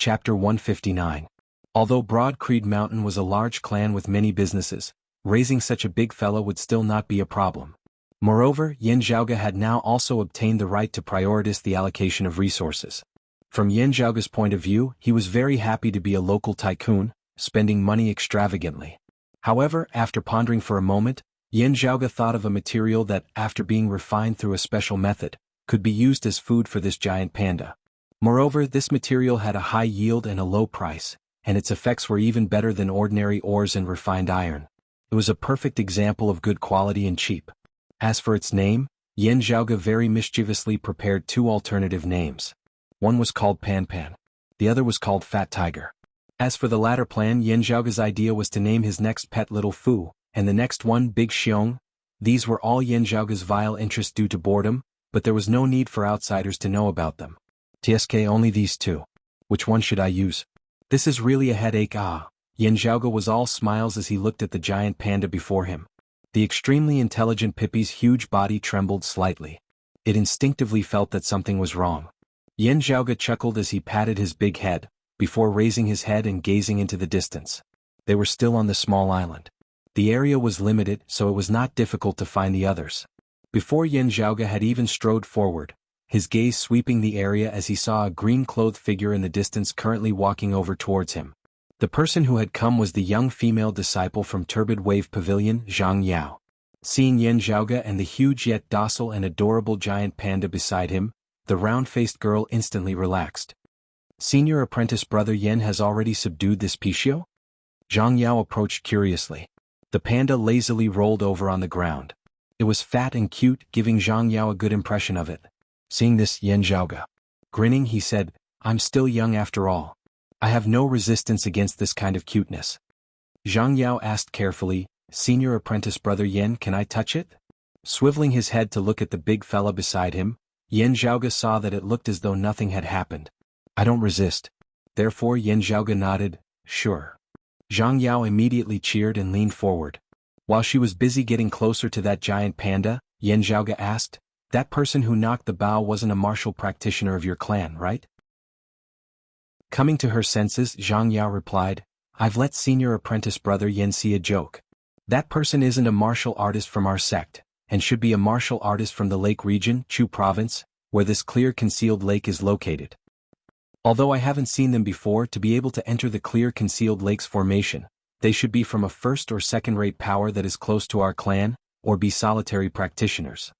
Chapter 159. Although Broad Creed Mountain was a large clan with many businesses, raising such a big fella would still not be a problem. Moreover, Yin Zhaoge had now also obtained the right to prioritize the allocation of resources. From Yin Zhaoge's point of view, he was very happy to be a local tycoon, spending money extravagantly. However, after pondering for a moment, Yin Zhaoge thought of a material that, after being refined through a special method, could be used as food for this giant panda. Moreover, this material had a high yield and a low price, and its effects were even better than ordinary ores and refined iron. It was a perfect example of good quality and cheap. As for its name, Yin Zhaoge very mischievously prepared two alternative names. One was called Pan Pan. The other was called Fat Tiger. As for the latter plan, Yin Zhaoge's idea was to name his next pet Little Fu, and the next one Big Xiong. These were all Yin Zhaoge's vile interests due to boredom, but there was no need for outsiders to know about them. TSK only these two. Which one should I use? This is really a headache. Yin Zhaoge was all smiles as he looked at the giant panda before him. The extremely intelligent Pippi's huge body trembled slightly. It instinctively felt that something was wrong. Yin Zhaoge chuckled as he patted his big head, before raising his head and gazing into the distance. They were still on the small island. The area was limited, so it was not difficult to find the others. Before Yin Zhaoge had even strode forward, his gaze sweeping the area as he saw a green-clothed figure in the distance currently walking over towards him. The person who had come was the young female disciple from Turbid Wave Pavilion, Zhang Yao. Seeing Yin Zhaoge and the huge yet docile and adorable giant panda beside him, the round-faced girl instantly relaxed. Senior apprentice brother Yin has already subdued this Pixiu? Zhang Yao approached curiously. The panda lazily rolled over on the ground. It was fat and cute, giving Zhang Yao a good impression of it. Seeing this, Yin Zhaoge. Grinning, he said, "I'm still young after all. I have no resistance against this kind of cuteness." Zhang Yao asked carefully, "Senior apprentice brother Yin, can I touch it?" Swiveling his head to look at the big fella beside him, Yin Zhaoge saw that it looked as though nothing had happened. "I don't resist." Therefore Yin Zhaoge nodded, "Sure." Zhang Yao immediately cheered and leaned forward. While she was busy getting closer to that giant panda, Yin Zhaoge asked, "That person who knocked the bow wasn't a martial practitioner of your clan, right?" Coming to her senses, Zhang Yao replied, "I've let senior apprentice brother Yin see a joke. That person isn't a martial artist from our sect, and should be a martial artist from the lake region, Chu province, where this clear concealed lake is located. Although I haven't seen them before, to be able to enter the clear concealed lake's formation, they should be from a first or second-rate power that is close to our clan, or be solitary practitioners.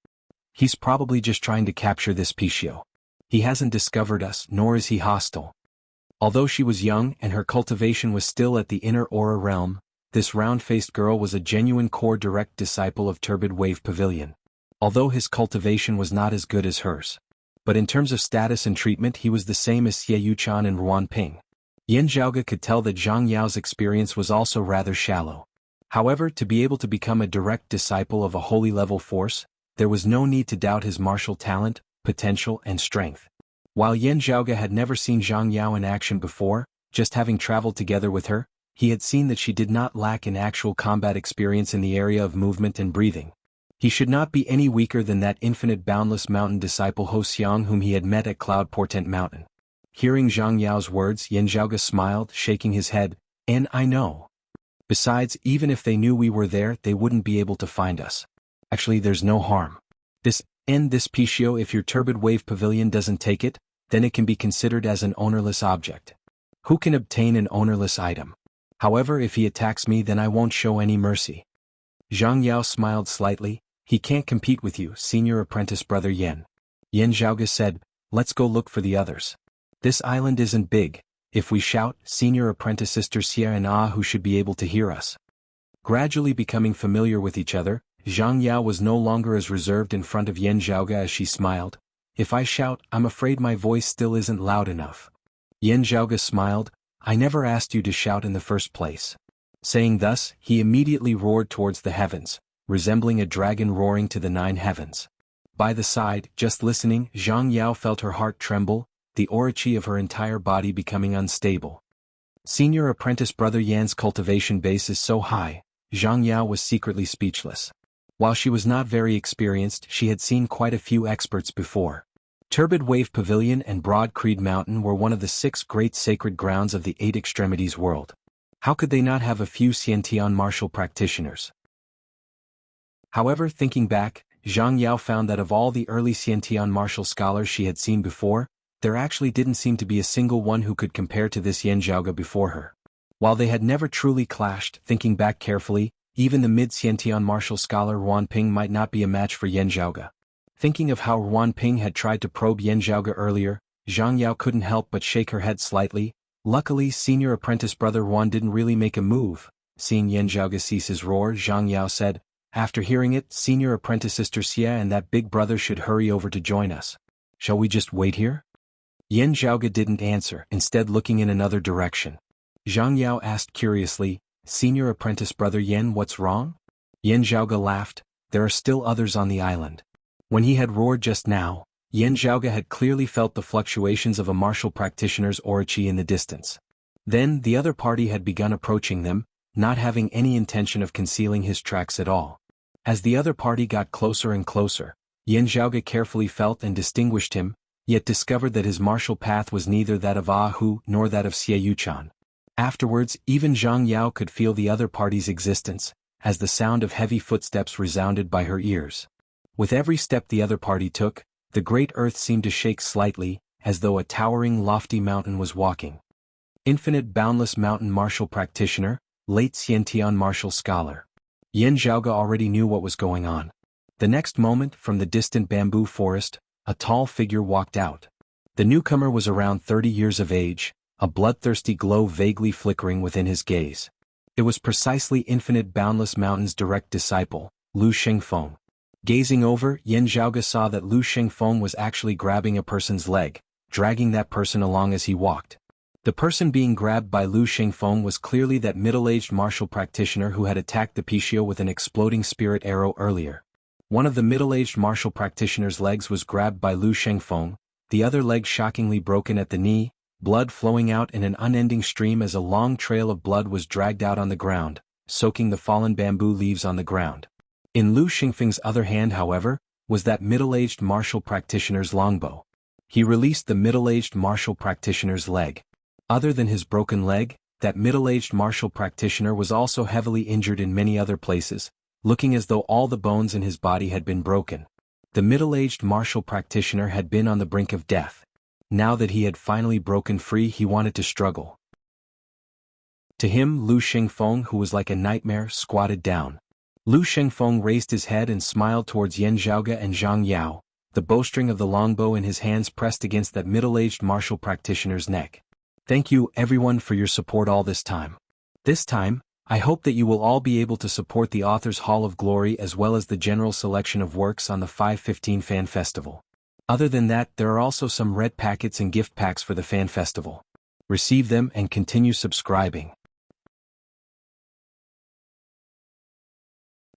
He's probably just trying to capture this Pixiu. He hasn't discovered us, nor is he hostile." Although she was young and her cultivation was still at the inner aura realm, this round-faced girl was a genuine core direct disciple of Turbid Wave Pavilion. Although his cultivation was not as good as hers. But in terms of status and treatment he was the same as Xie Yuchan and Ruan Ping. Yin Zhaoge could tell that Zhang Yao's experience was also rather shallow. However, to be able to become a direct disciple of a holy level force, there was no need to doubt his martial talent, potential and strength. While Yin Zhaoge had never seen Zhang Yao in action before, just having traveled together with her, he had seen that she did not lack in actual combat experience in the area of movement and breathing. He should not be any weaker than that infinite boundless mountain disciple Ho Xiang whom he had met at Cloud Portent Mountain. Hearing Zhang Yao's words, Yin Zhaoge smiled, shaking his head, "And I know. Besides, even if they knew we were there, they wouldn't be able to find us. Actually, there's no harm. This Pixiu, if your Turbid Wave Pavilion doesn't take it, then it can be considered as an ownerless object. Who can obtain an ownerless item? However, if he attacks me, then I won't show any mercy." Zhang Yao smiled slightly. "He can't compete with you, senior apprentice brother Yin." Yin Zhaoge said, "Let's go look for the others. This island isn't big. If we shout, senior apprentice sister Xia and who should be able to hear us." Gradually becoming familiar with each other, Zhang Yao was no longer as reserved in front of Yin Zhaoge as she smiled. "If I shout, I'm afraid my voice still isn't loud enough." Yin Zhaoge smiled, "I never asked you to shout in the first place." Saying thus, he immediately roared towards the heavens, resembling a dragon roaring to the 9 heavens. By the side, just listening, Zhang Yao felt her heart tremble, the aura-chi of her entire body becoming unstable. Senior apprentice brother Yan's cultivation base is so high, Zhang Yao was secretly speechless. While she was not very experienced, she had seen quite a few experts before. Turbid Wave Pavilion and Broad Creed Mountain were one of the 6 great sacred grounds of the 8 extremities world. How could they not have a few Xiantian martial practitioners? However, thinking back, Zhang Yao found that of all the early Xiantian martial scholars she had seen before, there actually didn't seem to be a single one who could compare to this Yan Zhaoge before her. While they had never truly clashed, thinking back carefully, even the mid-Xiantian martial scholar Ruan Ping might not be a match for Yan Zhaoge. Thinking of how Ruan Ping had tried to probe Yan Zhaoge earlier, Zhang Yao couldn't help but shake her head slightly. Luckily, senior apprentice brother Ruan didn't really make a move. Seeing Yan Zhaoge cease his roar, Zhang Yao said, "After hearing it, senior apprentice sister Xia and that big brother should hurry over to join us. Shall we just wait here?" Yan Zhaoge didn't answer, instead looking in another direction. Zhang Yao asked curiously, "Senior apprentice brother Yan, what's wrong?" Yan Zhaoge laughed, "There are still others on the island." When he had roared just now, Yan Zhaoge had clearly felt the fluctuations of a martial practitioner's orochi in the distance. Then, the other party had begun approaching them, not having any intention of concealing his tracks at all. As the other party got closer and closer, Yan Zhaoge carefully felt and distinguished him, yet discovered that his martial path was neither that of Ah Hu nor that of Xie Yuchan. Afterwards, even Zhang Yao could feel the other party's existence, as the sound of heavy footsteps resounded by her ears. With every step the other party took, the great earth seemed to shake slightly, as though a towering lofty mountain was walking. Infinite boundless mountain martial practitioner, late Xiantian martial scholar. Yan Zhaoge already knew what was going on. The next moment, from the distant bamboo forest, a tall figure walked out. The newcomer was around 30 years of age, a bloodthirsty glow vaguely flickering within his gaze. It was precisely Infinite Boundless Mountain's direct disciple, Lu Shengfeng. Gazing over, Yan Zhaoge saw that Lu Shengfeng was actually grabbing a person's leg, dragging that person along as he walked. The person being grabbed by Lu Shengfeng was clearly that middle-aged martial practitioner who had attacked the Pishio with an exploding spirit arrow earlier. One of the middle-aged martial practitioner's legs was grabbed by Lu Shengfeng, the other leg shockingly broken at the knee, blood flowing out in an unending stream as a long trail of blood was dragged out on the ground, soaking the fallen bamboo leaves on the ground. In Lu Shengfeng's other hand, however, was that middle-aged martial practitioner's longbow. He released the middle-aged martial practitioner's leg. Other than his broken leg, that middle-aged martial practitioner was also heavily injured in many other places, looking as though all the bones in his body had been broken. The middle-aged martial practitioner had been on the brink of death. Now that he had finally broken free, he wanted to struggle. To him, Lu Shengfeng, who was like a nightmare, squatted down. Lu Shengfeng raised his head and smiled towards Yan Zhaoge and Zhang Yao, the bowstring of the longbow in his hands pressed against that middle-aged martial practitioner's neck. "Thank you, everyone, for your support all this time. This time, I hope that you will all be able to support the Author's Hall of Glory as well as the general selection of works on the 5/15 Fan Festival. Other than that, there are also some red packets and gift packs for the Fan Festival. Receive them and continue subscribing."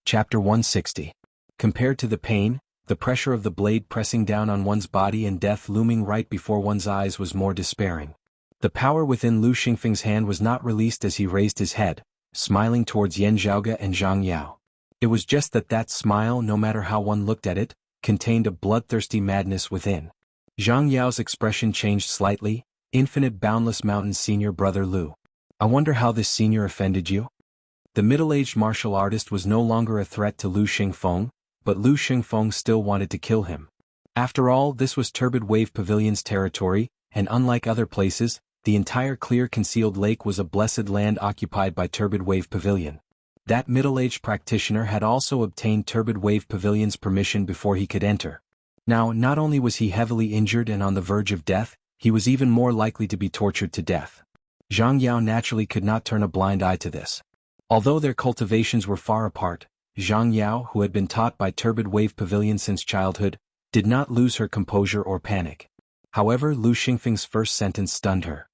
Chapter 160. Compared to the pain, the pressure of the blade pressing down on one's body and death looming right before one's eyes was more despairing. The power within Lu Shengfeng's hand was not released as he raised his head, smiling towards Yan Zhaoge and Zhang Yao. It was just that smile, no matter how one looked at it, contained a bloodthirsty madness within. Zhang Yao's expression changed slightly. "Infinite Boundless Mountain's senior brother Lu. I wonder how this senior offended you?" The middle-aged martial artist was no longer a threat to Lu Shengfeng, but Lu Shengfeng still wanted to kill him. After all, this was Turbid Wave Pavilion's territory, and unlike other places, the entire clear concealed lake was a blessed land occupied by Turbid Wave Pavilion. That middle-aged practitioner had also obtained Turbid Wave Pavilion's permission before he could enter. Now, not only was he heavily injured and on the verge of death, he was even more likely to be tortured to death. Zhang Yao naturally could not turn a blind eye to this. Although their cultivations were far apart, Zhang Yao, who had been taught by Turbid Wave Pavilion since childhood, did not lose her composure or panic. However, Lu Shengfeng's first sentence stunned her.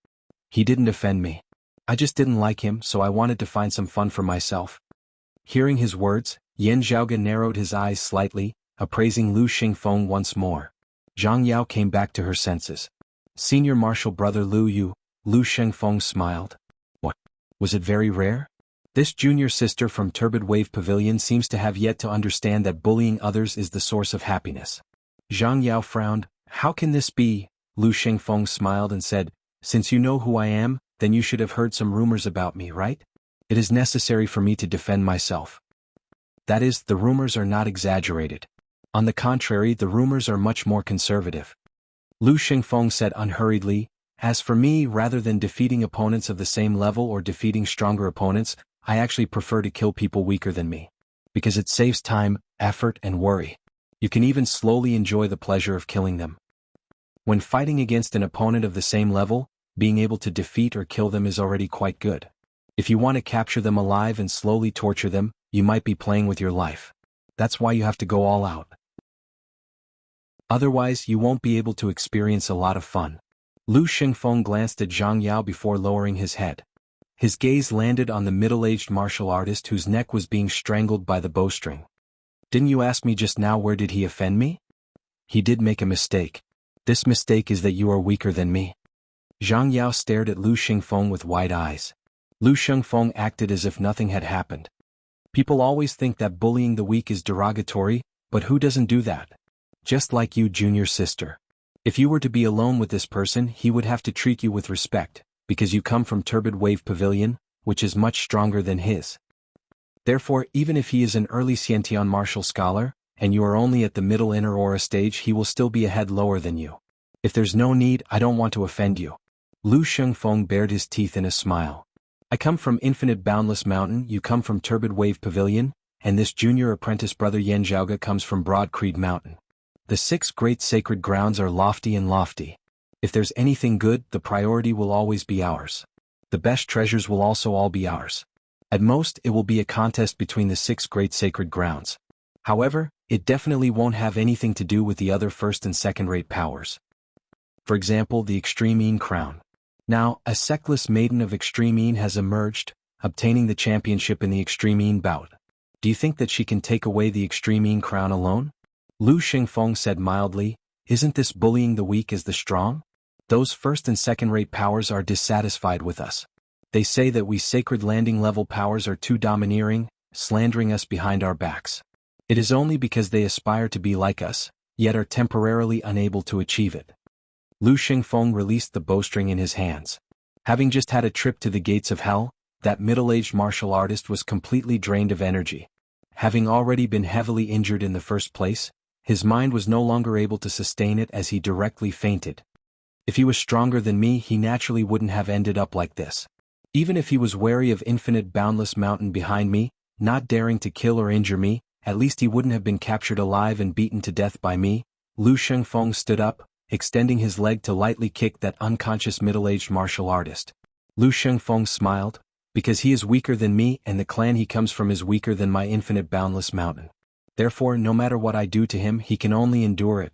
"He didn't offend me. I just didn't like him, so I wanted to find some fun for myself." Hearing his words, Yan Zhaoge narrowed his eyes slightly, appraising Lu Shengfeng once more. Zhang Yao came back to her senses. "Senior martial brother Lu Shengfeng smiled. "What? Was it very rare? This junior sister from Turbid Wave Pavilion seems to have yet to understand that bullying others is the source of happiness." Zhang Yao frowned. How can this be? Lu Shengfeng smiled and said, since you know who I am, then you should have heard some rumors about me, right? It is necessary for me to defend myself. That is, the rumors are not exaggerated. On the contrary, the rumors are much more conservative. Lu Shengfeng said unhurriedly, as for me, rather than defeating opponents of the same level or defeating stronger opponents, I actually prefer to kill people weaker than me. Because it saves time, effort, and worry. You can even slowly enjoy the pleasure of killing them. When fighting against an opponent of the same level, being able to defeat or kill them is already quite good. If you want to capture them alive and slowly torture them, you might be playing with your life. That's why you have to go all out. Otherwise, you won't be able to experience a lot of fun. Lu Shengfeng glanced at Zhang Yao before lowering his head. His gaze landed on the middle-aged martial artist whose neck was being strangled by the bowstring. Didn't you ask me just now where did he offend me? He did make a mistake. This mistake is that you are weaker than me. Zhang Yao stared at Lu Shengfeng with wide eyes. Lu Shengfeng acted as if nothing had happened. People always think that bullying the weak is derogatory, but who doesn't do that? Just like you, junior sister. If you were to be alone with this person, he would have to treat you with respect, because you come from Turbid Wave Pavilion, which is much stronger than his. Therefore, even if he is an early Xiantian martial scholar, and you are only at the middle inner aura stage, he will still be a head lower than you. If there's no need, I don't want to offend you. Lu Shengfeng bared his teeth in a smile. I come from Infinite Boundless Mountain, you come from Turbid Wave Pavilion, and this junior apprentice brother Yan Zhaoge comes from Broad Creed Mountain. The 6 great sacred grounds are lofty and lofty. If there's anything good, the priority will always be ours. The best treasures will also all be ours. At most, it will be a contest between the 6 great sacred grounds. However, it definitely won't have anything to do with the other first and second-rate powers. For example, the Extreme Yin Crown. Now, a sectless maiden of Extreme Yin has emerged, obtaining the championship in the Extreme Yin bout. Do you think that she can take away the Extreme Yin Crown alone? Lu Shengfeng said mildly, isn't this bullying the weak as the strong? Those first and second-rate powers are dissatisfied with us. They say that we sacred landing-level powers are too domineering, slandering us behind our backs. It is only because they aspire to be like us, yet are temporarily unable to achieve it. Lu Shengfeng released the bowstring in his hands. Having just had a trip to the gates of hell, that middle-aged martial artist was completely drained of energy. Having already been heavily injured in the first place, his mind was no longer able to sustain it as he directly fainted. If he was stronger than me, he naturally wouldn't have ended up like this. Even if he was wary of Infinite Boundless Mountain behind me, not daring to kill or injure me, at least he wouldn't have been captured alive and beaten to death by me. Lu Shengfeng stood up, extending his leg to lightly kick that unconscious middle-aged martial artist. Lu Shengfeng smiled, because he is weaker than me and the clan he comes from is weaker than my Infinite Boundless Mountain. Therefore, no matter what I do to him, he can only endure it.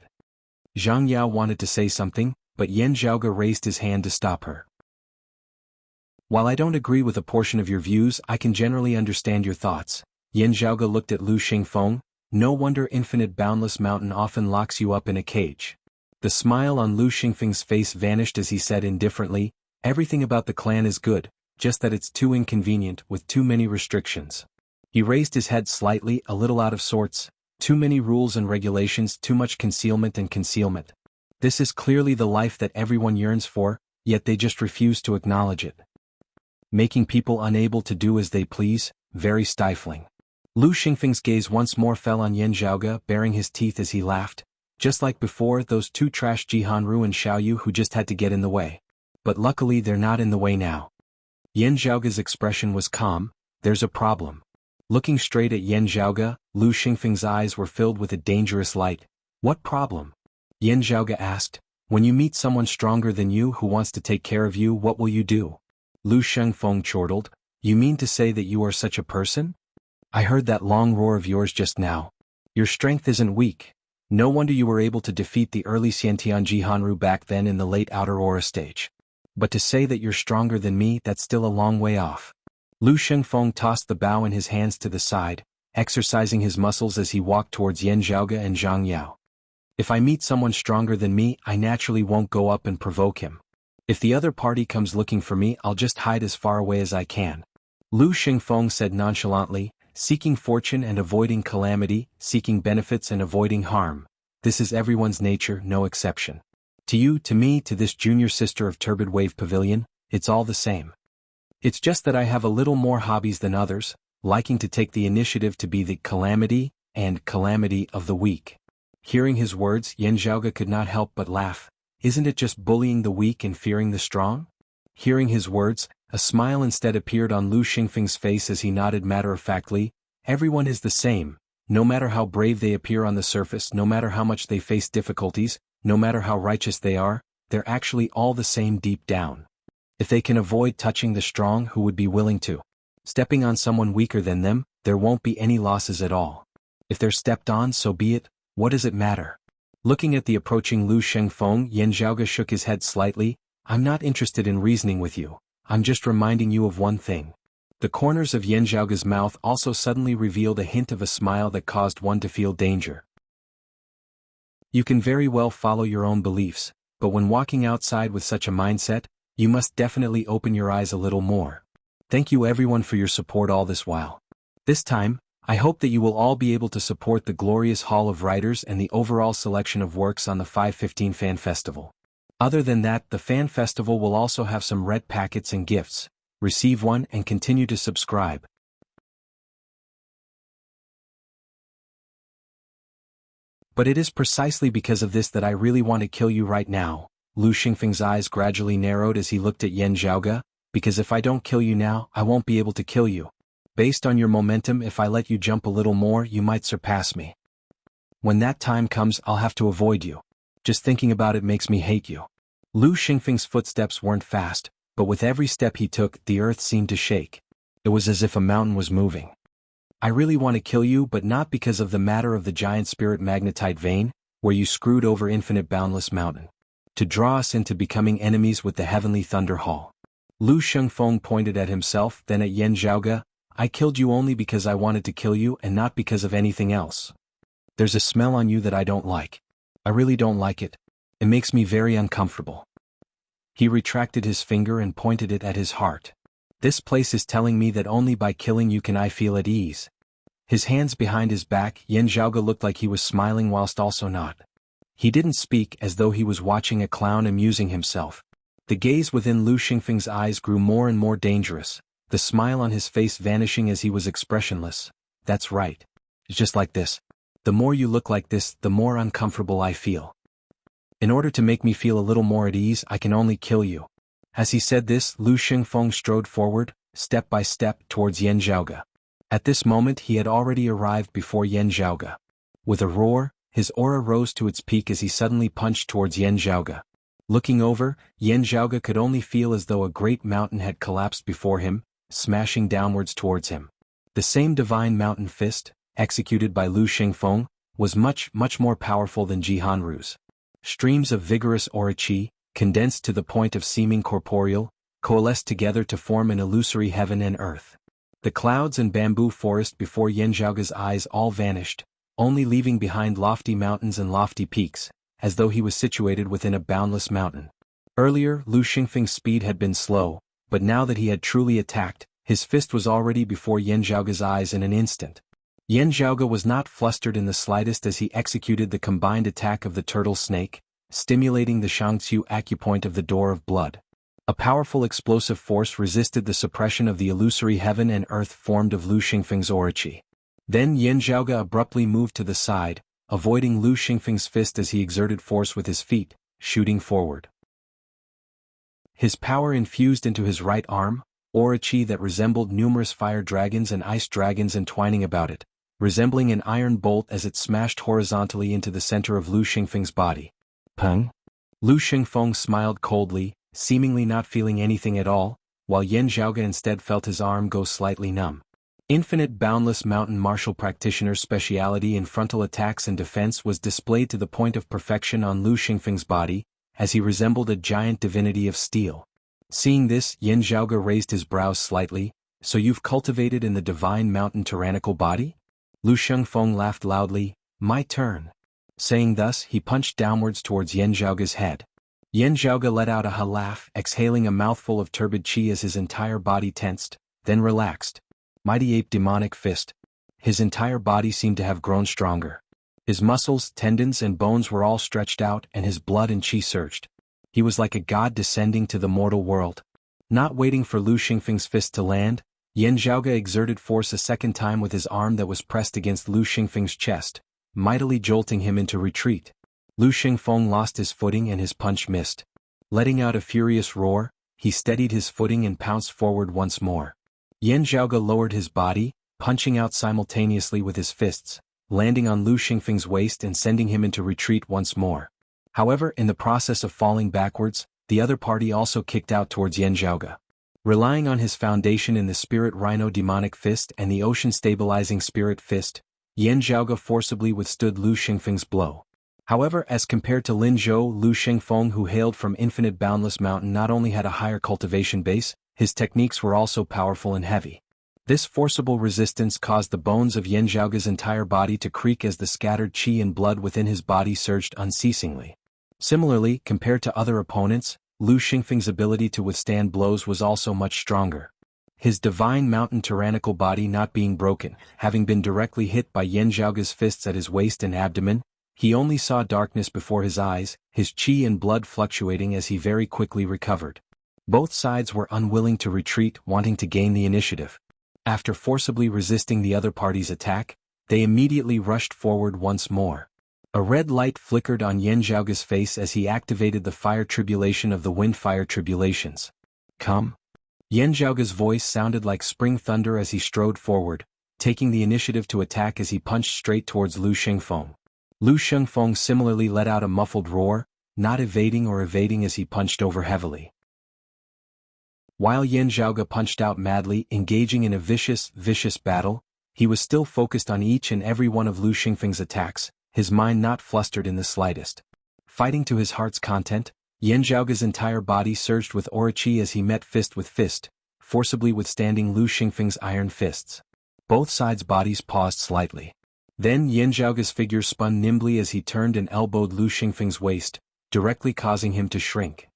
Zhang Yao wanted to say something, but Yan Zhaoge raised his hand to stop her. While I don't agree with a portion of your views, I can generally understand your thoughts. Yan Zhaoge looked at Lu Shengfeng. No wonder Infinite Boundless Mountain often locks you up in a cage. The smile on Lu Shengfeng's face vanished as he said indifferently, everything about the clan is good, just that it's too inconvenient with too many restrictions. He raised his head slightly, a little out of sorts. Too many rules and regulations, too much concealment and concealment. This is clearly the life that everyone yearns for, yet they just refuse to acknowledge it. Making people unable to do as they please, very stifling. Lu Shengfeng's gaze once more fell on Yan Zhaoge, baring his teeth as he laughed. Just like before, those 2 trash Jihanru and Xiaoyu who just had to get in the way. But luckily they're not in the way now. Yan Zhaoge's expression was calm. There's a problem. Looking straight at Yan Zhaoge, Lu Shengfeng's eyes were filled with a dangerous light. What problem? Yan Zhaoge asked. When you meet someone stronger than you who wants to take care of you, what will you do? Lu Shengfeng chortled. You mean to say that you are such a person? I heard that long roar of yours just now. Your strength isn't weak. No wonder you were able to defeat the early Xiantian Jihanru back then in the late outer aura stage. But to say that you're stronger than me, that's still a long way off. Lu Shengfeng tossed the bow in his hands to the side, exercising his muscles as he walked towards Yan Zhaoge and Zhang Yao. If I meet someone stronger than me, I naturally won't go up and provoke him. If the other party comes looking for me, I'll just hide as far away as I can. Lu Shengfeng said nonchalantly, seeking fortune and avoiding calamity, seeking benefits and avoiding harm. This is everyone's nature, no exception. To you, to me, to this junior sister of Turbid Wave Pavilion, it's all the same. It's just that I have a little more hobbies than others, liking to take the initiative to be the calamity of the weak. Hearing his words, Yan Zhaoge could not help but laugh. Isn't it just bullying the weak and fearing the strong? Hearing his words, a smile instead appeared on Lu Xingfeng's face as he nodded matter-of-factly. Everyone is the same, no matter how brave they appear on the surface, no matter how much they face difficulties, no matter how righteous they are, they're actually all the same deep down. If they can avoid touching the strong, who would be willing to? Stepping on someone weaker than them, there won't be any losses at all. If they're stepped on, so be it, what does it matter? Looking at the approaching Lu Shengfeng, Yan Zhaoge shook his head slightly. I'm not interested in reasoning with you, I'm just reminding you of one thing. The corners of Yan Zhaoge's mouth also suddenly revealed a hint of a smile that caused one to feel danger. You can very well follow your own beliefs, but when walking outside with such a mindset, you must definitely open your eyes a little more. Thank you everyone for your support all this while. This time, I hope that you will all be able to support the glorious Hall of Writers and the overall selection of works on the 515 Fan Festival. Other than that, the Fan Festival will also have some red packets and gifts. Receive one and continue to subscribe. But it is precisely because of this that I really want to kill you right now. Lu Xingfeng's eyes gradually narrowed as he looked at Yan Zhaoge, because if I don't kill you now, I won't be able to kill you. Based on your momentum, if I let you jump a little more, you might surpass me. When that time comes, I'll have to avoid you. Just thinking about it makes me hate you. Lu Xingfeng's footsteps weren't fast, but with every step he took, the earth seemed to shake. It was as if a mountain was moving. I really want to kill you, but not because of the matter of the giant spirit magnetite vein, where you screwed over infinite boundless mountain. To draw us into becoming enemies with the heavenly thunder hall. Lu Shengfeng pointed at himself, then at Yan Zhaoge. I killed you only because I wanted to kill you and not because of anything else. There's a smell on you that I don't like. I really don't like it. It makes me very uncomfortable. He retracted his finger and pointed it at his heart. This place is telling me that only by killing you can I feel at ease. His hands behind his back, Yan Zhaoge looked like he was smiling whilst also not. He didn't speak, as though he was watching a clown amusing himself. The gaze within Lu Xingfeng's eyes grew more and more dangerous. The smile on his face vanishing as he was expressionless. That's right. It's just like this. The more you look like this, the more uncomfortable I feel. In order to make me feel a little more at ease, I can only kill you. As he said this, Lu Xingfeng strode forward, step by step, towards Yan Zhaoge. At this moment he had already arrived before Yan Zhaoge. With a roar, his aura rose to its peak as he suddenly punched towards Yan Zhaoge. Looking over, Yan Zhaoge could only feel as though a great mountain had collapsed before him, smashing downwards towards him. The same divine mountain fist, executed by Lu Xingfeng, was much more powerful than Jihanru's. Streams of vigorous aura qi, condensed to the point of seeming corporeal, coalesced together to form an illusory heaven and earth. The clouds and bamboo forest before Yan Zhaoge's eyes all vanished, only leaving behind lofty mountains and lofty peaks, as though he was situated within a boundless mountain. Earlier, Lu Xingfeng's speed had been slow, but now that he had truly attacked, his fist was already before Yan Zhaoge's eyes in an instant. Yan Zhaoge was not flustered in the slightest as he executed the combined attack of the turtle snake, stimulating the Shangqiu acupoint of the door of blood. A powerful explosive force resisted the suppression of the illusory heaven and earth formed of Lu Xingfeng's aura qi. Then Yan Zhaoge abruptly moved to the side, avoiding Lu Xingfeng's fist as he exerted force with his feet, shooting forward. His power infused into his right arm, aura qi that resembled numerous fire dragons and ice dragons entwining about it, resembling an iron bolt as it smashed horizontally into the center of Lu Xingfeng's body. Peng? Lu Xingfeng smiled coldly, seemingly not feeling anything at all, while Yan Zhaoge instead felt his arm go slightly numb. Infinite boundless mountain martial practitioner's speciality in frontal attacks and defense was displayed to the point of perfection on Lu Xingfeng's body, as he resembled a giant divinity of steel. Seeing this, Yan Zhaoge raised his brows slightly. So you've cultivated in the divine mountain tyrannical body? Lu Xingfeng laughed loudly. My turn. Saying thus, he punched downwards towards Yan Zhaoge's head. Yan Zhaoge let out a ha laugh, exhaling a mouthful of turbid qi as his entire body tensed, then relaxed. Mighty ape demonic fist. His entire body seemed to have grown stronger. His muscles, tendons and bones were all stretched out and his blood and qi surged. He was like a god descending to the mortal world. Not waiting for Lu Xingfeng's fist to land, Yan Zhaoge exerted force a second time with his arm that was pressed against Lu Xingfeng's chest, mightily jolting him into retreat. Lu Xingfeng lost his footing and his punch missed. Letting out a furious roar, he steadied his footing and pounced forward once more. Yan Zhaoge lowered his body, punching out simultaneously with his fists, landing on Lu Xingfeng's waist and sending him into retreat once more. However, in the process of falling backwards, the other party also kicked out towards Yan Zhaoge. Relying on his foundation in the Spirit Rhino Demonic Fist and the Ocean Stabilizing Spirit Fist, Yan Zhaoge forcibly withstood Lu Xingfeng's blow. However, as compared to Lin Zhou, Lu Xingfeng, who hailed from Infinite Boundless Mountain, not only had a higher cultivation base, his techniques were also powerful and heavy. This forcible resistance caused the bones of Yan Zhaoge's entire body to creak as the scattered qi and blood within his body surged unceasingly. Similarly, compared to other opponents, Lu Xingfeng's ability to withstand blows was also much stronger. His divine mountain tyrannical body not being broken, having been directly hit by Yan Zhaoge's fists at his waist and abdomen, he only saw darkness before his eyes, his qi and blood fluctuating as he very quickly recovered. Both sides were unwilling to retreat, wanting to gain the initiative. After forcibly resisting the other party's attack, they immediately rushed forward once more. A red light flickered on Yan Zhaoge's face as he activated the fire tribulation of the wind-fire tribulations. Come. Yan Zhaoge's voice sounded like spring thunder as he strode forward, taking the initiative to attack as he punched straight towards Lu Xingfeng. Lu Xingfeng similarly let out a muffled roar, not evading as he punched over heavily. While Yan Zhaoge punched out madly, engaging in a vicious battle, he was still focused on each and every one of Lu Xingfeng's attacks, his mind not flustered in the slightest. Fighting to his heart's content, Yan Zhaoge's entire body surged with aura qi as he met fist with fist, forcibly withstanding Lu Xingfeng's iron fists. Both sides' bodies paused slightly. Then Yan Zhaoge's figure spun nimbly as he turned and elbowed Lu Xingfeng's waist, directly causing him to shrink.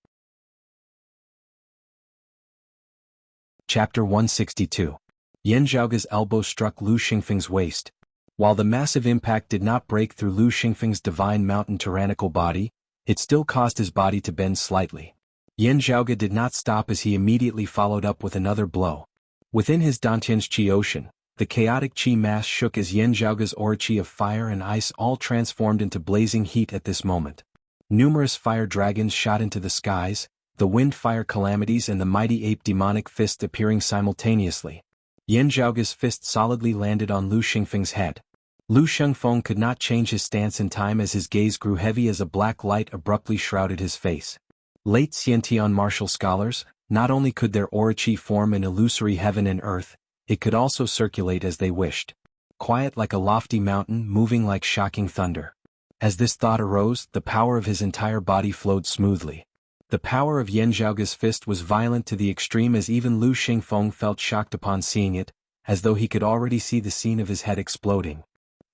Chapter 162. Yan Zhaoge's elbow struck Lu Xingfeng's waist. While the massive impact did not break through Lu Xingfeng's divine mountain tyrannical body, it still caused his body to bend slightly. Yan Zhaoge did not stop as he immediately followed up with another blow. Within his Dantian's qi ocean, the chaotic qi mass shook as Yan Zhaoge's aura qi of fire and ice all transformed into blazing heat at this moment. Numerous fire dragons shot into the skies, the wind-fire calamities and the mighty ape demonic fist appearing simultaneously. Yan Zhaoge's fist solidly landed on Lu Xingfeng's head. Lu Xingfeng could not change his stance in time as his gaze grew heavy as a black light abruptly shrouded his face. Late Xiantian martial scholars, not only could their aura qi form an illusory heaven and earth, it could also circulate as they wished. Quiet like a lofty mountain, moving like shocking thunder. As this thought arose, the power of his entire body flowed smoothly. The power of Yan Zhaoge's fist was violent to the extreme as even Lu Xingfeng felt shocked upon seeing it, as though he could already see the scene of his head exploding.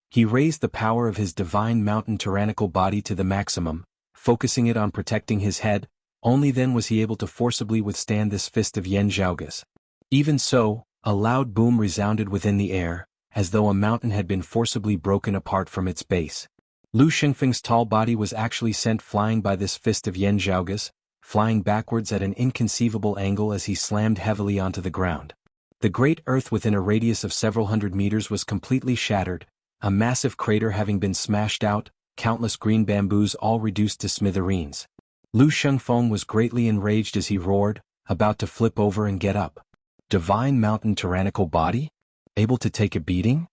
He raised the power of his divine mountain tyrannical body to the maximum, focusing it on protecting his head. Only then was he able to forcibly withstand this fist of Yan Zhaoge's. Even so, a loud boom resounded within the air, as though a mountain had been forcibly broken apart from its base. Lu Xingfeng's tall body was actually sent flying by this fist of Yan Zhaoge's, flying backwards at an inconceivable angle as he slammed heavily onto the ground. The great earth within a radius of several hundred meters was completely shattered, a massive crater having been smashed out, countless green bamboos all reduced to smithereens. Lu Xingfeng was greatly enraged as he roared, about to flip over and get up. Divine mountain tyrannical body? Able to take a beating?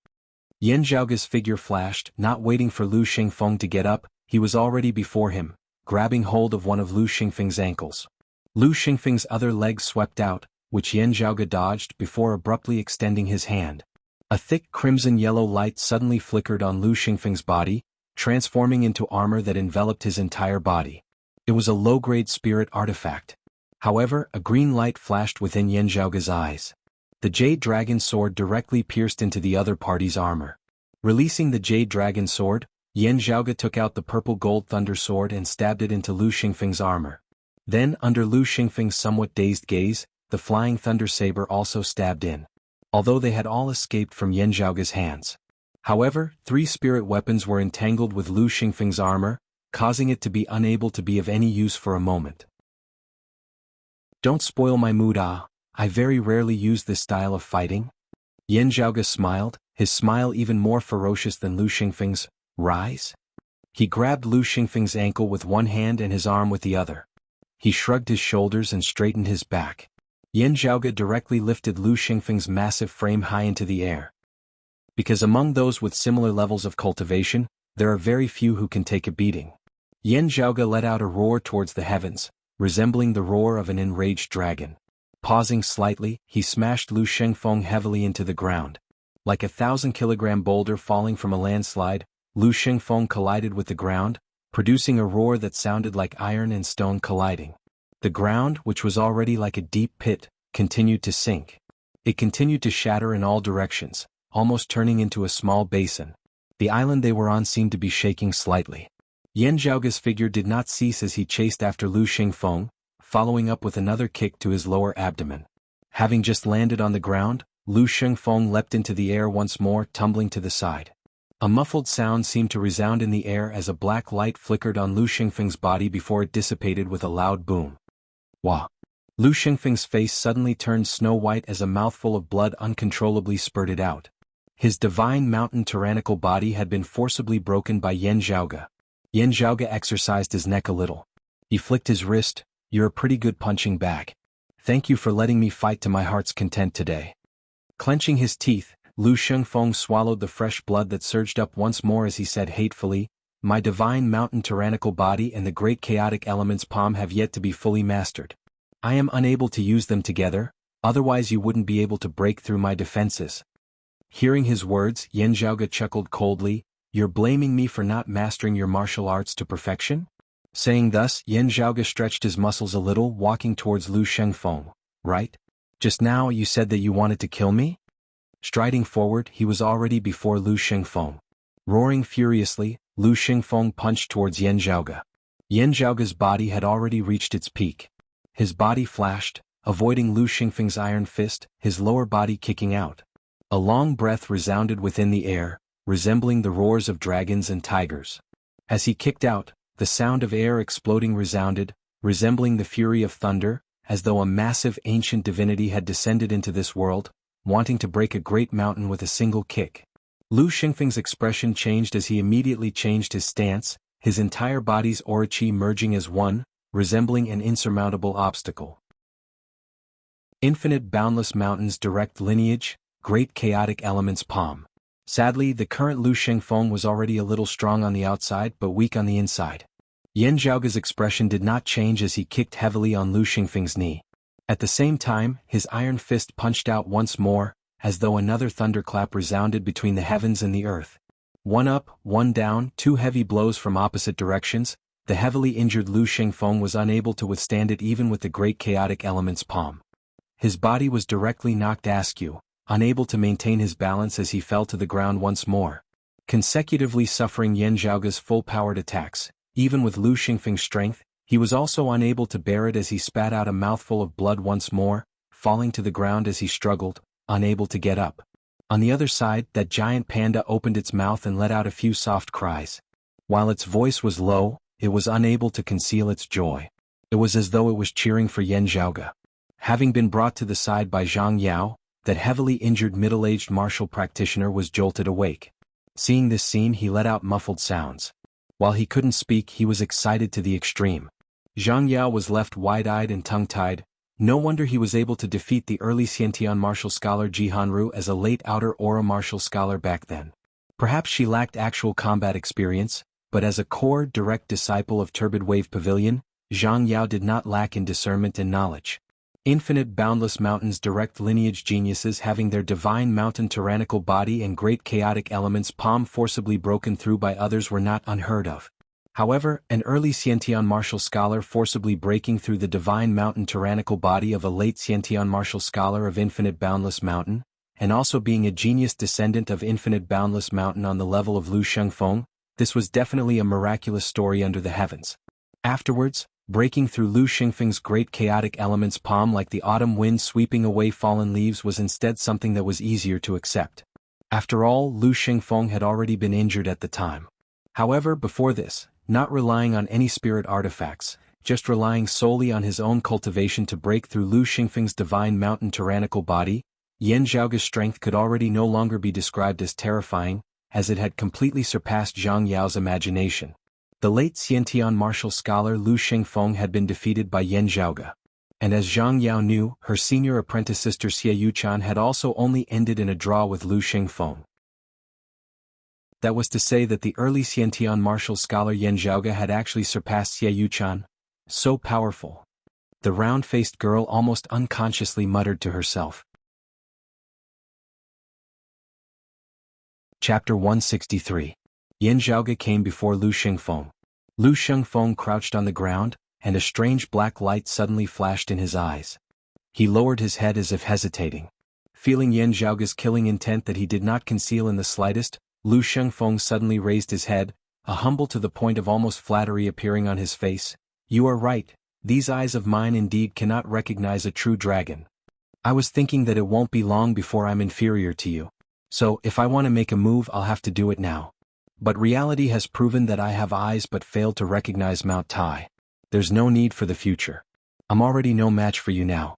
Yan Zhaoge's figure flashed, not waiting for Lu Xingfeng to get up, he was already before him, grabbing hold of one of Lu Xingfeng's ankles. Lu Xingfeng's other leg swept out, which Yan Zhaoge dodged before abruptly extending his hand. A thick crimson-yellow light suddenly flickered on Lu Xingfeng's body, transforming into armor that enveloped his entire body. It was a low-grade spirit artifact. However, a green light flashed within Yan Zhaoge's eyes. The Jade Dragon Sword directly pierced into the other party's armor. Releasing the Jade Dragon Sword, Yan Zhaoge took out the purple gold thunder sword and stabbed it into Lu Xingfeng's armor. Then, under Lu Xingfeng's somewhat dazed gaze, the flying thunder saber also stabbed in. Although they had all escaped from Yan Zhaoge's hands. However, 3 spirit weapons were entangled with Lu Xingfeng's armor, causing it to be unable to be of any use for a moment. Don't spoil my mood. I very rarely use this style of fighting. Yan Zhaoge smiled, his smile even more ferocious than Lu Xingfeng's. Rise? He grabbed Lu Xingfeng's ankle with one hand and his arm with the other. He shrugged his shoulders and straightened his back. Yan Zhaoge directly lifted Lu Xingfeng's massive frame high into the air. Because among those with similar levels of cultivation, there are very few who can take a beating. Yan Zhaoge let out a roar towards the heavens, resembling the roar of an enraged dragon. Pausing slightly, he smashed Lu Xingfeng heavily into the ground. Like a 1,000-kilogram boulder falling from a landslide, Lu Xingfeng collided with the ground, producing a roar that sounded like iron and stone colliding. The ground, which was already like a deep pit, continued to sink. It continued to shatter in all directions, almost turning into a small basin. The island they were on seemed to be shaking slightly. Yan Zhaoge's figure did not cease as he chased after Lu Xingfeng, following up with another kick to his lower abdomen. Having just landed on the ground, Lu Xingfeng leapt into the air once more, tumbling to the side. A muffled sound seemed to resound in the air as a black light flickered on Lu Xingfeng's body before it dissipated with a loud boom. Wah! Lu Xingfeng's face suddenly turned snow-white as a mouthful of blood uncontrollably spurted out. His divine mountain tyrannical body had been forcibly broken by Yan Zhaoge. Yan Zhaoge exercised his neck a little. He flicked his wrist. You're a pretty good punching bag. Thank you for letting me fight to my heart's content today. Clenching his teeth, Lu Xingfeng swallowed the fresh blood that surged up once more as he said hatefully, my divine mountain tyrannical body and the great chaotic elements palm have yet to be fully mastered. I am unable to use them together, otherwise you wouldn't be able to break through my defenses. Hearing his words, Yan Zhaoge chuckled coldly, you're blaming me for not mastering your martial arts to perfection? Saying thus, Yan Zhaoge stretched his muscles a little, walking towards Lu Xingfeng. Right? Just now you said that you wanted to kill me? Striding forward, he was already before Lu Xingfeng. Roaring furiously, Lu Xingfeng punched towards Yan Zhaoge. Yan Zhaoge's body had already reached its peak. His body flashed, avoiding Lu Xingfeng's iron fist, his lower body kicking out. A long breath resounded within the air, resembling the roars of dragons and tigers. As he kicked out, the sound of air exploding resounded, resembling the fury of thunder, as though a massive ancient divinity had descended into this world, wanting to break a great mountain with a single kick. Lu Xingfeng's expression changed as he immediately changed his stance, his entire body's aura qi merging as one, resembling an insurmountable obstacle. Infinite boundless mountains direct lineage, great chaotic elements palm. Sadly, the current Lu Xingfeng was already a little strong on the outside but weak on the inside. Yan Zhaoge's expression did not change as he kicked heavily on Lu Xingfeng's knee. At the same time, his iron fist punched out once more, as though another thunderclap resounded between the heavens and the earth. One up, one down, 2 heavy blows from opposite directions. The heavily injured Lu Xingfeng was unable to withstand it even with the great chaotic element's palm. His body was directly knocked askew, unable to maintain his balance as he fell to the ground once more. Consecutively suffering Yan Zhaoge's full-powered attacks, even with Lu Xingfeng's strength, he was also unable to bear it as he spat out a mouthful of blood once more, falling to the ground as he struggled, unable to get up. On the other side, that giant panda opened its mouth and let out a few soft cries. While its voice was low, it was unable to conceal its joy. It was as though it was cheering for Yan Zhaoge. Having been brought to the side by Zhang Yao, that heavily injured middle-aged martial practitioner was jolted awake. Seeing this scene, he let out muffled sounds. While he couldn't speak, he was excited to the extreme. Zhang Yao was left wide-eyed and tongue-tied. No wonder he was able to defeat the early Xiantian martial scholar Jianghu as a late outer aura martial scholar back then. Perhaps she lacked actual combat experience, but as a core, direct disciple of Turbid Wave Pavilion, Zhang Yao did not lack in discernment and knowledge. Infinite boundless mountains direct lineage geniuses having their divine mountain tyrannical body and great chaotic elements palm forcibly broken through by others were not unheard of. However, an early Xiantian martial scholar forcibly breaking through the divine mountain tyrannical body of a late Xiantian martial scholar of infinite boundless mountain, and also being a genius descendant of infinite boundless mountain on the level of Lu Xingfeng, this was definitely a miraculous story under the heavens. Afterwards, breaking through Lu Xingfeng's great chaotic elements palm like the autumn wind sweeping away fallen leaves was instead something that was easier to accept. After all, Lu Xingfeng had already been injured at the time. However, before this, not relying on any spirit artifacts, just relying solely on his own cultivation to break through Lu Xingfeng's divine mountain tyrannical body, Yan Zhaoge's strength could already no longer be described as terrifying, as it had completely surpassed Zhang Yao's imagination. The late Xiantian martial scholar Lu Xingfeng had been defeated by Yan Zhaoge. And as Zhang Yao knew, her senior apprentice sister Xie Yuchan had also only ended in a draw with Lu Xingfeng. That was to say that the early Xiantian martial scholar Yan Zhaoge had actually surpassed Xie Yuchan. So powerful. The round-faced girl almost unconsciously muttered to herself. Chapter 163. Yan Zhaoge came before Lu Xingfeng. Lu Xingfeng crouched on the ground, and a strange black light suddenly flashed in his eyes. He lowered his head as if hesitating. Feeling Yan Zhaoge's killing intent that he did not conceal in the slightest, Lu Xingfeng suddenly raised his head, a humble to the point of almost flattery appearing on his face. You are right, these eyes of mine indeed cannot recognize a true dragon. I was thinking that it won't be long before I'm inferior to you. So, if I want to make a move I'll have to do it now. But reality has proven that I have eyes but failed to recognize Mount Tai. There's no need for the future. I'm already no match for you now.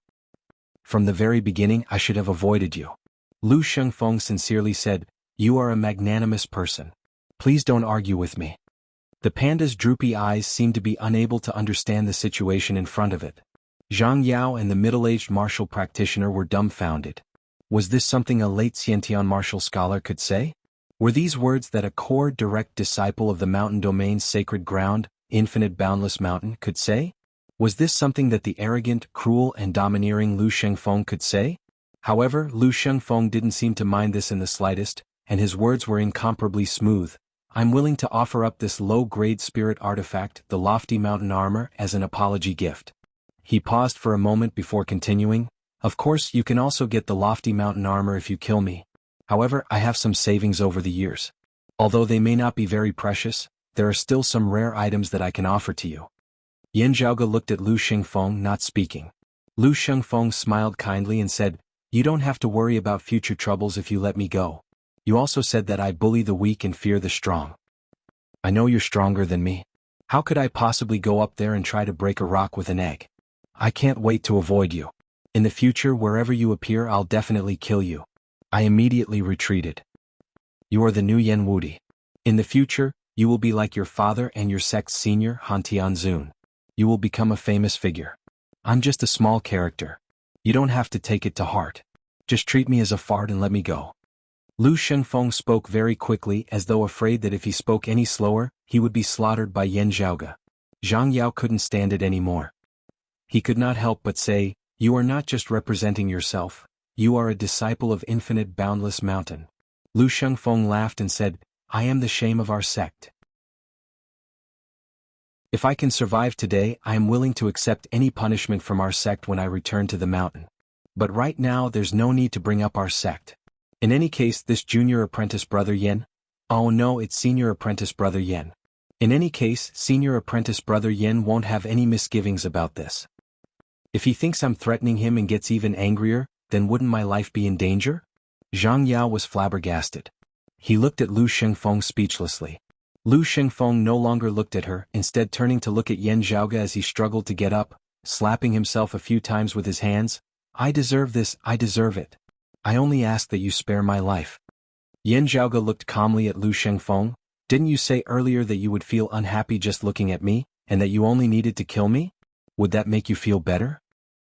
From the very beginning I should have avoided you. Lu Xingfeng sincerely said, You are a magnanimous person. Please don't argue with me. The panda's droopy eyes seemed to be unable to understand the situation in front of it. Zhang Yao and the middle-aged martial practitioner were dumbfounded. Was this something a late Xiantian martial scholar could say? Were these words that a core direct disciple of the mountain domain's sacred ground, infinite boundless mountain, could say? Was this something that the arrogant, cruel and domineering Lu Xingfeng could say? However, Lu Xingfeng didn't seem to mind this in the slightest, and his words were incomparably smooth. I'm willing to offer up this low-grade spirit artifact, the lofty mountain armor, as an apology gift. He paused for a moment before continuing. Of course, you can also get the lofty mountain armor if you kill me. However, I have some savings over the years. Although they may not be very precious, there are still some rare items that I can offer to you. Yan Zhaoge looked at Lu Xingfeng, not speaking. Lu Xingfeng smiled kindly and said, You don't have to worry about future troubles if you let me go. You also said that I bully the weak and fear the strong. I know you're stronger than me. How could I possibly go up there and try to break a rock with an egg? I can't wait to avoid you. In the future, wherever you appear, I'll definitely kill you. I immediately retreated. You are the new Yan Wudi. In the future, you will be like your father and your sect's senior, Han Tianzun. You will become a famous figure. I'm just a small character. You don't have to take it to heart. Just treat me as a fart and let me go. Lu Xingfeng spoke very quickly, as though afraid that if he spoke any slower, he would be slaughtered by Yan Zhaoge. Zhang Yao couldn't stand it anymore. He could not help but say, You are not just representing yourself, you are a disciple of infinite boundless mountain. Lu Xingfeng laughed and said, I am the shame of our sect. If I can survive today, I am willing to accept any punishment from our sect when I return to the mountain. But right now there's no need to bring up our sect. In any case, this junior apprentice brother Yen? Oh no, it's senior apprentice brother Yen. In any case, senior apprentice brother Yen won't have any misgivings about this. If he thinks I'm threatening him and gets even angrier, then wouldn't my life be in danger? Zhang Yao was flabbergasted. He looked at Lu Xingfeng speechlessly. Lu Xingfeng no longer looked at her, instead turning to look at Yan Zhaoge as he struggled to get up, slapping himself a few times with his hands. I deserve this, I deserve it. I only ask that you spare my life. Yan Zhaoge looked calmly at Lu Xingfeng. Didn't you say earlier that you would feel unhappy just looking at me, and that you only needed to kill me? Would that make you feel better?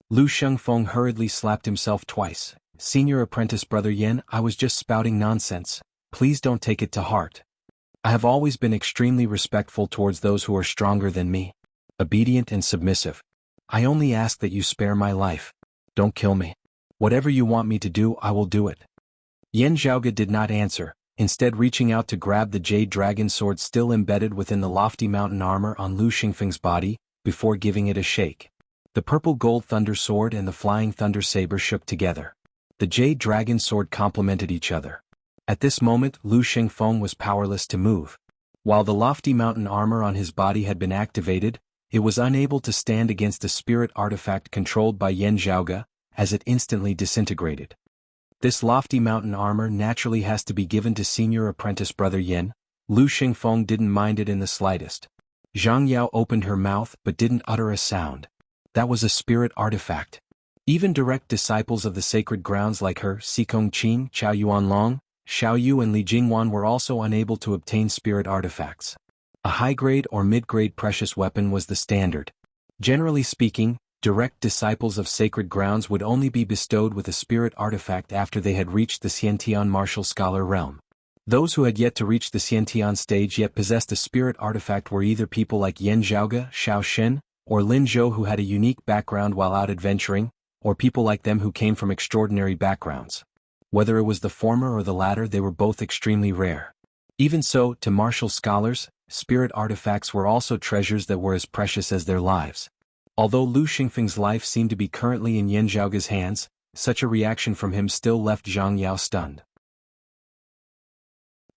Lu Xingfeng hurriedly slapped himself twice. Senior apprentice brother Yan, I was just spouting nonsense. Please don't take it to heart. I have always been extremely respectful towards those who are stronger than me. Obedient and submissive. I only ask that you spare my life. Don't kill me. Whatever you want me to do, I will do it. Yan Zhaoge did not answer, instead reaching out to grab the jade dragon sword still embedded within the lofty mountain armor on Lu Xingfeng's body, before giving it a shake. The purple gold thunder sword and the flying thunder saber shook together. The jade dragon sword complemented each other. At this moment, Lu Xingfeng was powerless to move. While the lofty mountain armor on his body had been activated, it was unable to stand against the spirit artifact controlled by Yan Zhaoge, as it instantly disintegrated. This lofty mountain armor naturally has to be given to senior apprentice brother Yin. Lu Xingfeng didn't mind it in the slightest. Zhang Yao opened her mouth but didn't utter a sound. That was a spirit artifact. Even direct disciples of the sacred grounds like her, Xikong Qin, Chao Yuanlong, Xiao Yu and Li Jingwan were also unable to obtain spirit artifacts. A high-grade or mid-grade precious weapon was the standard. Generally speaking, direct disciples of sacred grounds would only be bestowed with a spirit artifact after they had reached the Xiantian martial scholar realm. Those who had yet to reach the Xiantian stage yet possessed a spirit artifact were either people like Yan Zhaoge, Xiao Xin, or Lin Zhou who had a unique background while out adventuring, or people like them who came from extraordinary backgrounds. Whether it was the former or the latter, they were both extremely rare. Even so, to martial scholars, spirit artifacts were also treasures that were as precious as their lives. Although Lu Xingfeng's life seemed to be currently in Yan Zhaoge's hands, such a reaction from him still left Zhang Yao stunned.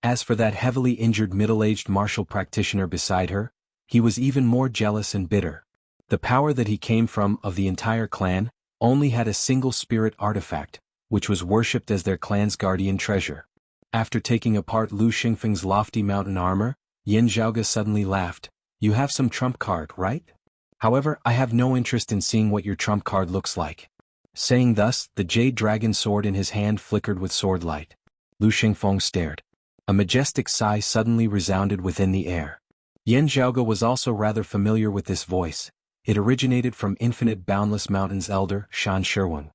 As for that heavily injured middle-aged martial practitioner beside her, he was even more jealous and bitter. The power that he came from, of the entire clan, only had a single spirit artifact, which was worshipped as their clan's guardian treasure. After taking apart Lu Xingfeng's lofty mountain armor, Yan Zhaoge suddenly laughed. "You have some trump card, right? However, I have no interest in seeing what your trump card looks like." Saying thus, the jade dragon sword in his hand flickered with sword light. Lu Xingfeng stared. A majestic sigh suddenly resounded within the air. Yan Zhaoge was also rather familiar with this voice. It originated from Infinite Boundless Mountain's elder, Shan Shirwang.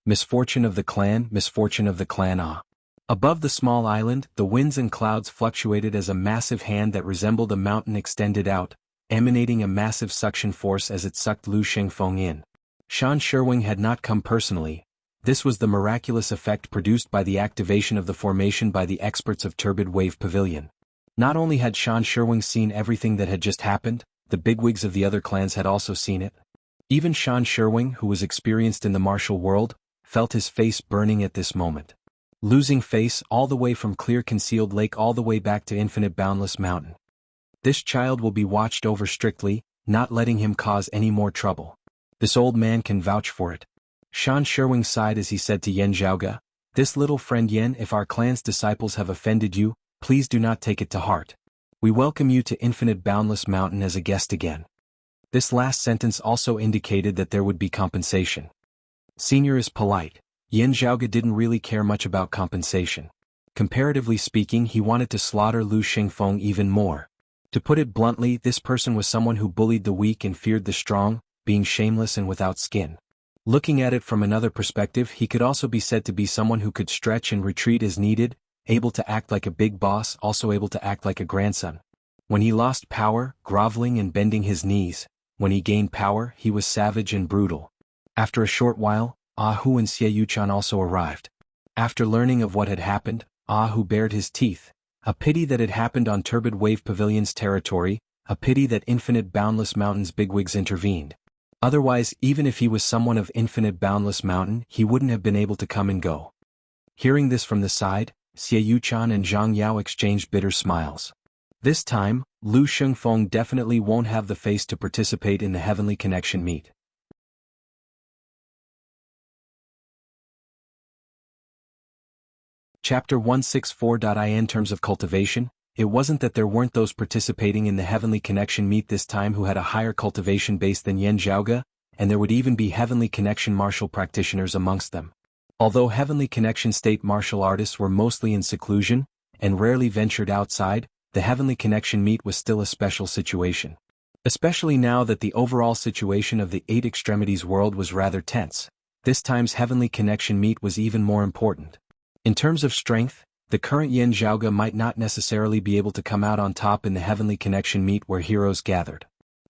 Misfortune of the clan, misfortune of the clan. Above the small island, the winds and clouds fluctuated as a massive hand that resembled a mountain extended out, emanating a massive suction force as it sucked Lu Xingfeng in. Shan Shirwang had not come personally. This was the miraculous effect produced by the activation of the formation by the experts of Turbid Wave Pavilion. Not only had Shan Shirwang seen everything that had just happened, the bigwigs of the other clans had also seen it. Even Shan Shirwang, who was experienced in the martial world, felt his face burning at this moment. Losing face all the way from clear concealed lake all the way back to Infinite Boundless Mountain. This child will be watched over strictly, not letting him cause any more trouble. This old man can vouch for it. Shan Shirwang sighed as he said to Yan Zhaoge, "This little friend Yan, if our clan's disciples have offended you, please do not take it to heart. We welcome you to Infinite Boundless Mountain as a guest again." This last sentence also indicated that there would be compensation. Senior is polite. Yan Zhaoge didn't really care much about compensation. Comparatively speaking, he wanted to slaughter Lu Xingfeng even more. To put it bluntly, this person was someone who bullied the weak and feared the strong, being shameless and without skin. Looking at it from another perspective, he could also be said to be someone who could stretch and retreat as needed, able to act like a big boss, also able to act like a grandson. When he lost power, groveling and bending his knees. When he gained power, he was savage and brutal. After a short while, Hu and Xie Yuchan also arrived. After learning of what had happened, Hu bared his teeth. A pity that it happened on Turbid Wave Pavilion's territory, a pity that Infinite Boundless Mountain's bigwigs intervened. Otherwise, even if he was someone of Infinite Boundless Mountain, he wouldn't have been able to come and go. Hearing this from the side, Xie Yuchan and Zhang Yao exchanged bitter smiles. This time, Lu Xingfeng definitely won't have the face to participate in the Heavenly Connection meet. Chapter 164. In terms of cultivation, it wasn't that there weren't those participating in the Heavenly Connection meet this time who had a higher cultivation base than Yan Zhaoge, and there would even be Heavenly Connection martial practitioners amongst them. Although Heavenly Connection state martial artists were mostly in seclusion, and rarely ventured outside, the Heavenly Connection meet was still a special situation. Especially now that the overall situation of the Eight Extremities world was rather tense, this time's Heavenly Connection meet was even more important. In terms of strength, the current Yan Zhaoge might not necessarily be able to come out on top in the Heavenly Connection meet where heroes gathered.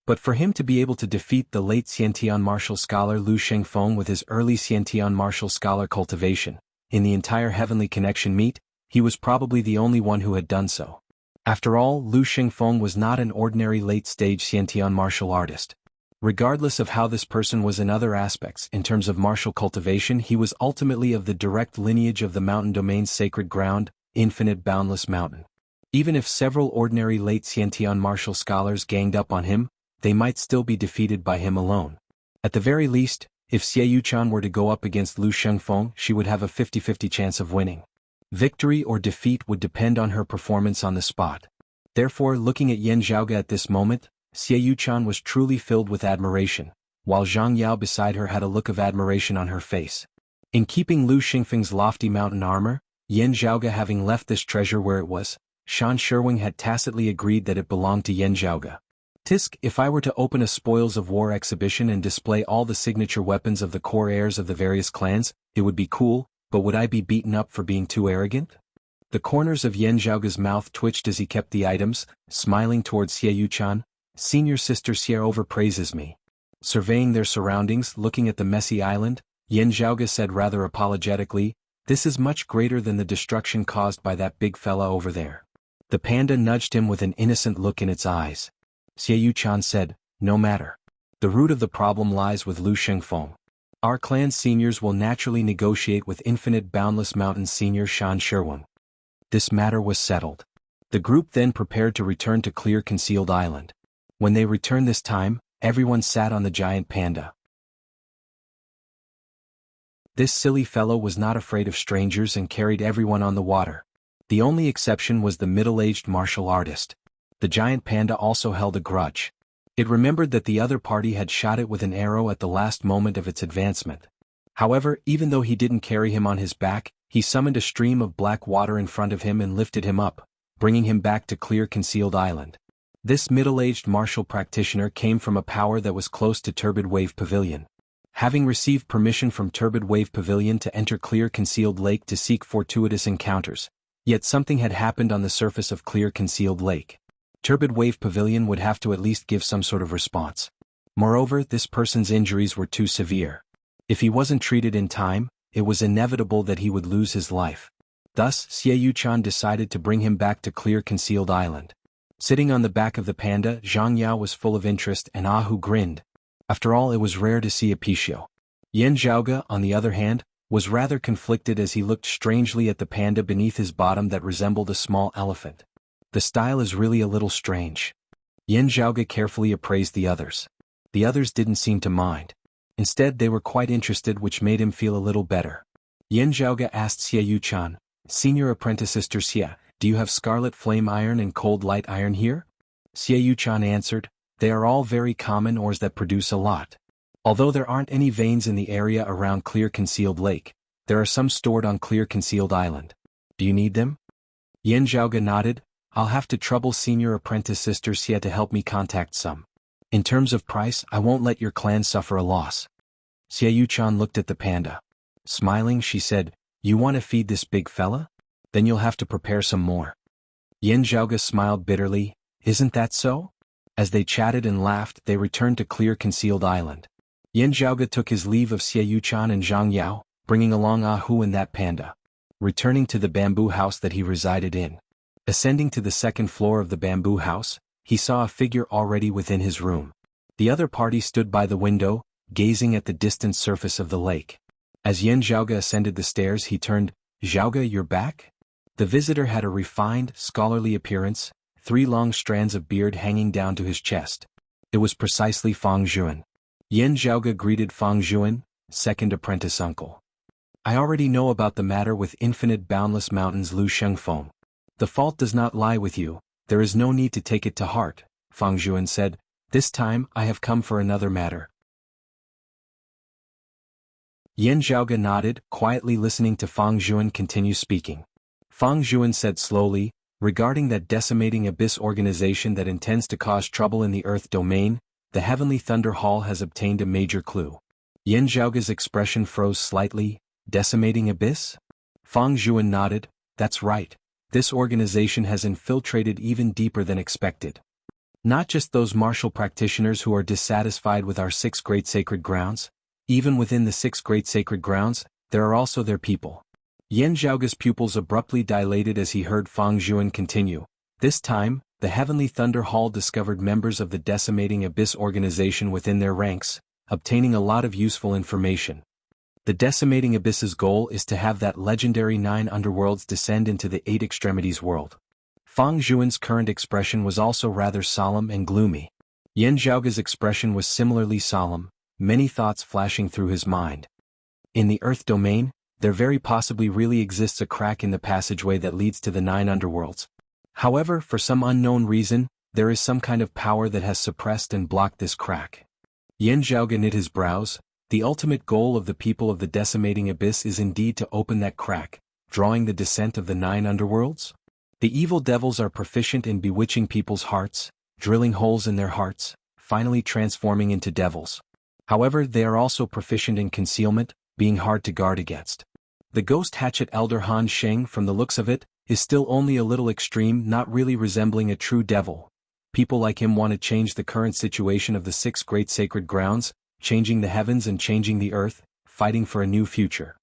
But for him to be able to defeat the late Xiantian martial scholar Lu Xingfeng with his early Xiantian martial scholar cultivation, in the entire Heavenly Connection meet, he was probably the only one who had done so. After all, Lu Xingfeng was not an ordinary late-stage Xiantian martial artist. Regardless of how this person was in other aspects, in terms of martial cultivation, he was ultimately of the direct lineage of the mountain domain's sacred ground, Infinite Boundless Mountain. Even if several ordinary late Xiantian martial scholars ganged up on him, they might still be defeated by him alone. At the very least, If Xie Yuchan were to go up against Lu Shengfeng, she would have a 50-50 chance of winning. Victory or defeat would depend on her performance on the spot. Therefore, looking at Yan Zhaoge at this moment, Xie Yuchan was truly filled with admiration, while Zhang Yao beside her had a look of admiration on her face. In keeping Lu Xingfeng's lofty mountain armor, Yan Zhaoge having left this treasure where it was, Shan Sherwing had tacitly agreed that it belonged to Yan Zhaoge. Tisk, if I were to open a spoils of war exhibition and display all the signature weapons of the core heirs of the various clans, it would be cool, but would I be beaten up for being too arrogant? The corners of Yan Zhaoge's mouth twitched as he kept the items, smiling towards Xie Yuchan. Senior sister Xie overpraises me. Surveying their surroundings, looking at the messy island, Yan Zhaoge said rather apologetically, this is much greater than the destruction caused by that big fella over there. The panda nudged him with an innocent look in its eyes. Xie Yuchan said, no matter. The root of the problem lies with Lu Shengfeng. Our clan seniors will naturally negotiate with Infinite Boundless Mountains senior Shan Sherwing. This matter was settled. The group then prepared to return to Clear Concealed Island. When they returned this time, everyone sat on the giant panda. This silly fellow was not afraid of strangers and carried everyone on the water. The only exception was the middle-aged martial artist. The giant panda also held a grudge. It remembered that the other party had shot it with an arrow at the last moment of its advancement. However, even though he didn't carry him on his back, he summoned a stream of black water in front of him and lifted him up, bringing him back to Clear Concealed Island. This middle-aged martial practitioner came from a power that was close to Turbid Wave Pavilion. Having received permission from Turbid Wave Pavilion to enter Clear Concealed Lake to seek fortuitous encounters, yet something had happened on the surface of Clear Concealed Lake. Turbid Wave Pavilion would have to at least give some sort of response. Moreover, this person's injuries were too severe. If he wasn't treated in time, it was inevitable that he would lose his life. Thus, Xie Yuchan decided to bring him back to Clear Concealed Island. Sitting on the back of the panda, Zhang Yao was full of interest and Ahu grinned. After all, it was rare to see a Pixiu. Yan Zhaoge, on the other hand, was rather conflicted as he looked strangely at the panda beneath his bottom that resembled a small elephant. The style is really a little strange. Yan Zhaoge carefully appraised the others. The others didn't seem to mind. Instead, they were quite interested, which made him feel a little better. Yan Zhaoge asked Xie Yuchan, Senior Apprentice Sister Xie, do you have scarlet flame iron and cold light iron here? Xie Yuchan answered, they are all very common ores that produce a lot. Although there aren't any veins in the area around Clear Concealed Lake, there are some stored on Clear Concealed Island. Do you need them? Yan Zhaoge nodded, I'll have to trouble Senior Apprentice Sister Xie to help me contact some. In terms of price, I won't let your clan suffer a loss. Xie Yuchan looked at the panda. Smiling, she said, you want to feed this big fella? Then you'll have to prepare some more. Yan Zhaoge smiled bitterly, isn't that so? As they chatted and laughed, they returned to Clear Concealed Island. Yan Zhaoge took his leave of Xie Yuchan and Zhang Yao, bringing along Ahu and that panda. Returning to the bamboo house that he resided in. Ascending to the second floor of the bamboo house, he saw a figure already within his room. The other party stood by the window, gazing at the distant surface of the lake. As Yan Zhaoge ascended the stairs, he turned, Zhaoge, you're back? The visitor had a refined, scholarly appearance, 3 long strands of beard hanging down to his chest. It was precisely Fang Zhuan. Yan Zhaoge greeted Fang Zhuan, second apprentice uncle. I already know about the matter with Infinite Boundless Mountains Lu Shengfeng. The fault does not lie with you, there is no need to take it to heart, Fang Zhuan said. This time, I have come for another matter. Yan Zhaoge nodded, quietly listening to Fang Zhuan continue speaking. Fang Zhuan said slowly, regarding that decimating abyss organization that intends to cause trouble in the Earth domain, the Heavenly Thunder Hall has obtained a major clue. Yan Zhaoge's expression froze slightly. Decimating abyss? Fang Zhuan nodded, that's right. This organization has infiltrated even deeper than expected. Not just those martial practitioners who are dissatisfied with our 6 great sacred grounds. Even within the 6 great sacred grounds, there are also their people. Yan Zhaoge's pupils abruptly dilated as he heard Fang Zhuan continue. This time, the Heavenly Thunder Hall discovered members of the Decimating Abyss organization within their ranks, obtaining a lot of useful information. The Decimating Abyss's goal is to have that legendary 9 underworlds descend into the 8 extremities world. Fang Zhuan's current expression was also rather solemn and gloomy. Yan Zhaoge's expression was similarly solemn, many thoughts flashing through his mind. In the Earth domain, there very possibly really exists a crack in the passageway that leads to the 9 underworlds. However, for some unknown reason, there is some kind of power that has suppressed and blocked this crack. Yan Zhaoge knit his brows. The ultimate goal of the people of the decimating abyss is indeed to open that crack, drawing the descent of the 9 underworlds? The evil devils are proficient in bewitching people's hearts, drilling holes in their hearts, finally transforming into devils. However, they are also proficient in concealment, being hard to guard against. The ghost hatchet elder Han Sheng, from the looks of it, is still only a little extreme, not really resembling a true devil. People like him want to change the current situation of the 6 great sacred grounds, changing the heavens and changing the earth, fighting for a new future.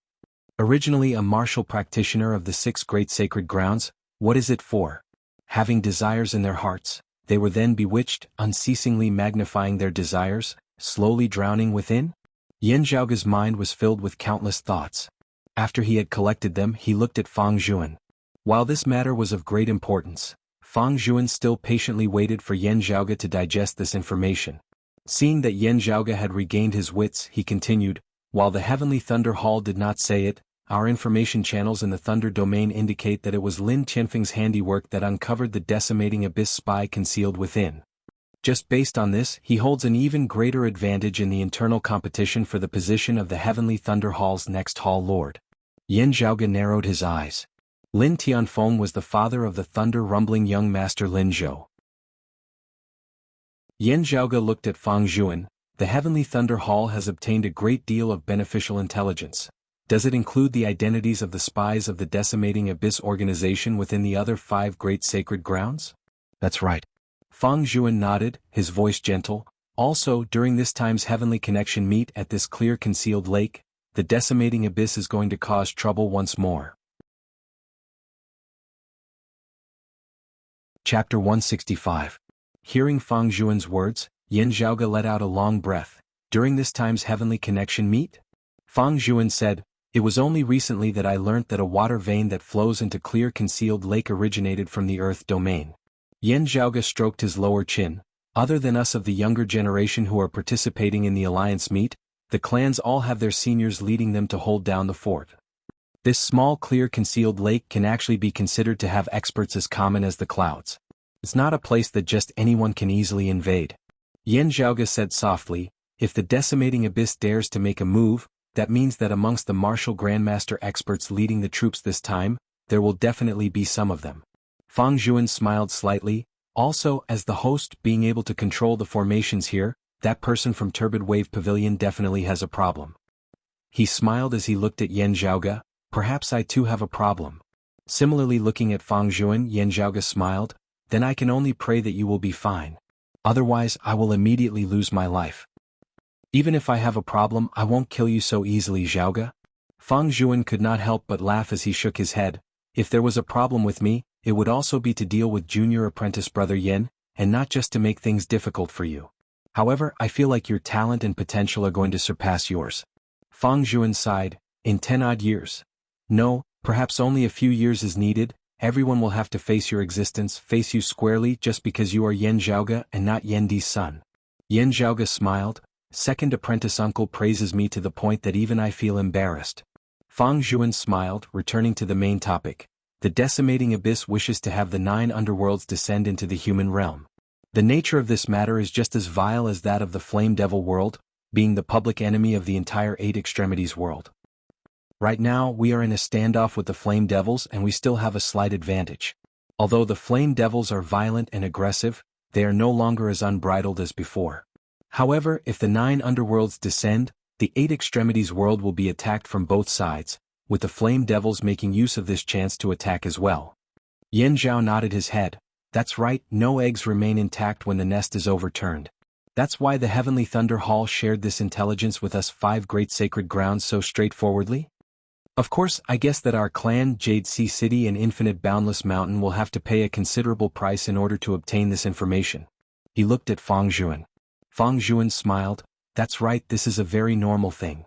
Originally a martial practitioner of the 6 great sacred grounds, what is it for? Having desires in their hearts, they were then bewitched, unceasingly magnifying their desires, slowly drowning within? Yan Zhaoge's mind was filled with countless thoughts. After he had collected them, he looked at Fang Zhuan. While this matter was of great importance, Fang Zhuan still patiently waited for Yan Zhaoge to digest this information. Seeing that Yan Zhaoge had regained his wits, he continued, "While the Heavenly Thunder Hall did not say it, our information channels in the Thunder domain indicate that it was Lin Tianfeng's handiwork that uncovered the decimating abyss spy concealed within. Just based on this, he holds an even greater advantage in the internal competition for the position of the Heavenly Thunder Hall's next Hall Lord." Yan Zhaoge narrowed his eyes. Lin Tianfeng was the father of the thunder-rumbling young master Lin Zhou. Yan Zhaoge looked at Fang Zhuan. "The Heavenly Thunder Hall has obtained a great deal of beneficial intelligence. Does it include the identities of the spies of the Decimating Abyss organization within the other 5 great sacred grounds?" "That's right." Fang Zhuan nodded, his voice gentle. "Also, during this time's heavenly connection meet at this clear concealed lake, the Decimating Abyss is going to cause trouble once more." Chapter 165. Hearing Fang Zhuan's words, Yan Zhaoge let out a long breath. "During this time's heavenly connection meet?" Fang Zhuan said, "It was only recently that I learnt that a water vein that flows into clear concealed lake originated from the Earth domain." Yan Zhaoge stroked his lower chin. "Other than us of the younger generation who are participating in the alliance meet, the clans all have their seniors leading them to hold down the fort. This small clear concealed lake can actually be considered to have experts as common as the clouds. It's not a place that just anyone can easily invade." Yan Zhaoge said softly, "If the Decimating Abyss dares to make a move, that means that amongst the martial grandmaster experts leading the troops this time, there will definitely be some of them." Fang Zhuan smiled slightly. "Also, as the host, being able to control the formations here, that person from Turbid Wave Pavilion definitely has a problem." He smiled as he looked at Yan Zhaoge. "Perhaps I too have a problem." Similarly looking at Fang Zhuan, Yan Zhaoge smiled. "Then I can only pray that you will be fine. Otherwise, I will immediately lose my life." "Even if I have a problem, I won't kill you so easily, Zhaoge." Fang Zhuan could not help but laugh as he shook his head. "If there was a problem with me, it would also be to deal with junior apprentice brother Yin, and not just to make things difficult for you. However, I feel like your talent and potential are going to surpass yours." Fang Zhuan sighed. "In 10 odd years. No, perhaps only a few years is needed. Everyone will have to face your existence, face you squarely just because you are Yan Zhaoge and not Yan Di's son." Yan Zhaoge smiled. "Second apprentice uncle praises me to the point that even I feel embarrassed." Fang Zhuan smiled, returning to the main topic. "The Decimating Abyss wishes to have the 9 underworlds descend into the human realm. The nature of this matter is just as vile as that of the Flame Devil world, being the public enemy of the entire 8 Extremities world. Right now, we are in a standoff with the Flame Devils and we still have a slight advantage. Although the Flame Devils are violent and aggressive, they are no longer as unbridled as before. However, if the 9 underworlds descend, the 8 Extremities world will be attacked from both sides, with the Flame Devils making use of this chance to attack as well." Yan Zhao nodded his head. "That's right, no eggs remain intact when the nest is overturned. That's why the Heavenly Thunder Hall shared this intelligence with us 5 great sacred grounds so straightforwardly. Of course, I guess that our clan, Jade Sea City and Infinite Boundless Mountain will have to pay a considerable price in order to obtain this information." He looked at Fang Zhuan. Fang Zhuan smiled. "That's right, this is a very normal thing."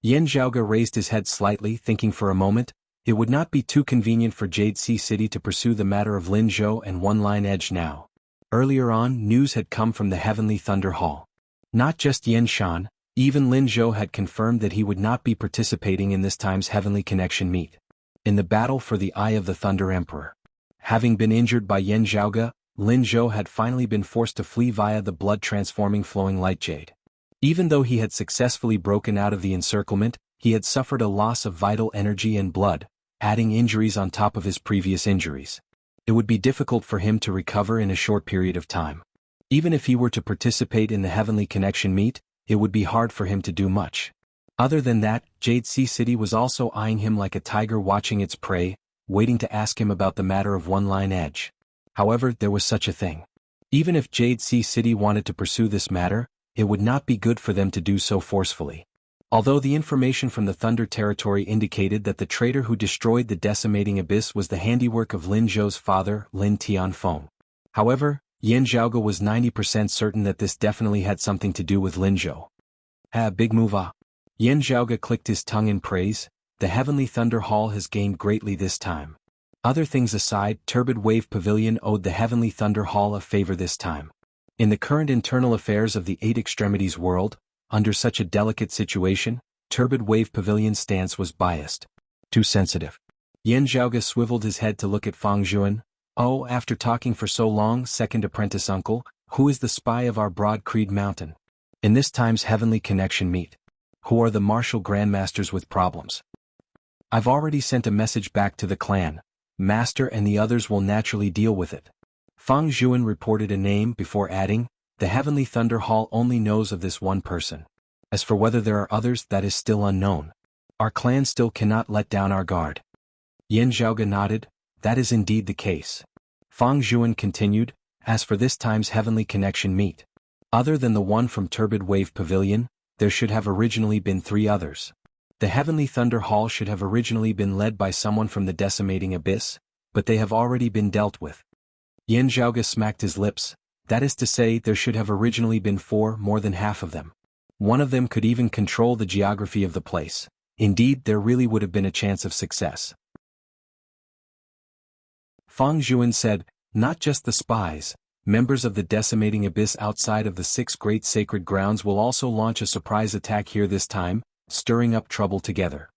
Yan Zhaoge raised his head slightly, thinking for a moment. It would not be too convenient for Jade Sea City to pursue the matter of Lin Zhou and One Line Edge now. Earlier on, news had come from the Heavenly Thunder Hall. Not just Yen Shan, even Lin Zhou had confirmed that he would not be participating in this time's Heavenly Connection meet. In the battle for the Eye of the Thunder Emperor. Having been injured by Yen Zhaoge, Lin Zhou had finally been forced to flee via the blood-transforming flowing light jade. Even though he had successfully broken out of the encirclement, he had suffered a loss of vital energy and blood, adding injuries on top of his previous injuries. It would be difficult for him to recover in a short period of time. Even if he were to participate in the Heavenly Connection meet, it would be hard for him to do much. Other than that, Jade Sea City was also eyeing him like a tiger watching its prey, waiting to ask him about the matter of One Line Edge. However, there was such a thing. Even if Jade Sea City wanted to pursue this matter, it would not be good for them to do so forcefully. Although the information from the Thunder Territory indicated that the traitor who destroyed the decimating abyss was the handiwork of Lin Zhou's father, Lin Tianfeng. However, Yen Zhaoge was 90% certain that this definitely had something to do with Lin Zhou. Big move ah. Yen Zhaoge clicked his tongue in praise. The Heavenly Thunder Hall has gained greatly this time. Other things aside, Turbid Wave Pavilion owed the Heavenly Thunder Hall a favor this time. In the current internal affairs of the Eight Extremities world, under such a delicate situation, Turbid Wave Pavilion's stance was biased. Too sensitive. Yen Zhaoge swiveled his head to look at Fang Zhuan. Oh, after talking for so long, second apprentice uncle, who is the spy of our Broad Creed Mountain? In this time's Heavenly Connection meet. Who are the martial grandmasters with problems? I've already sent a message back to the clan. Master and the others will naturally deal with it. Fang Zhuan reported a name before adding, the Heavenly Thunder Hall only knows of this one person. As for whether there are others, that is still unknown. Our clan still cannot let down our guard. Yen Zhaoge nodded, that is indeed the case. Fang Zhuan continued, as for this time's Heavenly Connection meet. Other than the one from Turbid Wave Pavilion, there should have originally been 3 others. The Heavenly Thunder Hall should have originally been led by someone from the Decimating Abyss, but they have already been dealt with. Yen Zhaoge smacked his lips, that is to say there should have originally been 4, more than half of them. One of them could even control the geography of the place. Indeed, there really would have been a chance of success. Fang Zhuan said, not just the spies, members of the Decimating Abyss outside of the 6 great sacred grounds will also launch a surprise attack here this time, stirring up trouble together.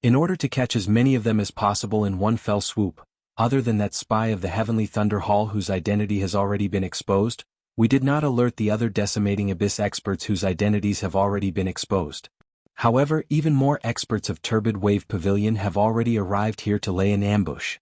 In order to catch as many of them as possible in one fell swoop, other than that spy of the Heavenly Thunder Hall whose identity has already been exposed, we did not alert the other Decimating Abyss experts whose identities have already been exposed. However, even more experts of Turbid Wave Pavilion have already arrived here to lay an ambush.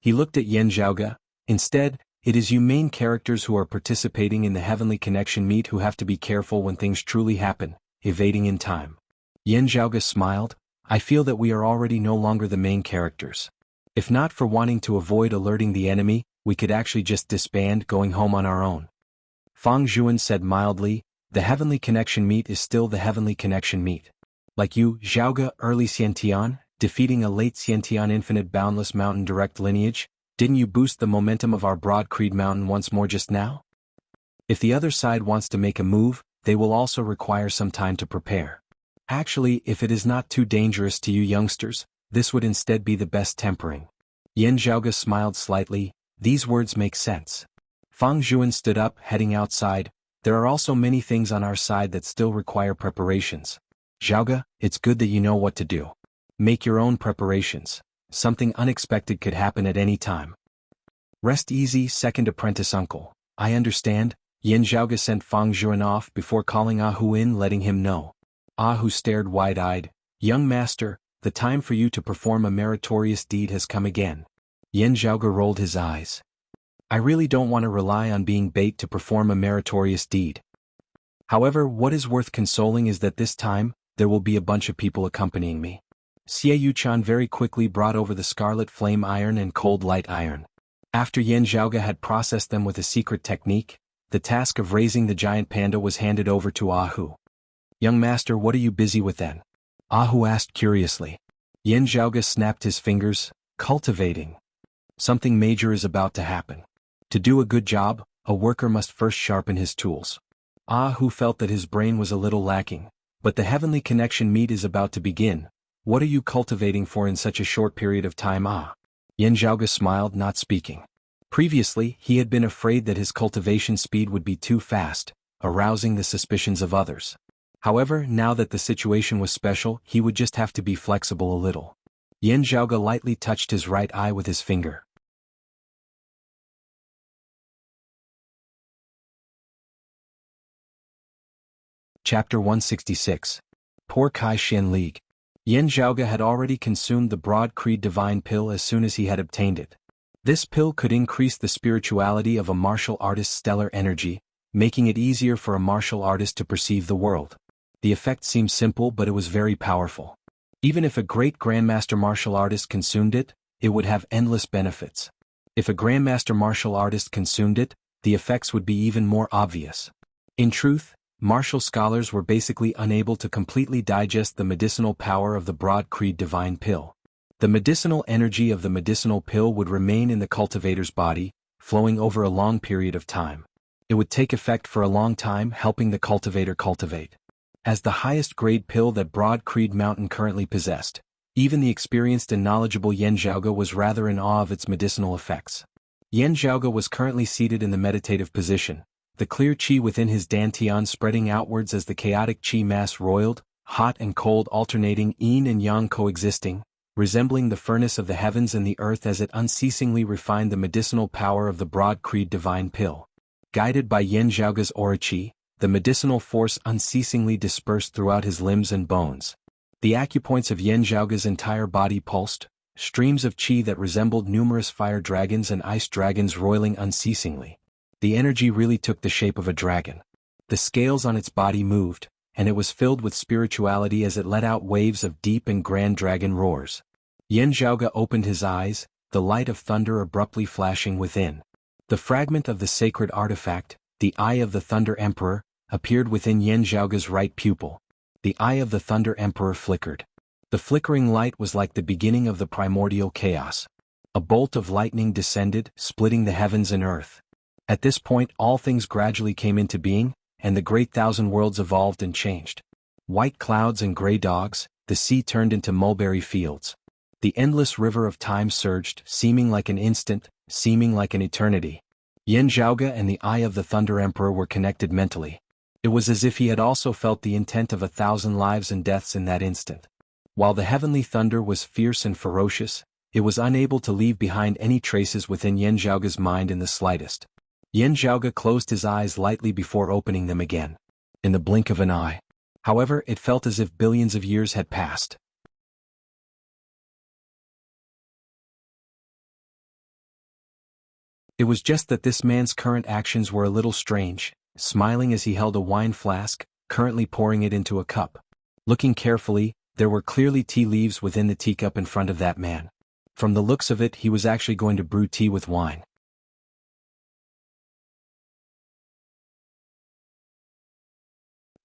He looked at Yen Zhaoge. Instead, it is you main characters who are participating in the Heavenly Connection meet who have to be careful when things truly happen, evading in time. Yen Zhaoge smiled, I feel that we are already no longer the main characters. If not for wanting to avoid alerting the enemy, we could actually just disband, going home on our own. Fang Zhuan said mildly, the Heavenly Connection meet is still the Heavenly Connection meet. Like you, Zhaoge, early Xiantian, defeating a late Xiantian infinite boundless mountain direct lineage, didn't you boost the momentum of our Broad Creed Mountain once more just now? If the other side wants to make a move, they will also require some time to prepare. Actually, if it is not too dangerous to you youngsters, this would instead be the best tempering. Yen Zhaoge smiled slightly, these words make sense. Fang Zhuan stood up, heading outside, there are also many things on our side that still require preparations. Zhaoge, it's good that you know what to do. Make your own preparations. Something unexpected could happen at any time. Rest easy, second apprentice uncle. I understand. Yen Zhaoge sent Fang Zhuan off before calling Ah Hu in, letting him know. Ah Hu stared wide-eyed. Young master, the time for you to perform a meritorious deed has come again. Yen Zhaoge rolled his eyes. I really don't want to rely on being bait to perform a meritorious deed. However, what is worth consoling is that this time, there will be a bunch of people accompanying me. Xie Yuchan very quickly brought over the scarlet flame iron and cold light iron. After Yen Zhaoge had processed them with a secret technique, the task of raising the giant panda was handed over to Ah Hu. Young master, what are you busy with then? Ah Hu asked curiously. Yen Zhaoge snapped his fingers, cultivating. Something major is about to happen. To do a good job, a worker must first sharpen his tools. Ah Hu felt that his brain was a little lacking, but the Heavenly Connection meet is about to begin. What are you cultivating for in such a short period of time? Yen Zhaoge smiled, not speaking. Previously, he had been afraid that his cultivation speed would be too fast, arousing the suspicions of others. However, now that the situation was special, he would just have to be flexible a little. Yan Zhaoge lightly touched his right eye with his finger. Chapter 166. Poor Kai Shen League. Yan Zhaoge had already consumed the Broad Creed Divine Pill as soon as he had obtained it. This pill could increase the spirituality of a martial artist's stellar energy, making it easier for a martial artist to perceive the world. The effect seemed simple, but it was very powerful. Even if a great grandmaster martial artist consumed it, it would have endless benefits. If a grandmaster martial artist consumed it, the effects would be even more obvious. In truth, martial scholars were basically unable to completely digest the medicinal power of the Broad Creed Divine Pill. The medicinal energy of the medicinal pill would remain in the cultivator's body, flowing over a long period of time. It would take effect for a long time, helping the cultivator cultivate. As the highest grade pill that Broad Creed Mountain currently possessed, even the experienced and knowledgeable Yan Zhaoge was rather in awe of its medicinal effects. Yan Zhaoge was currently seated in the meditative position, the clear qi within his dantian spreading outwards as the chaotic qi mass roiled, hot and cold alternating yin and yang coexisting, resembling the furnace of the heavens and the earth as it unceasingly refined the medicinal power of the Broad Creed Divine Pill. Guided by Yan Zhaoge's aura qi, the medicinal force unceasingly dispersed throughout his limbs and bones. The acupoints of Yan Zhaoge's entire body pulsed, streams of qi that resembled numerous fire dragons and ice dragons roiling unceasingly. The energy really took the shape of a dragon. The scales on its body moved, and it was filled with spirituality as it let out waves of deep and grand dragon roars. Yan Zhaoge opened his eyes, the light of thunder abruptly flashing within. The fragment of the sacred artifact, the Eye of the Thunder Emperor, appeared within Yan Zhaoge's right pupil. The Eye of the Thunder Emperor flickered. The flickering light was like the beginning of the primordial chaos. A bolt of lightning descended, splitting the heavens and earth. At this point, all things gradually came into being, and the great thousand worlds evolved and changed. White clouds and gray dogs, the sea turned into mulberry fields. The endless river of time surged, seeming like an instant, seeming like an eternity. Yan Zhaoge and the Eye of the Thunder Emperor were connected mentally. It was as if he had also felt the intent of 1,000 lives and deaths in that instant. While the heavenly thunder was fierce and ferocious, it was unable to leave behind any traces within Yan Zhaoge's mind in the slightest. Yan Zhaoge closed his eyes lightly before opening them again. In the blink of an eye. However, it felt as if billions of years had passed. It was just that this man's current actions were a little strange, smiling as he held a wine flask, currently pouring it into a cup. Looking carefully, there were clearly tea leaves within the teacup in front of that man. From the looks of it, he was actually going to brew tea with wine.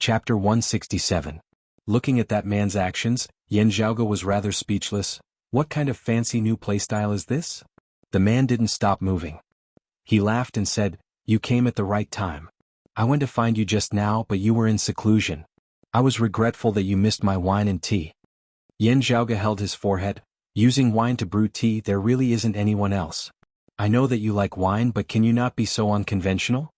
Chapter 167. Looking at that man's actions, Yan Zhaoge was rather speechless. What kind of fancy new playstyle is this? The man didn't stop moving. He laughed and said, "You came at the right time. I went to find you just now, but you were in seclusion. I was regretful that you missed my wine and tea." Yan Zhaoge held his forehead. "Using wine to brew tea, there really isn't anyone else. I know that you like wine, but can you not be so unconventional?"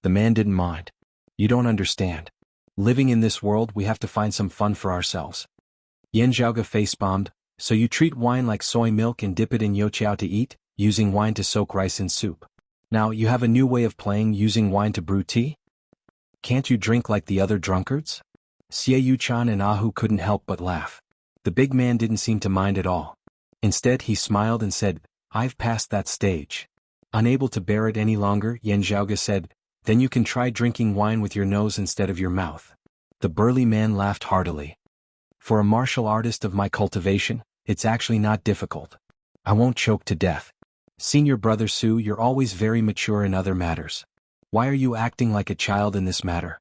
The man didn't mind. "You don't understand. Living in this world, we have to find some fun for ourselves." Yan Zhaoge face-bombed. "So you treat wine like soy milk and dip it in youtiao to eat, using wine to soak rice in soup. Now you have a new way of playing, using wine to brew tea? Can't you drink like the other drunkards?" Xie Yuchan and Ahu couldn't help but laugh. The big man didn't seem to mind at all. Instead, he smiled and said, "I've passed that stage." Unable to bear it any longer, Yan Zhaoge said, "Then you can try drinking wine with your nose instead of your mouth." The burly man laughed heartily. "For a martial artist of my cultivation, it's actually not difficult. I won't choke to death. Senior brother Su, you're always very mature in other matters. Why are you acting like a child in this matter?"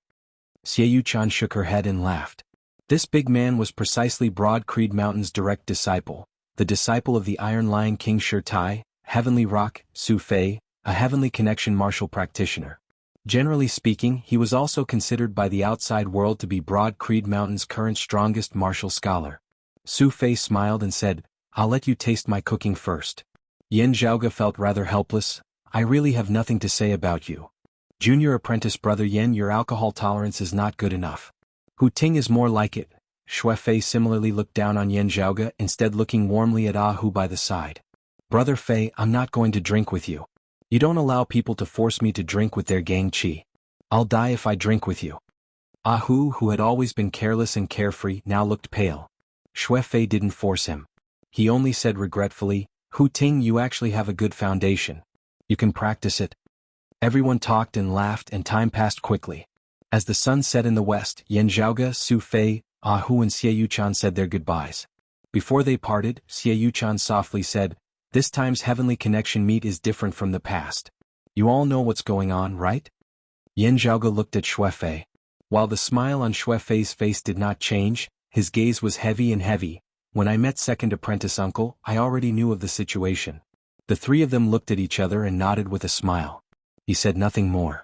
Xie Yuchan shook her head and laughed. This big man was precisely Broad Creed Mountain's direct disciple, the disciple of the Iron Lion King Shi Tai, Heavenly Rock, Su Fei, a heavenly connection martial practitioner. Generally speaking, he was also considered by the outside world to be Broad Creed Mountain's current strongest martial scholar. Su Fei smiled and said, "I'll let you taste my cooking first." Yan Zhaoge felt rather helpless. I really have nothing to say about you. Junior apprentice brother Yen, your alcohol tolerance is not good enough. Hu Ting is more like it. Xue Fei similarly looked down on Yan Zhaoge, instead looking warmly at Ah Hu by the side. Brother Fei, I'm not going to drink with you. You don't allow people to force me to drink with their gang qi. I'll die if I drink with you. Ah Hu, who had always been careless and carefree, now looked pale. Xue Fei didn't force him. He only said regretfully, Hu Ting, you actually have a good foundation. You can practice it. Everyone talked and laughed and time passed quickly. As the sun set in the west, Yan Zhaoge, Su Fei, Ah Hu and Xie Yuchan said their goodbyes. Before they parted, Xie Yuchan softly said, this time's heavenly connection meet is different from the past. You all know what's going on, right? Yan Zhaoge looked at Xue Fei. While the smile on Xue Fei's face did not change, his gaze was heavy and heavy. When I met second apprentice uncle, I already knew of the situation. The three of them looked at each other and nodded with a smile. He said nothing more.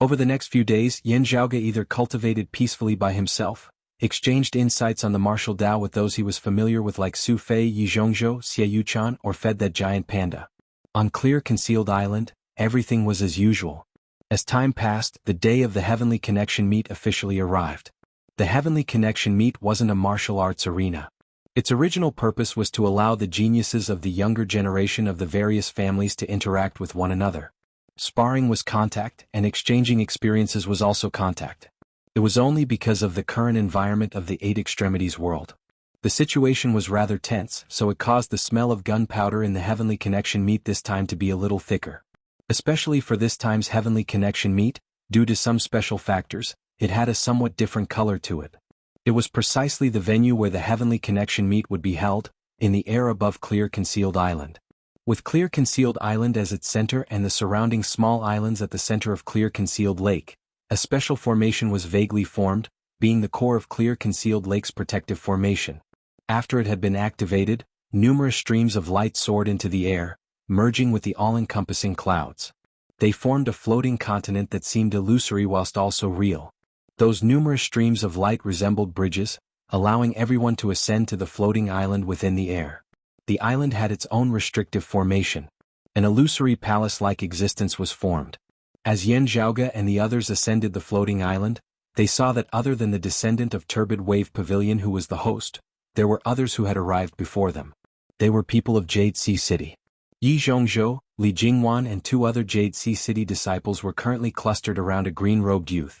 Over the next few days, Yan Zhaoge either cultivated peacefully by himself, exchanged insights on the martial Tao with those he was familiar with like Su Fei, Yi Zhongzhou, Xie Yuchan, or fed that giant panda. On Clear Concealed Island, everything was as usual. As time passed, the day of the Heavenly Connection meet officially arrived. The Heavenly Connection meet wasn't a martial arts arena. Its original purpose was to allow the geniuses of the younger generation of the various families to interact with one another. Sparring was contact, and exchanging experiences was also contact. It was only because of the current environment of the Eight Extremities world. The situation was rather tense, so it caused the smell of gunpowder in the Heavenly Connection meet this time to be a little thicker. Especially for this time's Heavenly Connection meet, due to some special factors, it had a somewhat different color to it. It was precisely the venue where the Heavenly Connection meet would be held, in the air above Clear Concealed Island. With Clear Concealed Island as its center and the surrounding small islands at the center of Clear Concealed Lake, a special formation was vaguely formed, being the core of Clear Concealed Lake's protective formation. After it had been activated, numerous streams of light soared into the air, merging with the all-encompassing clouds. They formed a floating continent that seemed illusory whilst also real. Those numerous streams of light resembled bridges, allowing everyone to ascend to the floating island within the air. The island had its own restrictive formation. An illusory palace-like existence was formed. As Yan Zhaoge and the others ascended the floating island, they saw that other than the descendant of Turbid Wave Pavilion who was the host, there were others who had arrived before them. They were people of Jade Sea City. Yi Zhongzhou, Li Jingwan and two other Jade Sea City disciples were currently clustered around a green-robed youth.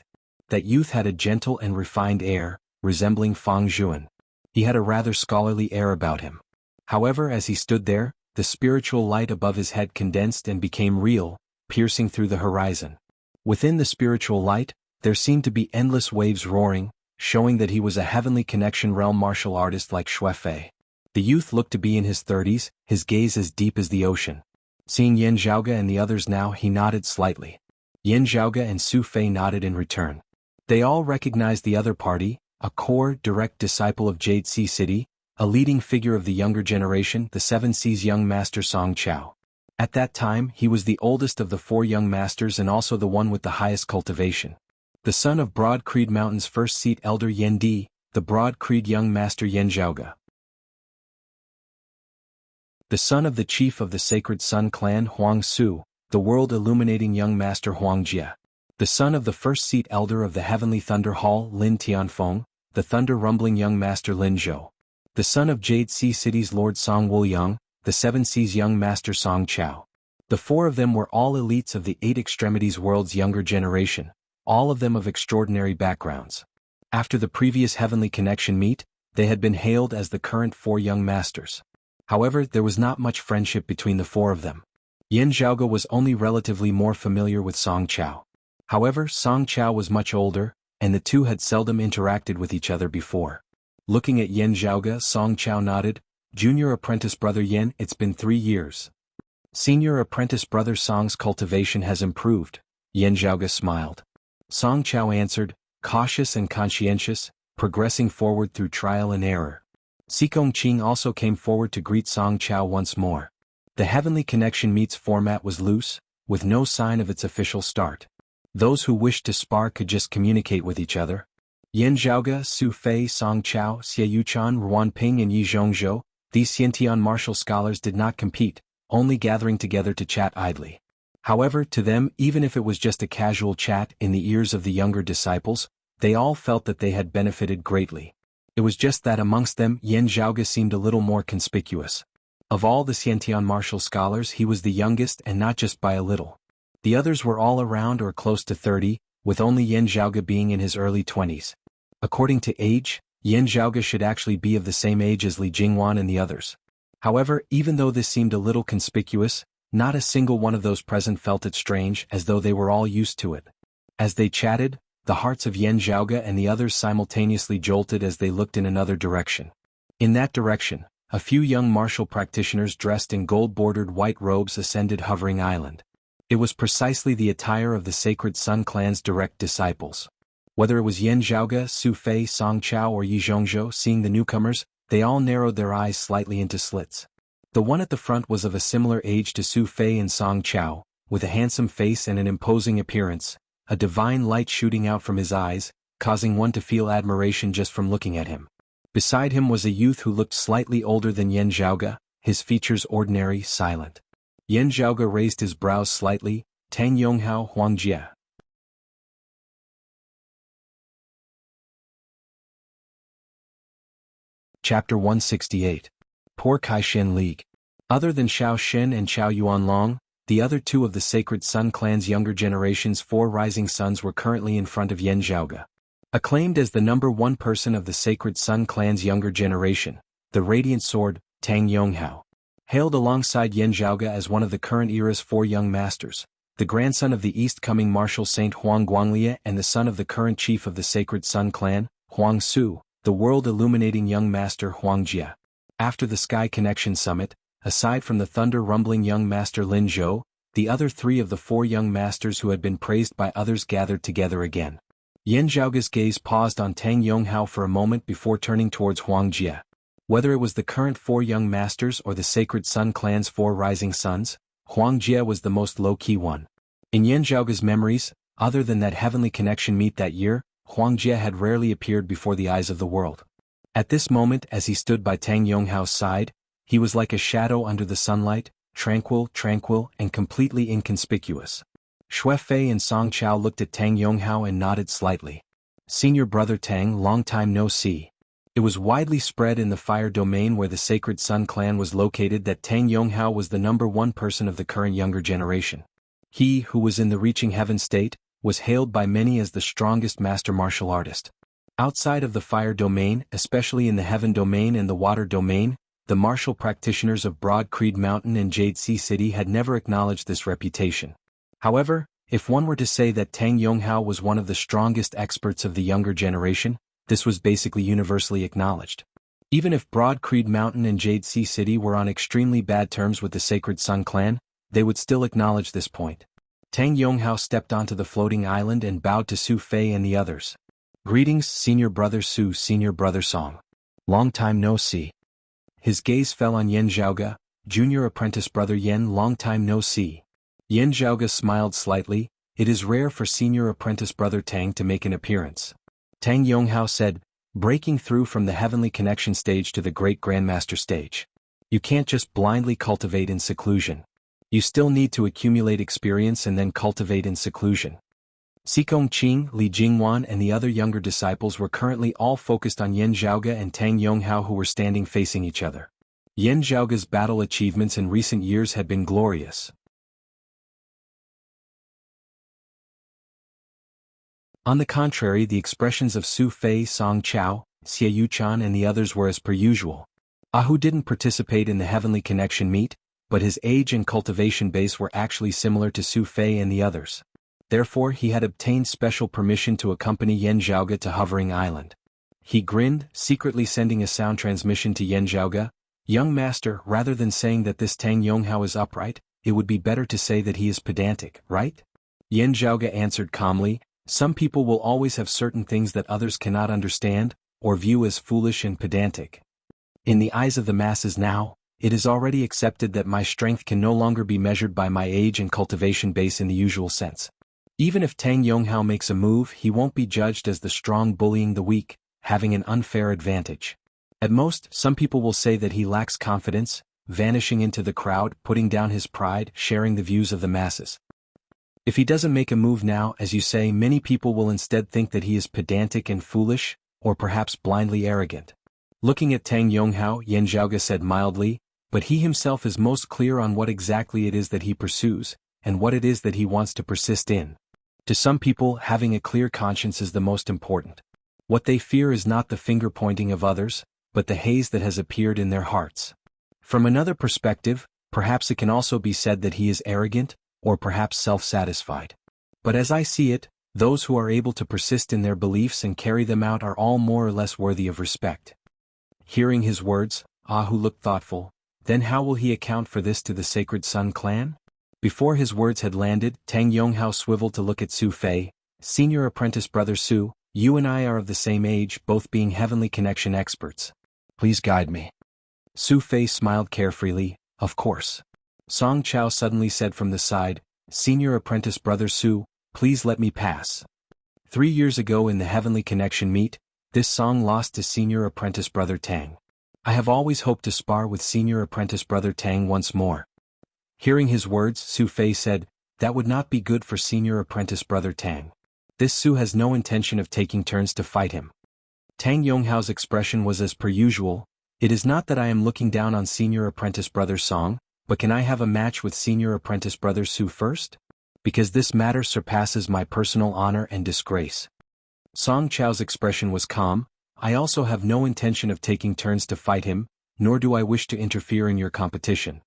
That youth had a gentle and refined air, resembling Fang Zhuan. He had a rather scholarly air about him. However, as he stood there, the spiritual light above his head condensed and became real, piercing through the horizon. Within the spiritual light, there seemed to be endless waves roaring, showing that he was a Heavenly Connection realm martial artist like Xue Fei. The youth looked to be in his 30s, his gaze as deep as the ocean. Seeing Yan Zhaoge and the others now, he nodded slightly. Yan Zhaoge and Su Fei nodded in return. They all recognized the other party, a core, direct disciple of Jade Sea City, a leading figure of the younger generation, the Seven Seas young master Song Chao. At that time, he was the oldest of the four young masters and also the one with the highest cultivation. The son of Broad Creed Mountain's first seat elder Yen Di, the Broad Creed young master Yan Zhaoge. The son of the chief of the Sacred Sun clan Huang Su, the world-illuminating young master Huang Jie. The son of the first seat elder of the Heavenly Thunder Hall Lin Tianfeng, the thunder-rumbling young master Lin Zhou. The son of Jade Sea City's Lord Song Wuliang, the Seven Seas young master Song Chao. The four of them were all elites of the Eight Extremities world's younger generation, all of them of extraordinary backgrounds. After the previous Heavenly Connection meet, they had been hailed as the current four young masters. However, there was not much friendship between the four of them. Yan Zhaoge was only relatively more familiar with Song Chao. However, Song Chao was much older, and the two had seldom interacted with each other before. Looking at Yan Zhaoge, Song Chao nodded. Junior apprentice brother Yan, it's been 3 years. Senior apprentice brother Song's cultivation has improved. Yan Zhaoge smiled. Song Chao answered, cautious and conscientious, progressing forward through trial and error. Sikong Qing also came forward to greet Song Chao once more. The Heavenly Connection meets format was loose, with no sign of its official start. Those who wished to spar could just communicate with each other. Yan Zhaoge, Su Fei, Song Chao, Xie Yuchan, Ruan Ping and Yi Zhongzhou, these Xiantian martial scholars did not compete, only gathering together to chat idly. However, to them, even if it was just a casual chat in the ears of the younger disciples, they all felt that they had benefited greatly. It was just that amongst them Yan Zhaoge seemed a little more conspicuous. Of all the Xiantian martial scholars he was the youngest and not just by a little. The others were all around or close to 30, with only Yan Zhaoge being in his early 20s. According to age, Yan Zhaoge should actually be of the same age as Li Jingwan and the others. However, even though this seemed a little conspicuous, not a single one of those present felt it strange, as though they were all used to it. As they chatted, the hearts of Yan Zhaoge and the others simultaneously jolted as they looked in another direction. In that direction, a few young martial practitioners dressed in gold-bordered white robes ascended Hovering Island. It was precisely the attire of the Sacred Sun Clan's direct disciples. Whether it was Yan Zhaoge, Su Fei, Song Chao or Yi Zhongzhou seeing the newcomers, they all narrowed their eyes slightly into slits. The one at the front was of a similar age to Su Fei and Song Chao, with a handsome face and an imposing appearance, a divine light shooting out from his eyes, causing one to feel admiration just from looking at him. Beside him was a youth who looked slightly older than Yan Zhaoge, his features ordinary, silent. Yan Zhaoge raised his brows slightly. Tang Yonghao, Huang Jie. Chapter 168. Poor Caishen League. Other than Xiao Xin and Xiao Yuanlong, the other two of the Sacred Sun Clan's younger generation's 4 rising sons were currently in front of Yan Zhaoge. Acclaimed as the number 1 person of the Sacred Sun Clan's younger generation, the Radiant Sword, Tang Yonghao, hailed alongside Yan Zhaoge as one of the current era's 4 young masters, the grandson of the East-coming martial saint Huang Guanglie and the son of the current chief of the Sacred Sun Clan, Huang Su, the world-illuminating young master Huang Jie. After the Sky Connection Summit, aside from the thunder-rumbling young master Lin Zhou, the other 3 of the 4 young masters who had been praised by others gathered together again. Yan Zhaoge's gaze paused on Tang Yonghao for a moment before turning towards Huang Jie. Whether it was the current 4 young masters or the Sacred Sun Clan's 4 rising sons, Huang Jie was the most low-key one. In Yan Zhaoge's memories, other than that heavenly connection meet that year, Huang Jie had rarely appeared before the eyes of the world. At this moment, as he stood by Tang Yonghao's side, he was like a shadow under the sunlight, tranquil, and completely inconspicuous. Xue Fei and Song Chao looked at Tang Yonghao and nodded slightly. Senior brother Tang, long time no see. It was widely spread in the fire domain where the Sacred Sun Clan was located that Tang Yonghao was the number 1 person of the current younger generation. He, who was in the reaching heaven state, was hailed by many as the strongest master martial artist. Outside of the fire domain, especially in the heaven domain and the water domain, the martial practitioners of Broad Creed Mountain and Jade Sea City had never acknowledged this reputation. However, if one were to say that Tang Yonghao was one of the strongest experts of the younger generation, this was basically universally acknowledged. Even if Broad Creed Mountain and Jade Sea City were on extremely bad terms with the Sacred Sun Clan, they would still acknowledge this point. Tang Yonghao stepped onto the floating island and bowed to Su Fei and the others. Greetings, senior brother Su, senior brother Song. Long time no see. His gaze fell on Yan Zhaoge, junior apprentice brother Yan, long time no see. Yan Zhaoge smiled slightly. It is rare for senior apprentice brother Tang to make an appearance. Tang Yonghao said, breaking through from the heavenly connection stage to the great grandmaster stage. You can't just blindly cultivate in seclusion. You still need to accumulate experience and then cultivate in seclusion. Xikong Qing, Li Jingwan and the other younger disciples were currently all focused on Yan Zhaoge and Tang Yonghao, who were standing facing each other. Yan Zhaoge's battle achievements in recent years had been glorious. On the contrary, the expressions of Su Fei, Song Chao, Xie Yuchan and the others were as per usual. Ahu didn't participate in the heavenly connection meet, but his age and cultivation base were actually similar to Su Fei and the others. Therefore he had obtained special permission to accompany Yan Zhaoge to Hovering Island. He grinned, secretly sending a sound transmission to Yan Zhaoge. Young master, rather than saying that this Tang Yonghao is upright, it would be better to say that he is pedantic, right? Yan Zhaoge answered calmly, some people will always have certain things that others cannot understand, or view as foolish and pedantic. In the eyes of the masses now, it is already accepted that my strength can no longer be measured by my age and cultivation base in the usual sense. Even if Tang Yonghao makes a move, he won't be judged as the strong bullying the weak, having an unfair advantage. At most, some people will say that he lacks confidence, vanishing into the crowd, putting down his pride, sharing the views of the masses. If he doesn't make a move now, as you say, many people will instead think that he is pedantic and foolish, or perhaps blindly arrogant. Looking at Tang Yonghao, Yan Zhaoge said mildly, but he himself is most clear on what exactly it is that he pursues, and what it is that he wants to persist in. To some people, having a clear conscience is the most important. What they fear is not the finger-pointing of others, but the haze that has appeared in their hearts. From another perspective, perhaps it can also be said that he is arrogant, or perhaps self-satisfied. But as I see it, those who are able to persist in their beliefs and carry them out are all more or less worthy of respect. Hearing his words, Hu looked thoughtful. Then how will he account for this to the Sacred Sun clan? Before his words had landed, Tang Yonghao swiveled to look at Su Fei. Senior apprentice brother Su, you and I are of the same age, both being heavenly connection experts. Please guide me. Su Fei smiled carefreely, of course. Song Chao suddenly said from the side, Senior apprentice brother Su, please let me pass. 3 years ago in the heavenly connection meet, this Song lost to senior apprentice brother Tang. I have always hoped to spar with senior apprentice brother Tang once more. Hearing his words, Su Fei said, that would not be good for senior apprentice brother Tang. This Su has no intention of taking turns to fight him. Tang Yonghao's expression was as per usual, it is not that I am looking down on senior apprentice brother Song, but can I have a match with senior apprentice brother Su first? Because this matter surpasses my personal honor and disgrace. Song Chao's expression was calm, I also have no intention of taking turns to fight him, nor do I wish to interfere in your competition.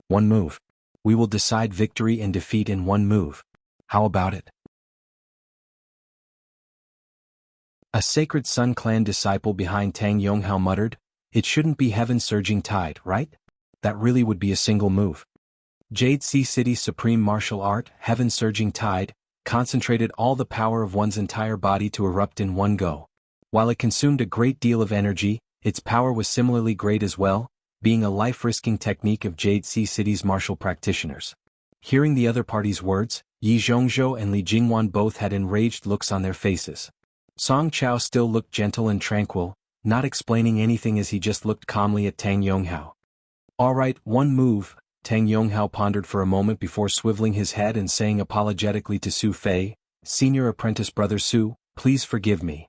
One move. We will decide victory and defeat in one move. How about it? A Sacred Sun clan disciple behind Tang Yonghao muttered, it shouldn't be Heaven Surging Tide, right? That really would be a single move. Jade Sea City's supreme martial art, Heaven Surging Tide, concentrated all the power of one's entire body to erupt in one go. While it consumed a great deal of energy, its power was similarly great as well, being a life-risking technique of Jade Sea City's martial practitioners. Hearing the other party's words, Yi Zhongzhou and Li Jingwan both had enraged looks on their faces. Song Chao still looked gentle and tranquil, not explaining anything as he just looked calmly at Tang Yonghao. All right, one move, Tang Yonghao pondered for a moment before swiveling his head and saying apologetically to Su Fei, Senior apprentice brother Su, please forgive me.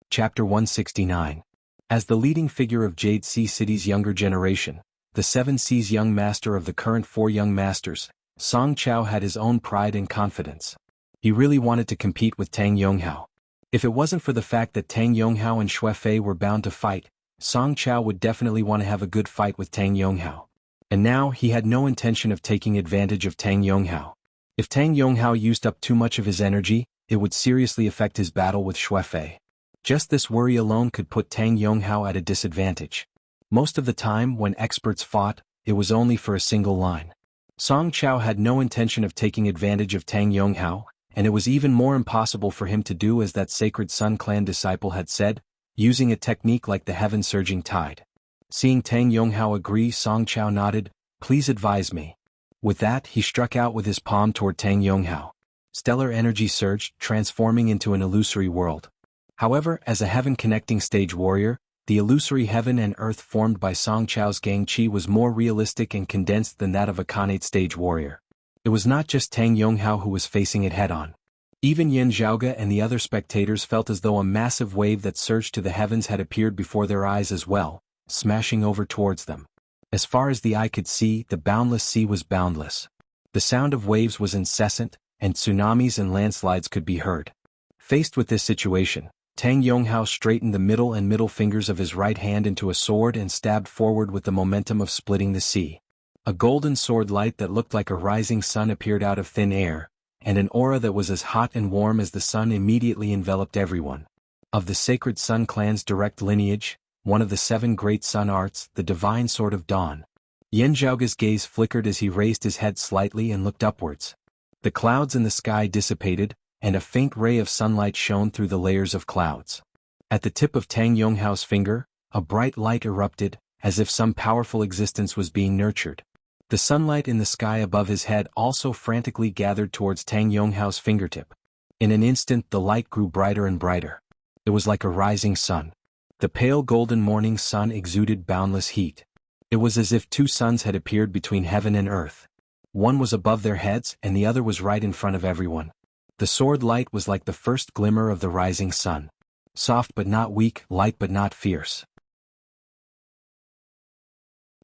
Chapter 169. As the leading figure of Jade Sea City's younger generation, the Seven Seas young master of the current 4 young masters, Song Chao had his own pride and confidence. He really wanted to compete with Tang Yonghao. If it wasn't for the fact that Tang Yonghao and Xue Fei were bound to fight, Song Chao would definitely want to have a good fight with Tang Yonghao. And now he had no intention of taking advantage of Tang Yonghao. If Tang Yonghao used up too much of his energy, it would seriously affect his battle with Xue Fei. Just this worry alone could put Tang Yonghao at a disadvantage. Most of the time when experts fought, it was only for a single line. Song Chao had no intention of taking advantage of Tang Yonghao, and it was even more impossible for him to do as that Sacred Sun clan disciple had said, using a technique like the Heaven Surging Tide. Seeing Tang Yonghao agree, Song Chao nodded, please advise me. With that, he struck out with his palm toward Tang Yonghao. Stellar energy surged, transforming into an illusory world. However, as a heaven-connecting stage warrior, the illusory heaven and earth formed by Song Chao's Gang Chi was more realistic and condensed than that of a Khanate stage warrior. It was not just Tang Yonghao who was facing it head-on. Even Yan Zhaoge and the other spectators felt as though a massive wave that surged to the heavens had appeared before their eyes as well, smashing over towards them. As far as the eye could see, the boundless sea was boundless. The sound of waves was incessant, and tsunamis and landslides could be heard. Faced with this situation, Tang Yonghao straightened the middle fingers of his right hand into a sword and stabbed forward with the momentum of splitting the sea. A golden sword light that looked like a rising sun appeared out of thin air, and an aura that was as hot and warm as the sun immediately enveloped everyone. Of the Sacred Sun clan's direct lineage, one of the 7 great sun arts, the divine sword of dawn. Yan Zhaoge's gaze flickered as he raised his head slightly and looked upwards. The clouds in the sky dissipated, and a faint ray of sunlight shone through the layers of clouds. At the tip of Tang Yonghao's finger, a bright light erupted, as if some powerful existence was being nurtured. The sunlight in the sky above his head also frantically gathered towards Tang Yonghao's fingertip. In an instant the light grew brighter and brighter. It was like a rising sun. The pale golden morning sun exuded boundless heat. It was as if two suns had appeared between heaven and earth. One was above their heads and the other was right in front of everyone. The sword light was like the first glimmer of the rising sun. Soft but not weak, light but not fierce.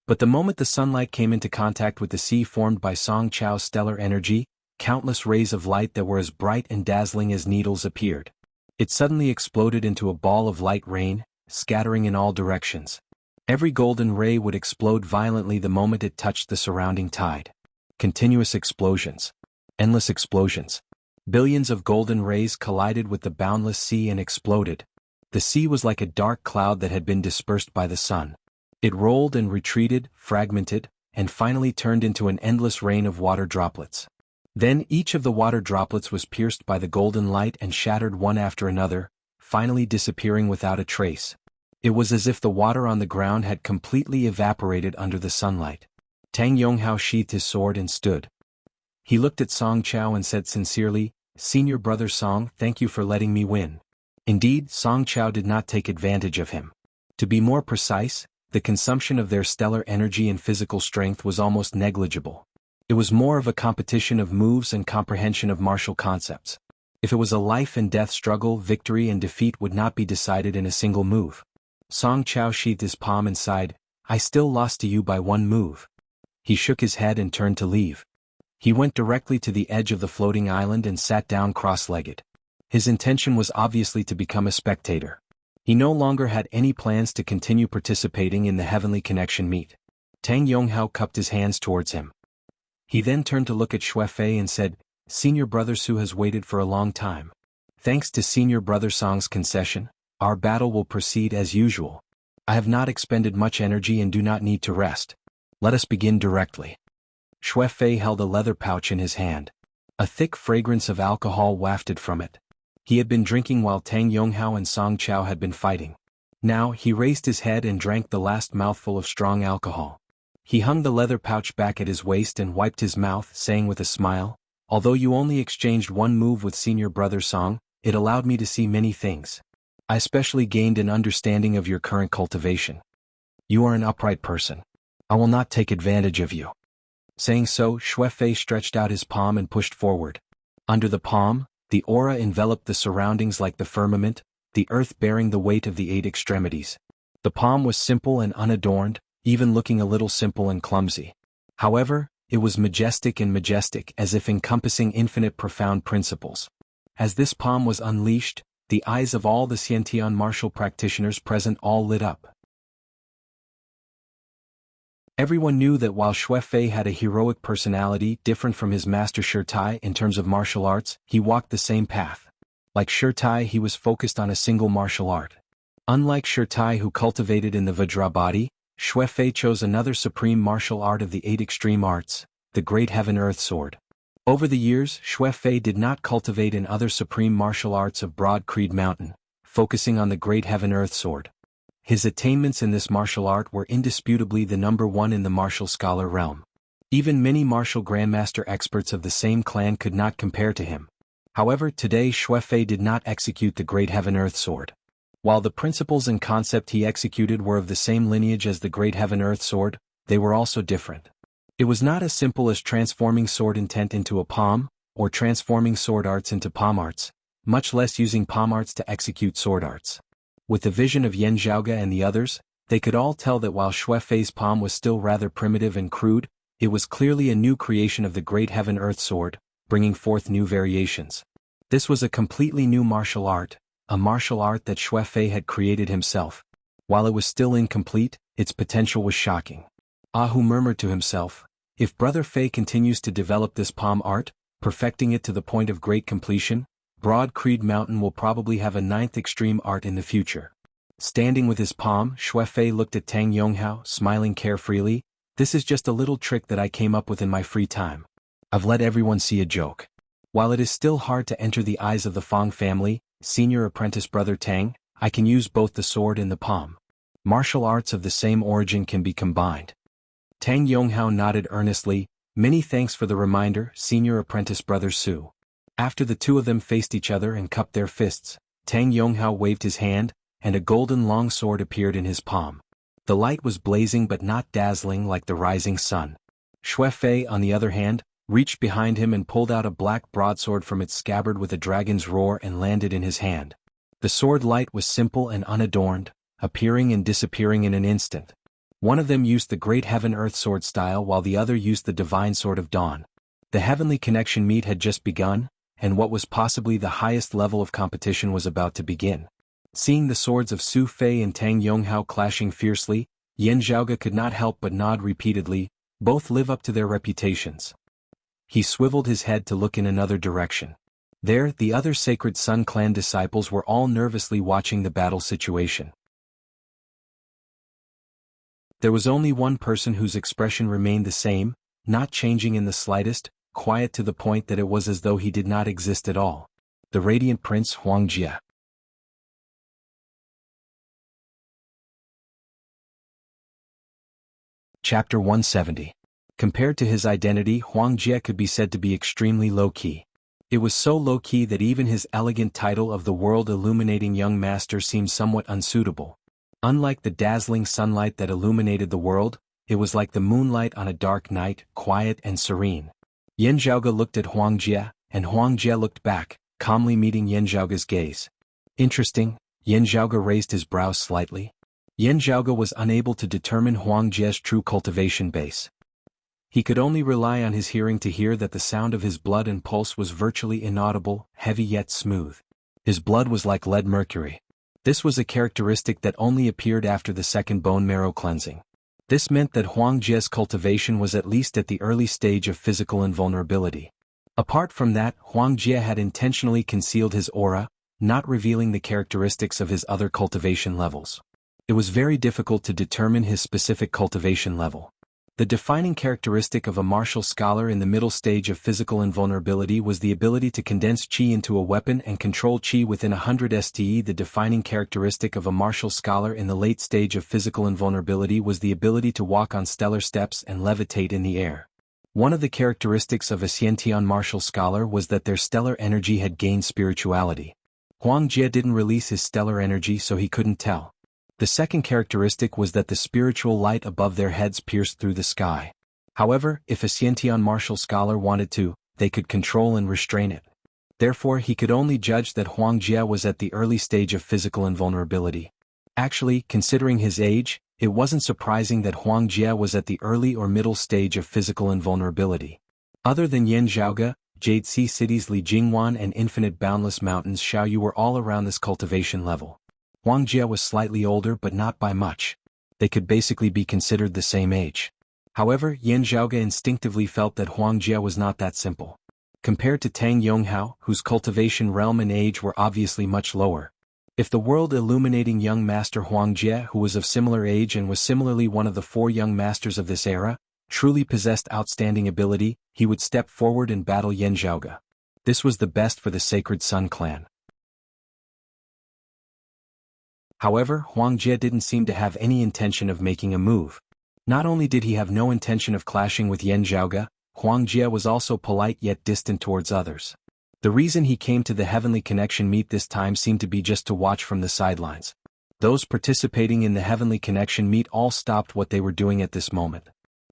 But the moment the sunlight came into contact with the sea formed by Song Chao's stellar energy, countless rays of light that were as bright and dazzling as needles appeared. It suddenly exploded into a ball of light rain, scattering in all directions. Every golden ray would explode violently the moment it touched the surrounding tide. Continuous explosions. Endless explosions. Billions of golden rays collided with the boundless sea and exploded. The sea was like a dark cloud that had been dispersed by the sun. It rolled and retreated, fragmented, and finally turned into an endless rain of water droplets. Then each of the water droplets was pierced by the golden light and shattered one after another, finally disappearing without a trace. It was as if the water on the ground had completely evaporated under the sunlight. Tang Yonghao sheathed his sword and stood. He looked at Song Chao and said sincerely, "Senior brother Song, thank you for letting me win." Indeed, Song Chao did not take advantage of him. To be more precise, the consumption of their stellar energy and physical strength was almost negligible. It was more of a competition of moves and comprehension of martial concepts. If it was a life-and-death struggle, victory and defeat would not be decided in a single move. Song Chao sheathed his palm and sighed, "I still lost to you by one move." He shook his head and turned to leave. He went directly to the edge of the floating island and sat down cross-legged. His intention was obviously to become a spectator. He no longer had any plans to continue participating in the Heavenly Connection meet. Tang Yonghao cupped his hands towards him. He then turned to look at Xue Fei and said, "Senior brother Su has waited for a long time. Thanks to senior brother Song's concession, our battle will proceed as usual. I have not expended much energy and do not need to rest. Let us begin directly." Xue Fei held a leather pouch in his hand. A thick fragrance of alcohol wafted from it. He had been drinking while Tang Yonghao and Song Chao had been fighting. Now he raised his head and drank the last mouthful of strong alcohol. He hung the leather pouch back at his waist and wiped his mouth, saying with a smile, "Although you only exchanged one move with senior brother Song, it allowed me to see many things. I especially gained an understanding of your current cultivation. You are an upright person. I will not take advantage of you." Saying so, Xue Fei stretched out his palm and pushed forward. Under the palm, the aura enveloped the surroundings like the firmament, the earth bearing the weight of the 8 extremities. The palm was simple and unadorned, even looking a little simple and clumsy. However, it was majestic as if encompassing infinite profound principles. As this palm was unleashed, the eyes of all the Xiantian martial practitioners present all lit up. Everyone knew that while Xue Fei had a heroic personality different from his master Shirtai in terms of martial arts, he walked the same path. Like Shirtai, he was focused on a single martial art. Unlike Shirtai, who cultivated in the Vajra body, Xue Fei chose another supreme martial art of the 8 extreme arts, the Great Heaven-Earth Sword. Over the years, Xue Fei did not cultivate in other supreme martial arts of Broad Creed Mountain, focusing on the Great Heaven-Earth Sword. His attainments in this martial art were indisputably the #1 in the martial scholar realm. Even many martial grandmaster experts of the same clan could not compare to him. However, today Xue Fei did not execute the Great Heaven-Earth Sword. While the principles and concept he executed were of the same lineage as the Great Heaven-Earth Sword, they were also different. It was not as simple as transforming sword intent into a palm, or transforming sword arts into palm arts, much less using palm arts to execute sword arts. With the vision of Yan Zhaoge and the others, they could all tell that while Xue Fei's palm was still rather primitive and crude, it was clearly a new creation of the Great Heaven-Earth Sword, bringing forth new variations. This was a completely new martial art, a martial art that Xue Fei had created himself. While it was still incomplete, its potential was shocking. Ahu murmured to himself, "If Brother Fei continues to develop this palm art, perfecting it to the point of great completion, Broad Creed Mountain will probably have a 9th extreme art in the future." Standing with his palm, Xue Fei looked at Tang Yonghao, smiling carefreely. "This is just a little trick that I came up with in my free time. I've let everyone see a joke. While it is still hard to enter the eyes of the Fong family, senior apprentice brother Tang, I can use both the sword and the palm. Martial arts of the same origin can be combined." Tang Yonghao nodded earnestly. "Many thanks for the reminder, senior apprentice brother Su." After the two of them faced each other and cupped their fists, Tang Yonghao waved his hand, and a golden long sword appeared in his palm. The light was blazing but not dazzling like the rising sun. Xue Fei, on the other hand, reached behind him and pulled out a black broadsword from its scabbard with a dragon's roar and landed in his hand. The sword light was simple and unadorned, appearing and disappearing in an instant. One of them used the great heaven-earth sword style while the other used the divine sword of dawn. The heavenly connection meet had just begun, and what was possibly the highest level of competition was about to begin. Seeing the swords of Su Fei and Tang Yonghao clashing fiercely, Yan Zhaoge could not help but nod repeatedly. Both live up to their reputations. He swiveled his head to look in another direction. There, the other Sacred Sun clan disciples were all nervously watching the battle situation. There was only one person whose expression remained the same, not changing in the slightest, quiet to the point that it was as though he did not exist at all. The radiant prince Huang Jie. Chapter 170. Compared to his identity, Huang Jie could be said to be extremely low-key. It was so low-key that even his elegant title of the world-illuminating young master seemed somewhat unsuitable. Unlike the dazzling sunlight that illuminated the world, it was like the moonlight on a dark night, quiet and serene. Yan Zhaoge looked at Huang Jie, and Huang Jie looked back, calmly meeting Yan Zhaoge's gaze. Interesting, Yan Zhaoge raised his brows slightly. Yan Zhaoge was unable to determine Huang Jie's true cultivation base. He could only rely on his hearing to hear that the sound of his blood and pulse was virtually inaudible, heavy yet smooth. His blood was like lead mercury. This was a characteristic that only appeared after the second bone marrow cleansing. This meant that Huang Jie's cultivation was at least at the early stage of physical invulnerability. Apart from that, Huang Jie had intentionally concealed his aura, not revealing the characteristics of his other cultivation levels. It was very difficult to determine his specific cultivation level. The defining characteristic of a martial scholar in the middle stage of physical invulnerability was the ability to condense qi into a weapon and control qi within 100 STE. The defining characteristic of a martial scholar in the late stage of physical invulnerability was the ability to walk on stellar steps and levitate in the air. One of the characteristics of a Xiantian martial scholar was that their stellar energy had gained spirituality. Huang Jie didn't release his stellar energy, so he couldn't tell. The second characteristic was that the spiritual light above their heads pierced through the sky. However, if a Xiantian martial scholar wanted to, they could control and restrain it. Therefore, he could only judge that Huang Jie was at the early stage of physical invulnerability. Actually, considering his age, it wasn't surprising that Huang Jie was at the early or middle stage of physical invulnerability. Other than Yan Zhaoge, Jade Sea Cities Li Jingwan and Infinite Boundless Mountains Xiaoyu were all around this cultivation level. Huang Jie was slightly older but not by much. They could basically be considered the same age. However, Yan Zhaoge instinctively felt that Huang Jie was not that simple. Compared to Tang Yonghao, whose cultivation realm and age were obviously much lower. If the world-illuminating young master Huang Jie, who was of similar age and was similarly one of the 4 young masters of this era, truly possessed outstanding ability, he would step forward and battle Yan Zhaoge. This was the best for the Sacred Sun clan. However, Huang Jie didn't seem to have any intention of making a move. Not only did he have no intention of clashing with Yan Zhaoge, Huang Jie was also polite yet distant towards others. The reason he came to the Heavenly Connection meet this time seemed to be just to watch from the sidelines. Those participating in the Heavenly Connection meet all stopped what they were doing at this moment.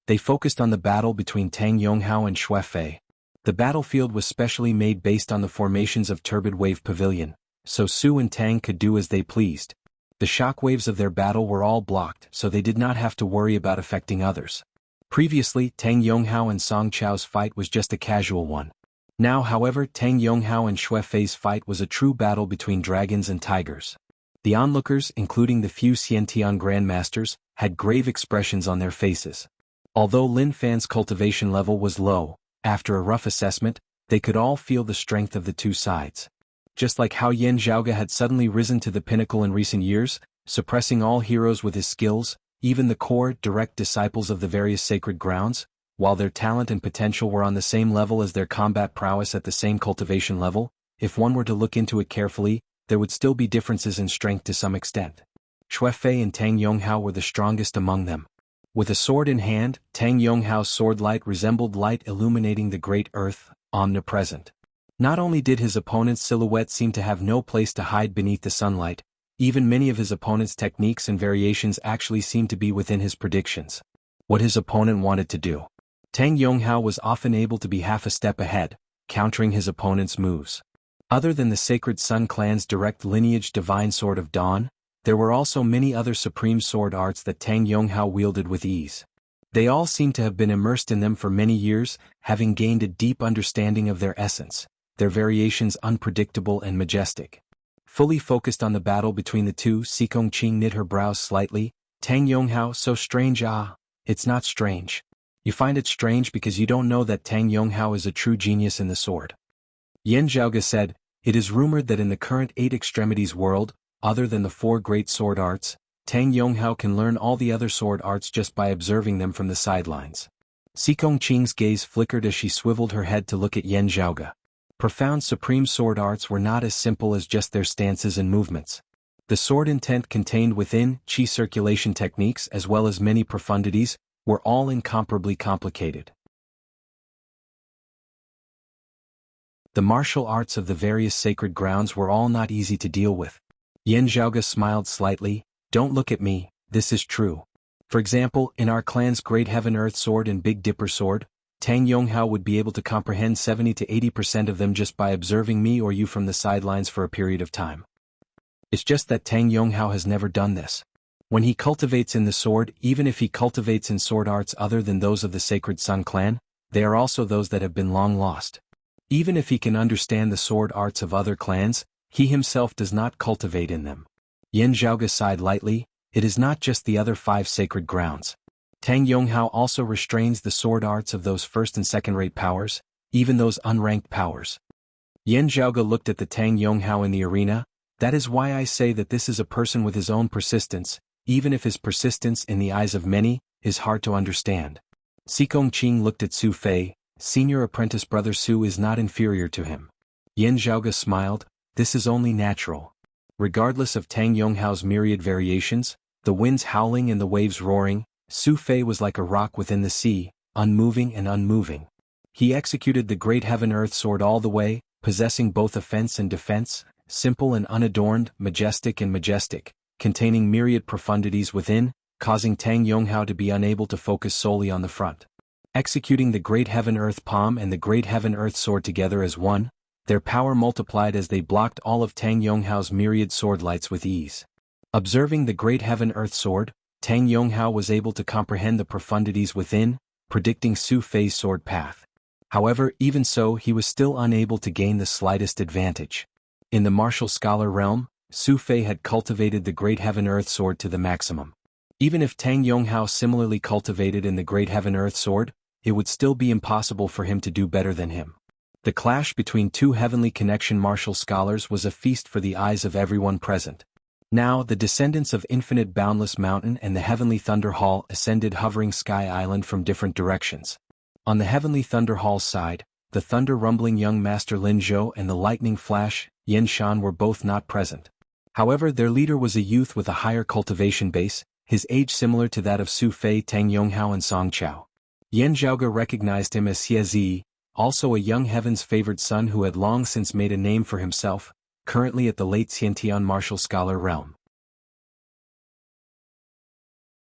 They focused on the battle between Tang Yonghao and Xue Fei. The battlefield was specially made based on the formations of Turbid Wave Pavilion, so Su and Tang could do as they pleased. The shockwaves of their battle were all blocked, so they did not have to worry about affecting others. Previously, Tang Yonghao and Song Chao's fight was just a casual one. Now, however, Tang Yonghao and Xue Fei's fight was a true battle between dragons and tigers. The onlookers, including the few Xiantian grandmasters, had grave expressions on their faces. Although Lin Fan's cultivation level was low, after a rough assessment, they could all feel the strength of the two sides. Just like how Yan Zhaoge had suddenly risen to the pinnacle in recent years, suppressing all heroes with his skills, even the core, direct disciples of the various sacred grounds, while their talent and potential were on the same level as their combat prowess at the same cultivation level, if one were to look into it carefully, there would still be differences in strength to some extent. Xue Fei and Tang Yonghao were the strongest among them. With a sword in hand, Tang Yonghao's sword light resembled light illuminating the great earth, omnipresent. Not only did his opponent's silhouette seem to have no place to hide beneath the sunlight, even many of his opponent's techniques and variations actually seemed to be within his predictions. What his opponent wanted to do. Tang Yonghao was often able to be half a step ahead, countering his opponent's moves. Other than the Sacred Sun clan's direct lineage Divine Sword of Dawn, there were also many other supreme sword arts that Tang Yonghao wielded with ease. They all seemed to have been immersed in them for many years, having gained a deep understanding of their essence, their variations unpredictable and majestic. Fully focused on the battle between the two, Sikong Qing knit her brows slightly. Tang Yonghao, so strange. It's not strange. You find it strange because you don't know that Tang Yonghao is a true genius in the sword. Yan Zhaoge said, it is rumored that in the current 8 extremities world, other than the 4 great sword arts, Tang Yonghao can learn all the other sword arts just by observing them from the sidelines. Sikong Qing's gaze flickered as she swiveled her head to look at Yan Zhaoge. Profound supreme sword arts were not as simple as just their stances and movements. The sword intent contained within qi circulation techniques as well as many profundities, were all incomparably complicated. The martial arts of the various sacred grounds were all not easy to deal with. Yan Zhaoge smiled slightly, don't look at me, this is true. For example, in our clan's Great Heaven Earth Sword and Big Dipper Sword, Tang Yonghao would be able to comprehend 70 to 80% of them just by observing me or you from the sidelines for a period of time. It's just that Tang Yonghao has never done this. When he cultivates in the sword, even if he cultivates in sword arts other than those of the Sacred Sun clan, they are also those that have been long lost. Even if he can understand the sword arts of other clans, he himself does not cultivate in them. Yan Zhaoge sighed lightly, it is not just the other 5 sacred grounds. Tang Yonghao also restrains the sword arts of those first and second-rate powers, even those unranked powers. Yan Zhaoge looked at the Tang Yonghao in the arena. That is why I say that this is a person with his own persistence, even if his persistence in the eyes of many, is hard to understand. Sikong Qing looked at Su Fei, senior apprentice brother Su is not inferior to him. Yan Zhaoge smiled, this is only natural. Regardless of Tang Yonghao's myriad variations, the winds howling and the waves roaring, Su Fei was like a rock within the sea, unmoving and unmoving. He executed the Great Heaven Earth Sword all the way, possessing both offense and defense, simple and unadorned, majestic and majestic, containing myriad profundities within, causing Tang Yonghao to be unable to focus solely on the front. Executing the Great Heaven Earth Palm and the Great Heaven Earth Sword together as one, their power multiplied as they blocked all of Tang Yonghao's myriad sword lights with ease. Observing the Great Heaven Earth Sword, Tang Yonghao was able to comprehend the profundities within, predicting Su Fei's sword path. However, even so, he was still unable to gain the slightest advantage. In the martial scholar realm, Su Fei had cultivated the Great Heaven Earth Sword to the maximum. Even if Tang Yonghao similarly cultivated in the Great Heaven Earth Sword, it would still be impossible for him to do better than him. The clash between 2 heavenly connection martial scholars was a feast for the eyes of everyone present. Now, the descendants of Infinite Boundless Mountain and the Heavenly Thunder Hall ascended Hovering Sky Island from different directions. On the Heavenly Thunder Hall's side, the thunder-rumbling young Master Lin Zhou and the lightning flash, Yen Shan were both not present. However, their leader was a youth with a higher cultivation base, his age similar to that of Su Fei, Tang Yonghao and Song Chao. Yan Zhaoge recognized him as Xie Zi, also a young heaven's favored son who had long since made a name for himself, currently at the late Xiantian martial scholar realm.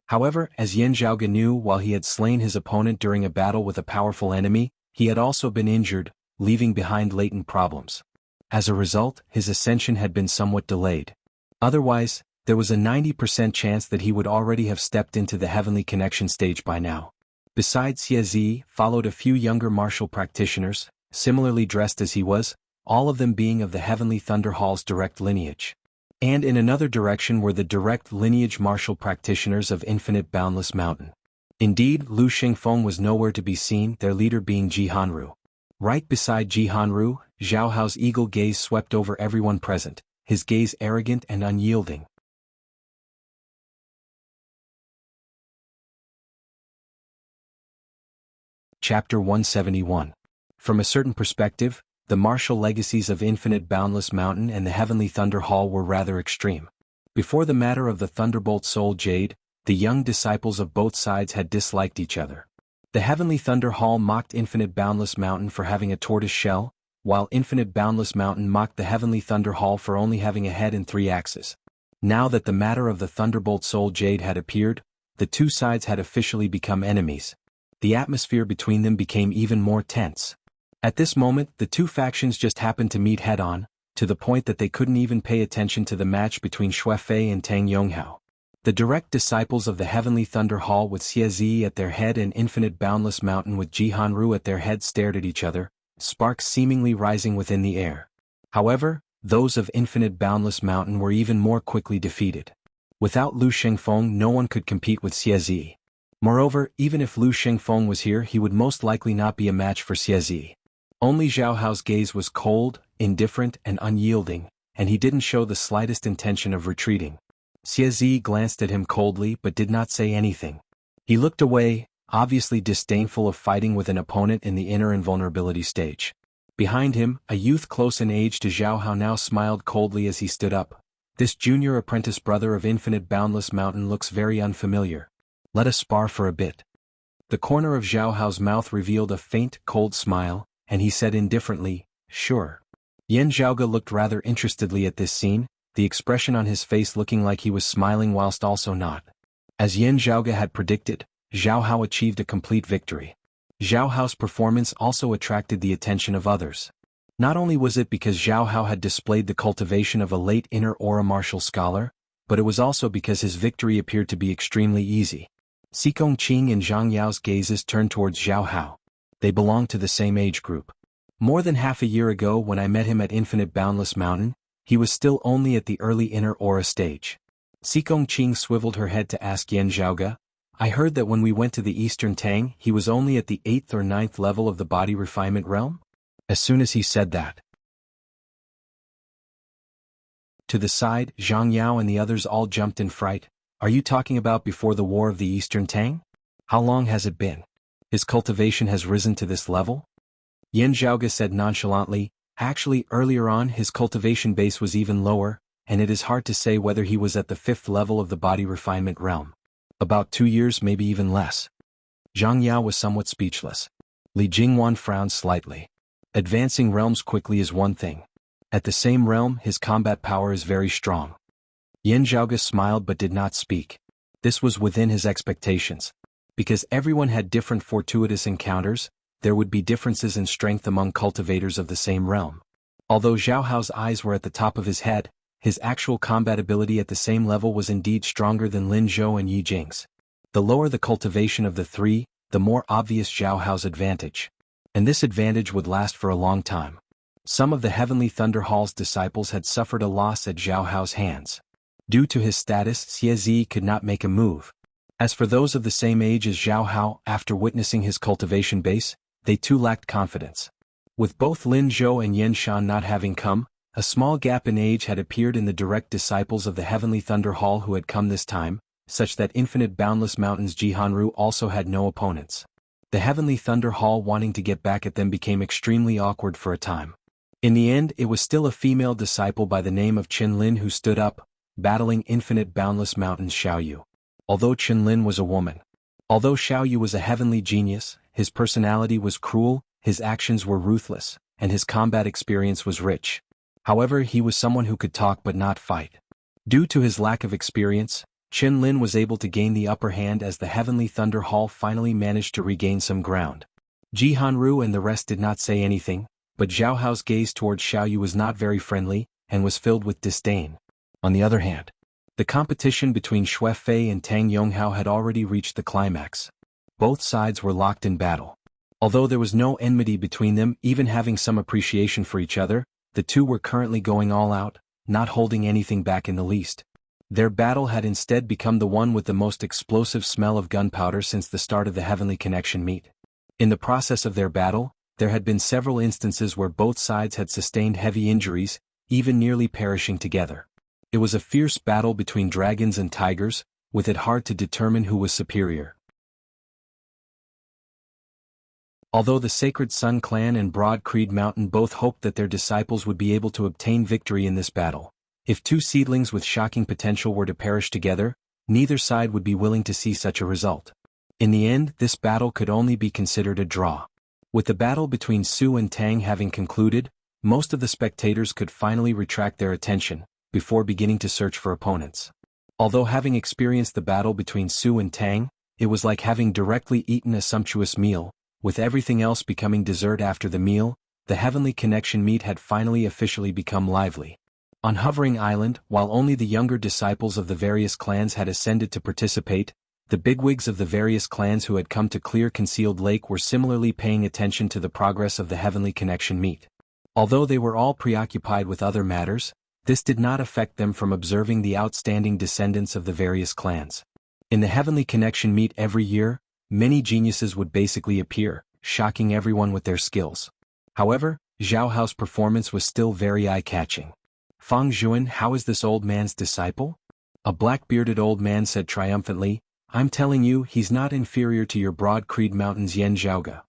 However, as Yan Zhaoge knew, while he had slain his opponent during a battle with a powerful enemy, he had also been injured, leaving behind latent problems. As a result, his ascension had been somewhat delayed. Otherwise, there was a 90% chance that he would already have stepped into the heavenly connection stage by now. Besides Xie Zi, followed a few younger martial practitioners, similarly dressed as he was, all of them being of the Heavenly Thunder Hall's direct lineage. And in another direction were the direct lineage martial practitioners of Infinite Boundless Mountain. Indeed, Lu Xingfeng was nowhere to be seen, their leader being Ji Hanru. Right beside Ji Hanru, Zhao Hao's eagle gaze swept over everyone present, his gaze arrogant and unyielding. Chapter 171. From a certain perspective, the martial legacies of Infinite Boundless Mountain and the Heavenly Thunder Hall were rather extreme. Before the matter of the Thunderbolt Soul Jade, the young disciples of both sides had disliked each other. The Heavenly Thunder Hall mocked Infinite Boundless Mountain for having a tortoise shell, while Infinite Boundless Mountain mocked the Heavenly Thunder Hall for only having a head and 3 axes. Now that the matter of the Thunderbolt Soul Jade had appeared, the two sides had officially become enemies. The atmosphere between them became even more tense. At this moment, the two factions just happened to meet head-on, to the point that they couldn't even pay attention to the match between Xuefei and Tang Yonghao. The direct disciples of the Heavenly Thunder Hall with Xie at their head and Infinite Boundless Mountain with Jianghu at their head stared at each other, sparks seemingly rising within the air. However, those of Infinite Boundless Mountain were even more quickly defeated. Without Lu Shengfeng, no one could compete with Xie. Moreover, even if Lu Shengfeng was here, he would most likely not be a match for Xie. Only Zhao Hao's gaze was cold, indifferent, and unyielding, and he didn't show the slightest intention of retreating. Xie glanced at him coldly but did not say anything. He looked away, obviously disdainful of fighting with an opponent in the inner invulnerability stage. Behind him, a youth close in age to Zhao Hao now smiled coldly as he stood up. This junior apprentice brother of Infinite Boundless Mountain looks very unfamiliar. Let us spar for a bit. The corner of Zhao Hao's mouth revealed a faint, cold smile, and he said indifferently, "Sure." Yan Zhaoge looked rather interestedly at this scene, the expression on his face looking like he was smiling whilst also not. As Yan Zhaoge had predicted, Zhao Hao achieved a complete victory. Zhao Hao's performance also attracted the attention of others. Not only was it because Zhao Hao had displayed the cultivation of a late inner aura martial scholar, but it was also because his victory appeared to be extremely easy. Xikong Qing and Zhang Yao's gazes turned towards Zhao Hao. They belonged to the same age group. More than half a year ago when I met him at Infinite Boundless Mountain, he was still only at the early inner aura stage. Xikong Qing swiveled her head to ask Yan Zhaoge, "I heard that when we went to the Eastern Tang he was only at the 8th or 9th level of the body refinement realm?" As soon as he said that, to the side, Zhang Yao and the others all jumped in fright. "Are you talking about before the War of the Eastern Tang? How long has it been? His cultivation has risen to this level?" Yan Zhaoge said nonchalantly, "Actually, earlier on his cultivation base was even lower, and it is hard to say whether he was at the 5th level of the body refinement realm. About 2 years, maybe even less." Zhang Yao was somewhat speechless. Li Jingwan frowned slightly. Advancing realms quickly is one thing. At the same realm, his combat power is very strong. Yan Zhaoge smiled but did not speak. This was within his expectations. Because everyone had different fortuitous encounters, there would be differences in strength among cultivators of the same realm. Although Zhao Hao's eyes were at the top of his head, his actual combat ability at the same level was indeed stronger than Lin Zhou and Yi Jing's. The lower the cultivation of the three, the more obvious Zhao Hao's advantage. And this advantage would last for a long time. Some of the Heavenly Thunder Hall's disciples had suffered a loss at Zhao Hao's hands. Due to his status, Xie could not make a move. As for those of the same age as Zhao Hao, after witnessing his cultivation base, they too lacked confidence. With both Lin Zhou and Yan Shan not having come, a small gap in age had appeared in the direct disciples of the Heavenly Thunder Hall who had come this time, such that Infinite Boundless Mountain's Jihanru also had no opponents. The Heavenly Thunder Hall wanting to get back at them became extremely awkward for a time. In the end, it was still a female disciple by the name of Qin Lin who stood up, battling Infinite Boundless Mountain's Xiaoyu. Although Qin Lin was a woman. Although Xiaoyu was a heavenly genius, his personality was cruel, his actions were ruthless, and his combat experience was rich. However, he was someone who could talk but not fight. Due to his lack of experience, Qin Lin was able to gain the upper hand as the Heavenly Thunder Hall finally managed to regain some ground. Jihanru and the rest did not say anything, but Zhao Hao's gaze towards Xiaoyu was not very friendly, and was filled with disdain. On the other hand, the competition between Xuefei and Tang Yonghao had already reached the climax. Both sides were locked in battle. Although there was no enmity between them, even having some appreciation for each other, the two were currently going all out, not holding anything back in the least. Their battle had instead become the one with the most explosive smell of gunpowder since the start of the Heavenly Connection meet. In the process of their battle, there had been several instances where both sides had sustained heavy injuries, even nearly perishing together. It was a fierce battle between dragons and tigers, with it hard to determine who was superior. Although the Sacred Sun Clan and Broad Creed Mountain both hoped that their disciples would be able to obtain victory in this battle, if two seedlings with shocking potential were to perish together, neither side would be willing to see such a result. In the end, this battle could only be considered a draw. With the battle between Su and Tang having concluded, most of the spectators could finally retract their attention, before beginning to search for opponents. Although having experienced the battle between Su and Tang, it was like having directly eaten a sumptuous meal, with everything else becoming dessert after the meal. The Heavenly Connection meet had finally officially become lively. On Hovering Island, while only the younger disciples of the various clans had ascended to participate, the bigwigs of the various clans who had come to clear Concealed Lake were similarly paying attention to the progress of the Heavenly Connection meet. Although they were all preoccupied with other matters, this did not affect them from observing the outstanding descendants of the various clans. In the Heavenly Connection meet every year, many geniuses would basically appear, shocking everyone with their skills. However, Zhao Hao's performance was still very eye-catching. "Fang Juan, how is this old man's disciple?" A black-bearded old man said triumphantly. "I'm telling you, he's not inferior to your Broad Creed Mountain's Yen Zhaoge."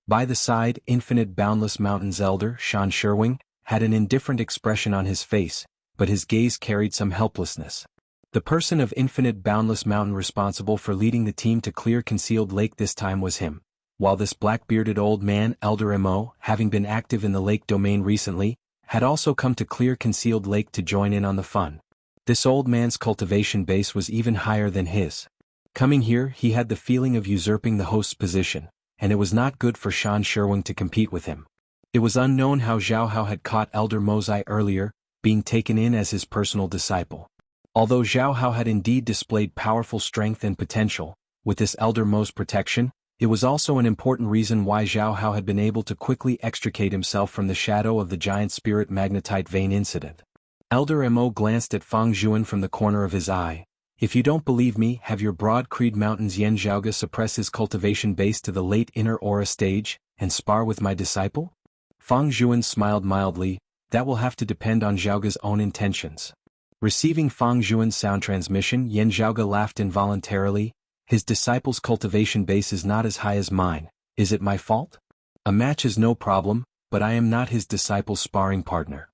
By the side, Infinite Boundless Mountain's elder, Shan Sherwing, had an indifferent expression on his face, but his gaze carried some helplessness. The person of Infinite Boundless Mountain responsible for leading the team to clear Concealed Lake this time was him, while this black-bearded old man, Elder Mo, having been active in the lake domain recently, had also come to clear Concealed Lake to join in on the fun. This old man's cultivation base was even higher than his. Coming here, he had the feeling of usurping the host's position, and it was not good for Shan Sherwing to compete with him. It was unknown how Zhao Hao had caught Elder Mo's eye earlier, being taken in as his personal disciple. Although Zhao Hao had indeed displayed powerful strength and potential, with this Elder Mo's protection, it was also an important reason why Zhao Hao had been able to quickly extricate himself from the shadow of the giant spirit magnetite vein incident. Elder Mo glanced at Fang Juan from the corner of his eye. "If you don't believe me, have your Broad Creed Mountain's Yen Zhaoge suppress his cultivation base to the late inner aura stage, and spar with my disciple?" Fang Juan smiled mildly. "That will have to depend on Zhaoge's own intentions." Receiving Fang Juan's sound transmission, Yen Zhaoge laughed involuntarily. "His disciple's cultivation base is not as high as mine. Is it my fault? A match is no problem, but I am not his disciple's sparring partner."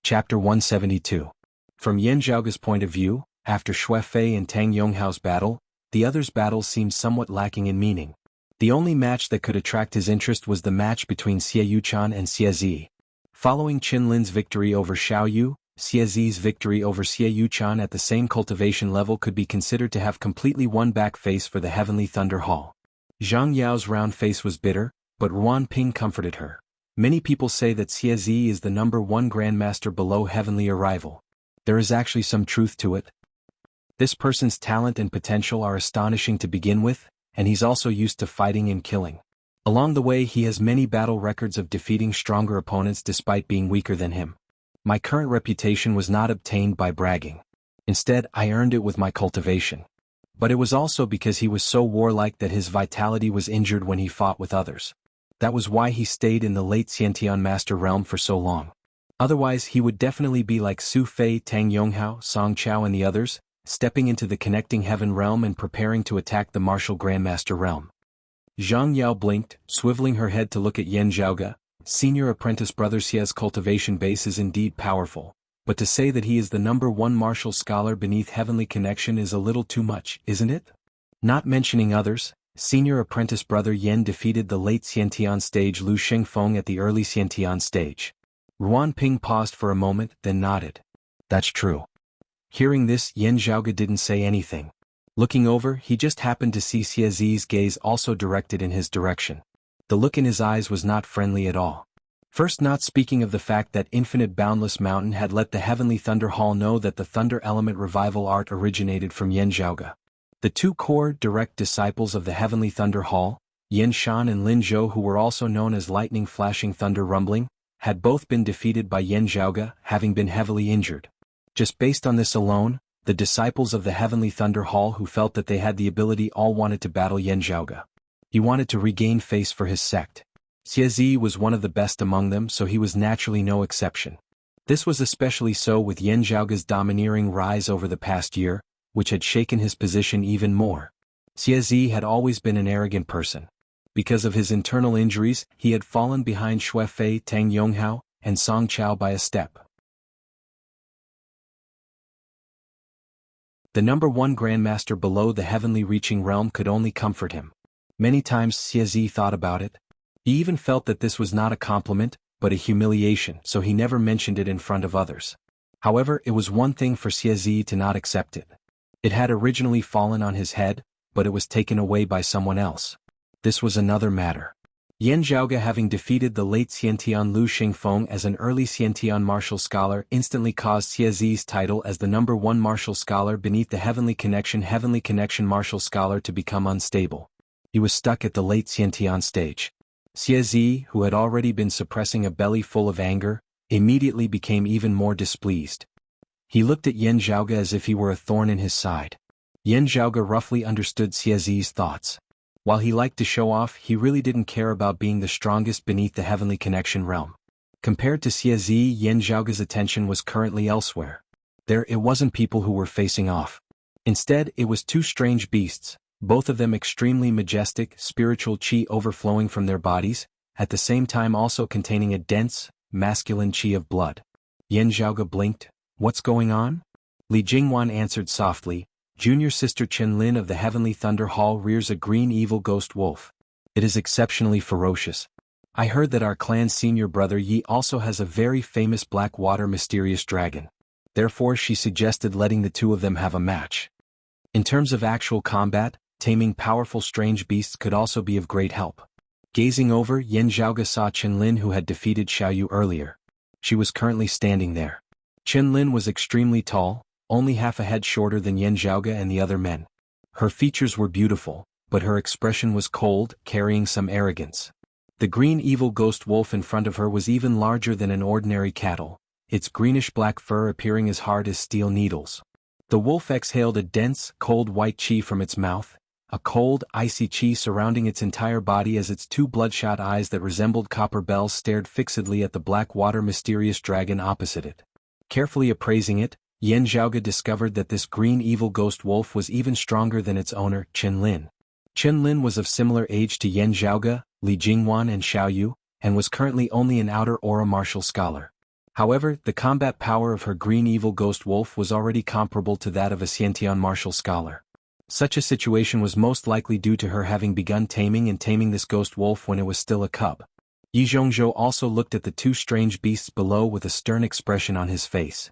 Chapter 172. From Yen Zhaoge's point of view, after Xue Fei and Tang Yonghao's battle, the others' battles seemed somewhat lacking in meaning. The only match that could attract his interest was the match between Xie Yuchan and Xie Zi. Following Qin Lin's victory over Xiao Yu, Xie Zi's victory over Xie Yuchan at the same cultivation level could be considered to have completely won back face for the Heavenly Thunder Hall. Zhang Yao's round face was bitter, but Ruan Ping comforted her. Many people say that Xie Zi is the #1 grandmaster below Heavenly Arrival. There is actually some truth to it. This person's talent and potential are astonishing to begin with, and he's also used to fighting and killing. Along the way he has many battle records of defeating stronger opponents despite being weaker than him. My current reputation was not obtained by bragging. Instead, I earned it with my cultivation. But it was also because he was so warlike that his vitality was injured when he fought with others. That was why he stayed in the late Xiantian Master Realm for so long. Otherwise he would definitely be like Su Fei, Tang Yonghao, Song Chao and the others, stepping into the Connecting Heaven Realm and preparing to attack the Martial Grandmaster Realm. Zhang Yao blinked, swiveling her head to look at Yen Zhaoge. Senior Apprentice Brother Xie's cultivation base is indeed powerful, but to say that he is the #1 martial scholar beneath Heavenly Connection is a little too much, isn't it? Not mentioning others, Senior Apprentice Brother Yen defeated the late Xiantian stage Lu Shengfeng at the early Xiantian stage. Ruan Ping paused for a moment, then nodded. "That's true." Hearing this, Yen Zhaoge didn't say anything. Looking over, he just happened to see Xie Zi's gaze also directed in his direction. The look in his eyes was not friendly at all. First, not speaking of the fact that Infinite Boundless Mountain had let the Heavenly Thunder Hall know that the Thunder Element Revival art originated from Yen Zhaoge. The two core, direct disciples of the Heavenly Thunder Hall, Yen Shan and Lin Zhou, who were also known as Lightning Flashing Thunder Rumbling, had both been defeated by Yen Zhaoge, having been heavily injured. Just based on this alone, the disciples of the Heavenly Thunder Hall who felt that they had the ability all wanted to battle Yen Zhaoge. He wanted to regain face for his sect. Xie Zi was one of the best among them, so he was naturally no exception. This was especially so with Yen Zhaoge's domineering rise over the past year, which had shaken his position even more. Xie Zi had always been an arrogant person. Because of his internal injuries, he had fallen behind Xue Fei, Tang Yonghao, and Song Chao by a step. The number one grandmaster below the heavenly reaching realm could only comfort him. Many times Xie thought about it. He even felt that this was not a compliment, but a humiliation, so he never mentioned it in front of others. However, it was one thing for Xie to not accept it. It had originally fallen on his head, but it was taken away by someone else. This was another matter. Yan Zhaoge, having defeated the late Xiantian Lu Xingfeng as an early Xiantian martial scholar, instantly caused Xie's title as the number one martial scholar beneath the Heavenly Connection martial scholar to become unstable. He was stuck at the late Xiantian stage. Xie, who had already been suppressing a belly full of anger, immediately became even more displeased. He looked at Yan Zhaoge as if he were a thorn in his side. Yan Zhaoge roughly understood Xie's thoughts. While he liked to show off, he really didn't care about being the strongest beneath the Heavenly Connection realm. Compared to Xie, Yan Zhaoge's attention was currently elsewhere. There it wasn't people who were facing off. Instead, it was two strange beasts, both of them extremely majestic, spiritual qi overflowing from their bodies, at the same time also containing a dense, masculine qi of blood. Yan Zhaoge blinked. What's going on? Li Jingwan answered softly. Junior sister Qianlin of the Heavenly Thunder Hall rears a green evil ghost wolf. It is exceptionally ferocious. I heard that our clan's senior brother Yi also has a very famous black water mysterious dragon. Therefore she suggested letting the two of them have a match. In terms of actual combat, taming powerful strange beasts could also be of great help. Gazing over, Yan Zhaoge saw Qianlin, who had defeated Xiaoyu earlier. She was currently standing there. Qianlin was extremely tall, only half a head shorter than Yan Zhaoge and the other men. Her features were beautiful, but her expression was cold, carrying some arrogance. The green evil ghost wolf in front of her was even larger than an ordinary cattle, its greenish-black fur appearing as hard as steel needles. The wolf exhaled a dense, cold white qi from its mouth, a cold, icy qi surrounding its entire body as its two bloodshot eyes that resembled copper bells stared fixedly at the black water mysterious dragon opposite it. Carefully appraising it, Yan Zhaoge discovered that this green evil ghost wolf was even stronger than its owner, Qianlin. Qianlin was of similar age to Yan Zhaoge, Li Jingwan and Xiaoyu, and was currently only an outer aura martial scholar. However, the combat power of her green evil ghost wolf was already comparable to that of a Xiantian martial scholar. Such a situation was most likely due to her having begun taming this ghost wolf when it was still a cub. Yi Zhongzhou also looked at the two strange beasts below with a stern expression on his face.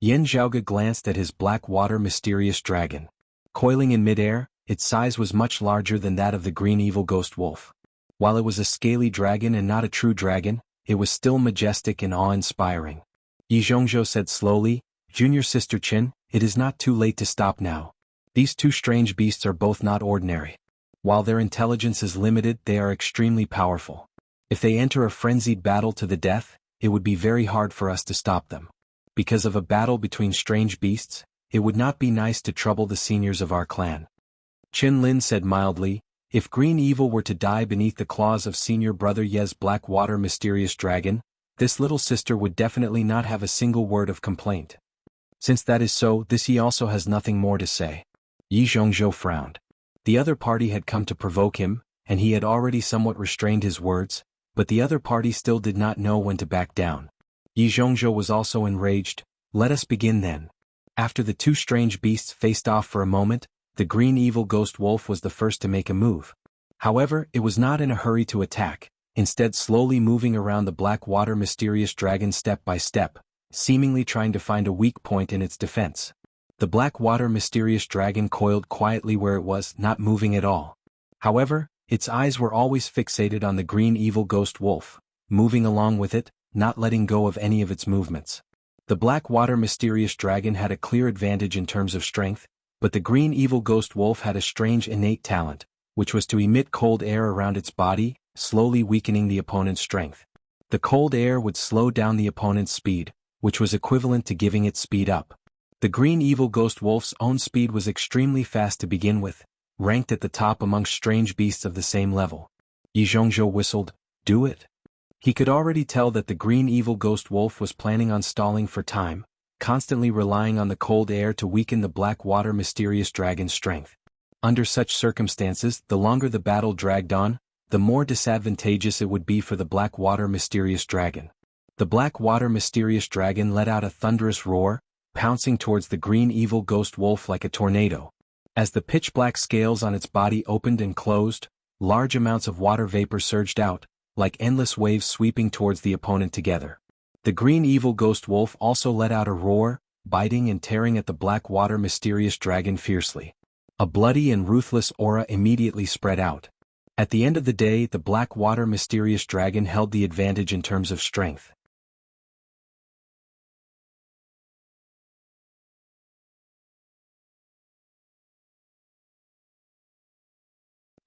Yan Zhaoge glanced at his black water mysterious dragon. Coiling in midair, its size was much larger than that of the green evil ghost wolf. While it was a scaly dragon and not a true dragon, it was still majestic and awe-inspiring. Yi Zhongzhou said slowly, Junior sister Qin, it is not too late to stop now. These two strange beasts are both not ordinary. While their intelligence is limited, they are extremely powerful. If they enter a frenzied battle to the death, it would be very hard for us to stop them. Because of a battle between strange beasts, it would not be nice to trouble the seniors of our clan. Qianlin said mildly, if green evil were to die beneath the claws of senior brother Ye's black water mysterious dragon, this little sister would definitely not have a single word of complaint. Since that is so, this he also has nothing more to say. Yi Zhongzhou frowned. The other party had come to provoke him, and he had already somewhat restrained his words, but the other party still did not know when to back down. Yi Zhongzhou was also enraged. Let us begin then. After the two strange beasts faced off for a moment, the green evil ghost wolf was the first to make a move. However, it was not in a hurry to attack, instead slowly moving around the black water mysterious dragon step by step, seemingly trying to find a weak point in its defense. The black water mysterious dragon coiled quietly where it was, not moving at all. However, its eyes were always fixated on the green evil ghost wolf, moving along with it, not letting go of any of its movements. The black water mysterious dragon had a clear advantage in terms of strength, but the green evil ghost wolf had a strange innate talent, which was to emit cold air around its body, slowly weakening the opponent's strength. The cold air would slow down the opponent's speed, which was equivalent to giving it speed up. The green evil ghost wolf's own speed was extremely fast to begin with, ranked at the top amongst strange beasts of the same level. Yi Zhongzhou whistled, do it. He could already tell that the green evil ghost wolf was planning on stalling for time, constantly relying on the cold air to weaken the black water mysterious dragon's strength. Under such circumstances, the longer the battle dragged on, the more disadvantageous it would be for the black water mysterious dragon. The black water mysterious dragon let out a thunderous roar, pouncing towards the green evil ghost wolf like a tornado. As the pitch-black scales on its body opened and closed, large amounts of water vapor surged out, like endless waves sweeping towards the opponent together. The green evil ghost wolf also let out a roar, biting and tearing at the black water mysterious dragon fiercely. A bloody and ruthless aura immediately spread out. At the end of the day, the black water mysterious dragon held the advantage in terms of strength.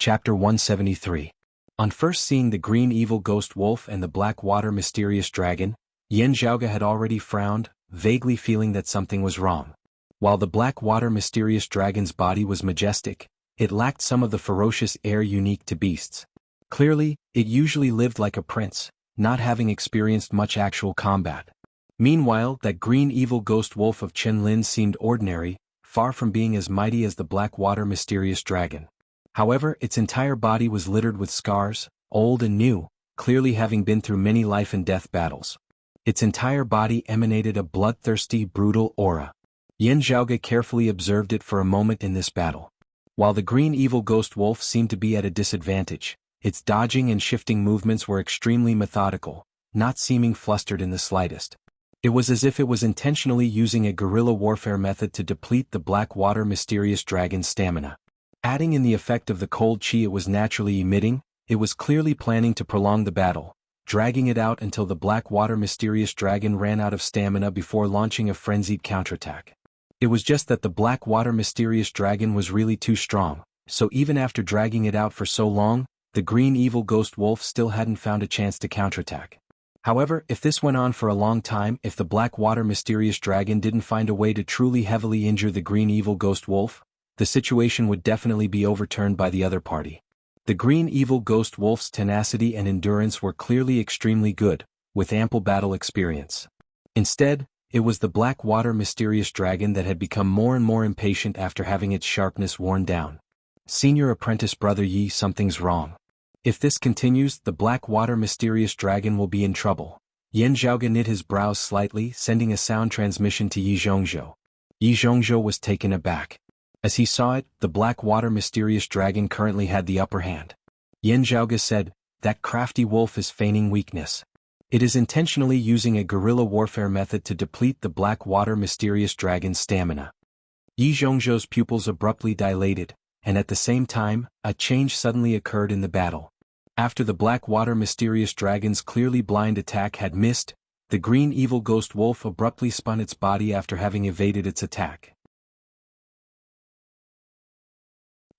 Chapter 173. On first seeing the green evil ghost wolf and the black water mysterious dragon, Yan Zhaoge had already frowned, vaguely feeling that something was wrong. While the black water mysterious dragon's body was majestic, it lacked some of the ferocious air unique to beasts. Clearly, it usually lived like a prince, not having experienced much actual combat. Meanwhile, that green evil ghost wolf of Qinlin seemed ordinary, far from being as mighty as the black water mysterious dragon. However, its entire body was littered with scars, old and new, clearly having been through many life and death battles. Its entire body emanated a bloodthirsty, brutal aura. Yan Zhaoge carefully observed it for a moment in this battle. While the green evil ghost wolf seemed to be at a disadvantage, its dodging and shifting movements were extremely methodical, not seeming flustered in the slightest. It was as if it was intentionally using a guerrilla warfare method to deplete the black water mysterious dragon's stamina. Adding in the effect of the cold chi it was naturally emitting, it was clearly planning to prolong the battle, dragging it out until the black water mysterious dragon ran out of stamina before launching a frenzied counterattack. It was just that the black water mysterious dragon was really too strong, so even after dragging it out for so long, the green evil ghost wolf still hadn't found a chance to counterattack. However, if this went on for a long time, if the black water mysterious dragon didn't find a way to truly heavily injure the green evil ghost wolf, the situation would definitely be overturned by the other party. The green evil ghost wolf's tenacity and endurance were clearly extremely good, with ample battle experience. Instead, it was the black water mysterious dragon that had become more and more impatient after having its sharpness worn down. Senior apprentice brother Yi, something's wrong. If this continues, the black water mysterious dragon will be in trouble. Yan Zhaoge knit his brows slightly, sending a sound transmission to Yi Zhongzhou. Yi Zhongzhou was taken aback. As he saw it, the black water mysterious dragon currently had the upper hand. Yan Zhaoge said, "That crafty wolf is feigning weakness. It is intentionally using a guerrilla warfare method to deplete the black water mysterious dragon's stamina." Yi Zhongzhou's pupils abruptly dilated, and at the same time, a change suddenly occurred in the battle. After the black water mysterious dragon's clearly blind attack had missed, the green evil ghost wolf abruptly spun its body after having evaded its attack.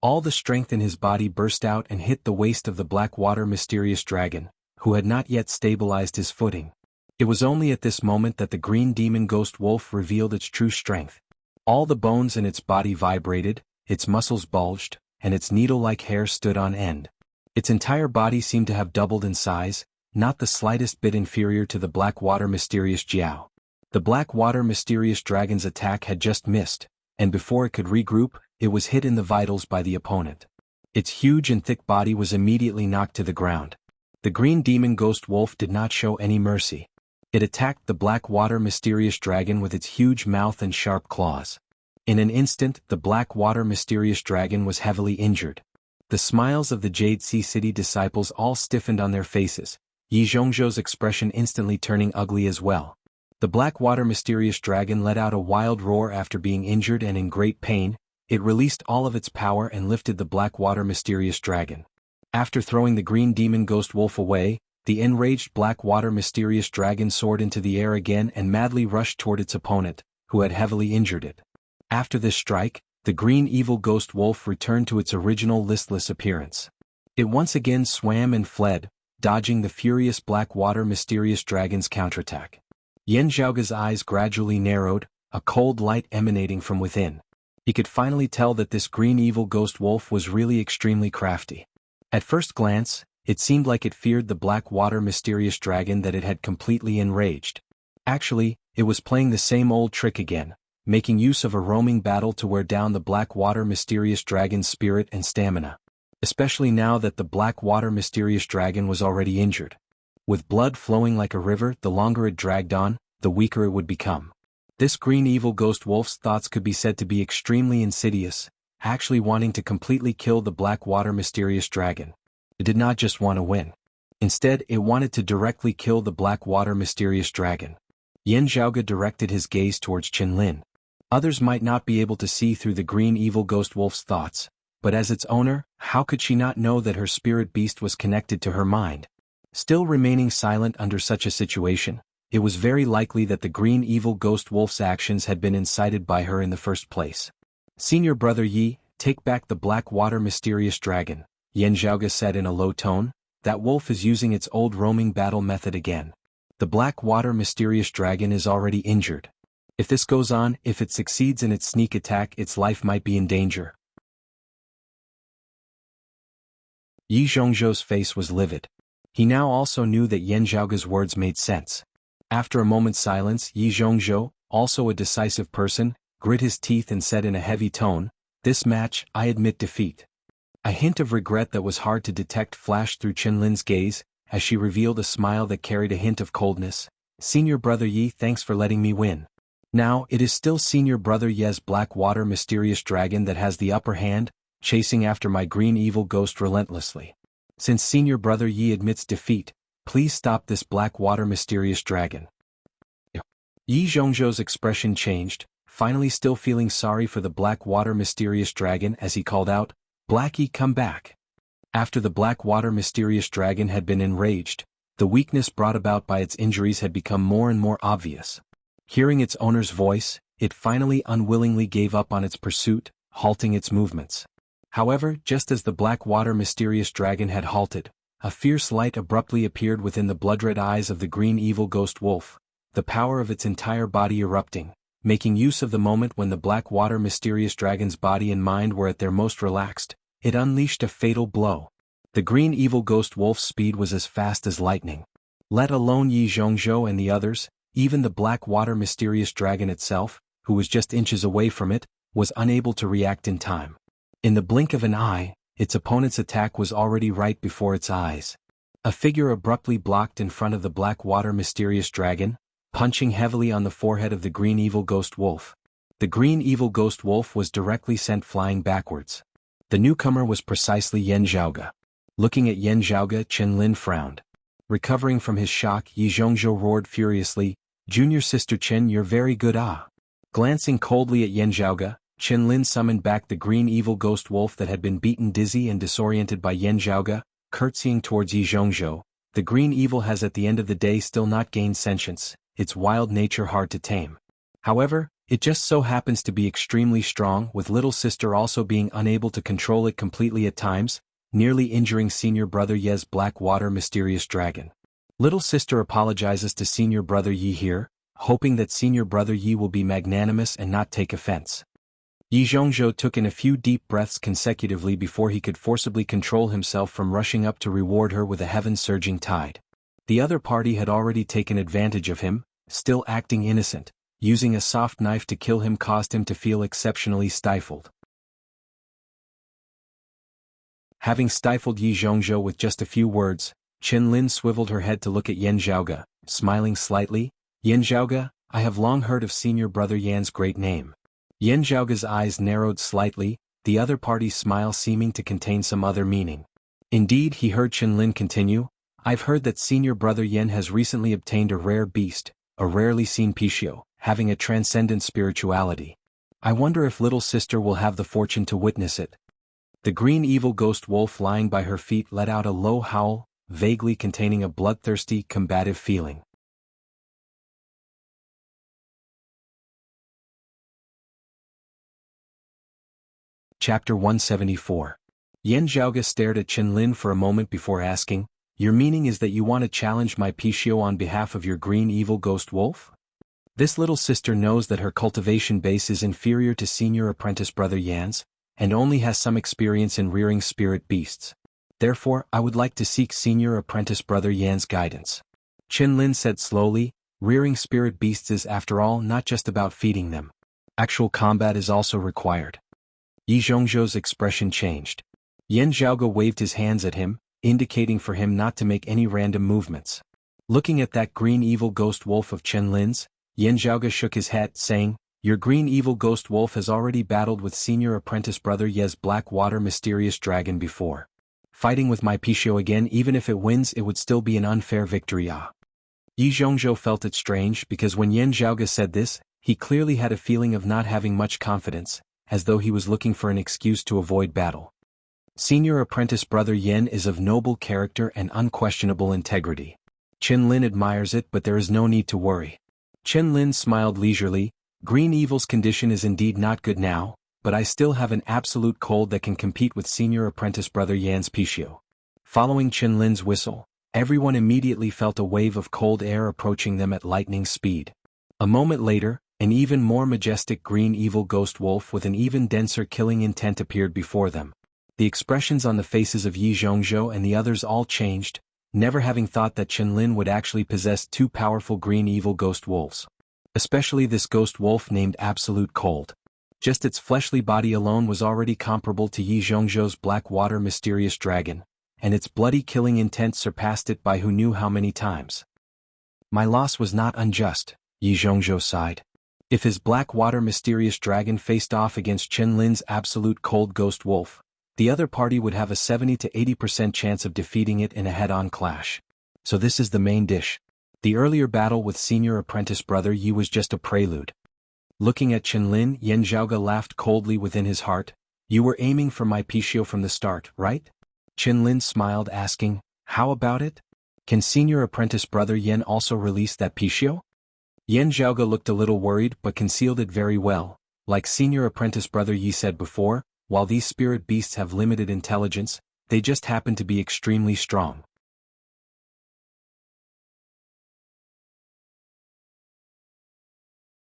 All the strength in his body burst out and hit the waist of the black water mysterious dragon, who had not yet stabilized his footing. It was only at this moment that the green demon ghost wolf revealed its true strength. All the bones in its body vibrated, its muscles bulged, and its needle-like hair stood on end. Its entire body seemed to have doubled in size, not the slightest bit inferior to the black water mysterious Jiao. The black water mysterious dragon's attack had just missed, and before it could regroup, it was hit in the vitals by the opponent. Its huge and thick body was immediately knocked to the ground. The green demon ghost wolf did not show any mercy. It attacked the black water mysterious dragon with its huge mouth and sharp claws. In an instant, the black water mysterious dragon was heavily injured. The smiles of the Jade Sea City disciples all stiffened on their faces, Yi Zhongzhou's expression instantly turning ugly as well. The black water mysterious dragon let out a wild roar after being injured and in great pain. It released all of its power and lifted the black water mysterious dragon. After throwing the green demon ghost wolf away, the enraged black water mysterious dragon soared into the air again and madly rushed toward its opponent, who had heavily injured it. After this strike, the green evil ghost wolf returned to its original listless appearance. It once again swam and fled, dodging the furious black water mysterious dragon's counterattack. Yan Zhaoge's eyes gradually narrowed, a cold light emanating from within. He could finally tell that this green evil ghost wolf was really extremely crafty. At first glance, it seemed like it feared the black water mysterious dragon that it had completely enraged. Actually, it was playing the same old trick again, making use of a roaming battle to wear down the black water mysterious dragon's spirit and stamina. Especially now that the black water mysterious dragon was already injured. With blood flowing like a river, the longer it dragged on, the weaker it would become. This green evil ghost wolf's thoughts could be said to be extremely insidious, actually wanting to completely kill the black water mysterious dragon. It did not just want to win. Instead, it wanted to directly kill the black water mysterious dragon. Yan Zhaoge directed his gaze towards Qinlin. Others might not be able to see through the green evil ghost wolf's thoughts, but as its owner, how could she not know that her spirit beast was connected to her mind? Still remaining silent under such a situation, it was very likely that the green evil ghost wolf's actions had been incited by her in the first place. Senior Brother Yi, take back the black water mysterious dragon, Yan Zhaoge said in a low tone. That wolf is using its old roaming battle method again. The black water mysterious dragon is already injured. If this goes on, if it succeeds in its sneak attack, its life might be in danger. Yi Zhongzhou's face was livid. He now also knew that Yan Zhaoge's words made sense. After a moment's silence, Yi Zhongzhou, also a decisive person, grit his teeth and said in a heavy tone, "This match, I admit defeat." A hint of regret that was hard to detect flashed through Qinlin's gaze, as she revealed a smile that carried a hint of coldness. "Senior Brother Yi, thanks for letting me win. Now, it is still Senior Brother Ye's black water mysterious dragon that has the upper hand, chasing after my green evil ghost relentlessly. Since Senior Brother Yi admits defeat, please stop this black water mysterious dragon." Yi Zhongzhou's expression changed, finally still feeling sorry for the black water mysterious dragon as he called out, "Blackie, come back." After the black water mysterious dragon had been enraged, the weakness brought about by its injuries had become more and more obvious. Hearing its owner's voice, it finally unwillingly gave up on its pursuit, halting its movements. However, just as the black water mysterious dragon had halted, a fierce light abruptly appeared within the blood-red eyes of the green evil ghost wolf, the power of its entire body erupting. Making use of the moment when the black water mysterious dragon's body and mind were at their most relaxed, it unleashed a fatal blow. The green evil ghost wolf's speed was as fast as lightning. Let alone Yi Zhongzhou and the others, even the black water mysterious dragon itself, who was just inches away from it, was unable to react in time. In the blink of an eye, its opponent's attack was already right before its eyes. A figure abruptly blocked in front of the black water mysterious dragon, punching heavily on the forehead of the green evil ghost wolf. The green evil ghost wolf was directly sent flying backwards. The newcomer was precisely Yan Zhaoge. Looking at Yan Zhaoge, Qinlin frowned. Recovering from his shock, Yi Zhongzhou roared furiously, "Junior Sister Qin, you're very good ah." Glancing coldly at Yan Zhaoge, Qinlin summoned back the green evil ghost wolf that had been beaten dizzy and disoriented by Yan Zhaoge, curtsying towards Yi Zhongzhou. The green evil has at the end of the day still not gained sentience, its wild nature hard to tame. However, it just so happens to be extremely strong, with little sister also being unable to control it completely at times, nearly injuring Senior Brother Ye's black water mysterious dragon. Little sister apologizes to Senior Brother Yi here, hoping that Senior Brother Yi will be magnanimous and not take offense. Yi Zhongzhou took in a few deep breaths consecutively before he could forcibly control himself from rushing up to reward her with a heaven-surging tide. The other party had already taken advantage of him, still acting innocent. Using a soft knife to kill him caused him to feel exceptionally stifled. Having stifled Yi Zhongzhou with just a few words, Qinlin swiveled her head to look at Yan Zhaoge, smiling slightly. "Yan Zhaoge, I have long heard of Senior Brother Yan's great name." Yan Zhaoge's eyes narrowed slightly, the other party's smile seeming to contain some other meaning. Indeed, he heard Qinlin continue, "I've heard that Senior Brother Yan has recently obtained a rare beast, a rarely seen Pishio, having a transcendent spirituality. I wonder if little sister will have the fortune to witness it." The green evil ghost wolf lying by her feet let out a low howl, vaguely containing a bloodthirsty, combative feeling. Chapter 174. Yan Zhaoge stared at Qinlin for a moment before asking, "Your meaning is that you want to challenge my Pishio on behalf of your green evil ghost wolf?" This little sister knows that her cultivation base is inferior to Senior Apprentice Brother Yan's, and only has some experience in rearing spirit beasts. Therefore, I would like to seek Senior Apprentice Brother Yan's guidance. Qinlin said slowly, "Rearing spirit beasts is after all not just about feeding them. Actual combat is also required." Yi Zhongzhou's expression changed. Yan Zhaoge waved his hands at him, indicating for him not to make any random movements. Looking at that green evil ghost wolf of Qinlin's, Yan Zhaoge shook his head, saying, "Your green evil ghost wolf has already battled with senior apprentice brother Ye's black water mysterious dragon before. Fighting with my Pishio again, even if it wins, it would still be an unfair victory." Yi Zhongzhou felt it strange because when Yan Zhaoge said this, he clearly had a feeling of not having much confidence, as though he was looking for an excuse to avoid battle. Senior apprentice brother Yan is of noble character and unquestionable integrity. Qin Lin admires it, but there is no need to worry. Qin Lin smiled leisurely. Green evil's condition is indeed not good now, but I still have an absolute cold that can compete with senior apprentice brother Yan's Pishio. Following Qin Lin's whistle, everyone immediately felt a wave of cold air approaching them at lightning speed. A moment later, an even more majestic green evil ghost wolf with an even denser killing intent appeared before them. The expressions on the faces of Yi Zhongzhou and the others all changed, never having thought that Qin Lin would actually possess two powerful green evil ghost wolves. Especially this ghost wolf named Absolute Cold. Just its fleshly body alone was already comparable to Yi Zhongzhou's black water mysterious dragon, and its bloody killing intent surpassed it by who knew how many times. My loss was not unjust, Yi Zhongzhou sighed. If his black water mysterious dragon faced off against Qin Lin's Absolute Cold ghost wolf, the other party would have a 70 to 80% chance of defeating it in a head-on clash. So this is the main dish. The earlier battle with senior apprentice brother Yi was just a prelude. Looking at Qin Lin, Yan Zhaoge laughed coldly within his heart. You were aiming for my Pishio from the start, right? Qin Lin smiled, asking, how about it? Can senior apprentice brother Yan also release that Pishio? Yan Zhaoge looked a little worried but concealed it very well. Like senior apprentice brother Yi said before, while these spirit beasts have limited intelligence, they just happen to be extremely strong.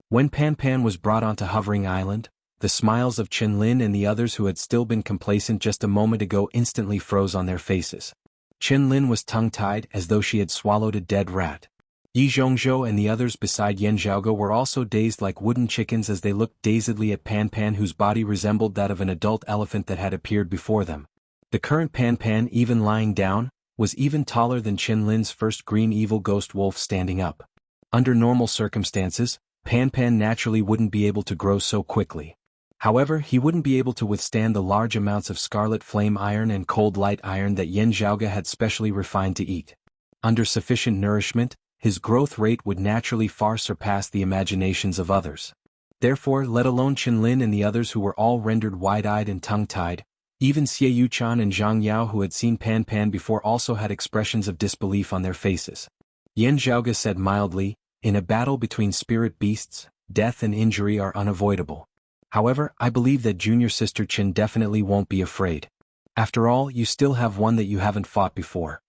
When Pan Pan was brought onto Hovering Island, the smiles of Qin Lin and the others who had still been complacent just a moment ago instantly froze on their faces. Qin Lin was tongue-tied as though she had swallowed a dead rat. Yi Zhongzhou and the others beside Yan Zhaoge were also dazed like wooden chickens as they looked dazedly at Pan Pan, whose body resembled that of an adult elephant that had appeared before them. The current Pan Pan, even lying down, was even taller than Qin Lin's first green evil ghost wolf standing up. Under normal circumstances, Pan Pan naturally wouldn't be able to grow so quickly. However, he wouldn't be able to withstand the large amounts of scarlet flame iron and cold light iron that Yan Zhaoge had specially refined to eat. Under sufficient nourishment, his growth rate would naturally far surpass the imaginations of others. Therefore, let alone Qin Lin and the others who were all rendered wide-eyed and tongue-tied, even Xie Yuchan and Zhang Yao who had seen Pan Pan before also had expressions of disbelief on their faces. Yan Zhaoge said mildly, in a battle between spirit beasts, death and injury are unavoidable. However, I believe that junior sister Qin definitely won't be afraid. After all, you still have one that you haven't fought before.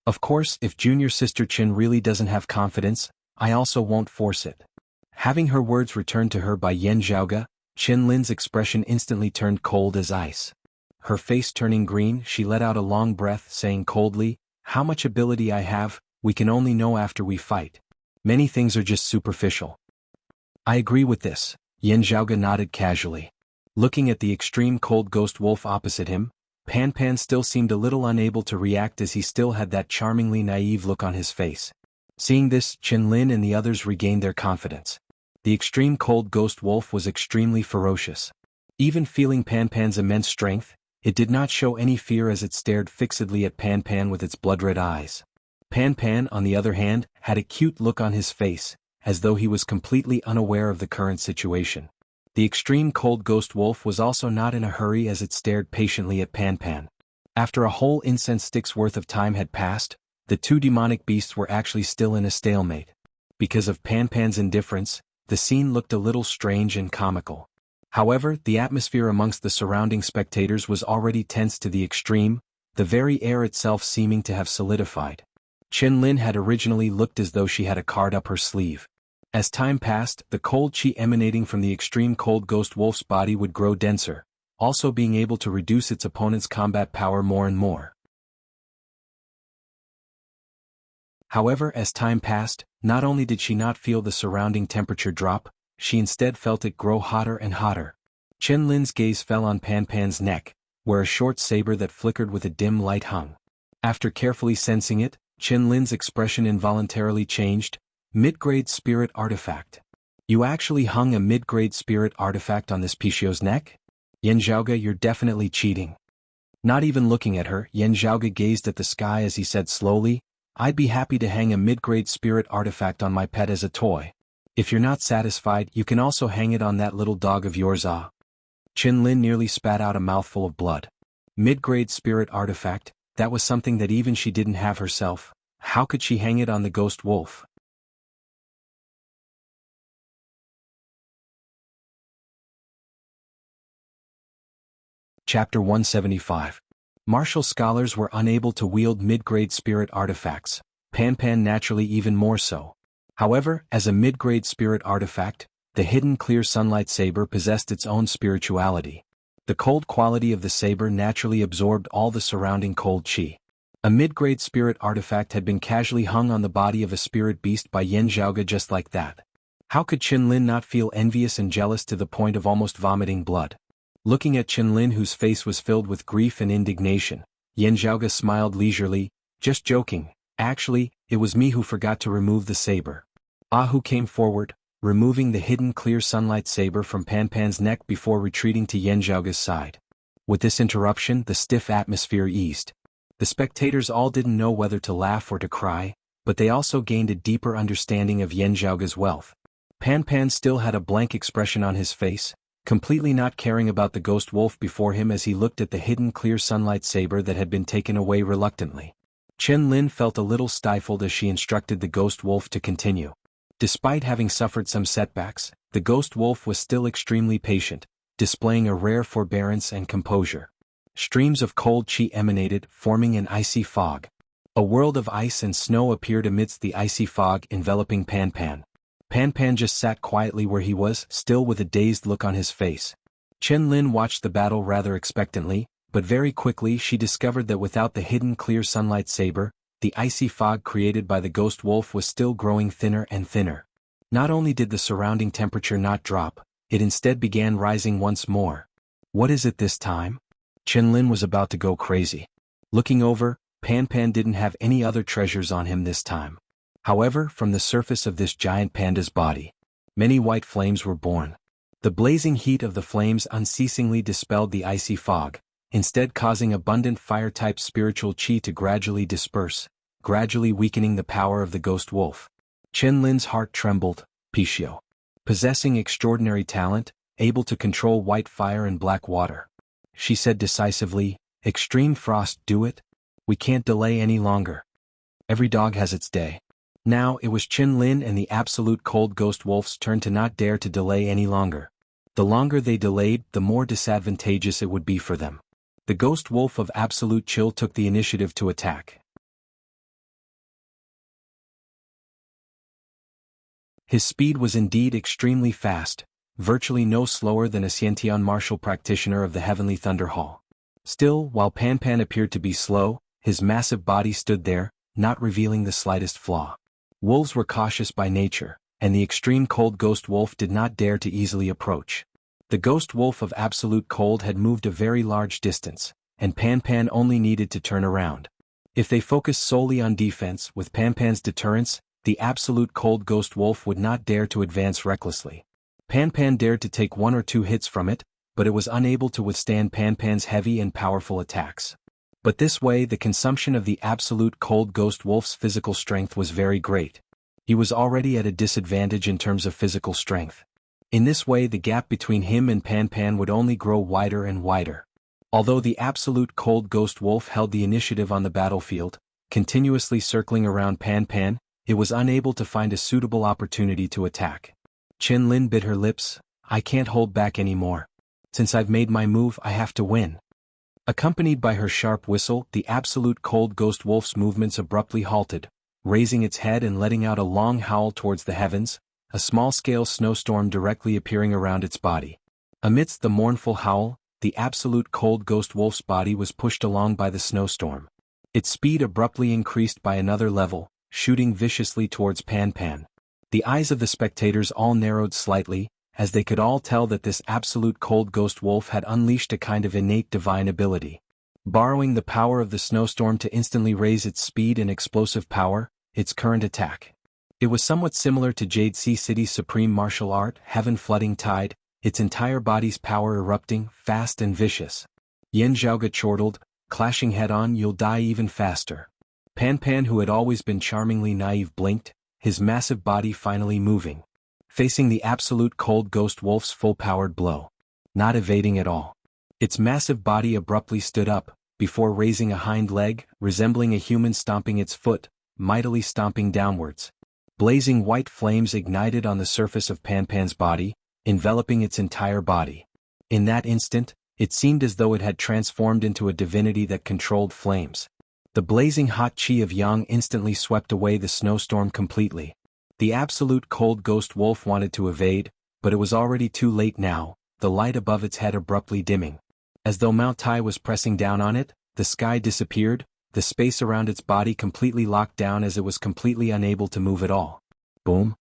Of course, if junior sister Qin really doesn't have confidence, I also won't force it. Having her words returned to her by Yan Zhaoge, Qin Lin's expression instantly turned cold as ice. Her face turning green, she let out a long breath, saying coldly, how much ability I have, we can only know after we fight. Many things are just superficial. I agree with this, Yan Zhaoge nodded casually. Looking at the extreme cold ghost wolf opposite him, Pan Pan still seemed a little unable to react as he still had that charmingly naive look on his face. Seeing this, Qin Lin and the others regained their confidence. The extreme cold ghost wolf was extremely ferocious. Even feeling Pan Pan's immense strength, it did not show any fear as it stared fixedly at Pan Pan with its blood-red eyes. Pan Pan, on the other hand, had a cute look on his face, as though he was completely unaware of the current situation. The extreme cold ghost wolf was also not in a hurry as it stared patiently at Pan Pan. After a whole incense stick's worth of time had passed, the two demonic beasts were actually still in a stalemate. Because of Pan Pan's indifference, the scene looked a little strange and comical. However, the atmosphere amongst the surrounding spectators was already tense to the extreme, the very air itself seeming to have solidified. Qin Lin had originally looked as though she had a card up her sleeve. As time passed, the cold chi emanating from the extreme cold ghost wolf's body would grow denser, also being able to reduce its opponent's combat power more and more. However, as time passed, not only did she not feel the surrounding temperature drop, she instead felt it grow hotter and hotter. Qin Lin's gaze fell on Pan Pan's neck, where a short saber that flickered with a dim light hung. After carefully sensing it, Qin Lin's expression involuntarily changed, Mid-grade spirit artifact. You actually hung a mid-grade spirit artifact on this Pishio's neck? Yan Zhaoge, you're definitely cheating. Not even looking at her, Yan Zhaoge gazed at the sky as he said slowly, I'd be happy to hang a mid-grade spirit artifact on my pet as a toy. If you're not satisfied, you can also hang it on that little dog of yours. Ah. Qinlin nearly spat out a mouthful of blood. Mid-grade spirit artifact, that was something that even she didn't have herself. How could she hang it on the ghost wolf? Chapter 175. Martial scholars were unable to wield mid-grade spirit artifacts, Pan Pan naturally even more so. However, as a mid-grade spirit artifact, the hidden clear sunlight saber possessed its own spirituality. The cold quality of the saber naturally absorbed all the surrounding cold chi. A mid-grade spirit artifact had been casually hung on the body of a spirit beast by Yan Zhaoge just like that. How could Qinlin not feel envious and jealous to the point of almost vomiting blood? Looking at Qinlin, whose face was filled with grief and indignation, Yan Zhaoge smiled leisurely, just joking, actually, it was me who forgot to remove the saber. Ahu came forward, removing the hidden clear sunlight saber from Pan Pan's neck before retreating to Yan Zhaoge's side. With this interruption, the stiff atmosphere eased. The spectators all didn't know whether to laugh or to cry, but they also gained a deeper understanding of Yan Zhaoge's wealth. Pan Pan still had a blank expression on his face, completely not caring about the ghost wolf before him as he looked at the hidden clear sunlight saber that had been taken away reluctantly. Qinlin felt a little stifled as she instructed the ghost wolf to continue. Despite having suffered some setbacks, the ghost wolf was still extremely patient, displaying a rare forbearance and composure. Streams of cold chi emanated, forming an icy fog. A world of ice and snow appeared amidst the icy fog enveloping Pan Pan. Pan Pan just sat quietly where he was, still with a dazed look on his face. Qinlin watched the battle rather expectantly, but very quickly she discovered that without the hidden clear sunlight saber, the icy fog created by the ghost wolf was still growing thinner and thinner. Not only did the surrounding temperature not drop, it instead began rising once more. What is it this time? Qinlin was about to go crazy. Looking over, Pan Pan didn't have any other treasures on him this time. However, from the surface of this giant panda's body, many white flames were born. The blazing heat of the flames unceasingly dispelled the icy fog, instead causing abundant fire-type spiritual chi to gradually disperse, gradually weakening the power of the ghost wolf. Qinlin's heart trembled. Pishio. Possessing extraordinary talent, able to control white fire and black water. She said decisively, Extreme frost, do it? We can't delay any longer. Every dog has its day. Now it was Qinlin and the absolute cold ghost wolf's turn to not dare to delay any longer. The longer they delayed, the more disadvantageous it would be for them. The ghost wolf of absolute chill took the initiative to attack. His speed was indeed extremely fast, virtually no slower than a Xiantian martial practitioner of the Heavenly Thunder Hall. Still, while Pan Pan appeared to be slow, his massive body stood there, not revealing the slightest flaw. Wolves were cautious by nature, and the extreme cold ghost wolf did not dare to easily approach. The ghost wolf of absolute cold had moved a very large distance, and Pan Pan only needed to turn around. If they focused solely on defense with Pan Pan's deterrence, the absolute cold ghost wolf would not dare to advance recklessly. Pan Pan dared to take one or two hits from it, but it was unable to withstand Pan Pan's heavy and powerful attacks. But this way the consumption of the absolute cold ghost wolf's physical strength was very great. He was already at a disadvantage in terms of physical strength. In this way the gap between him and Pan Pan would only grow wider and wider. Although the absolute cold ghost wolf held the initiative on the battlefield, continuously circling around Pan Pan, it was unable to find a suitable opportunity to attack. Qinlin bit her lips, I can't hold back anymore. Since I've made my move, I have to win. Accompanied by her sharp whistle, the absolute cold ghost wolf's movements abruptly halted, raising its head and letting out a long howl towards the heavens, a small-scale snowstorm directly appearing around its body. Amidst the mournful howl, the absolute cold ghost wolf's body was pushed along by the snowstorm. Its speed abruptly increased by another level, shooting viciously towards Pan Pan. The eyes of the spectators all narrowed slightly, as they could all tell that this absolute cold ghost wolf had unleashed a kind of innate divine ability. Borrowing the power of the snowstorm to instantly raise its speed and explosive power, its current attack. It was somewhat similar to Jade Sea City's supreme martial art, Heaven Flooding Tide, its entire body's power erupting, fast and vicious. Yan Zhaoge chortled, clashing head-on, you'll die even faster. Pan Pan, who had always been charmingly naive, blinked, his massive body finally moving, facing the absolute cold ghost wolf's full-powered blow. Not evading at all. Its massive body abruptly stood up, before raising a hind leg, resembling a human stomping its foot, mightily stomping downwards. Blazing white flames ignited on the surface of Pan Pan's body, enveloping its entire body. In that instant, it seemed as though it had transformed into a divinity that controlled flames. The blazing hot chi of Yang instantly swept away the snowstorm completely. The absolute cold ghost wolf wanted to evade, but it was already too late now, the light above its head abruptly dimming. As though Mount Tai was pressing down on it, the sky disappeared, the space around its body completely locked down as it was completely unable to move at all. Boom.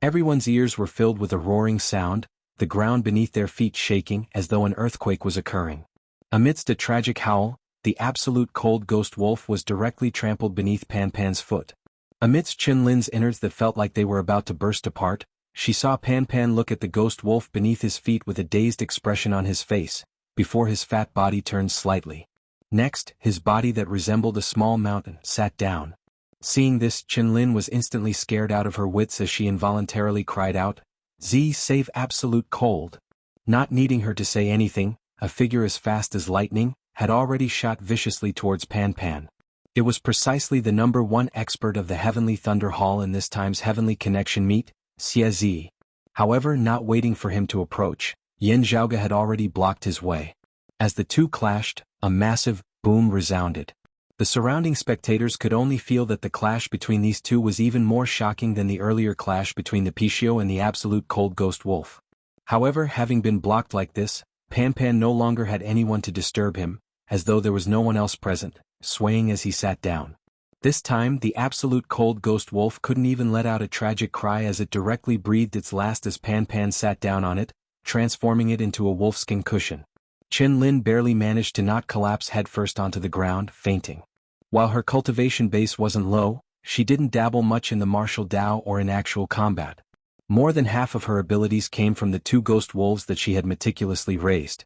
Everyone's ears were filled with a roaring sound, the ground beneath their feet shaking as though an earthquake was occurring. Amidst a tragic howl, the absolute cold ghost wolf was directly trampled beneath Pan Pan's foot. Amidst Qin Lin's innards that felt like they were about to burst apart, she saw Pan Pan look at the ghost wolf beneath his feet with a dazed expression on his face, before his fat body turned slightly. Next, his body that resembled a small mountain sat down. Seeing this, Qin Lin was instantly scared out of her wits as she involuntarily cried out, "Z, save absolute cold." Not needing her to say anything, a figure as fast as lightning had already shot viciously towards Pan Pan. It was precisely the #1 expert of the Heavenly Thunder Hall in this time's Heavenly Connection meet, Xie Zi. However, not waiting for him to approach, Yan Zhaoge had already blocked his way. As the two clashed, a massive boom resounded. The surrounding spectators could only feel that the clash between these two was even more shocking than the earlier clash between the Pishio and the absolute cold ghost wolf. However, having been blocked like this, Pan Pan no longer had anyone to disturb him, as though there was no one else present, swaying as he sat down. This time the absolute cold ghost wolf couldn't even let out a tragic cry as it directly breathed its last as Pan Pan sat down on it, transforming it into a wolfskin cushion. Qin Lin barely managed to not collapse headfirst onto the ground, fainting. While her cultivation base wasn't low, she didn't dabble much in the martial Dao or in actual combat. More than half of her abilities came from the two ghost wolves that she had meticulously raised.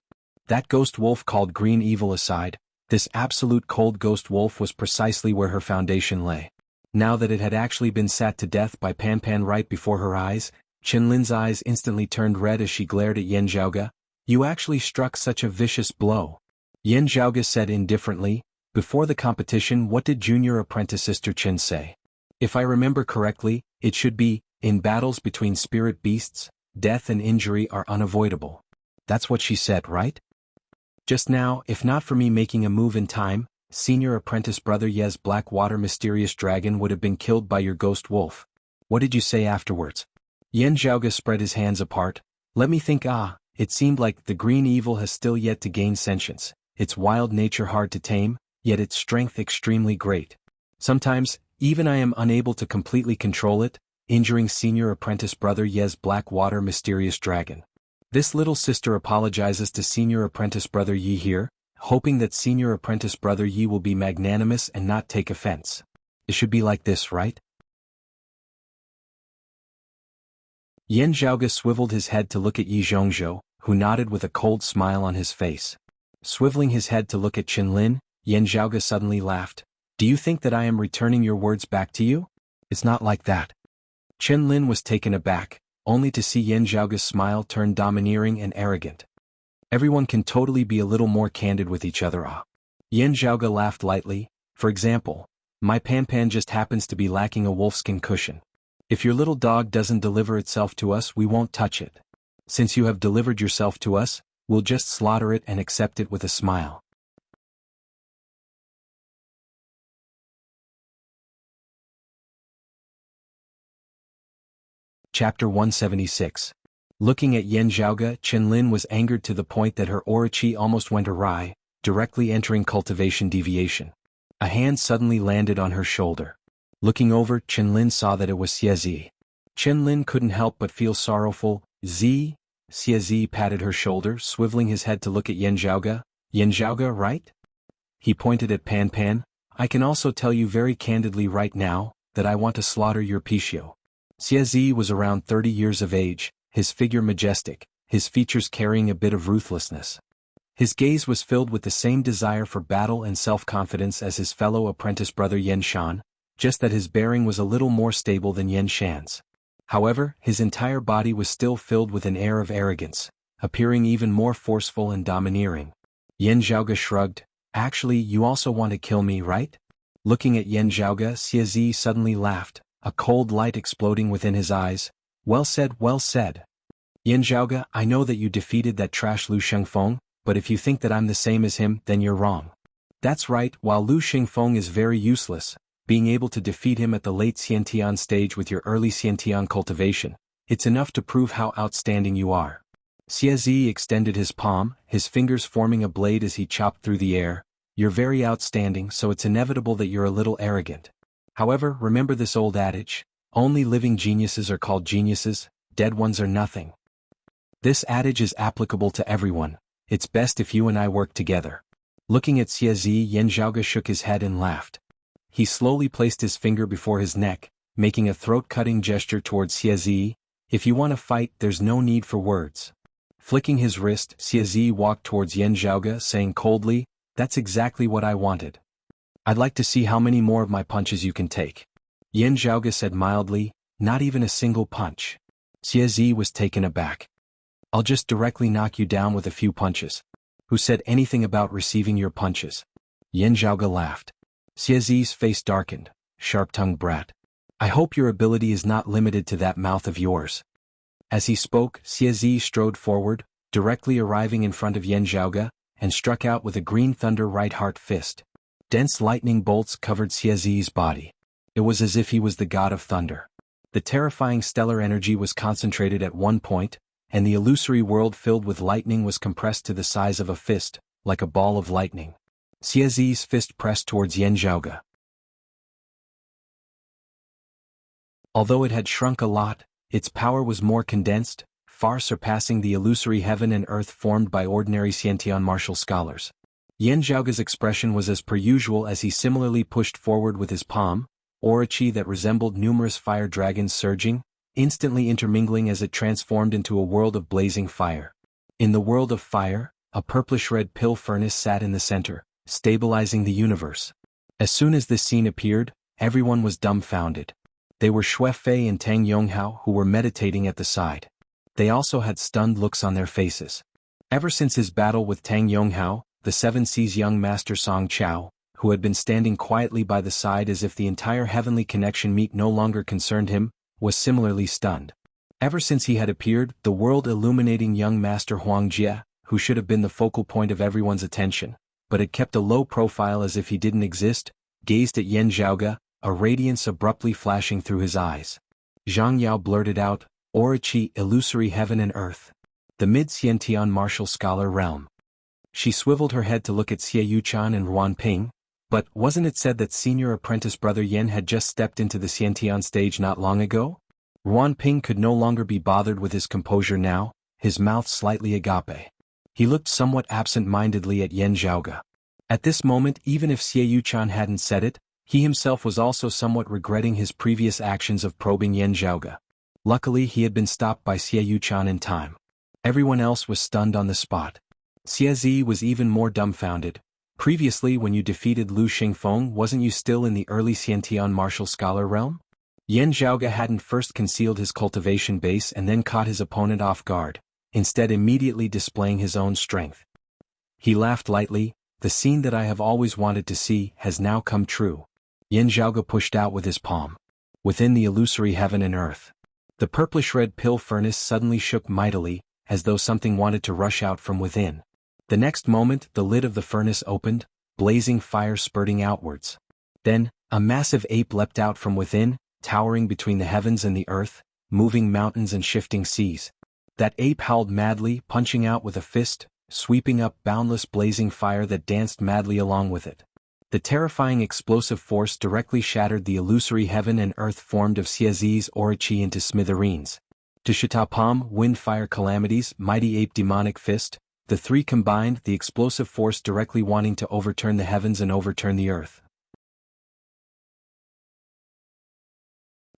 That ghost wolf called Green Evil aside, this absolute cold ghost wolf was precisely where her foundation lay. Now that it had actually been sat to death by Pan Pan right before her eyes, Qin Lin's eyes instantly turned red as she glared at Yan Zhaoge. "You actually struck such a vicious blow." Yan Zhaoge said indifferently, "Before the competition, what did junior apprentice Sister Qin say? If I remember correctly, it should be, in battles between spirit beasts, death and injury are unavoidable. That's what she said, right? Just now, if not for me making a move in time, senior apprentice brother Ye's Blackwater mysterious dragon would have been killed by your ghost wolf. What did you say afterwards?" Yan Zhaoge spread his hands apart. "Let me think. It seemed like the green evil has still yet to gain sentience, its wild nature hard to tame, yet its strength extremely great. Sometimes, even I am unable to completely control it, injuring senior apprentice brother Ye's Blackwater mysterious dragon. This little sister apologizes to senior apprentice brother Yi here, hoping that senior apprentice brother Yi will be magnanimous and not take offense. It should be like this, right?" Yan Zhaoge swiveled his head to look at Yi Zhongzhou, who nodded with a cold smile on his face. Swiveling his head to look at Qin Lin, Yan Zhaoge suddenly laughed. "Do you think that I am returning your words back to you? It's not like that." Qin Lin was taken aback, only to see Yan Zhaoge's smile turn domineering and arrogant. "Everyone can totally be a little more candid with each other. Yan Zhaoge laughed lightly. "For example, my Pan Pan just happens to be lacking a wolfskin cushion. If your little dog doesn't deliver itself to us, we won't touch it. Since you have delivered yourself to us, we'll just slaughter it and accept it with a smile." Chapter 176. Looking at Yan Zhaoge, Qin Lin was angered to the point that her Orochi almost went awry, directly entering cultivation deviation. A hand suddenly landed on her shoulder. Looking over, Qin Lin saw that it was Xie Zi. Qin Lin couldn't help but feel sorrowful. "Zi?" Xie Zi patted her shoulder, swiveling his head to look at Yan Zhaoge. "Yan Zhaoge, right?" He pointed at Pan Pan. I can also tell you very candidly right now, that I want to slaughter your Pichio. Xie was around 30 years of age, his figure majestic, his features carrying a bit of ruthlessness. His gaze was filled with the same desire for battle and self-confidence as his fellow apprentice brother Yan Shan, just that his bearing was a little more stable than Yan Shan's. However, his entire body was still filled with an air of arrogance, appearing even more forceful and domineering. Yan Zhaoge shrugged. Actually, you also want to kill me, right? Looking at Yan Zhaoge, Xie suddenly laughed, a cold light exploding within his eyes. Well said, well said. Yan Zhaoge, I know that you defeated that trash Lu Shengfeng, but if you think that I'm the same as him, then you're wrong. That's right, while Lu Shengfeng is very useless, being able to defeat him at the late Xiantian stage with your early Xiantian cultivation, it's enough to prove how outstanding you are. Xie extended his palm, his fingers forming a blade as he chopped through the air. You're very outstanding, so it's inevitable that you're a little arrogant. However, remember this old adage, only living geniuses are called geniuses, dead ones are nothing. This adage is applicable to everyone. It's best if you and I work together. Looking at Xie, Yan Zhaoge shook his head and laughed. He slowly placed his finger before his neck, making a throat-cutting gesture towards Xie. If you want to fight, there's no need for words. Flicking his wrist, Xie walked towards Yan Zhaoge, saying coldly, that's exactly what I wanted. I'd like to see how many more of my punches you can take. Yan Zhaoge said mildly, not even a single punch. Xie was taken aback. I'll just directly knock you down with a few punches. Who said anything about receiving your punches? Yan Zhaoge laughed. Xie's face darkened. Sharp-tongued brat. I hope your ability is not limited to that mouth of yours. As he spoke, Xie strode forward, directly arriving in front of Yan Zhaoge, and struck out with a green thunder right heart fist. Dense lightning bolts covered Xie's body. It was as if he was the god of thunder. The terrifying stellar energy was concentrated at one point, and the illusory world filled with lightning was compressed to the size of a fist, like a ball of lightning. Xie's fist pressed towards Yan Zhaoge. Although it had shrunk a lot, its power was more condensed, far surpassing the illusory heaven and earth formed by ordinary Xiantian martial scholars. Yan Zhaoge's expression was as per usual as he similarly pushed forward with his palm, Orochi that resembled numerous fire dragons surging, instantly intermingling as it transformed into a world of blazing fire. In the world of fire, a purplish-red pill furnace sat in the center, stabilizing the universe. As soon as this scene appeared, everyone was dumbfounded. They were Xue Fei and Tang Yonghao who were meditating at the side. They also had stunned looks on their faces. Ever since his battle with Tang Yonghao, the Seven Seas young master Song Chao, who had been standing quietly by the side as if the entire heavenly connection meet no longer concerned him, was similarly stunned. Ever since he had appeared, the world-illuminating young master Huang Jie, who should have been the focal point of everyone's attention, but had kept a low profile as if he didn't exist, gazed at Yan Zhaoge, a radiance abruptly flashing through his eyes. Zhang Yao blurted out, Orochi, illusory heaven and earth. The mid-Xiantian martial scholar realm. She swiveled her head to look at Xie Yuchan and Ruan Ping, but wasn't it said that senior apprentice brother Yen had just stepped into the Xiantian stage not long ago? Ruan Ping could no longer be bothered with his composure now, his mouth slightly agape. He looked somewhat absent-mindedly at Yan Zhaoge. At this moment, even if Xie Yuchan hadn't said it, he himself was also somewhat regretting his previous actions of probing Yan Zhaoge. Luckily he had been stopped by Xie Yuchan in time. Everyone else was stunned on the spot. Xie was even more dumbfounded. Previously when you defeated Lu Xingfeng, wasn't you still in the early Xiantian martial scholar realm? Yan Zhaoge hadn't first concealed his cultivation base and then caught his opponent off guard, instead immediately displaying his own strength. He laughed lightly, the scene that I have always wanted to see has now come true. Yan Zhaoge pushed out with his palm. Within the illusory heaven and earth. The purplish-red pill furnace suddenly shook mightily, as though something wanted to rush out from within. The next moment, the lid of the furnace opened, blazing fire spurting outwards. Then, a massive ape leapt out from within, towering between the heavens and the earth, moving mountains and shifting seas. That ape howled madly, punching out with a fist, sweeping up boundless blazing fire that danced madly along with it. The terrifying explosive force directly shattered the illusory heaven and earth formed of Xie's Orochi into smithereens. Tishitapam, wind fire calamities, mighty ape demonic fist, the three combined, the explosive force directly wanting to overturn the heavens and overturn the earth.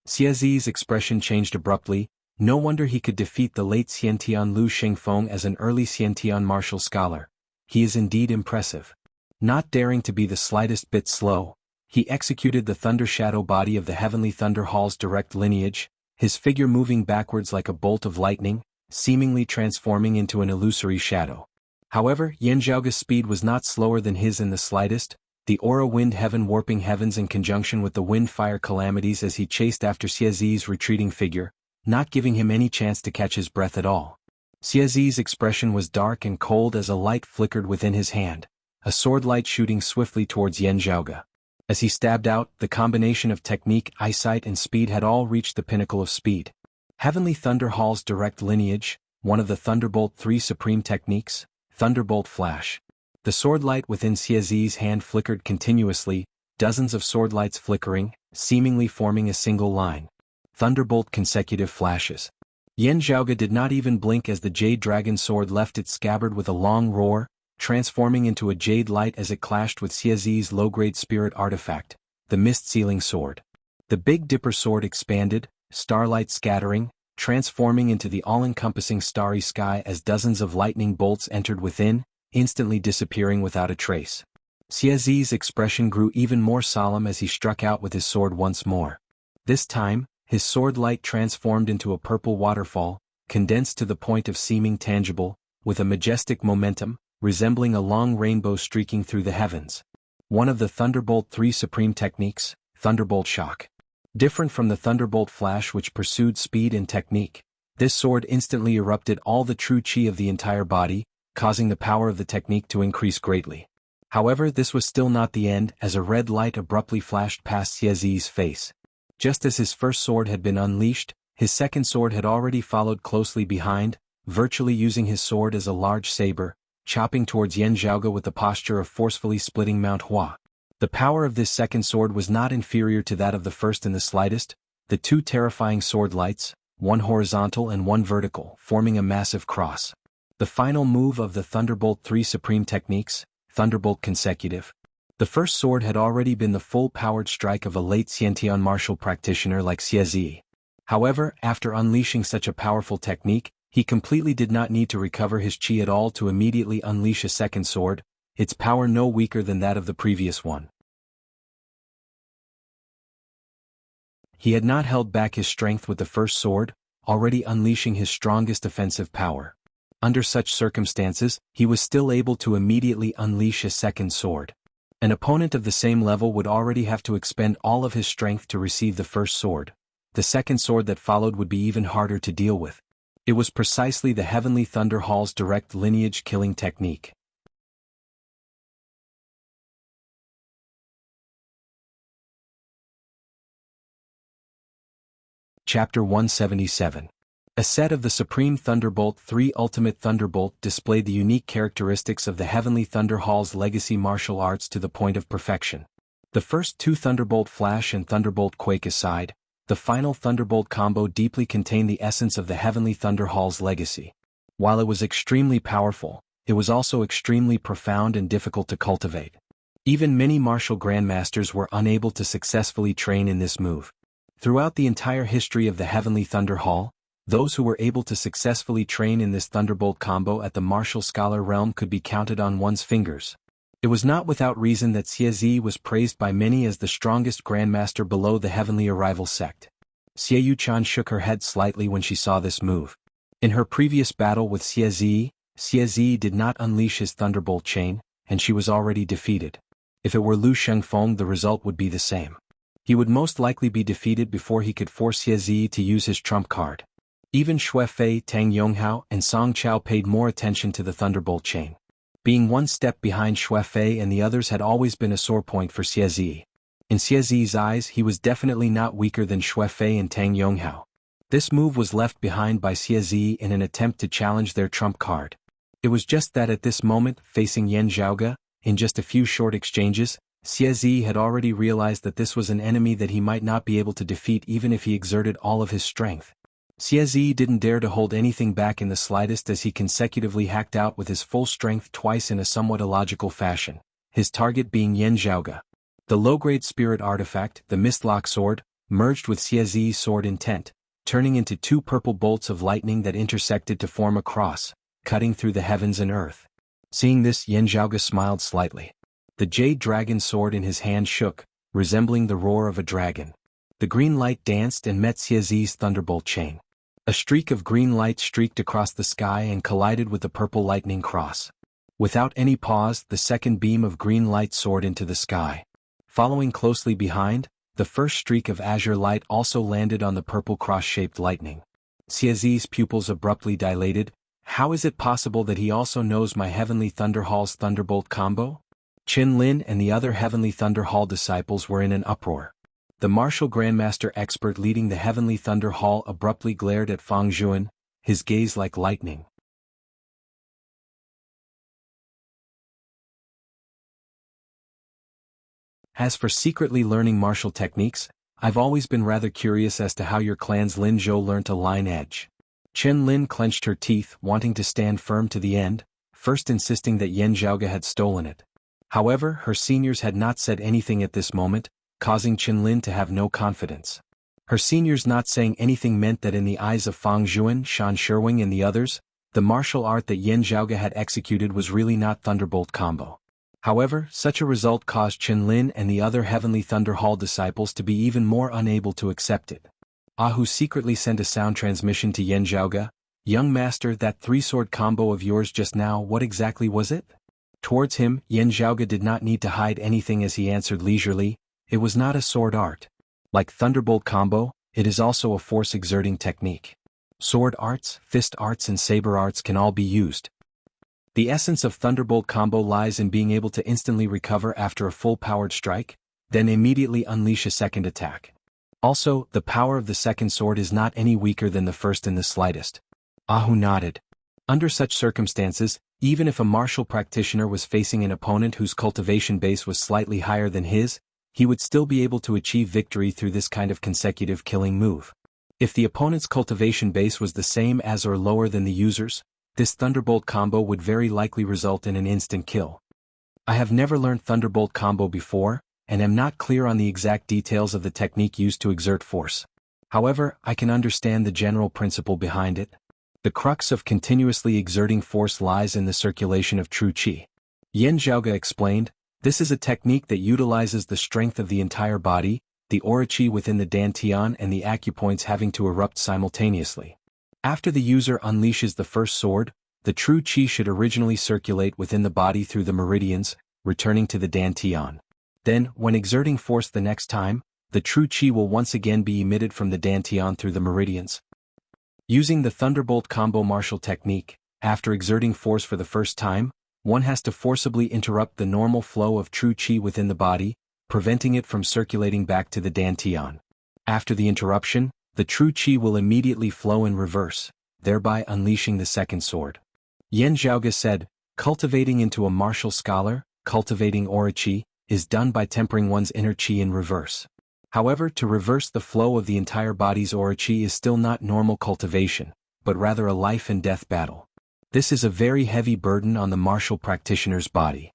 Xie Zi's expression changed abruptly. No wonder he could defeat the late Xiantian Lu Xingfeng as an early Xiantian martial scholar. He is indeed impressive. Not daring to be the slightest bit slow, he executed the thunder shadow body of the Heavenly Thunder Hall's direct lineage, his figure moving backwards like a bolt of lightning, seemingly transforming into an illusory shadow. However, Yan Zhaoge's speed was not slower than his in the slightest, the aura wind heaven warping heavens in conjunction with the wind-fire calamities as he chased after Xie Zi's retreating figure, not giving him any chance to catch his breath at all. Xie Zi's expression was dark and cold as a light flickered within his hand, a sword light shooting swiftly towards Yan Zhaoge. As he stabbed out, the combination of technique, eyesight and speed had all reached the pinnacle of speed. Heavenly Thunder Hall's direct lineage, one of the Thunderbolt 3 supreme techniques, Thunderbolt Flash. The sword light within Xie Zi's hand flickered continuously, dozens of sword lights flickering, seemingly forming a single line. Thunderbolt consecutive flashes. Yan Zhaoge did not even blink as the Jade Dragon sword left its scabbard with a long roar, transforming into a jade light as it clashed with Xie Zi's low-grade spirit artifact, the Mist-Sealing Sword. The Big Dipper sword expanded, starlight scattering, transforming into the all-encompassing starry sky as dozens of lightning bolts entered within, instantly disappearing without a trace. Xie Zi's expression grew even more solemn as he struck out with his sword once more. This time, his sword light transformed into a purple waterfall, condensed to the point of seeming tangible, with a majestic momentum, resembling a long rainbow streaking through the heavens. One of the Thunderbolt 3 supreme techniques, Thunderbolt Shock. Different from the Thunderbolt Flash which pursued speed and technique, this sword instantly erupted all the true chi of the entire body, causing the power of the technique to increase greatly. However, this was still not the end, as a red light abruptly flashed past Xie Zi's face. Just as his first sword had been unleashed, his second sword had already followed closely behind, virtually using his sword as a large saber, chopping towards Yan Zhaoge with the posture of forcefully splitting Mount Hua. The power of this second sword was not inferior to that of the first in the slightest, the two terrifying sword lights, one horizontal and one vertical, forming a massive cross. The final move of the Thunderbolt 3 supreme techniques, Thunderbolt Consecutive. The first sword had already been the full-powered strike of a late Xiantian martial practitioner like Xie Zi. However, after unleashing such a powerful technique, he completely did not need to recover his chi at all to immediately unleash a second sword, its power no weaker than that of the previous one. He had not held back his strength with the first sword, already unleashing his strongest offensive power. Under such circumstances, he was still able to immediately unleash a second sword. An opponent of the same level would already have to expend all of his strength to receive the first sword. The second sword that followed would be even harder to deal with. It was precisely the Heavenly Thunder Hall's direct lineage killing technique. Chapter 177. A set of the Supreme Thunderbolt 3 Ultimate Thunderbolt displayed the unique characteristics of the Heavenly Thunder Hall's legacy martial arts to the point of perfection. The first two Thunderbolt Flash and Thunderbolt Quake aside, the final Thunderbolt combo deeply contained the essence of the Heavenly Thunder Hall's legacy. While it was extremely powerful, it was also extremely profound and difficult to cultivate. Even many martial grandmasters were unable to successfully train in this move. Throughout the entire history of the Heavenly Thunder Hall, those who were able to successfully train in this Thunderbolt combo at the martial scholar realm could be counted on one's fingers. It was not without reason that Xie Zi was praised by many as the strongest grandmaster below the Heavenly Arrival sect. Xie Yuchan shook her head slightly when she saw this move. In her previous battle with Xie Zi did not unleash his Thunderbolt chain, and she was already defeated. If it were Lu Shengfeng, the result would be the same. He would most likely be defeated before he could force Xie Zi to use his trump card. Even Xue Fei, Tang Yonghao, and Song Chao paid more attention to the Thunderbolt chain. Being one step behind Xue Fei and the others had always been a sore point for Xie Zi. In Xie Zi's eyes, he was definitely not weaker than Xue Fei and Tang Yonghao. This move was left behind by Xie Zi in an attempt to challenge their trump card. It was just that at this moment, facing Yan Zhaoge, in just a few short exchanges, Xie Zi had already realized that this was an enemy that he might not be able to defeat even if he exerted all of his strength. Xie Zi didn't dare to hold anything back in the slightest as he consecutively hacked out with his full strength twice in a somewhat illogical fashion, his target being Yan Zhaoge. The low-grade spirit artifact, the Mistlock Sword, merged with Xiezi's sword intent, turning into two purple bolts of lightning that intersected to form a cross, cutting through the heavens and earth. Seeing this, Yan Zhaoge smiled slightly. The jade dragon sword in his hand shook, resembling the roar of a dragon. The green light danced and met Xiezi's thunderbolt chain. A streak of green light streaked across the sky and collided with the purple lightning cross. Without any pause, the second beam of green light soared into the sky. Following closely behind, the first streak of azure light also landed on the purple cross-shaped lightning. Xiezi's pupils abruptly dilated. How is it possible that he also knows my Heavenly Thunder Hall's Thunderbolt combo? Qin Lin and the other Heavenly Thunder Hall disciples were in an uproar. The martial grandmaster expert leading the Heavenly Thunder Hall abruptly glared at Fang Zhuan, his gaze like lightning. As for secretly learning martial techniques, I've always been rather curious as to how your clan's Lin Zhou learnt a line edge. Qin Lin clenched her teeth, wanting to stand firm to the end, first insisting that Yan Zhaoge had stolen it. However, her seniors had not said anything at this moment, causing Qin Lin to have no confidence. Her seniors not saying anything meant that in the eyes of Fang Zhuan, Shan Sherwing and the others, the martial art that Yan Zhaoge had executed was really not Thunderbolt combo. However, such a result caused Qin Lin and the other Heavenly Thunder Hall disciples to be even more unable to accept it. Ahu secretly sent a sound transmission to Yan Zhaoge. Young master, that three-sword combo of yours just now, what exactly was it? Towards him, Yan Zhaoge did not need to hide anything as he answered leisurely, it was not a sword art. Like Thunderbolt combo, it is also a force-exerting technique. Sword arts, fist arts and saber arts can all be used. The essence of Thunderbolt combo lies in being able to instantly recover after a full-powered strike, then immediately unleash a second attack. Also, the power of the second sword is not any weaker than the first in the slightest. Ahu nodded. Under such circumstances, even if a martial practitioner was facing an opponent whose cultivation base was slightly higher than his, he would still be able to achieve victory through this kind of consecutive killing move. If the opponent's cultivation base was the same as or lower than the user's, this Thunderbolt combo would very likely result in an instant kill. I have never learned Thunderbolt combo before, and am not clear on the exact details of the technique used to exert force. However, I can understand the general principle behind it. The crux of continuously exerting force lies in the circulation of true qi. Yan Zhaoge explained, this is a technique that utilizes the strength of the entire body, the aura qi within the dantian and the acupoints having to erupt simultaneously. After the user unleashes the first sword, the true qi should originally circulate within the body through the meridians, returning to the dantian. Then, when exerting force the next time, the true qi will once again be emitted from the dantian through the meridians. Using the Thunderbolt combo martial technique, after exerting force for the first time, one has to forcibly interrupt the normal flow of true qi within the body, preventing it from circulating back to the dantian. After the interruption, the true qi will immediately flow in reverse, thereby unleashing the second sword. Yan Zhaoge said, cultivating into a martial scholar, cultivating aura qi, is done by tempering one's inner qi in reverse. However, to reverse the flow of the entire body's aura qi is still not normal cultivation, but rather a life and death battle. This is a very heavy burden on the martial practitioner's body.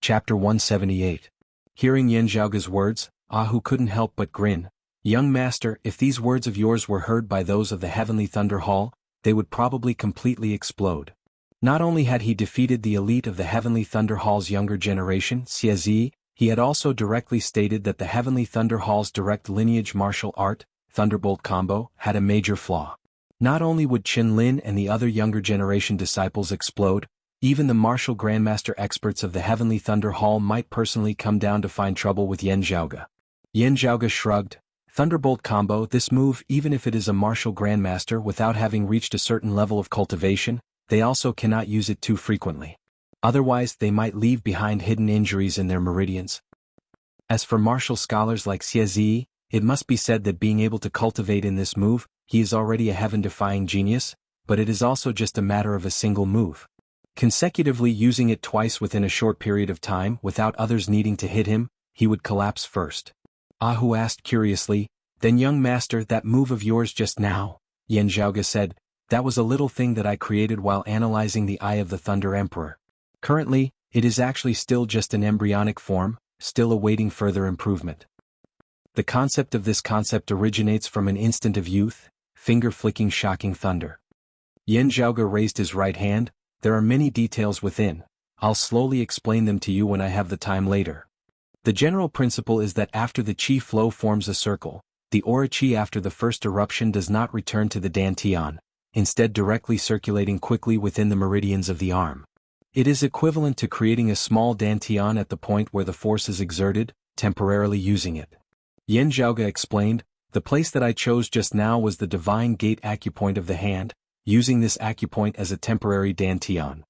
Chapter 178. Hearing Yan Zhaoge's words, Ahu couldn't help but grin. Young master, if these words of yours were heard by those of the Heavenly Thunder Hall, they would probably completely explode. Not only had he defeated the elite of the Heavenly Thunder Hall's younger generation, Xiezi, he had also directly stated that the Heavenly Thunder Hall's direct lineage martial art, Thunderbolt combo, had a major flaw. Not only would Qin Lin and the other younger generation disciples explode, even the martial grandmaster experts of the Heavenly Thunder Hall might personally come down to find trouble with Yan Zhaoge. Yan Zhaoge shrugged. Thunderbolt combo, this move, even if it is a martial grandmaster without having reached a certain level of cultivation, they also cannot use it too frequently. Otherwise, they might leave behind hidden injuries in their meridians. As for martial scholars like Xiezi, it must be said that being able to cultivate in this move, he is already a heaven-defying genius, but it is also just a matter of a single move. Consecutively using it twice within a short period of time without others needing to hit him, he would collapse first. Ahu asked curiously, Then young master, that move of yours just now, Yan Zhaoge said, that was a little thing that I created while analyzing the Eye of the Thunder Emperor. Currently, it is actually still just an embryonic form, still awaiting further improvement. The concept of this concept originates from an instant of youth, finger-flicking shocking thunder. Yan Zhaoge raised his right hand. There are many details within. I'll slowly explain them to you when I have the time later. The general principle is that after the qi flow forms a circle, the aura qi after the first eruption does not return to the dantian, instead directly circulating quickly within the meridians of the arm. It is equivalent to creating a small dantian at the point where the force is exerted, temporarily using it. Yan Zhaoge explained, the place that I chose just now was the divine gate acupoint of the hand, using this acupoint as a temporary dantian.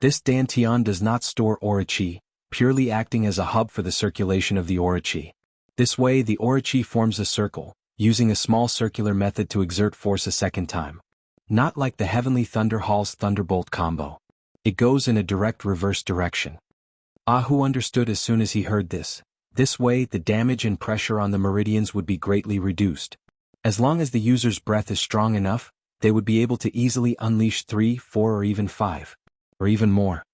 This dantian does not store aura qi, purely acting as a hub for the circulation of the aura qi. This way the aura qi forms a circle, using a small circular method to exert force a second time. Not like the Heavenly Thunder Hall's Thunderbolt combo. It goes in a direct reverse direction. Ahu understood as soon as he heard this. This way the damage and pressure on the meridians would be greatly reduced. As long as the user's breath is strong enough, they would be able to easily unleash 3, 4 or even 5. Or even more.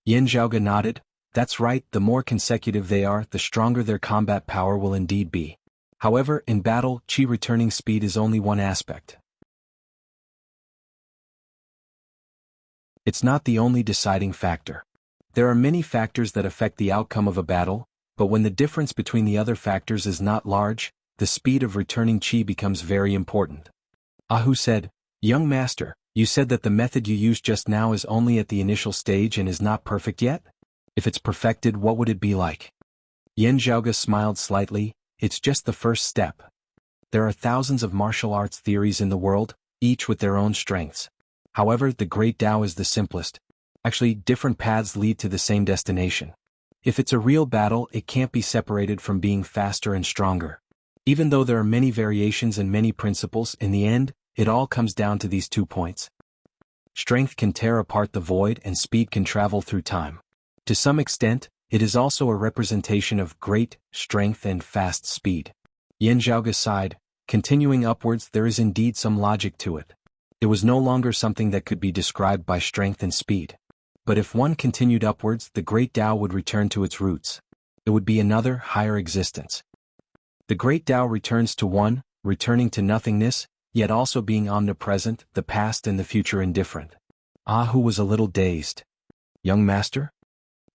Yan Zhaoge nodded. That's right, the more consecutive they are, the stronger their combat power will indeed be. However, in battle, qi returning speed is only one aspect. It's not the only deciding factor. There are many factors that affect the outcome of a battle, but when the difference between the other factors is not large, the speed of returning qi becomes very important. Ahu said, young master, you said that the method you used just now is only at the initial stage and is not perfect yet? If it's perfected, what would it be like? Yan Zhaoge smiled slightly, it's just the first step. There are thousands of martial arts theories in the world, each with their own strengths. However, the Great Tao is the simplest. Actually, different paths lead to the same destination. If it's a real battle, it can't be separated from being faster and stronger. Even though there are many variations and many principles, in the end, it all comes down to these 2 points. Strength can tear apart the void and speed can travel through time. To some extent, it is also a representation of great strength and fast speed. Yan Zhaoge sighed, continuing upwards, there is indeed some logic to it. It was no longer something that could be described by strength and speed. But if one continued upwards, the Great Tao would return to its roots. It would be another, higher existence. The Great Tao returns to one, returning to nothingness, yet also being omnipresent, the past and the future indifferent. Ahu was a little dazed. Young master?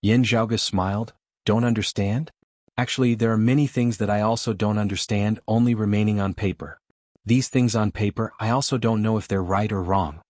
Yan Zhaoge smiled, don't understand? Actually, there are many things that I also don't understand, only remaining on paper. These things on paper, I also don't know if they're right or wrong.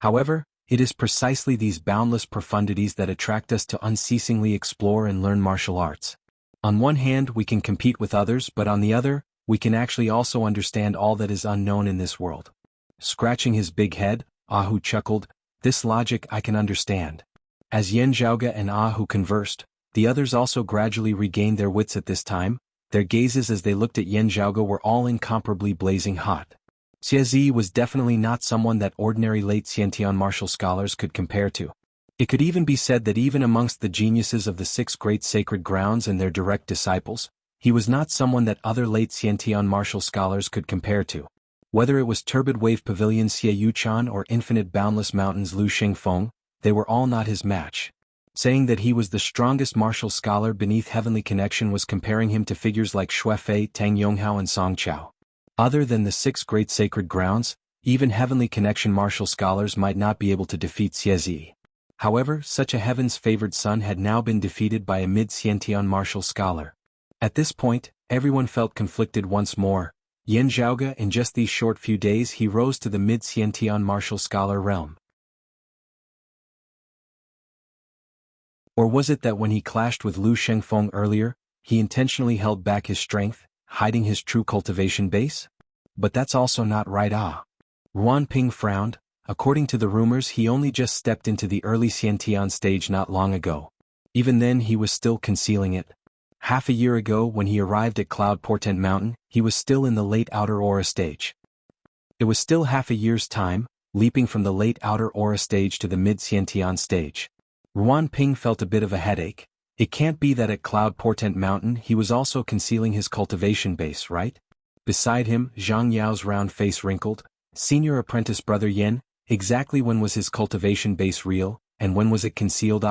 However, it is precisely these boundless profundities that attract us to unceasingly explore and learn martial arts. On one hand, we can compete with others, but on the other, we can actually also understand all that is unknown in this world. Scratching his big head, Ahu chuckled, this logic I can understand. As Yan Zhaoge and Ahu conversed, the others also gradually regained their wits at this time. Their gazes as they looked at Yan Zhaoge were all incomparably blazing hot. Xie Zi was definitely not someone that ordinary late Xiantian martial scholars could compare to. It could even be said that even amongst the geniuses of the 6 great sacred grounds and their direct disciples, he was not someone that other late Xiantian martial scholars could compare to. Whether it was Turbid Wave Pavilion Xie Yuchan or Infinite Boundless Mountains Lu Xingfeng, they were all not his match. Saying that he was the strongest martial scholar beneath Heavenly Connection was comparing him to figures like Xuefei, Tang Yonghao and Song Chao. Other than the 6 great sacred grounds, even Heavenly Connection martial scholars might not be able to defeat Xie Zi. However, such a heaven's favored son had now been defeated by a mid-Xiantian martial scholar. At this point, everyone felt conflicted once more. Yan Zhaoge, in just these short few days he rose to the mid-Xiantian martial scholar realm. Or was it that when he clashed with Lu Shengfeng earlier, he intentionally held back his strength, hiding his true cultivation base? But that's also not right. Ruan Ping frowned. According to the rumors, he only just stepped into the early Xiantian stage not long ago. Even then he was still concealing it. Half a year ago when he arrived at Cloud Portent Mountain, he was still in the late outer aura stage. It was still half a year's time, leaping from the late outer aura stage to the mid-Xiantian stage. Ruan Ping felt a bit of a headache. It can't be that at Cloud Portent Mountain he was also concealing his cultivation base, right? Beside him, Zhang Yao's round face wrinkled. Senior apprentice brother Yen, exactly when was his cultivation base real, and when was it concealed?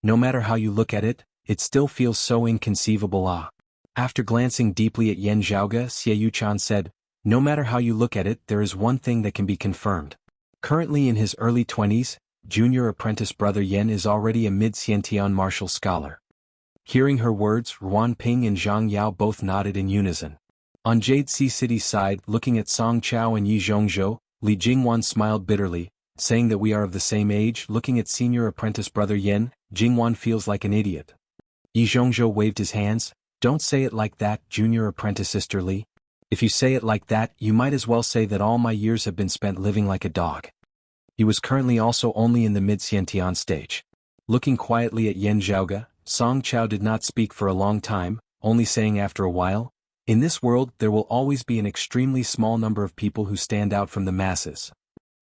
No matter how you look at it, it still feels so inconceivable. After glancing deeply at Yen Zhaoge, Xie Yuchan said, no matter how you look at it, there is one thing that can be confirmed. Currently in his early 20s, junior apprentice brother Yen is already a mid-Xiantian martial scholar. Hearing her words, Ruan Ping and Zhang Yao both nodded in unison. On Jade Sea City's side, looking at Song Chao and Yi Zhongzhou, Li Jingwan smiled bitterly, saying that we are of the same age. Looking at senior apprentice brother Yen, Jingwan feels like an idiot. Yi Zhongzhou waved his hands. Don't say it like that, junior apprentice sister Li. If you say it like that, you might as well say that all my years have been spent living like a dog. He was currently also only in the mid-Xiantian stage. Looking quietly at Yen Zhaoge, Song Chao did not speak for a long time, only saying after a while, in this world there will always be an extremely small number of people who stand out from the masses.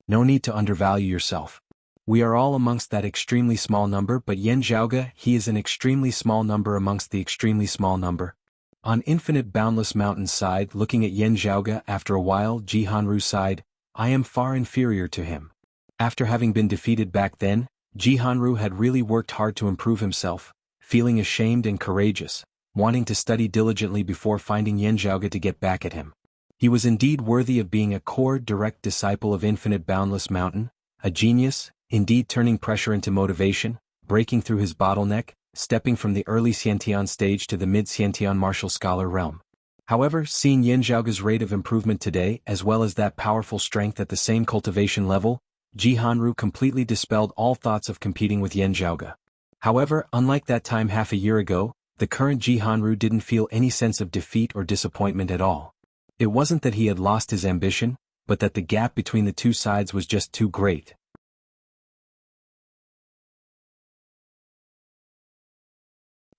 No need to undervalue yourself. We are all amongst that extremely small number, but Yen Zhaoge, he is an extremely small number amongst the extremely small number. On infinite boundless mountain's side, looking at Yen Zhaoge, after a while Jihanru sighed, I am far inferior to him. After having been defeated back then, Jihanru had really worked hard to improve himself, feeling ashamed and courageous, wanting to study diligently before finding Yen Zhaoge to get back at him. He was indeed worthy of being a core direct disciple of infinite boundless mountain, a genius, indeed turning pressure into motivation, breaking through his bottleneck, stepping from the early Xiantian stage to the mid-Xiantian martial scholar realm. However, seeing Yen Zhaoge's rate of improvement today as well as that powerful strength at the same cultivation level, Jihanru completely dispelled all thoughts of competing with Yen Zhaoge. However, unlike that time half a year ago, the current Jihanru didn't feel any sense of defeat or disappointment at all. It wasn't that he had lost his ambition, but that the gap between the two sides was just too great.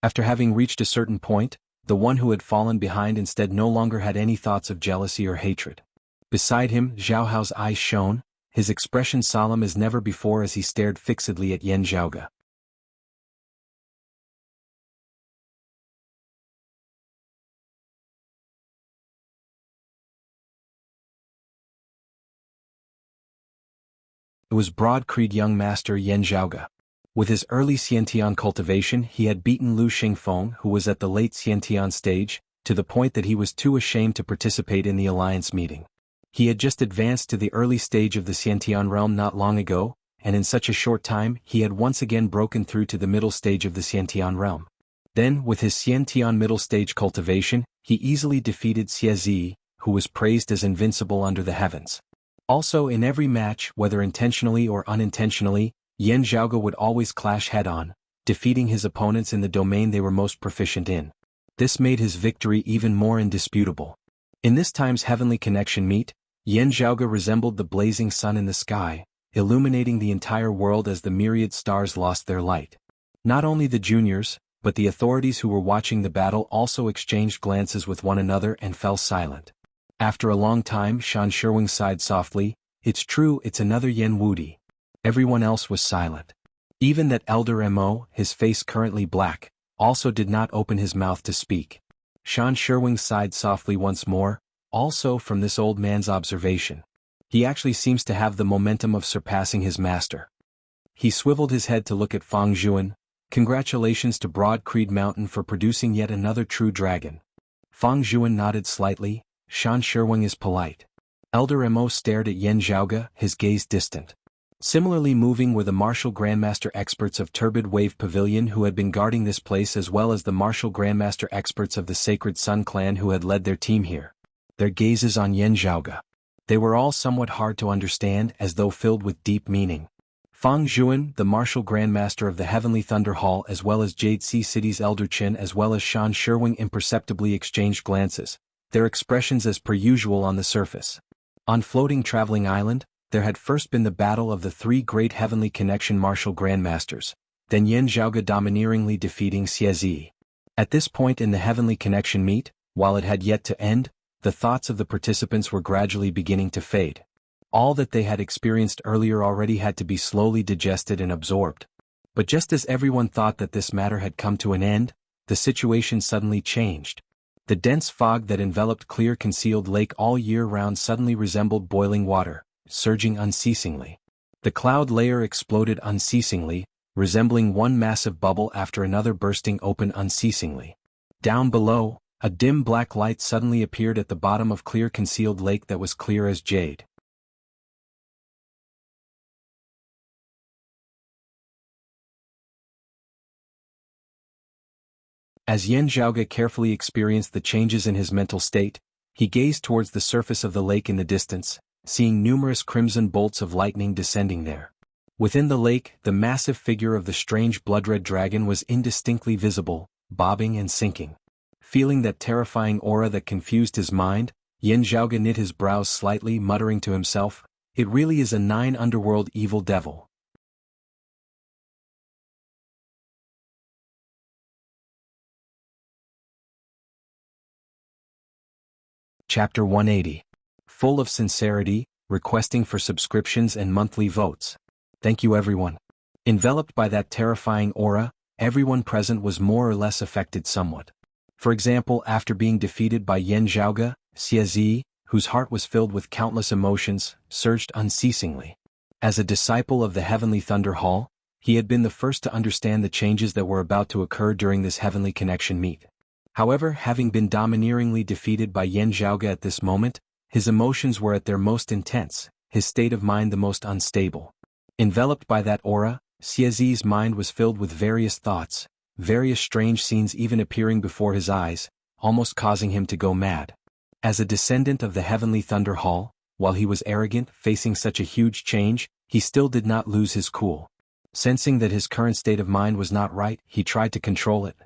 After having reached a certain point, the one who had fallen behind instead no longer had any thoughts of jealousy or hatred. Beside him, Zhao Hao's eyes shone, his expression solemn as never before as he stared fixedly at Yen Zhaoge. It was broad-creed young master Yen Zhaoge. With his early Xiantian cultivation he had beaten Lu Xingfeng, who was at the late Xiantian stage, to the point that he was too ashamed to participate in the alliance meeting. He had just advanced to the early stage of the Xiantian realm not long ago, and in such a short time he had once again broken through to the middle stage of the Xiantian realm. Then, with his Xiantian middle stage cultivation, he easily defeated Xie Zi, who was praised as invincible under the heavens. Also in every match, whether intentionally or unintentionally, Yen Zhaoge would always clash head-on, defeating his opponents in the domain they were most proficient in. This made his victory even more indisputable. In this time's heavenly connection meet, Yen Zhaoge resembled the blazing sun in the sky, illuminating the entire world as the myriad stars lost their light. Not only the juniors, but the authorities who were watching the battle also exchanged glances with one another and fell silent. After a long time Shan Sherwing sighed softly, it's true, it's another Yen Wudi. Everyone else was silent. Even that elder Mo, his face currently black, also did not open his mouth to speak. Shan Sherwing sighed softly once more, also from this old man's observation. He actually seems to have the momentum of surpassing his master. He swiveled his head to look at Fang Zhuan. Congratulations to Broad Creed Mountain for producing yet another true dragon. Fang Zhuan nodded slightly. Shan Sherwing is polite. Elder Mo stared at Yen Zhaoge, his gaze distant. Similarly moving were the martial grandmaster experts of Turbid Wave Pavilion who had been guarding this place as well as the martial grandmaster experts of the Sacred Sun clan who had led their team here. Their gazes on Yen Zhaoge. They were all somewhat hard to understand as though filled with deep meaning. Fang Zhuan, the martial grandmaster of the Heavenly Thunder Hall as well as Jade Sea City's Elder Qin as well as Shan Sherwing imperceptibly exchanged glances, their expressions as per usual on the surface. On Floating Traveling Island, there had first been the battle of the three great heavenly connection martial grandmasters, then Yen Zhaoge domineeringly defeating Xie Zi. At this point in the heavenly connection meet, while it had yet to end, the thoughts of the participants were gradually beginning to fade. All that they had experienced earlier already had to be slowly digested and absorbed. But just as everyone thought that this matter had come to an end, the situation suddenly changed. The dense fog that enveloped clear concealed lake all year round suddenly resembled boiling water, surging unceasingly. The cloud layer exploded unceasingly, resembling one massive bubble after another bursting open unceasingly. Down below, a dim black light suddenly appeared at the bottom of clear concealed lake that was clear as jade. As Yen Zhaoge carefully experienced the changes in his mental state, he gazed towards the surface of the lake in the distance, seeing numerous crimson bolts of lightning descending there. Within the lake, the massive figure of the strange blood-red dragon was indistinctly visible, bobbing and sinking. Feeling that terrifying aura that confused his mind, Yen Zhaoge knit his brows slightly, muttering to himself, "It really is a 9 underworld evil devil." Chapter 180. Full of sincerity, requesting for subscriptions and monthly votes. Thank you everyone. Enveloped by that terrifying aura, everyone present was more or less affected somewhat. For example, after being defeated by Yen Zhaoge, Xie, whose heart was filled with countless emotions, surged unceasingly. As a disciple of the Heavenly Thunder Hall, he had been the first to understand the changes that were about to occur during this heavenly connection meet. However, having been domineeringly defeated by Yen Zhaoge at this moment, his emotions were at their most intense, his state of mind the most unstable. Enveloped by that aura, Xie's mind was filled with various thoughts, various strange scenes even appearing before his eyes, almost causing him to go mad. As a descendant of the Heavenly Thunder Hall, while he was arrogant, facing such a huge change, he still did not lose his cool. Sensing that his current state of mind was not right, he tried to control it.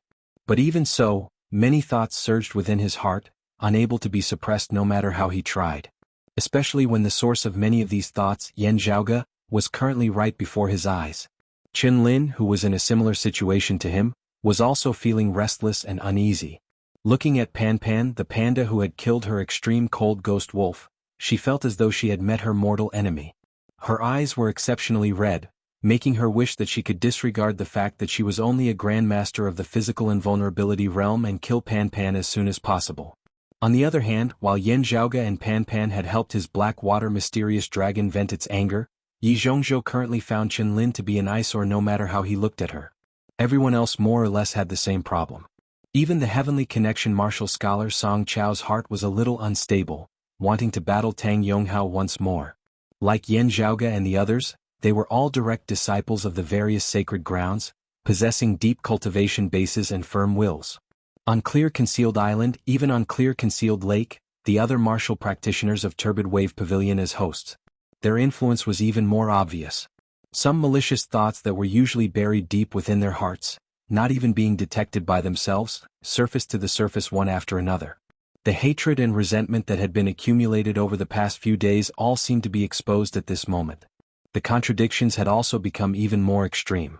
But even so, many thoughts surged within his heart, unable to be suppressed no matter how he tried. Especially when the source of many of these thoughts, Yen Zhaoge, was currently right before his eyes. Qin Lin, who was in a similar situation to him, was also feeling restless and uneasy. Looking at Pan Pan, the panda who had killed her extreme cold ghost wolf, she felt as though she had met her mortal enemy. Her eyes were exceptionally red, making her wish that she could disregard the fact that she was only a grandmaster of the physical invulnerability realm and kill Pan Pan as soon as possible. On the other hand, while Yen Zhaoge and Pan Pan had helped his black water mysterious dragon vent its anger, Yi Zhongzhou currently found Qin Lin to be an eyesore no matter how he looked at her. Everyone else more or less had the same problem. Even the Heavenly Connection martial scholar Song Chao's heart was a little unstable, wanting to battle Tang Yonghao once more. Like Yen Zhaoge and the others, they were all direct disciples of the various sacred grounds, possessing deep cultivation bases and firm wills. On Clear Concealed Island, even on Clear Concealed Lake, the other martial practitioners of Turbid Wave Pavilion as hosts. Their influence was even more obvious. Some malicious thoughts that were usually buried deep within their hearts, not even being detected by themselves, surfaced to the surface one after another. The hatred and resentment that had been accumulated over the past few days all seemed to be exposed at this moment. The contradictions had also become even more extreme.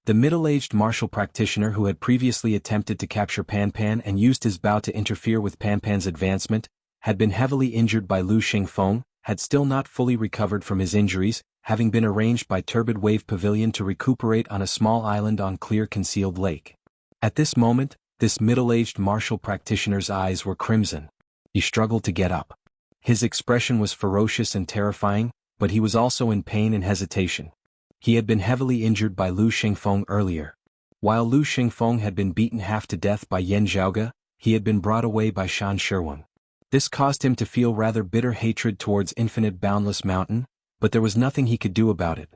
The middle-aged martial practitioner who had previously attempted to capture Pan Pan and used his bow to interfere with Pan Pan's advancement, had been heavily injured by Lu Xingfeng, had still not fully recovered from his injuries, having been arranged by Turbid Wave Pavilion to recuperate on a small island on Clear Concealed Lake. At this moment, this middle-aged martial practitioner's eyes were crimson. He struggled to get up. His expression was ferocious and terrifying, but he was also in pain and hesitation. He had been heavily injured by Lu Xingfeng earlier. While Lu Xingfeng had been beaten half to death by Yen Zhaoge, he had been brought away by Shan Shirwang. This caused him to feel rather bitter hatred towards Infinite Boundless Mountain, but there was nothing he could do about it.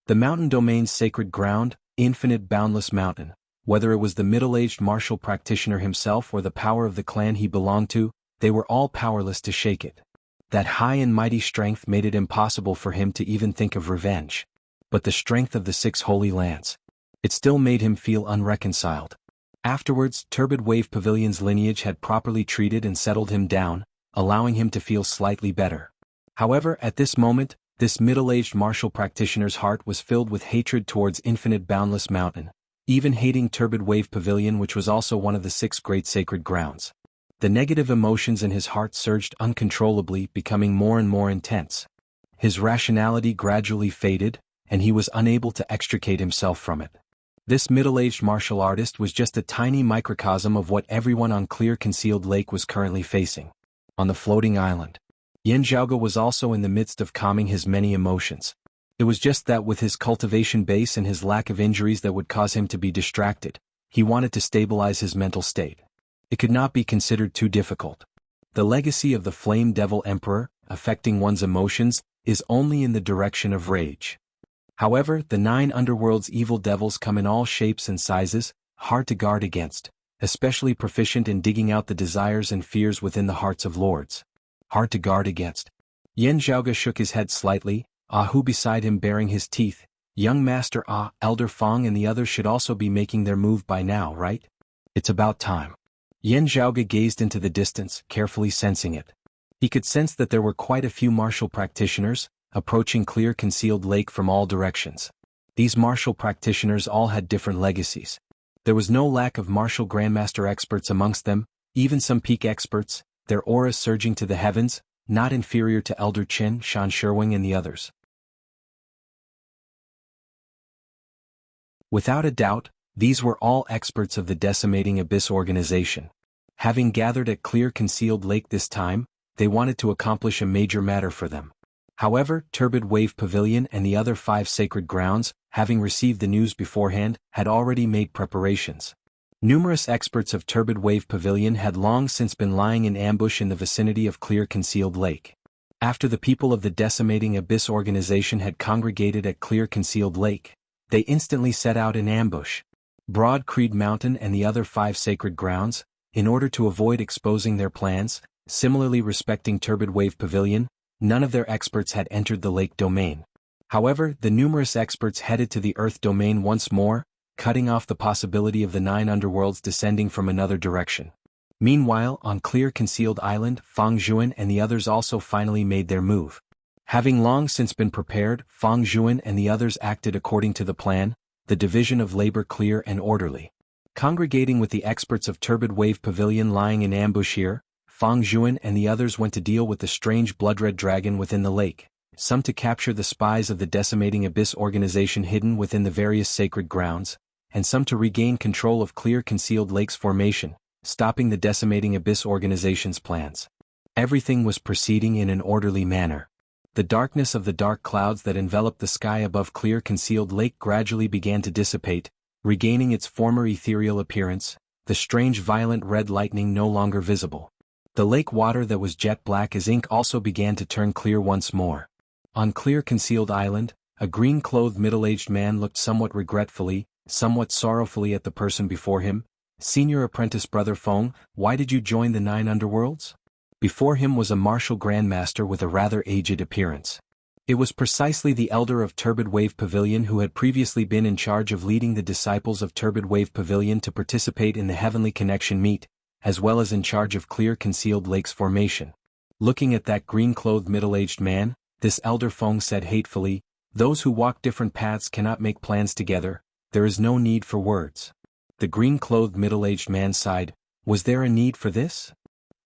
The mountain domain's sacred ground, Infinite Boundless Mountain, whether it was the middle-aged martial practitioner himself or the power of the clan he belonged to, they were all powerless to shake it. That high and mighty strength made it impossible for him to even think of revenge. But the strength of the 6 holy lands. It still made him feel unreconciled. Afterwards, Turbid Wave Pavilion's lineage had properly treated and settled him down, allowing him to feel slightly better. However, at this moment, this middle-aged martial practitioner's heart was filled with hatred towards Infinite Boundless Mountain, even hating Turbid Wave Pavilion, which was also one of the 6 great sacred grounds. The negative emotions in his heart surged uncontrollably, becoming more and more intense. His rationality gradually faded, and he was unable to extricate himself from it. This middle-aged martial artist was just a tiny microcosm of what everyone on Clear Concealed Lake was currently facing. On the floating island, Yan Zhaoge was also in the midst of calming his many emotions. It was just that with his cultivation base and his lack of injuries that would cause him to be distracted, he wanted to stabilize his mental state. It could not be considered too difficult. The legacy of the Flame Devil Emperor, affecting one's emotions, is only in the direction of rage. However, the 9 underworld's evil devils come in all shapes and sizes, hard to guard against, especially proficient in digging out the desires and fears within the hearts of lords. Hard to guard against. Yan Zhaoge shook his head slightly, who beside him baring his teeth. Young Master Elder Fong and the others should also be making their move by now, right? It's about time. Yan Zhaoge gazed into the distance, carefully sensing it. He could sense that there were quite a few martial practitioners, approaching Clear Concealed Lake from all directions. These martial practitioners all had different legacies. There was no lack of martial grandmaster experts amongst them, even some peak experts, their auras surging to the heavens, not inferior to Elder Qin, Shan Sherwing and the others. Without a doubt, these were all experts of the Decimating Abyss organization. Having gathered at Clear Concealed Lake this time, they wanted to accomplish a major matter for them. However, Turbid Wave Pavilion and the other 5 sacred grounds, having received the news beforehand, had already made preparations. Numerous experts of Turbid Wave Pavilion had long since been lying in ambush in the vicinity of Clear Concealed Lake. After the people of the Decimating Abyss organization had congregated at Clear Concealed Lake, they instantly set out in ambush. Broad Creed Mountain and the other 5 sacred grounds, in order to avoid exposing their plans, similarly respecting Turbid Wave Pavilion, none of their experts had entered the lake domain. However, the numerous experts headed to the earth domain once more, cutting off the possibility of the 9 underworlds descending from another direction. Meanwhile, on Clear Concealed Island, Fang Zhuan and the others also finally made their move. Having long since been prepared, Fang Zhuan and the others acted according to the plan, the division of labor clear and orderly. Congregating with the experts of Turbid Wave Pavilion lying in ambush here, Fang Zhuan and the others went to deal with the strange blood-red dragon within the lake, some to capture the spies of the Decimating Abyss organization hidden within the various sacred grounds, and some to regain control of Clear Concealed Lake's formation, stopping the Decimating Abyss organization's plans. Everything was proceeding in an orderly manner. The darkness of the dark clouds that enveloped the sky above Clear Concealed Lake gradually began to dissipate, regaining its former ethereal appearance, the strange violent red lightning no longer visible. The lake water that was jet black as ink also began to turn clear once more. On Clear Concealed Island, a green-clothed middle-aged man looked somewhat regretfully, somewhat sorrowfully at the person before him. Senior Apprentice Brother Feng, why did you join the 9 underworlds? Before him was a martial grandmaster with a rather aged appearance. It was precisely the elder of Turbid Wave Pavilion who had previously been in charge of leading the disciples of Turbid Wave Pavilion to participate in the Heavenly Connection meet, as well as in charge of Clear Concealed Lake's formation. Looking at that green-clothed middle-aged man, this elder Feng said hatefully, "Those who walk different paths cannot make plans together, there is no need for words." The green-clothed middle-aged man sighed, was there a need for this?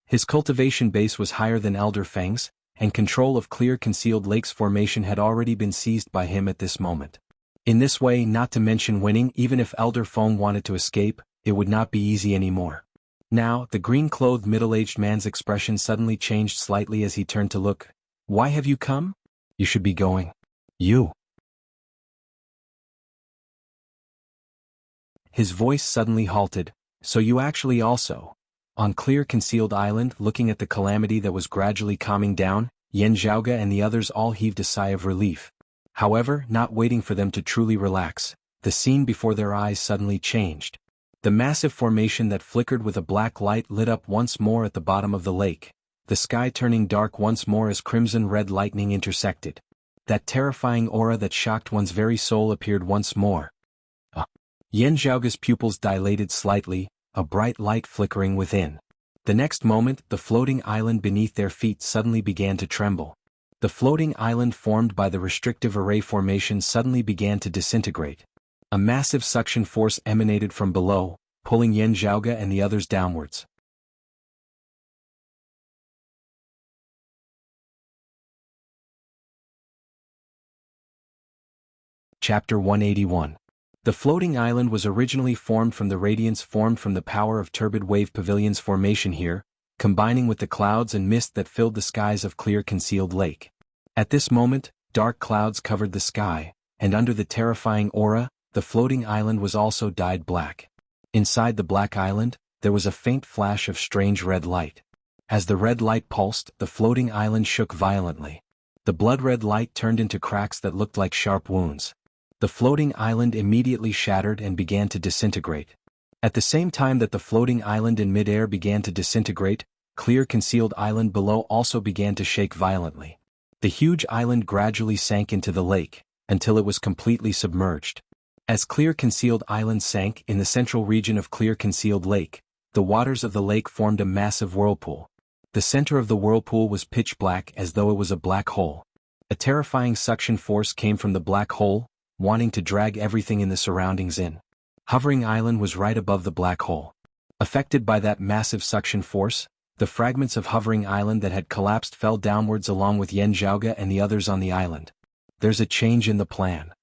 His cultivation base was higher than Elder Feng's, and control of Clear Concealed Lake's formation had already been seized by him at this moment. In this way, not to mention winning, even if Elder Feng wanted to escape, it would not be easy anymore. Now, the green-clothed middle-aged man's expression suddenly changed slightly as he turned to look. Why have you come? You should be going. You. His voice suddenly halted. So you actually also. On Clear Concealed Island, looking at the calamity that was gradually calming down, Yan Zhaoge and the others all heaved a sigh of relief. However, not waiting for them to truly relax, the scene before their eyes suddenly changed. The massive formation that flickered with a black light lit up once more at the bottom of the lake, the sky turning dark once more as crimson-red lightning intersected. That terrifying aura that shocked one's very soul appeared once more. Yan Zhaoge's pupils dilated slightly, a bright light flickering within. The next moment, the floating island beneath their feet suddenly began to tremble. The floating island formed by the restrictive array formation suddenly began to disintegrate. A massive suction force emanated from below, pulling Yan Zhaoge and the others downwards. Chapter 181. The floating island was originally formed from the radiance formed from the power of turbid wave pavilion's formation here, combining with the clouds and mist that filled the skies of clear concealed lake. At this moment, dark clouds covered the sky, and under the terrifying aura, the floating island was also dyed black. Inside the black island, there was a faint flash of strange red light. As the red light pulsed, the floating island shook violently. The blood-red light turned into cracks that looked like sharp wounds. The floating island immediately shattered and began to disintegrate. At the same time that the floating island in midair began to disintegrate, clear concealed island below also began to shake violently. The huge island gradually sank into the lake, until it was completely submerged. As clear concealed island sank in the central region of clear concealed lake, the waters of the lake formed a massive whirlpool. The center of the whirlpool was pitch black as though it was a black hole. A terrifying suction force came from the black hole, wanting to drag everything in the surroundings in. Hovering Island was right above the black hole. Affected by that massive suction force, the fragments of Hovering Island that had collapsed fell downwards along with Yan Zhaoge and the others on the island. There's a change in the plan.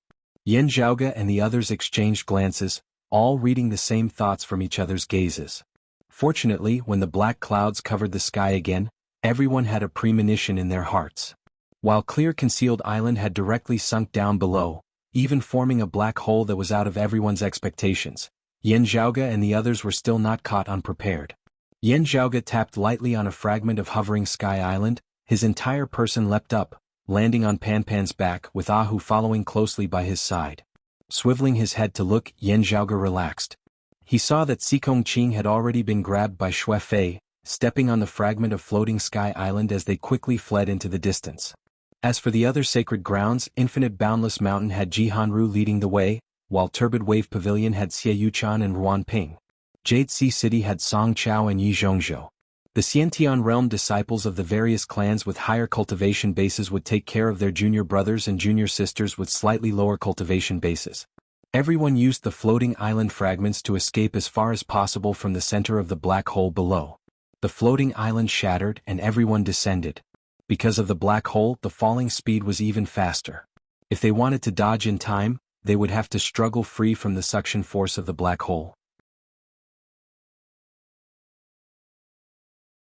Yan Zhaoge and the others exchanged glances, all reading the same thoughts from each other's gazes. Fortunately, when the black clouds covered the sky again, everyone had a premonition in their hearts. While clear concealed island had directly sunk down below, even forming a black hole that was out of everyone's expectations, Yan Zhaoge and the others were still not caught unprepared. Yan Zhaoge tapped lightly on a fragment of hovering sky island, his entire person leapt up, landing on Pan Pan's back with Ahu following closely by his side. Swiveling his head to look, Yan Zhaoge relaxed. He saw that Xikong Qing had already been grabbed by Xue Fei, stepping on the fragment of floating sky island as they quickly fled into the distance. As for the other sacred grounds, Infinite Boundless Mountain had Jihanru leading the way, while Turbid Wave Pavilion had Xie Yuchan and Ruan Ping. Jade Sea City had Song Chao and Yi Zhongzhou. The Xiantian realm disciples of the various clans with higher cultivation bases would take care of their junior brothers and junior sisters with slightly lower cultivation bases. Everyone used the floating island fragments to escape as far as possible from the center of the black hole below. The floating island shattered and everyone descended. Because of the black hole, the falling speed was even faster. If they wanted to dodge in time, they would have to struggle free from the suction force of the black hole.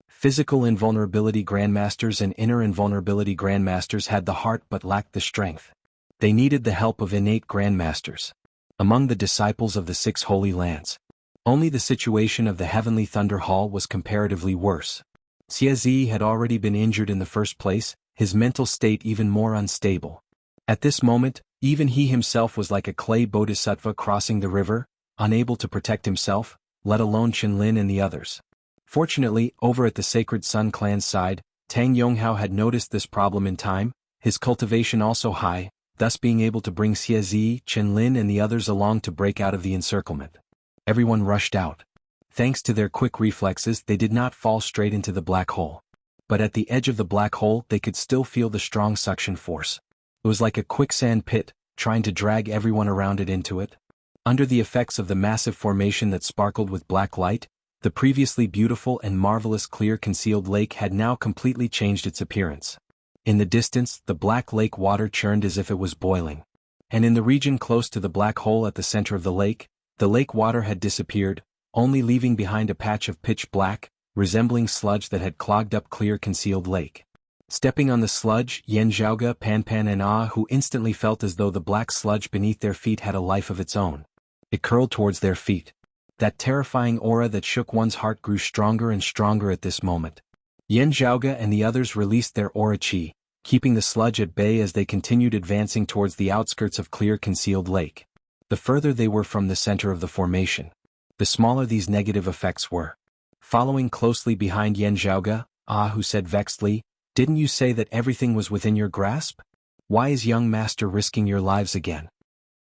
Physical invulnerability grandmasters and inner invulnerability grandmasters had the heart but lacked the strength. They needed the help of innate grandmasters. Among the disciples of the Six Holy Lands, only the situation of the Heavenly Thunder Hall was comparatively worse. Xie Zi had already been injured in the first place, his mental state even more unstable. At this moment, even he himself was like a clay bodhisattva crossing the river, unable to protect himself, let alone Qinlin and the others. Fortunately, over at the Sacred Sun clan's side, Tang Yonghao had noticed this problem in time, his cultivation also high, thus being able to bring Xie Zi, Qinlin and the others along to break out of the encirclement. Everyone rushed out. Thanks to their quick reflexes, they did not fall straight into the black hole. But at the edge of the black hole, they could still feel the strong suction force. It was like a quicksand pit, trying to drag everyone around it into it. Under the effects of the massive formation that sparkled with black light, the previously beautiful and marvelous clear concealed lake had now completely changed its appearance. In the distance, the black lake water churned as if it was boiling. And in the region close to the black hole at the center of the lake water had disappeared, only leaving behind a patch of pitch black, resembling sludge that had clogged up clear concealed lake. Stepping on the sludge, Yan Zhaoge, Pan Pan and Ah who instantly felt as though the black sludge beneath their feet had a life of its own. It curled towards their feet. That terrifying aura that shook one's heart grew stronger and stronger at this moment. Yan Zhaoge and the others released their aura chi, keeping the sludge at bay as they continued advancing towards the outskirts of clear concealed lake. The further they were from the center of the formation, the smaller these negative effects were. Following closely behind Yan Zhaoge, Ah who said vexedly, "Didn't you say that everything was within your grasp? Why is young master risking your lives again?"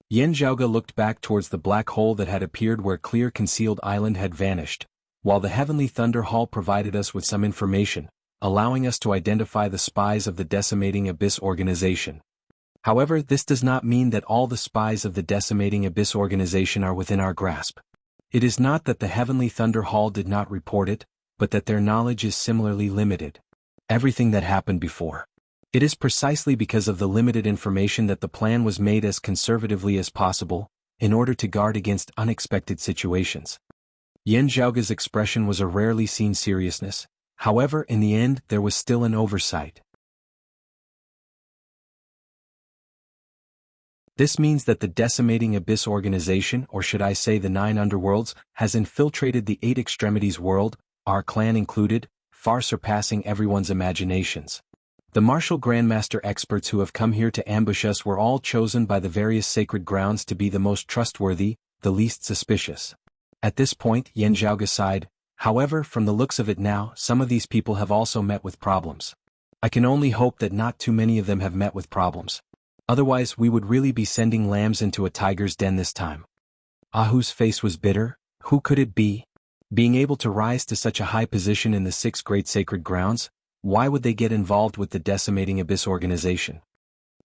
Yan Zhaoge looked back towards the black hole that had appeared where clear concealed island had vanished, while the Heavenly Thunder Hall provided us with some information, allowing us to identify the spies of the Decimating Abyss organization. However, this does not mean that all the spies of the Decimating Abyss organization are within our grasp. It is not that the Heavenly Thunder Hall did not report it, but that their knowledge is similarly limited. Everything that happened before. It is precisely because of the limited information that the plan was made as conservatively as possible, in order to guard against unexpected situations. Yan Zhaoge's expression was a rarely seen seriousness. However, in the end, there was still an oversight. This means that the Decimating Abyss organization, or should I say the 9 underworlds, has infiltrated the 8 extremities world, our clan included, far surpassing everyone's imaginations. The martial grandmaster experts who have come here to ambush us were all chosen by the various sacred grounds to be the most trustworthy, the least suspicious. At this point, Yan Zhaoge sighed. However, from the looks of it now, some of these people have also met with problems. I can only hope that not too many of them have met with problems. Otherwise, we would really be sending lambs into a tiger's den this time. Ahu's face was bitter. Who could it be? Being able to rise to such a high position in the 6 great sacred grounds, why would they get involved with the Decimating Abyss organization?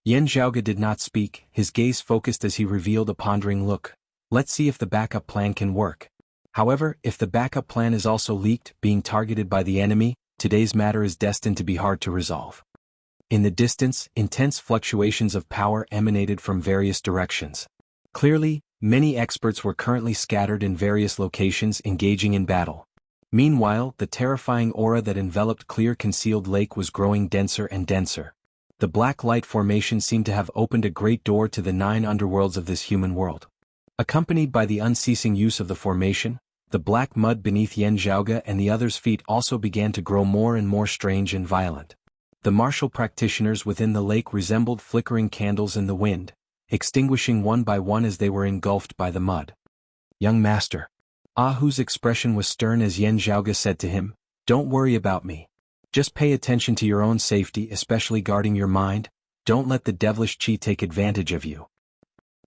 Yan Zhaoge did not speak, his gaze focused as he revealed a pondering look. Let's see if the backup plan can work. However, if the backup plan is also leaked, being targeted by the enemy, today's matter is destined to be hard to resolve. In the distance, intense fluctuations of power emanated from various directions. Clearly, many experts were currently scattered in various locations engaging in battle. Meanwhile, the terrifying aura that enveloped Clear Concealed Lake was growing denser and denser. The black light formation seemed to have opened a great door to the 9 underworlds of this human world. Accompanied by the unceasing use of the formation, the black mud beneath Yan Zhaoge and the others' feet also began to grow more and more strange and violent. The martial practitioners within the lake resembled flickering candles in the wind, extinguishing one by one as they were engulfed by the mud. Young master. Ahu's expression was stern as Yan Zhaoge said to him, "Don't worry about me. Just pay attention to your own safety, especially guarding your mind. Don't let the devilish chi take advantage of you."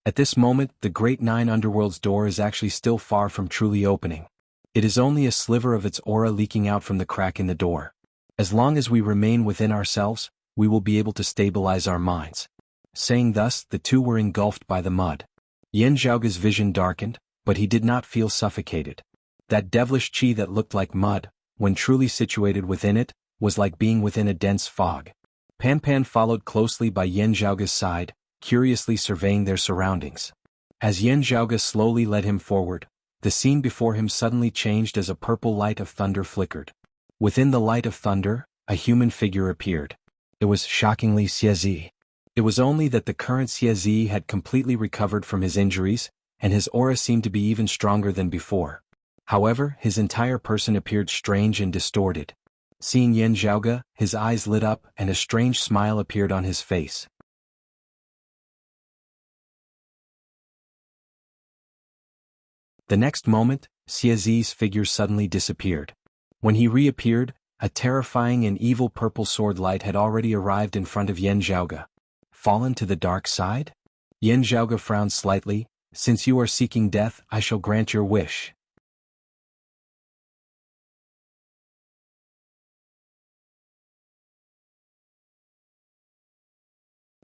At this moment, the great 9 underworlds door is actually still far from truly opening. It is only a sliver of its aura leaking out from the crack in the door. As long as we remain within ourselves, we will be able to stabilize our minds. Saying thus, the two were engulfed by the mud. Yan Zhaoge's vision darkened, but he did not feel suffocated. That devilish chi that looked like mud, when truly situated within it, was like being within a dense fog. Pan Pan followed closely by Yan Zhaoge's side, curiously surveying their surroundings. As Yan Zhaoge slowly led him forward, the scene before him suddenly changed as a purple light of thunder flickered. Within the light of thunder, a human figure appeared. It was shockingly Xie. It was only that the current Xie had completely recovered from his injuries, and his aura seemed to be even stronger than before. However, his entire person appeared strange and distorted. Seeing Yan Zhaoge, his eyes lit up and a strange smile appeared on his face. The next moment, Xie's figure suddenly disappeared. When he reappeared, a terrifying and evil purple sword light had already arrived in front of Yan Zhaoge. Fallen to the dark side? Yan Zhaoge frowned slightly. Since you are seeking death, I shall grant your wish.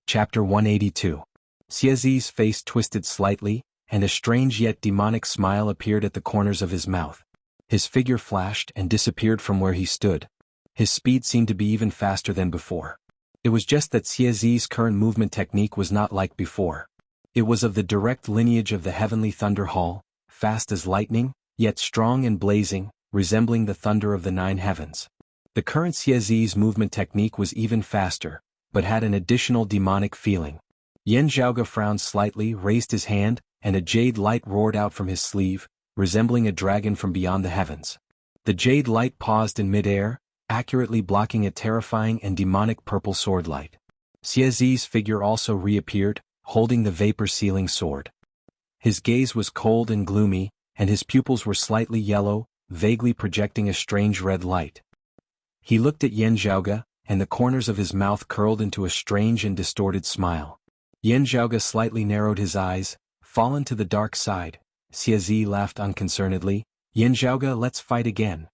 Chapter 182. Xie's face twisted slightly, and a strange yet demonic smile appeared at the corners of his mouth. His figure flashed and disappeared from where he stood. His speed seemed to be even faster than before. It was just that Xie's current movement technique was not like before. It was of the direct lineage of the heavenly thunder hall, fast as lightning, yet strong and blazing, resembling the thunder of the 9 heavens. The current Xie's movement technique was even faster, but had an additional demonic feeling. Yan Zhaoge frowned slightly, raised his hand, and a jade light roared out from his sleeve, resembling a dragon from beyond the heavens. The jade light paused in mid-air, accurately blocking a terrifying and demonic purple sword light. Xie's figure also reappeared, holding the vapor-sealing sword. His gaze was cold and gloomy, and his pupils were slightly yellow, vaguely projecting a strange red light. He looked at Yan Zhaoge, and the corners of his mouth curled into a strange and distorted smile. Yan Zhaoge slightly narrowed his eyes. Fallen to the dark side, Xie laughed unconcernedly. Yan Zhaoge, let's fight again.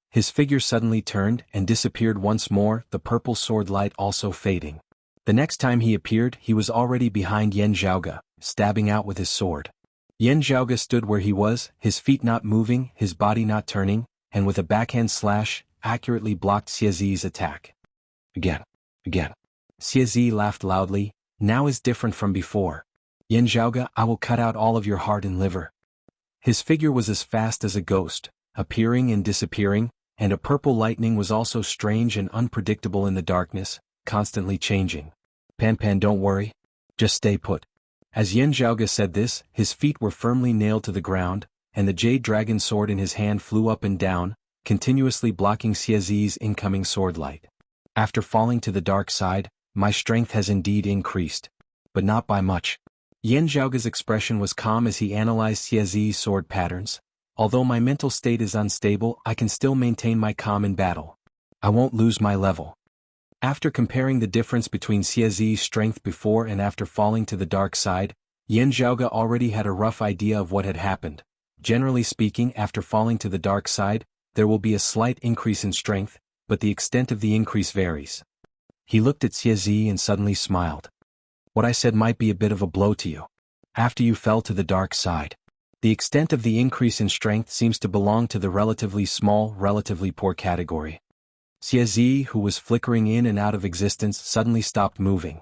His figure suddenly turned and disappeared once more, the purple sword light also fading. The next time he appeared, he was already behind Yan Zhaoge, stabbing out with his sword. Yan Zhaoge stood where he was, his feet not moving, his body not turning, and with a backhand slash, accurately blocked Xie's attack. Again. Xie laughed loudly. Now is different from before. Yan Zhaoge, I will cut out all of your heart and liver. His figure was as fast as a ghost, appearing and disappearing, and a purple lightning was also strange and unpredictable in the darkness, constantly changing. Pan Pan, don't worry. Just stay put. As Yan Zhaoge said this, his feet were firmly nailed to the ground, and the jade dragon sword in his hand flew up and down, continuously blocking Xie Zi's incoming sword light. After falling to the dark side, my strength has indeed increased. But not by much. Yan Zhaoge's expression was calm as he analyzed Xie Zi's sword patterns. Although my mental state is unstable, I can still maintain my calm in battle. I won't lose my level. After comparing the difference between Xie Zi's strength before and after falling to the dark side, Yan Zhaoge already had a rough idea of what had happened. Generally speaking, after falling to the dark side, there will be a slight increase in strength, but the extent of the increase varies. He looked at Xie Zi and suddenly smiled. What I said might be a bit of a blow to you. After you fell to the dark side. The extent of the increase in strength seems to belong to the relatively small, relatively poor category. Xie Zi, who was flickering in and out of existence, suddenly stopped moving.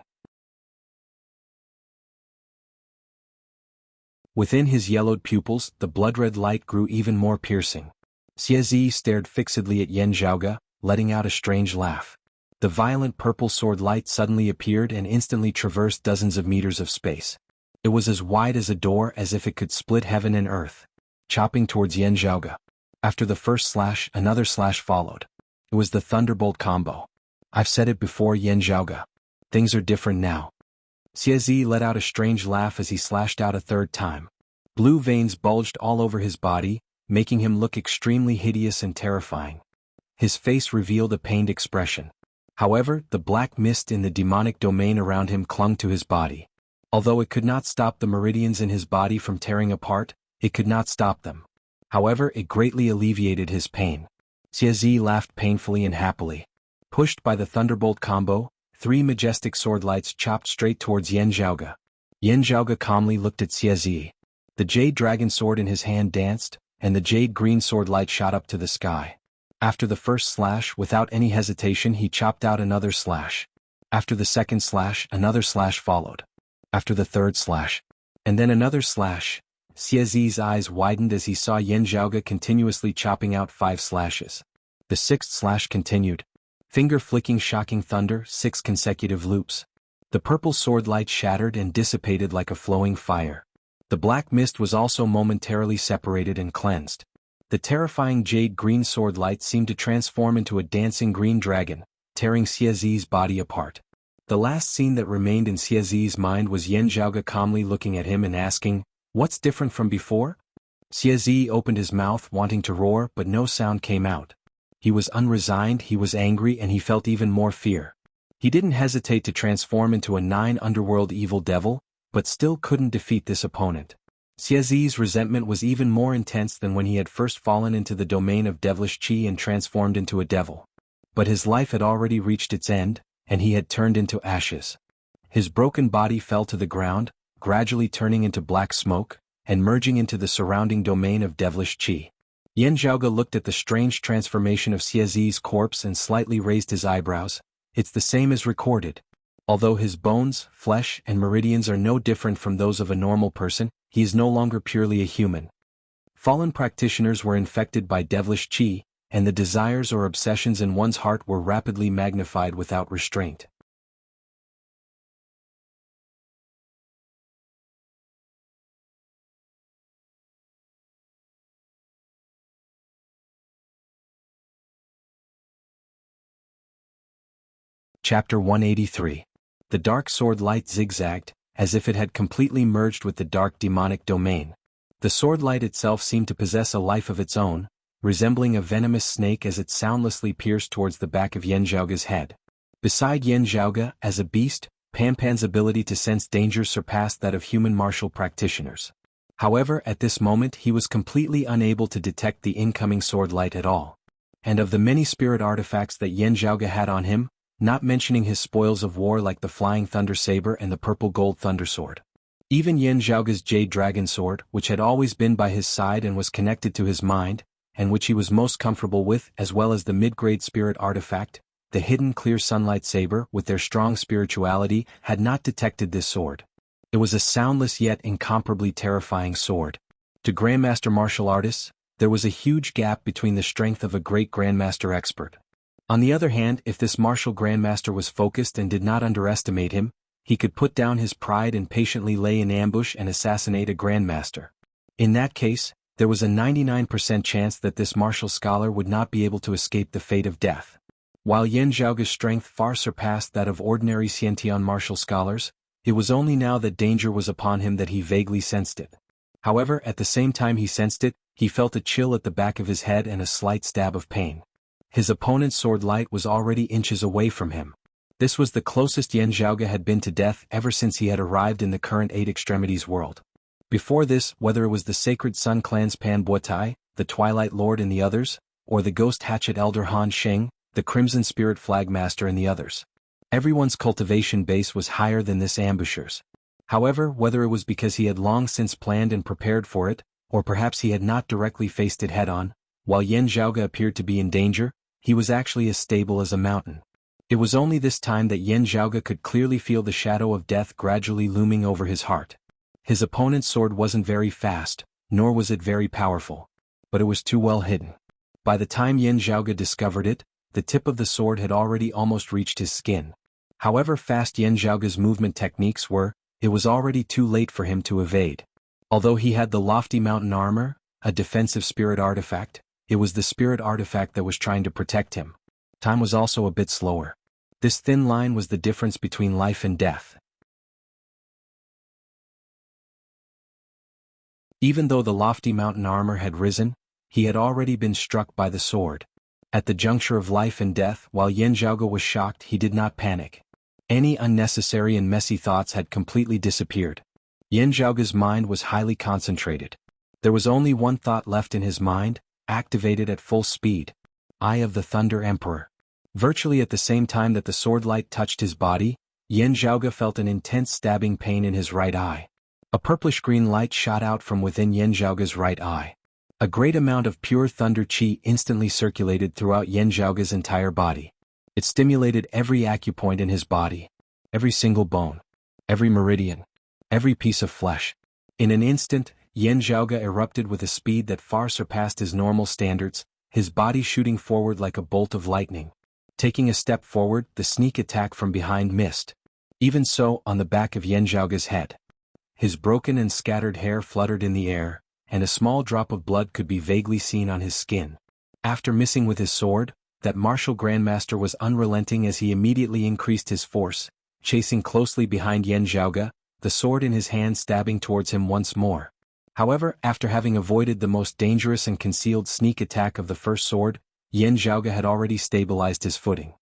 Within his yellowed pupils, the blood-red light grew even more piercing. Xie Zi stared fixedly at Yan Zhaoge, letting out a strange laugh. The violent purple sword light suddenly appeared and instantly traversed dozens of meters of space. It was as wide as a door, as if it could split heaven and earth, chopping towards Yan Zhaoge. After the first slash, another slash followed. It was the Thunderbolt combo. I've said it before, Yan Zhaoge. Things are different now. Xie Zi let out a strange laugh as he slashed out a third time. Blue veins bulged all over his body, making him look extremely hideous and terrifying. His face revealed a pained expression. However, the black mist in the demonic domain around him clung to his body. Although it could not stop the meridians in his body from tearing apart, it could not stop them. However, it greatly alleviated his pain. Xie Zi laughed painfully and happily. Pushed by the Thunderbolt combo, 3 majestic sword lights chopped straight towards Yan Zhaoge. Yan Zhaoge calmly looked at Xie Zi. The jade dragon sword in his hand danced, and the jade green sword light shot up to the sky. After the first slash, without any hesitation, he chopped out another slash. After the second slash, another slash followed. After the third slash, and then another slash. Xie Zi's eyes widened as he saw Yan Zhaoge continuously chopping out 5 slashes. The 6th slash continued. Finger-flicking shocking thunder, 6 consecutive loops. The purple sword light shattered and dissipated like a flowing fire. The black mist was also momentarily separated and cleansed. The terrifying jade green sword light seemed to transform into a dancing green dragon, tearing Xie Zi's body apart. The last scene that remained in Xie Zi's mind was Yan Zhaoge calmly looking at him and asking, "What's different from before?" Xie Zi opened his mouth wanting to roar, but no sound came out. He was unresigned, he was angry, and he felt even more fear. He didn't hesitate to transform into a 9 underworld evil devil, but still couldn't defeat this opponent. Xie Zi's resentment was even more intense than when he had first fallen into the domain of devilish qi and transformed into a devil. But his life had already reached its end, and he had turned into ashes. His broken body fell to the ground, gradually turning into black smoke, and merging into the surrounding domain of devilish qi. Yan Zhaoge looked at the strange transformation of Xie Zi's corpse and slightly raised his eyebrows. It's the same as recorded. Although his bones, flesh, and meridians are no different from those of a normal person, he is no longer purely a human. Fallen practitioners were infected by devilish qi, and the desires or obsessions in one's heart were rapidly magnified without restraint. Chapter 183. The dark sword light zigzagged, as if it had completely merged with the dark demonic domain. The sword light itself seemed to possess a life of its own, resembling a venomous snake as it soundlessly pierced towards the back of Yan Zhaoge's head. Beside Yan Zhaoge, as a beast, Pan Pan's ability to sense danger surpassed that of human martial practitioners. However, at this moment he was completely unable to detect the incoming sword light at all. And of the many spirit artifacts that Yan Zhaoge had on him, not mentioning his spoils of war like the flying thunder saber and the purple gold thunder sword. Even Yan Zhaoge's jade dragon sword, which had always been by his side and was connected to his mind, and which he was most comfortable with, as well as the mid-grade spirit artifact, the hidden clear sunlight saber with their strong spirituality, had not detected this sword. It was a soundless yet incomparably terrifying sword. To Grandmaster martial artists, there was a huge gap between the strength of a great Grandmaster expert. On the other hand, if this martial Grandmaster was focused and did not underestimate him, he could put down his pride and patiently lay in ambush and assassinate a Grandmaster. In that case, there was a 99% chance that this martial scholar would not be able to escape the fate of death. While Yan Zhaoge's strength far surpassed that of ordinary Xiantian martial scholars, it was only now that danger was upon him that he vaguely sensed it. However, at the same time he sensed it, he felt a chill at the back of his head and a slight stab of pain. His opponent's sword light was already inches away from him. This was the closest Yan Zhaoge had been to death ever since he had arrived in the current Eight Extremities world. Before this, whether it was the Sacred Sun Clan's Pan Buotai, the Twilight Lord and the others, or the Ghost Hatchet Elder Han Sheng, the Crimson Spirit Flagmaster and the others, everyone's cultivation base was higher than this ambusher's. However, whether it was because he had long since planned and prepared for it, or perhaps he had not directly faced it head-on, while Yan Zhaoge appeared to be in danger, he was actually as stable as a mountain. It was only this time that Yan Zhaoge could clearly feel the shadow of death gradually looming over his heart. His opponent's sword wasn't very fast, nor was it very powerful. But it was too well hidden. By the time Yan Zhaoge discovered it, the tip of the sword had already almost reached his skin. However fast Yan Zhaoge's movement techniques were, it was already too late for him to evade. Although he had the lofty mountain armor, a defensive spirit artifact, it was the spirit artifact that was trying to protect him. Time was also a bit slower. This thin line was the difference between life and death. Even though the lofty mountain armor had risen, he had already been struck by the sword. At the juncture of life and death, while Yan Zhaoge was shocked, he did not panic. Any unnecessary and messy thoughts had completely disappeared. Yan Zhaoge's mind was highly concentrated. There was only one thought left in his mind, activated at full speed. Eye of the Thunder Emperor. Virtually at the same time that the sword light touched his body, Yan Zhaoge felt an intense stabbing pain in his right eye. A purplish-green light shot out from within Yan Zhaoge's right eye. A great amount of pure thunder chi instantly circulated throughout Yan Zhaoge's entire body. It stimulated every acupoint in his body, every single bone, every meridian, every piece of flesh. In an instant, Yan Zhaoge erupted with a speed that far surpassed his normal standards, his body shooting forward like a bolt of lightning. Taking a step forward, the sneak attack from behind missed. Even so, on the back of Yan Zhaoge's head. His broken and scattered hair fluttered in the air, and a small drop of blood could be vaguely seen on his skin. After missing with his sword, that martial grandmaster was unrelenting as he immediately increased his force, chasing closely behind Yan Zhaoge, the sword in his hand stabbing towards him once more. However, after having avoided the most dangerous and concealed sneak attack of the first sword, Yan Zhaoge had already stabilized his footing.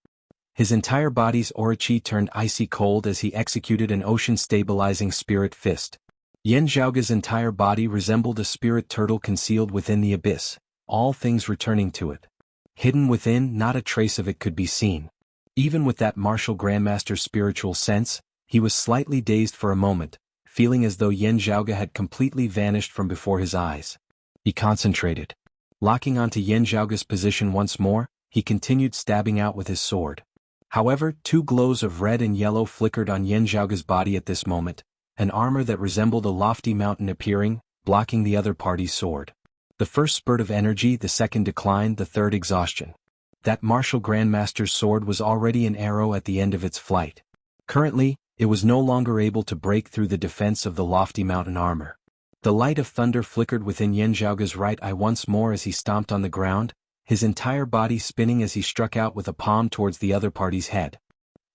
His entire body's aura chi turned icy cold as he executed an ocean-stabilizing spirit fist. Yan Zhaoge's entire body resembled a spirit turtle concealed within the abyss, all things returning to it. Hidden within, not a trace of it could be seen. Even with that martial grandmaster's spiritual sense, he was slightly dazed for a moment, feeling as though Yan Zhaoge had completely vanished from before his eyes. He concentrated. Locking onto Yan Zhaoge's position once more, he continued stabbing out with his sword. However, two glows of red and yellow flickered on Yan Zhaoge's body at this moment, an armor that resembled a lofty mountain appearing, blocking the other party's sword. The first spurt of energy, the second decline, the third exhaustion. That martial grandmaster's sword was already an arrow at the end of its flight. Currently, it was no longer able to break through the defense of the lofty mountain armor. The light of thunder flickered within Yan Zhaoge's right eye once more as he stomped on the ground, his entire body spinning as he struck out with a palm towards the other party's head.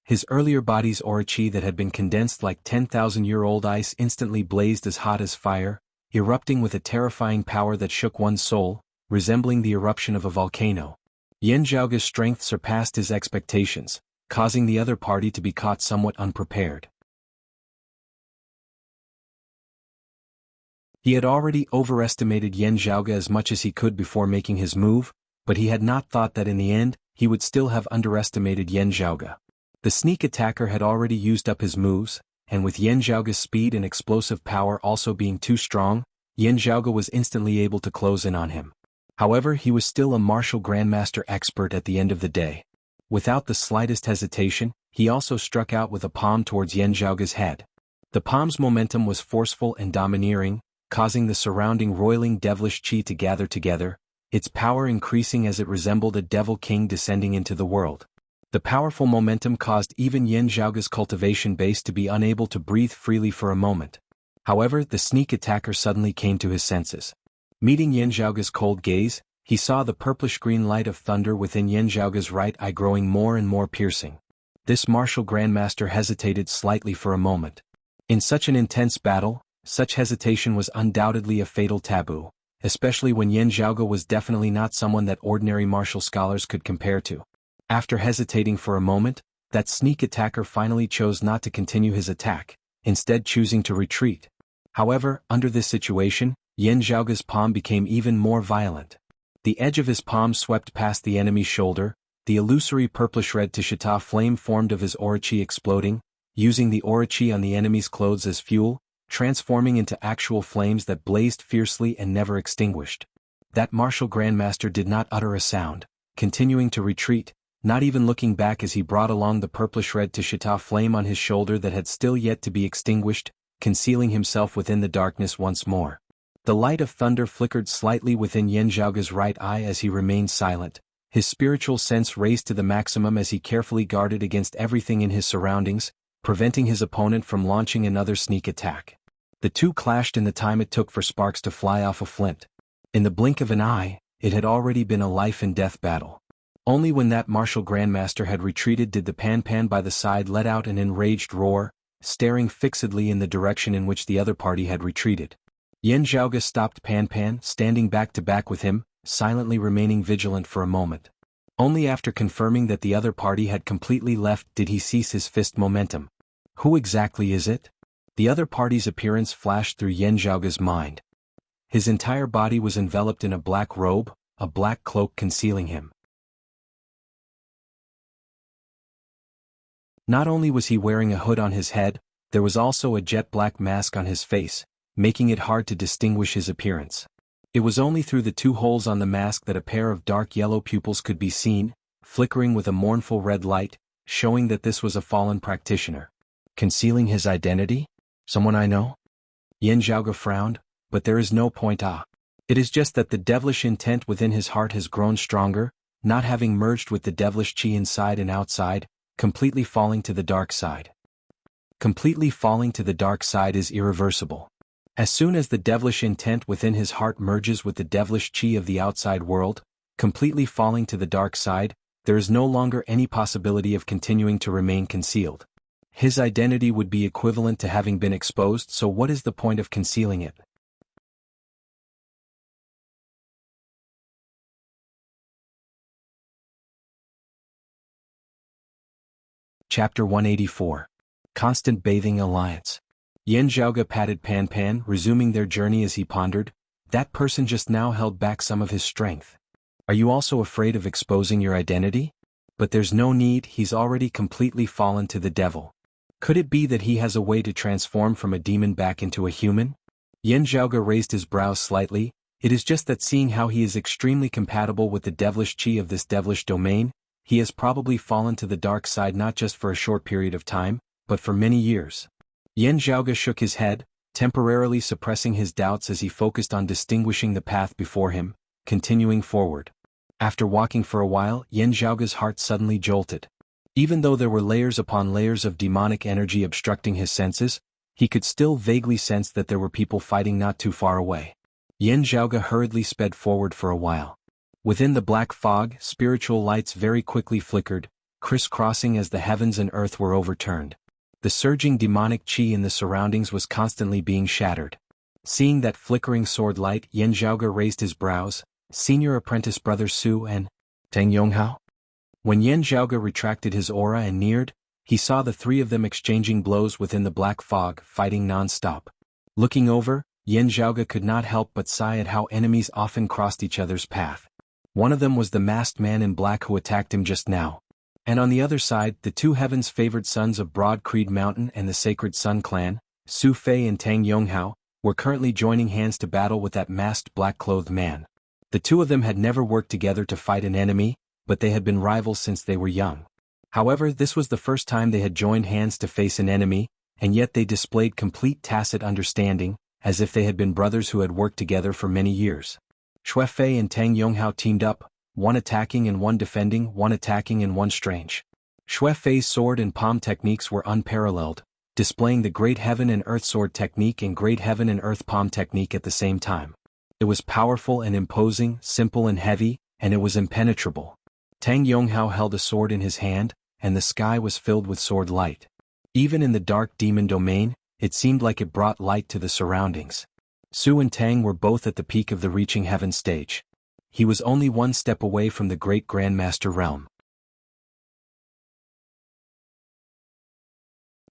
His earlier body's aura chi that had been condensed like 10,000-year-old ice instantly blazed as hot as fire, erupting with a terrifying power that shook one's soul, resembling the eruption of a volcano. Yan Zhaoge's strength surpassed his expectations, causing the other party to be caught somewhat unprepared. He had already overestimated Yan Zhaoge as much as he could before making his move, but he had not thought that in the end, he would still have underestimated Yan Zhaoge. The sneak attacker had already used up his moves, and with Yan Zhaoge's speed and explosive power also being too strong, Yan Zhaoge was instantly able to close in on him. However, he was still a martial grandmaster expert at the end of the day. Without the slightest hesitation, he also struck out with a palm towards Yan Zhaoge's head. The palm's momentum was forceful and domineering, causing the surrounding roiling devilish chi to gather together, its power increasing as it resembled a devil king descending into the world. The powerful momentum caused even Yin Zhaoge's cultivation base to be unable to breathe freely for a moment. However, the sneak attacker suddenly came to his senses. Meeting Yin Zhaoge's cold gaze, he saw the purplish-green light of thunder within Yin Zhaoge's right eye growing more and more piercing. This martial grandmaster hesitated slightly for a moment. In such an intense battle, such hesitation was undoubtedly a fatal taboo, especially when Yin Zhaoge was definitely not someone that ordinary martial scholars could compare to. After hesitating for a moment, that sneak attacker finally chose not to continue his attack, instead choosing to retreat. However, under this situation, Yin Zhaoge's palm became even more violent. The edge of his palm swept past the enemy's shoulder, the illusory purplish-red Tishita flame formed of his aura chi exploding, using the aura chi on the enemy's clothes as fuel, transforming into actual flames that blazed fiercely and never extinguished. That martial grandmaster did not utter a sound, continuing to retreat, not even looking back as he brought along the purplish-red Tishita flame on his shoulder that had still yet to be extinguished, concealing himself within the darkness once more. The light of thunder flickered slightly within Yin Zhaoge's right eye as he remained silent, his spiritual sense raised to the maximum as he carefully guarded against everything in his surroundings, preventing his opponent from launching another sneak attack. The two clashed in the time it took for sparks to fly off a flint. In the blink of an eye, it had already been a life-and-death battle. Only when that martial grandmaster had retreated did the Pan by the side let out an enraged roar, staring fixedly in the direction in which the other party had retreated. Yin Zhaoge stopped Pan, standing back to back with him, silently remaining vigilant for a moment. Only after confirming that the other party had completely left did he cease his fist momentum. Who exactly is it? The other party's appearance flashed through Yin Zhaoge's mind. His entire body was enveloped in a black robe, a black cloak concealing him. Not only was he wearing a hood on his head, there was also a jet black mask on his face, making it hard to distinguish his appearance. It was only through the two holes on the mask that a pair of dark yellow pupils could be seen, flickering with a mournful red light, showing that this was a fallen practitioner. Concealing his identity? Someone I know? Yin Zhaoge frowned, but there is no point. It is just that the devilish intent within his heart has grown stronger, not having merged with the devilish chi inside and outside, completely falling to the dark side. Completely falling to the dark side is irreversible. As soon as the devilish intent within his heart merges with the devilish chi of the outside world, completely falling to the dark side, there is no longer any possibility of continuing to remain concealed. His identity would be equivalent to having been exposed, so what is the point of concealing it? Chapter 184. Constant Bathing Alliance. Yin Zhaoge patted Pan, resuming their journey as he pondered. That person just now held back some of his strength. Are you also afraid of exposing your identity? But there's no need, he's already completely fallen to the devil. Could it be that he has a way to transform from a demon back into a human? Yin Zhaoge raised his brows slightly. It is just that seeing how he is extremely compatible with the devilish chi of this devilish domain, he has probably fallen to the dark side not just for a short period of time, but for many years. Yin Zhaoge shook his head, temporarily suppressing his doubts as he focused on distinguishing the path before him, continuing forward. After walking for a while, Yin Zhaoge's heart suddenly jolted. Even though there were layers upon layers of demonic energy obstructing his senses, he could still vaguely sense that there were people fighting not too far away. Yin Zhaoge hurriedly sped forward for a while. Within the black fog, spiritual lights very quickly flickered, crisscrossing as the heavens and earth were overturned. The surging demonic chi in the surroundings was constantly being shattered. Seeing that flickering sword light, Yin Zhaoge raised his brows. Senior apprentice brother Su and Tang Yonghao? When Yin Zhaoge retracted his aura and neared, he saw the three of them exchanging blows within the black fog, fighting non-stop. Looking over, Yin Zhaoge could not help but sigh at how enemies often crossed each other's path. One of them was the masked man in black who attacked him just now. And on the other side, the two heavens-favored sons of Broad Creed Mountain and the Sacred Sun Clan, Su Fei and Tang Yonghao, were currently joining hands to battle with that masked black-clothed man. The two of them had never worked together to fight an enemy, but they had been rivals since they were young. However, this was the first time they had joined hands to face an enemy, and yet they displayed complete tacit understanding, as if they had been brothers who had worked together for many years. Xue Fei and Tang Yonghao teamed up, one attacking and one defending, one attacking and one strange. Xue Fei's sword and palm techniques were unparalleled, displaying the Great Heaven and Earth sword technique and Great Heaven and Earth palm technique at the same time. It was powerful and imposing, simple and heavy, and it was impenetrable. Tang Yonghao held a sword in his hand, and the sky was filled with sword light. Even in the dark demon domain, it seemed like it brought light to the surroundings. Su and Tang were both at the peak of the reaching heaven stage. He was only one step away from the great Grandmaster realm.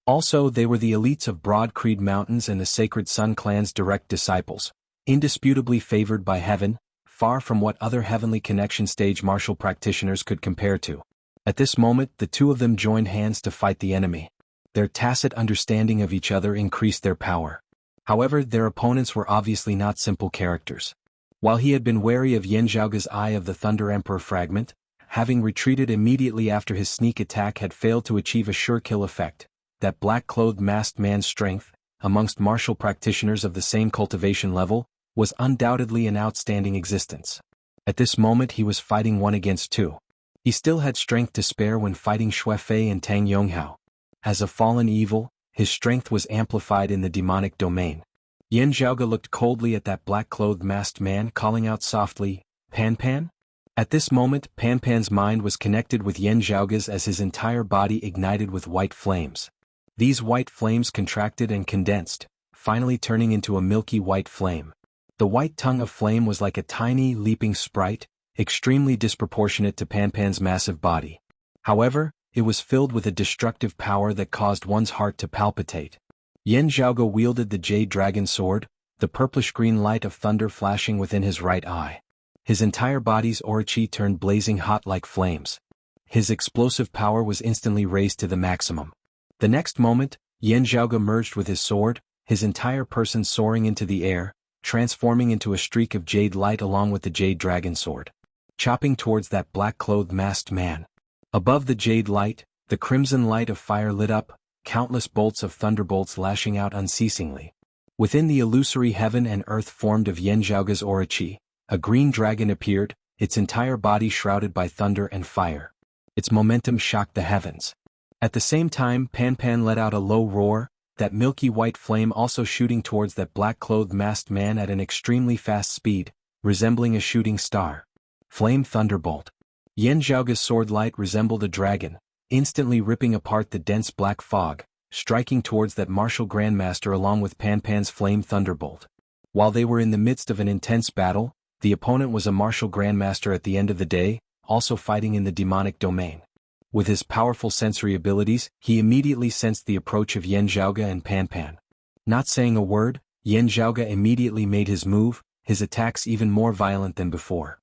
Also, they were the elites of Broad Creed Mountains and the Sacred Sun Clan's direct disciples, indisputably favored by heaven, far from what other heavenly connection stage martial practitioners could compare to. At this moment, the two of them joined hands to fight the enemy. Their tacit understanding of each other increased their power. However, their opponents were obviously not simple characters. While he had been wary of Yen Zhaoge's Eye of the Thunder Emperor fragment, having retreated immediately after his sneak attack had failed to achieve a sure kill effect, that black-clothed masked man's strength, amongst martial practitioners of the same cultivation level, was undoubtedly an outstanding existence. At this moment he was fighting one against two. He still had strength to spare when fighting Xue Fei and Tang Yonghao. As a fallen evil, his strength was amplified in the demonic domain. Yen Zhaoge looked coldly at that black-clothed masked man, calling out softly, "Pan Pan?" At this moment, Pan Pan's mind was connected with Yen Zhaoge's as his entire body ignited with white flames. These white flames contracted and condensed, finally turning into a milky white flame. The white tongue of flame was like a tiny, leaping sprite, extremely disproportionate to Pan Pan's massive body. However, it was filled with a destructive power that caused one's heart to palpitate. Yen Zhaoge wielded the Jade Dragon Sword, the purplish-green light of thunder flashing within his right eye. His entire body's aura-chi turned blazing hot like flames. His explosive power was instantly raised to the maximum. The next moment, Yen Zhaoge merged with his sword, his entire person soaring into the air, transforming into a streak of jade light along with the Jade Dragon Sword, chopping towards that black-clothed masked man. Above the jade light, the crimson light of fire lit up, countless bolts of thunderbolts lashing out unceasingly. Within the illusory heaven and earth formed of Yen Zhaoge's aura-chi, a green dragon appeared, its entire body shrouded by thunder and fire. Its momentum shocked the heavens. At the same time, Pan Pan let out a low roar, that milky white flame also shooting towards that black-clothed masked man at an extremely fast speed, resembling a shooting star. Flame Thunderbolt. Yen Zhaoge's sword light resembled a dragon, instantly ripping apart the dense black fog, striking towards that martial grandmaster along with Pan Pan's Flame Thunderbolt. While they were in the midst of an intense battle, the opponent was a martial grandmaster at the end of the day, also fighting in the demonic domain. With his powerful sensory abilities, he immediately sensed the approach of Yen Zhaoge and Pan Pan. Not saying a word, Yen Zhaoge immediately made his move, his attacks even more violent than before.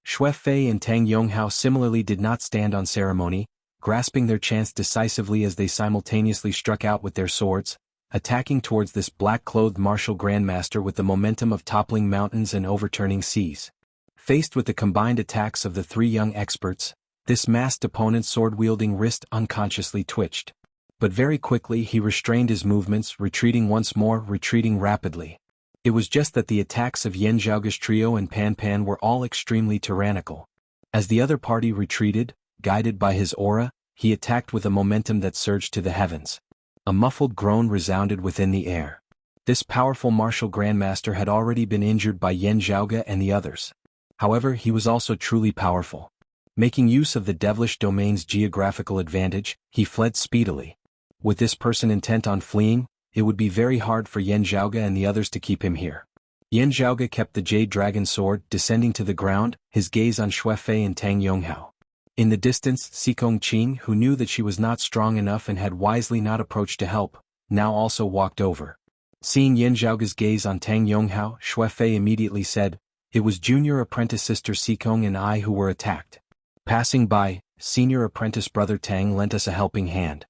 Xue Fei and Tang Yonghao similarly did not stand on ceremony, grasping their chance decisively as they simultaneously struck out with their swords, attacking towards this black-clothed martial grandmaster with the momentum of toppling mountains and overturning seas. Faced with the combined attacks of the three young experts, this masked opponent's sword-wielding wrist unconsciously twitched. But very quickly he restrained his movements, retreating once more, retreating rapidly. It was just that the attacks of Yen Zhaoge's trio and Pan Pan were all extremely tyrannical. As the other party retreated, guided by his aura, he attacked with a momentum that surged to the heavens. A muffled groan resounded within the air. This powerful martial grandmaster had already been injured by Yen Zhaoge and the others. However, he was also truly powerful. Making use of the devilish domain's geographical advantage, he fled speedily. With this person intent on fleeing, it would be very hard for Yen Zhaoge and the others to keep him here. Yen Zhaoge kept the Jade Dragon Sword, descending to the ground, his gaze on Xue Fei and Tang Yonghao. In the distance, Xikong Qing, who knew that she was not strong enough and had wisely not approached to help, now also walked over. Seeing Yen Zhaoge's gaze on Tang Yonghao, Xue Fei immediately said, "It was junior apprentice sister Xikong and I who were attacked. Passing by, senior apprentice brother Tang lent us a helping hand."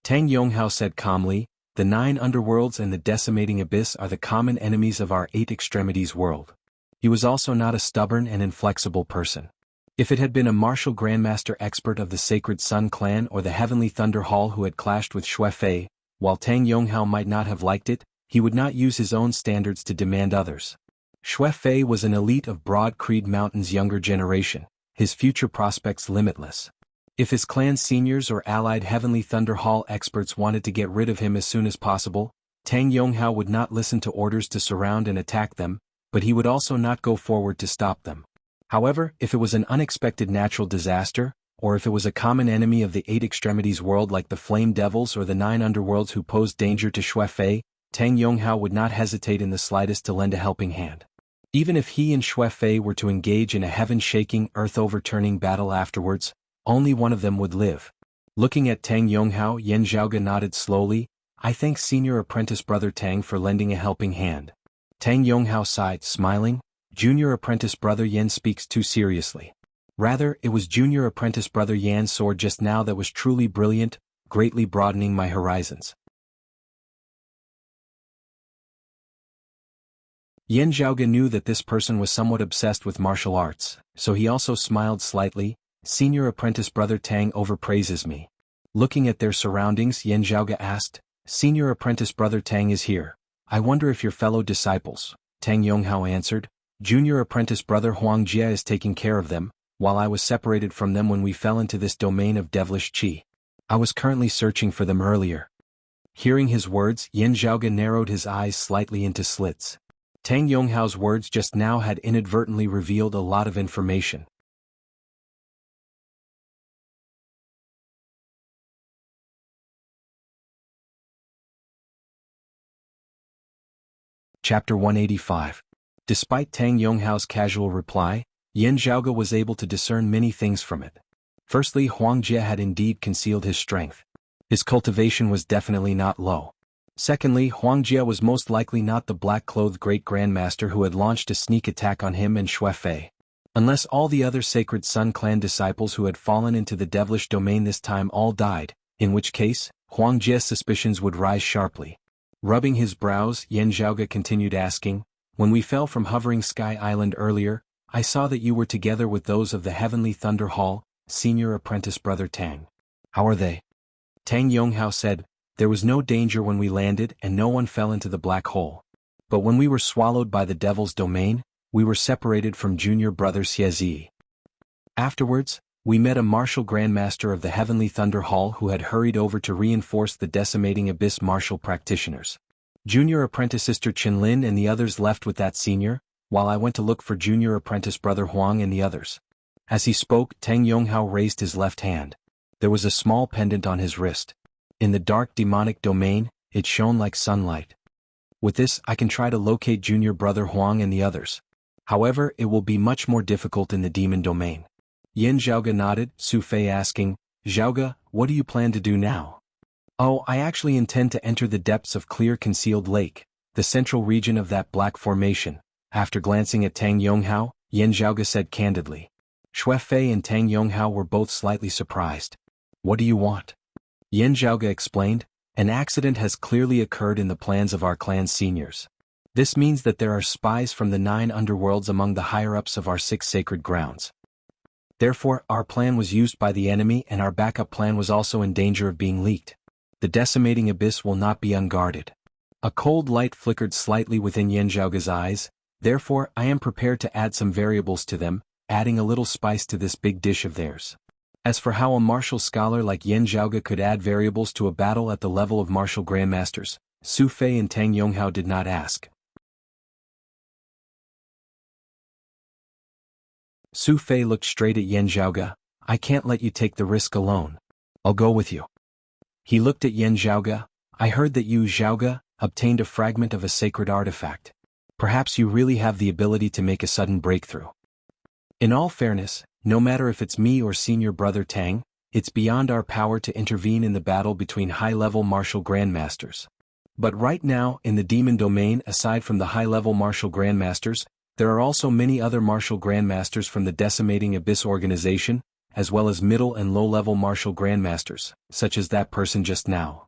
Tang Yonghao said calmly, "The 9 underworlds and the decimating abyss are the common enemies of our 8 extremities world." He was also not a stubborn and inflexible person. If it had been a martial grandmaster expert of the Sacred Sun clan or the Heavenly Thunder Hall who had clashed with Xue Fei, while Tang Yonghao might not have liked it, he would not use his own standards to demand others. Xue Fei was an elite of Broad Creed Mountain's younger generation, his future prospects limitless. If his clan's seniors or allied Heavenly Thunder Hall experts wanted to get rid of him as soon as possible, Tang Yonghao would not listen to orders to surround and attack them, but he would also not go forward to stop them. However, if it was an unexpected natural disaster, or if it was a common enemy of the Eight Extremities world like the Flame Devils or the Nine Underworlds who posed danger to Xue Fei, Tang Yonghao would not hesitate in the slightest to lend a helping hand. Even if he and Xue Fei were to engage in a heaven-shaking, earth-overturning battle afterwards, only one of them would live. Looking at Tang Yonghao, Yan Zhaoge nodded slowly. I thank Senior Apprentice Brother Tang for lending a helping hand. Tang Yonghao sighed, smiling. Junior Apprentice Brother Yan speaks too seriously. Rather, it was Junior Apprentice Brother Yan's sword just now that was truly brilliant, greatly broadening my horizons. Yan Zhaoge knew that this person was somewhat obsessed with martial arts, so he also smiled slightly. Senior Apprentice Brother Tang overpraises me. Looking at their surroundings, Yan Zhaoge asked, Senior Apprentice Brother Tang is here. I wonder if your fellow disciples. Tang Yonghao answered, Junior Apprentice Brother Huangjia is taking care of them, while I was separated from them when we fell into this domain of devilish qi. I was currently searching for them earlier. Hearing his words, Yan Zhaoge narrowed his eyes slightly into slits. Tang Yonghao's words just now had inadvertently revealed a lot of information. Chapter 185. Despite Tang Yonghao's casual reply, Yan Zhaoge was able to discern many things from it. Firstly, Huangjia had indeed concealed his strength. His cultivation was definitely not low. Secondly, Huangjia was most likely not the black-clothed great grandmaster who had launched a sneak attack on him and Xue Fei. Unless all the other Sacred Sun clan disciples who had fallen into the devilish domain this time all died, in which case, Huangjia's suspicions would rise sharply. Rubbing his brows, Yan Zhaoge continued asking, When we fell from Hovering Sky Island earlier, I saw that you were together with those of the Heavenly Thunder Hall, Senior Apprentice Brother Tang. How are they? Tang Yonghao said, There was no danger when we landed and no one fell into the black hole. But when we were swallowed by the devil's domain, we were separated from Junior Brother Xie. Afterwards, we met a martial grandmaster of the Heavenly Thunder Hall who had hurried over to reinforce the decimating abyss martial practitioners. Junior Apprentice Sister Qinlin and the others left with that senior, while I went to look for Junior Apprentice Brother Huang and the others. As he spoke, Tang Yonghao raised his left hand. There was a small pendant on his wrist. In the dark demonic domain, it shone like sunlight. With this, I can try to locate Junior Brother Huang and the others. However, it will be much more difficult in the demon domain. Yan Zhaoge nodded, Su Fei asking, Zhaoge, what do you plan to do now? Oh, I actually intend to enter the depths of Clear Concealed Lake, the central region of that black formation. After glancing at Tang Yonghao, Yan Zhaoge said candidly. Xue Fei and Tang Yonghao were both slightly surprised. What do you want? Yan Zhaoge explained, An accident has clearly occurred in the plans of our clan's seniors. This means that there are spies from the 9 underworlds among the higher-ups of our 6 sacred grounds. Therefore, our plan was used by the enemy and our backup plan was also in danger of being leaked. The decimating abyss will not be unguarded. A cold light flickered slightly within Yan Zhaoge's eyes, therefore I am prepared to add some variables to them, adding a little spice to this big dish of theirs. As for how a martial scholar like Yan Zhaoge could add variables to a battle at the level of martial grandmasters, Su Fei and Tang Yonghao did not ask. Su Fei looked straight at Yan Zhaoge. I can't let you take the risk alone. I'll go with you. He looked at Yan Zhaoge. I heard that you, Zhaoge, obtained a fragment of a sacred artifact. Perhaps you really have the ability to make a sudden breakthrough. In all fairness, no matter if it's me or Senior Brother Tang, it's beyond our power to intervene in the battle between high-level martial grandmasters. But right now, in the demon domain, aside from the high-level martial grandmasters, there are also many other martial grandmasters from the Decimating Abyss organization, as well as middle and low-level martial grandmasters, such as that person just now.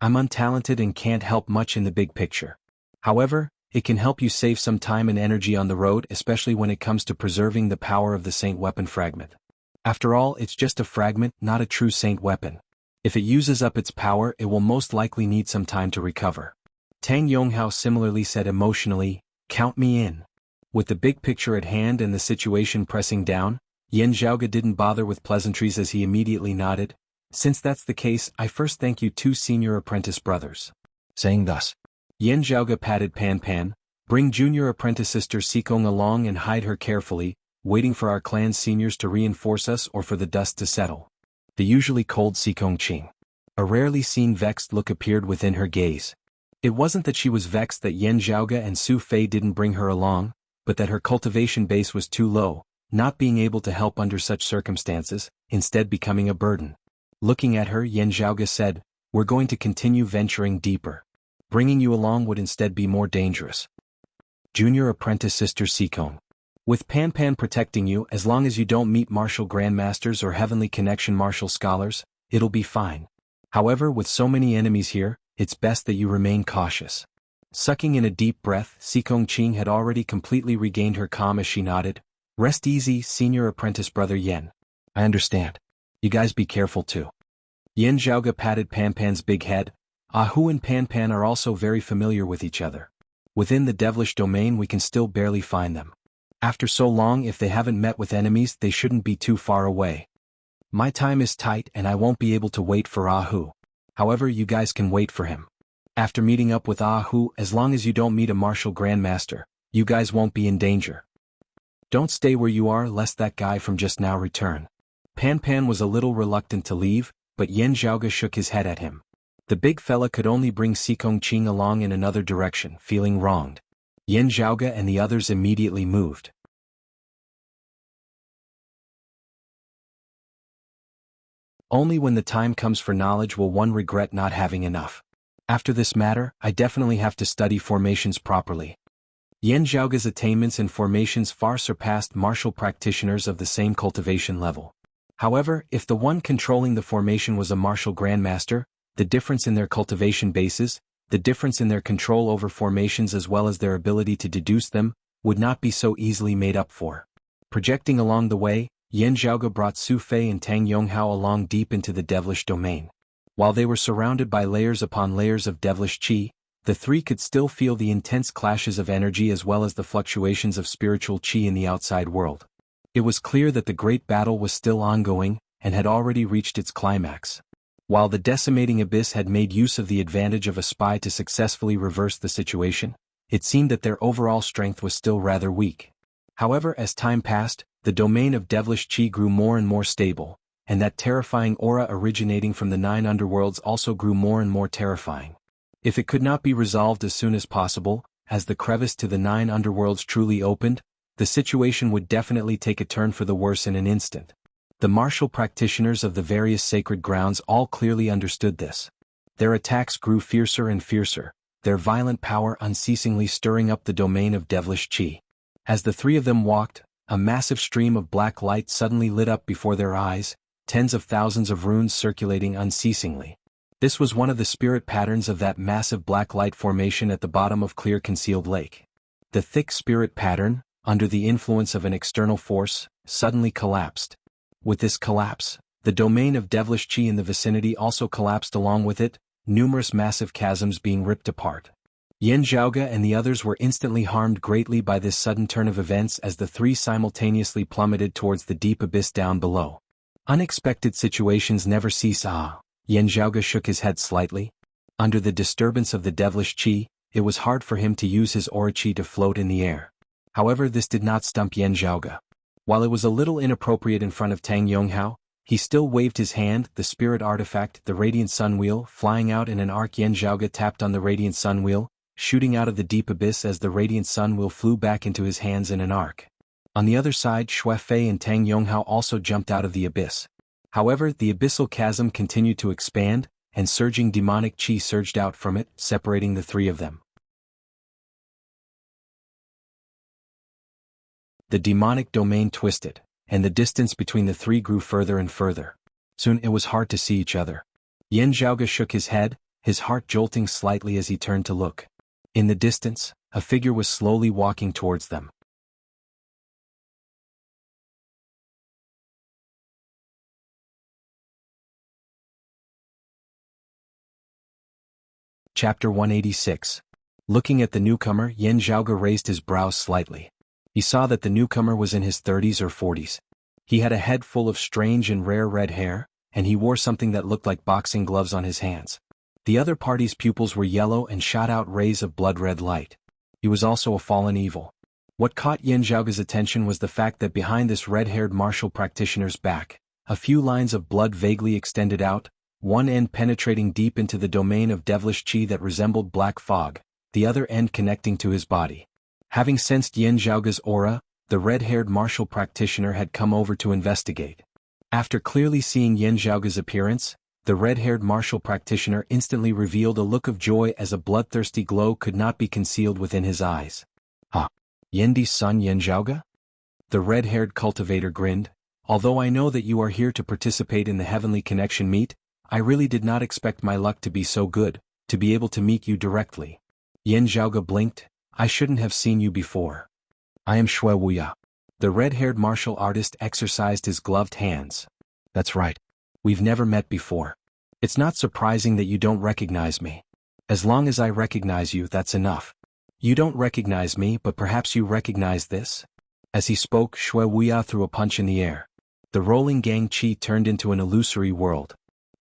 I'm untalented and can't help much in the big picture. However, It can help you save some time and energy on the road, especially when it comes to preserving the power of the Saint weapon fragment. After all, it's just a fragment, not a true Saint weapon. If it uses up its power, it will most likely need some time to recover. Tang Yonghao similarly said emotionally, "Count me in." With the big picture at hand and the situation pressing down, Yan Zhaoge didn't bother with pleasantries as he immediately nodded. "Since that's the case, I first thank you two senior apprentice brothers." Saying thus, Yan Zhaoge patted Pan Pan, "Bring junior apprentice sister Sikong along and hide her carefully, waiting for our clan's seniors to reinforce us or for the dust to settle." The usually cold Sikong Qing. A rarely seen vexed look appeared within her gaze. It wasn't that she was vexed that Yan Zhaoge and Su Fei didn't bring her along, but that her cultivation base was too low, not being able to help under such circumstances, instead becoming a burden. Looking at her, Yan Zhaoge said, "We're going to continue venturing deeper. Bringing you along would instead be more dangerous." Junior apprentice sister Sikong. "With Pan Pan protecting you, as long as you don't meet martial grandmasters or heavenly connection martial scholars, it'll be fine. However, with so many enemies here, it's best that you remain cautious." Sucking in a deep breath, Sikong Qing had already completely regained her calm as she nodded. "Rest easy, senior apprentice brother Yan. I understand. You guys be careful too." Yan Zhaoge patted Pan Pan's big head. Hu and Pan Pan are also very familiar with each other. Within the devilish domain we can still barely find them. After so long, if they haven't met with enemies, they shouldn't be too far away. My time is tight and I won't be able to wait for Hu. However, you guys can wait for him. After meeting up with Hu, as long as you don't meet a martial grandmaster, you guys won't be in danger. Don't stay where you are lest that guy from just now return. Pan Pan was a little reluctant to leave, but Yan Zhaoge shook his head at him. The big fella could only bring Sikong Qing along in another direction, feeling wronged. Yan Zhaoge and the others immediately moved. Only when the time comes for knowledge will one regret not having enough. After this matter, I definitely have to study formations properly. Yan Zhaoge's attainments in formations far surpassed martial practitioners of the same cultivation level. However, if the one controlling the formation was a martial grandmaster, the difference in their cultivation bases, the difference in their control over formations as well as their ability to deduce them, would not be so easily made up for. Projecting along the way, Yan Zhaoge brought Su Fei and Tang Yonghao along deep into the devilish domain. While they were surrounded by layers upon layers of devilish qi, the three could still feel the intense clashes of energy as well as the fluctuations of spiritual qi in the outside world. It was clear that the great battle was still ongoing, and had already reached its climax. While the decimating abyss had made use of the advantage of a spy to successfully reverse the situation, it seemed that their overall strength was still rather weak. However, as time passed, the domain of devilish qi grew more and more stable, and that terrifying aura originating from the 9 underworlds also grew more and more terrifying. If it could not be resolved as soon as possible, as the crevice to the 9 underworlds truly opened, the situation would definitely take a turn for the worse in an instant. The martial practitioners of the various sacred grounds all clearly understood this. Their attacks grew fiercer and fiercer, their violent power unceasingly stirring up the domain of devilish qi. As the three of them walked, a massive stream of black light suddenly lit up before their eyes, tens of thousands of runes circulating unceasingly. This was one of the spirit patterns of that massive black light formation at the bottom of clear concealed lake. The thick spirit pattern, under the influence of an external force, suddenly collapsed. With this collapse, the domain of devilish qi in the vicinity also collapsed along with it, numerous massive chasms being ripped apart. Yan Zhaoge and the others were instantly harmed greatly by this sudden turn of events as the three simultaneously plummeted towards the deep abyss down below. Unexpected situations never cease. Yan Zhaoge shook his head slightly. Under the disturbance of the devilish qi, it was hard for him to use his aura qi to float in the air. However, this did not stump Yan Zhaoge. While it was a little inappropriate in front of Tang Yonghao, he still waved his hand, the spirit artifact, the radiant sun wheel, flying out in an arc. Yan Zhaoge tapped on the radiant sun wheel, shooting out of the deep abyss as the radiant sun wheel flew back into his hands in an arc. On the other side, Shui Fei and Tang Yonghao also jumped out of the abyss. However, the abyssal chasm continued to expand, and surging demonic qi surged out from it, separating the three of them. The demonic domain twisted, and the distance between the three grew further and further. Soon it was hard to see each other. Yan Zhaoge shook his head, his heart jolting slightly as he turned to look. In the distance, a figure was slowly walking towards them. Chapter 186. Looking at the newcomer, Yan Zhaoge raised his brows slightly. He saw that the newcomer was in his 30s or 40s. He had a head full of strange and rare red hair, and he wore something that looked like boxing gloves on his hands. The other party's pupils were yellow and shot out rays of blood-red light. He was also a fallen evil. What caught Yan Zhaoge's attention was the fact that behind this red-haired martial practitioner's back, a few lines of blood vaguely extended out, one end penetrating deep into the domain of devilish qi that resembled black fog, the other end connecting to his body. Having sensed Yan Zhaoge's aura, the red-haired martial practitioner had come over to investigate. After clearly seeing Yan Zhaoge's appearance, the red-haired martial practitioner instantly revealed a look of joy as a bloodthirsty glow could not be concealed within his eyes. "Ah, Yendi's son Yan Zhaoge?" The red-haired cultivator grinned. "Although I know that you are here to participate in the Heavenly Connection meet, I really did not expect my luck to be so good, to be able to meet you directly." Yan Zhaoge blinked. "I shouldn't have seen you before. I am Wuxia." The red-haired martial artist exercised his gloved hands. "That's right. We've never met before. It's not surprising that you don't recognize me. As long as I recognize you, that's enough. You don't recognize me, but perhaps you recognize this?" As he spoke, Wuxia threw a punch in the air. The rolling gang qi turned into an illusory world.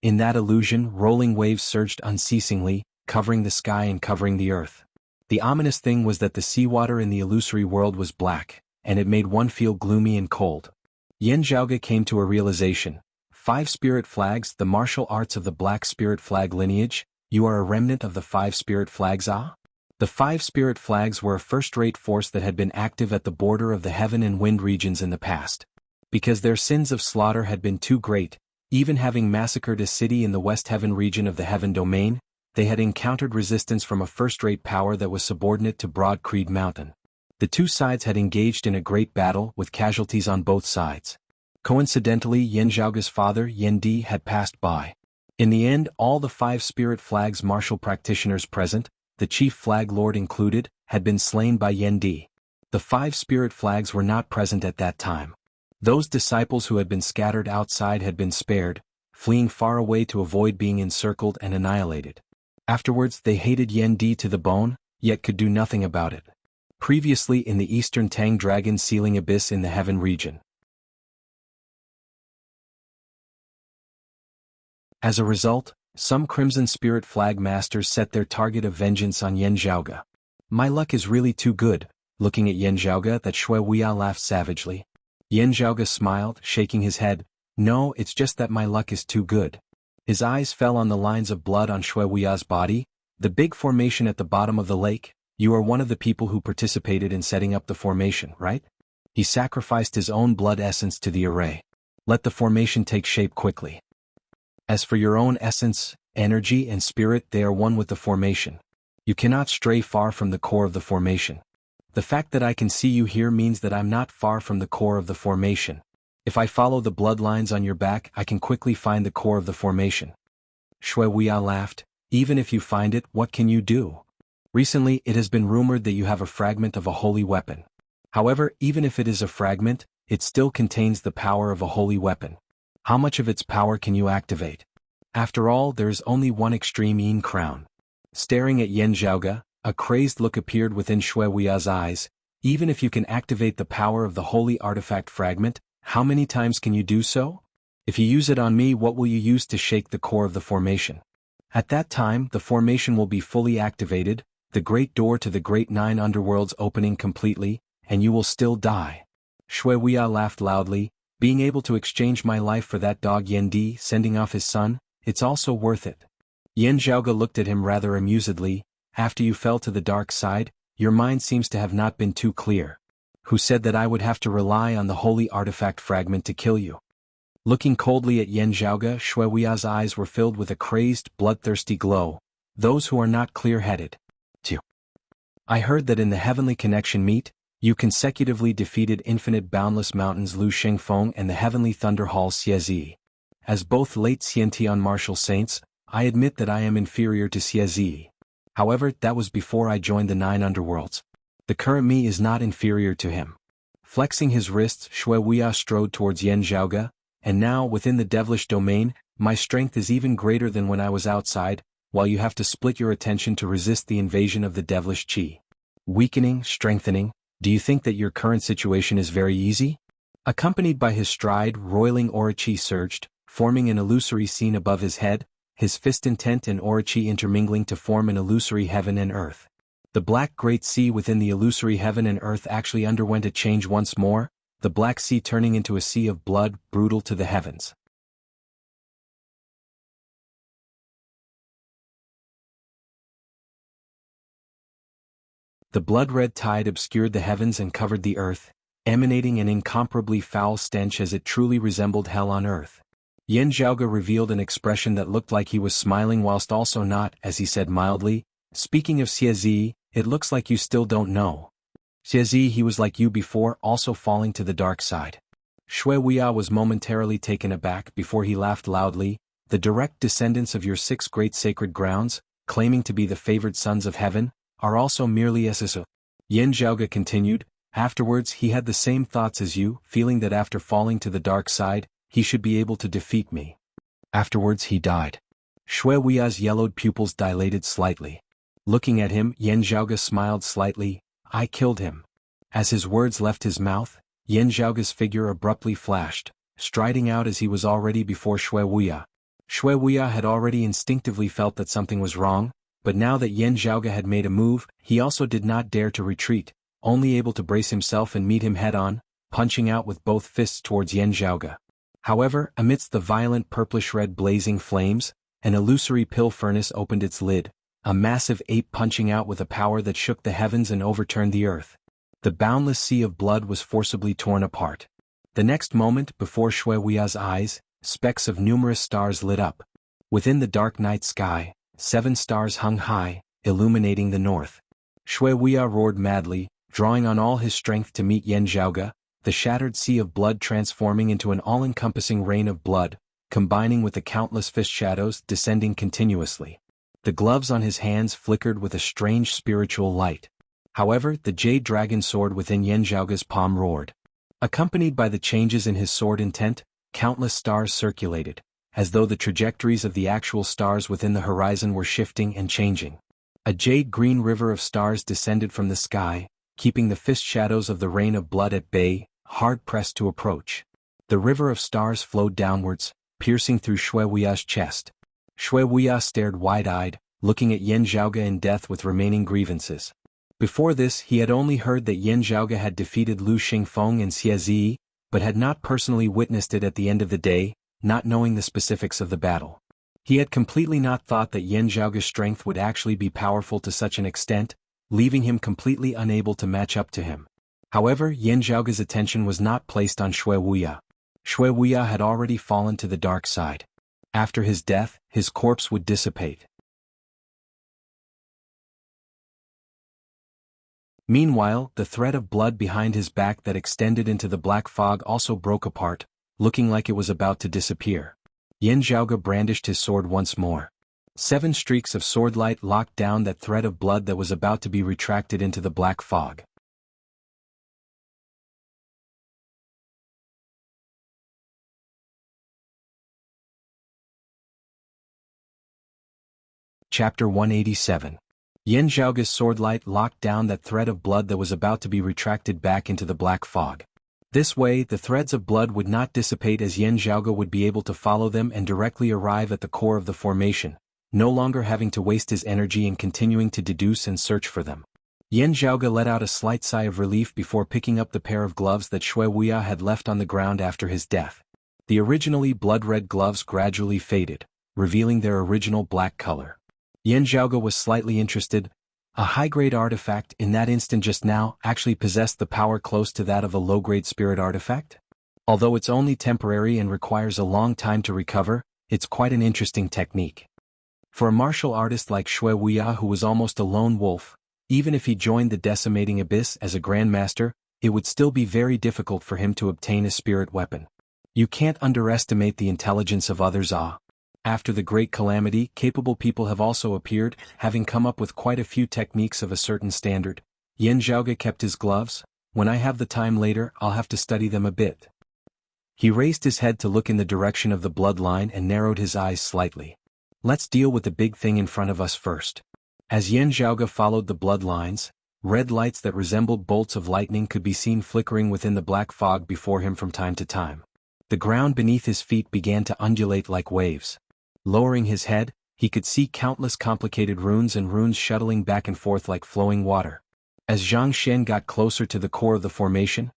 In that illusion, rolling waves surged unceasingly, covering the sky and covering the earth. The ominous thing was that the seawater in the illusory world was black, and it made one feel gloomy and cold. Yan Zhaoge came to a realization. 5 spirit flags, the martial arts of the black spirit flag lineage. You are a remnant of the 5 spirit flags, ah? The 5 spirit flags were a first-rate force that had been active at the border of the heaven and wind regions in the past. Because their sins of slaughter had been too great, even having massacred a city in the West Heaven region of the Heaven Domain, they had encountered resistance from a first-rate power that was subordinate to Broad Creed Mountain. The two sides had engaged in a great battle with casualties on both sides. Coincidentally, Yan Zhaoge's father, Yan Di, had passed by. In the end, all the 5 spirit flags martial practitioners present, the chief flag lord included, had been slain by Yan Di. The 5 spirit flags were not present at that time. Those disciples who had been scattered outside had been spared, fleeing far away to avoid being encircled and annihilated. Afterwards, they hated Yan Di to the bone, yet could do nothing about it. Previously in the Eastern Tang Dragon Sealing Abyss in the Heaven region. As a result, some Crimson Spirit Flag Masters set their target of vengeance on Yan Zhaoge. "My luck is really too good." Looking at Yan Zhaoge, that Wuxia laughed savagely. Yan Zhaoge smiled, shaking his head. "No, it's just that my luck is too good." His eyes fell on the lines of blood on Wuxia's body, the big formation at the bottom of the lake. "You are one of the people who participated in setting up the formation, right?" He sacrificed his own blood essence to the array. "Let the formation take shape quickly. As for your own essence, energy and spirit, they are one with the formation. You cannot stray far from the core of the formation. The fact that I can see you here means that I'm not far from the core of the formation. If I follow the bloodlines on your back, I can quickly find the core of the formation." Wuxia laughed. "Even if you find it, what can you do? Recently, it has been rumored that you have a fragment of a holy weapon. However, even if it is a fragment, it still contains the power of a holy weapon. How much of its power can you activate? After all, there is only one extreme Yin crown." Staring at Yan Zhaoge, a crazed look appeared within Wuxia's eyes. "Even if you can activate the power of the holy artifact fragment, how many times can you do so? If you use it on me, what will you use to shake the core of the formation? At that time, the formation will be fully activated, the great door to the great 9 underworlds opening completely, and you will still die." Wuxia laughed loudly. "Being able to exchange my life for that dog Yan Di sending off his son, it's also worth it." Yan Zhaoge looked at him rather amusedly. "After you fell to the dark side, your mind seems to have not been too clear. Who said that I would have to rely on the holy artifact fragment to kill you?" Looking coldly at Yan Zhaoge, Wuxia's eyes were filled with a crazed, bloodthirsty glow. "Those who are not clear-headed. I heard that in the Heavenly Connection meet, you consecutively defeated Infinite Boundless Mountains Lu Shengfeng and the Heavenly Thunder Hall Xie. As both late Xiantian martial saints, I admit that I am inferior to Xie. However, that was before I joined the 9 underworlds. The current me is not inferior to him. Flexing his wrists, Shui Wuya strode towards Yan Zhaoge, and now, within the devilish domain, my strength is even greater than when I was outside, while you have to split your attention to resist the invasion of the devilish qi. Weakening, strengthening, do you think that your current situation is very easy? Accompanied by his stride, roiling aura qi surged, forming an illusory scene above his head, his fist intent and aura qi intermingling to form an illusory heaven and earth. The black great sea within the illusory heaven and earth actually underwent a change once more, the black sea turning into a sea of blood, brutal to the heavens. The blood-red tide obscured the heavens and covered the earth, emanating an incomparably foul stench as it truly resembled hell on earth. Yan Zhaoge revealed an expression that looked like he was smiling whilst also not, as he said mildly, "Speaking of Xiezi, it looks like you still don't know. Xiezi, he was like you before, also falling to the dark side." Shui Wuya was momentarily taken aback before he laughed loudly, "The direct descendants of your 6 great sacred grounds, claiming to be the favored sons of heaven, are also merely SSO. Yan Zhaoge continued, "Afterwards he had the same thoughts as you, feeling that after falling to the dark side, he should be able to defeat me. Afterwards he died." Shui Wuya's yellowed pupils dilated slightly. Looking at him, Yan Zhaoge smiled slightly, "I killed him." As his words left his mouth, Yan Zhaoge's figure abruptly flashed, striding out as he was already before Shui Wuya. Shui Wuya had already instinctively felt that something was wrong, but now that Yan Zhaoge had made a move, he also did not dare to retreat, only able to brace himself and meet him head-on, punching out with both fists towards Yan Zhaoge. However, amidst the violent purplish-red blazing flames, an illusory pill furnace opened its lid, a massive ape punching out with a power that shook the heavens and overturned the earth. The boundless sea of blood was forcibly torn apart. The next moment, before Shui Wuya's eyes, specks of numerous stars lit up. Within the dark night sky, 7 stars hung high, illuminating the north. Shui Wuya roared madly, drawing on all his strength to meet Yan Zhaoge, the shattered sea of blood transforming into an all-encompassing rain of blood, combining with the countless fist shadows descending continuously. The gloves on his hands flickered with a strange spiritual light. However, the jade dragon sword within Yan Zhaoge's palm roared. Accompanied by the changes in his sword intent, countless stars circulated, as though the trajectories of the actual stars within the horizon were shifting and changing. A jade-green river of stars descended from the sky, keeping the fist shadows of the rain of blood at bay, hard-pressed to approach. The river of stars flowed downwards, piercing through Shui Wuya's chest. Shui Wuya stared wide-eyed, looking at Yan Zhaoge in death with remaining grievances. Before this, he had only heard that Yan Zhaoge had defeated Lu Xingfeng and Xie Zi, but had not personally witnessed it at the end of the day, not knowing the specifics of the battle. He had completely not thought that Yan Zhaoge's strength would actually be powerful to such an extent, leaving him completely unable to match up to him. However, Yan Zhaoge's attention was not placed on Shui Wuya. Shui Wuya had already fallen to the dark side. After his death, his corpse would dissipate. Meanwhile, the thread of blood behind his back that extended into the black fog also broke apart, looking like it was about to disappear. Yan Zhaoge brandished his sword once more. 7 streaks of swordlight locked down that thread of blood that was about to be retracted into the black fog. Chapter 187. Yan Zhaoge's swordlight locked down that thread of blood that was about to be retracted back into the black fog. This way, the threads of blood would not dissipate as Yan Zhaoge would be able to follow them and directly arrive at the core of the formation, no longer having to waste his energy in continuing to deduce and search for them. Yan Zhaoge let out a slight sigh of relief before picking up the pair of gloves that Shui Wuya had left on the ground after his death. The originally blood-red gloves gradually faded, revealing their original black color. Yan Zhaoge was slightly interested. A high-grade artifact in that instant just now actually possessed the power close to that of a low-grade spirit artifact? Although it's only temporary and requires a long time to recover, it's quite an interesting technique. For a martial artist like Shui Wuya who was almost a lone wolf, even if he joined the decimating abyss as a grandmaster, it would still be very difficult for him to obtain a spirit weapon. You can't underestimate the intelligence of others. After the Great Calamity, capable people have also appeared, having come up with quite a few techniques of a certain standard. Yan Zhaoge kept his gloves. When I have the time later, I'll have to study them a bit. He raised his head to look in the direction of the bloodline and narrowed his eyes slightly. Let's deal with the big thing in front of us first. As Yan Zhaoge followed the bloodlines, red lights that resembled bolts of lightning could be seen flickering within the black fog before him from time to time. The ground beneath his feet began to undulate like waves. Lowering his head, he could see countless complicated runes and runes shuttling back and forth like flowing water. As Zhang Shen got closer to the core of the formation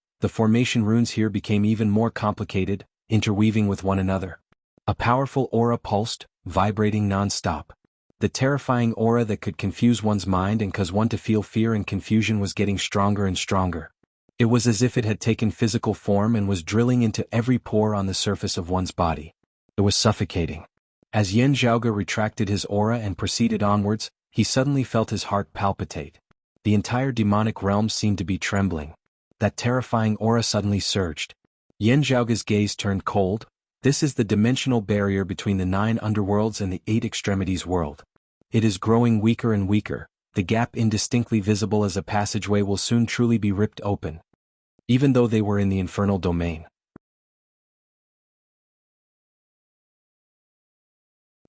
runes here became even more complicated, interweaving with one another. A powerful aura pulsed, vibrating non-stop. The terrifying aura that could confuse one's mind and cause one to feel fear and confusion was getting stronger and stronger. It was as if it had taken physical form and was drilling into every pore on the surface of one's body. It was suffocating. As Yan Zhaoge retracted his aura and proceeded onwards, he suddenly felt his heart palpitate. The entire demonic realm seemed to be trembling. That terrifying aura suddenly surged. Yan Zhaoge's gaze turned cold. This is the dimensional barrier between the 9 underworlds and the 8 extremities world. It is growing weaker and weaker. The gap indistinctly visible as a passageway will soon truly be ripped open. Even though they were in the infernal domain.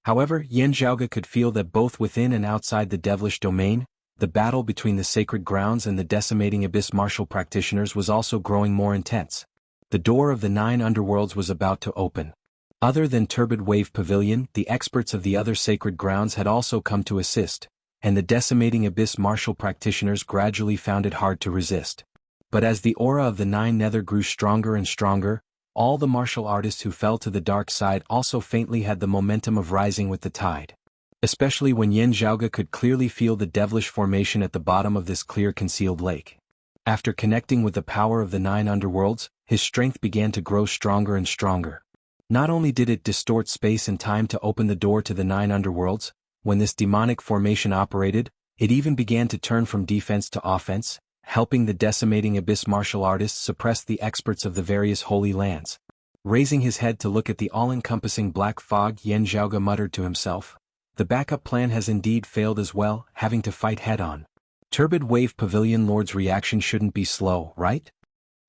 However, Yan Zhaoge could feel that both within and outside the devilish domain, the battle between the sacred grounds and the decimating abyss martial practitioners was also growing more intense. The door of the 9 underworlds was about to open. Other than Turbid Wave Pavilion, the experts of the other sacred grounds had also come to assist, and the decimating abyss martial practitioners gradually found it hard to resist. But as the aura of the 9 nether grew stronger and stronger, all the martial artists who fell to the dark side also faintly had the momentum of rising with the tide. Especially when Yan Zhaoge could clearly feel the devilish formation at the bottom of this clear concealed lake. After connecting with the power of the 9 underworlds, his strength began to grow stronger and stronger. Not only did it distort space and time to open the door to the 9 underworlds, when this demonic formation operated, it even began to turn from defense to offense, helping the decimating abyss martial artists suppress the experts of the various holy lands. Raising his head to look at the all-encompassing black fog, Yan Zhaoge muttered to himself, "The backup plan has indeed failed as well, having to fight head-on. Turbid Wave Pavilion Lord's reaction shouldn't be slow, right?"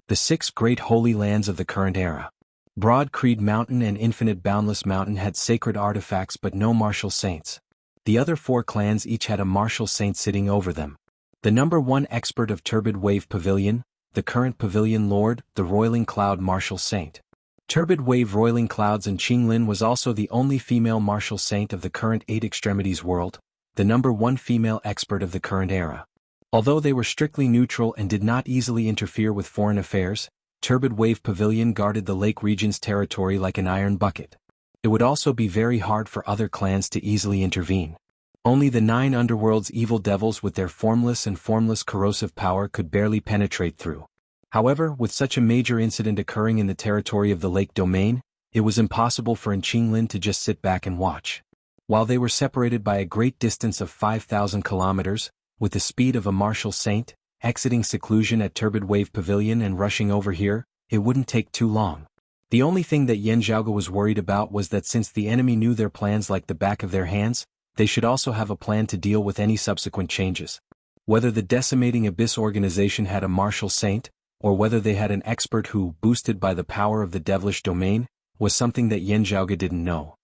The 6 great holy lands of the current era. Broad Creed Mountain and Infinite Boundless Mountain had sacred artifacts but no martial saints. The other 4 clans each had a martial saint sitting over them. The number 1 expert of Turbid Wave Pavilion, the current Pavilion Lord, the Roiling Cloud Martial Saint. Turbid Wave Roiling Clouds and Qinglin was also the only female martial saint of the current 8 extremities world, the number 1 female expert of the current era. Although they were strictly neutral and did not easily interfere with foreign affairs, Turbid Wave Pavilion guarded the lake region's territory like an iron bucket. It would also be very hard for other clans to easily intervene. Only the 9 underworld's evil devils with their formless and formless corrosive power could barely penetrate through. However, with such a major incident occurring in the territory of the lake domain, it was impossible for Qinglin to just sit back and watch. While they were separated by a great distance of 5,000 kilometers, with the speed of a martial saint, exiting seclusion at Turbid Wave Pavilion and rushing over here, it wouldn't take too long. The only thing that Yan Zhaoge was worried about was that since the enemy knew their plans like the back of their hands, they should also have a plan to deal with any subsequent changes. Whether the decimating abyss organization had a martial saint, or whether they had an expert who, boosted by the power of the devilish domain, was something that Yan Zhaoge didn't know.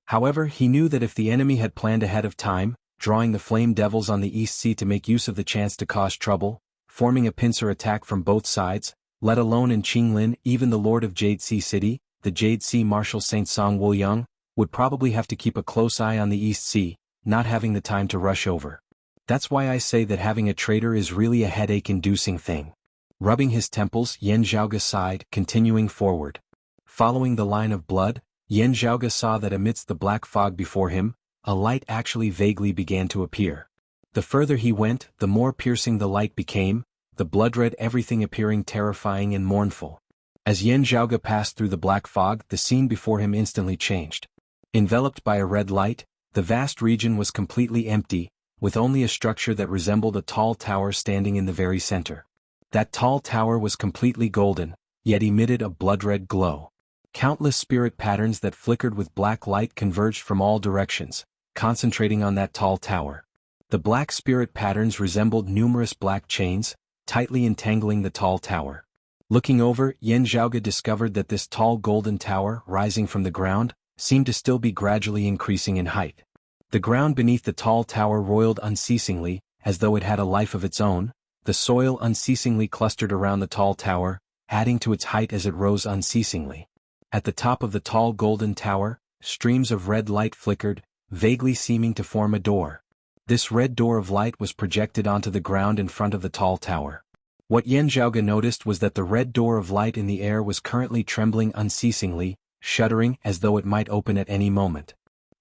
However, he knew that if the enemy had planned ahead of time, drawing the flame devils on the East Sea to make use of the chance to cause trouble, forming a pincer attack from both sides, let alone in Qinglin, even the Lord of Jade Sea City, the Jade Sea Martial Saint Song Wuliang, would probably have to keep a close eye on the East Sea, not having the time to rush over. That's why I say that having a traitor is really a headache-inducing thing. Rubbing his temples, Yan Zhaoge sighed, continuing forward. Following the line of blood, Yan Zhaoge saw that amidst the black fog before him, a light actually vaguely began to appear. The further he went, the more piercing the light became, the blood-red everything appearing terrifying and mournful. As Yan Zhaoge passed through the black fog, the scene before him instantly changed. Enveloped by a red light, the vast region was completely empty, with only a structure that resembled a tall tower standing in the very center. That tall tower was completely golden, yet emitted a blood-red glow. Countless spirit patterns that flickered with black light converged from all directions, concentrating on that tall tower. The black spirit patterns resembled numerous black chains, tightly entangling the tall tower. Looking over, Yan Zhaoge discovered that this tall golden tower, rising from the ground, seemed to still be gradually increasing in height. The ground beneath the tall tower roiled unceasingly, as though it had a life of its own. The soil unceasingly clustered around the tall tower, adding to its height as it rose unceasingly. At the top of the tall golden tower, streams of red light flickered, vaguely seeming to form a door. This red door of light was projected onto the ground in front of the tall tower. What Yan Zhaoge noticed was that the red door of light in the air was currently trembling unceasingly, shuddering as though it might open at any moment.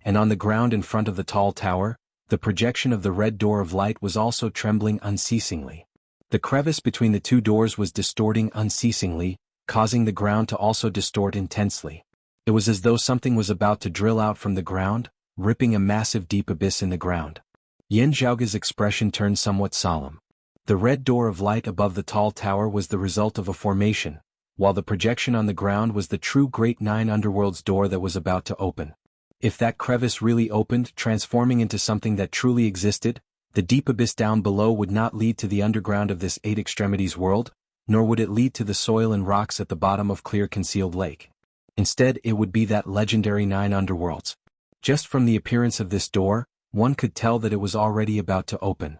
And on the ground in front of the tall tower, the projection of the red door of light was also trembling unceasingly. The crevice between the two doors was distorting unceasingly, causing the ground to also distort intensely. It was as though something was about to drill out from the ground, ripping a massive deep abyss in the ground. Yan Zhaoge's expression turned somewhat solemn. The red door of light above the tall tower was the result of a formation, while the projection on the ground was the true Great Nine Underworld's door that was about to open. If that crevice really opened, transforming into something that truly existed, the deep abyss down below would not lead to the underground of this Eight Extremities world, nor would it lead to the soil and rocks at the bottom of Clear Concealed Lake. Instead, it would be that legendary Nine Underworlds. Just from the appearance of this door, one could tell that it was already about to open.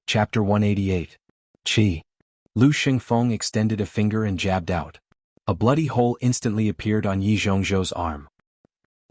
Chapter 188. Qi. Lu Xingfeng extended a finger and jabbed out. A bloody hole instantly appeared on Yi Zhongzhou's arm.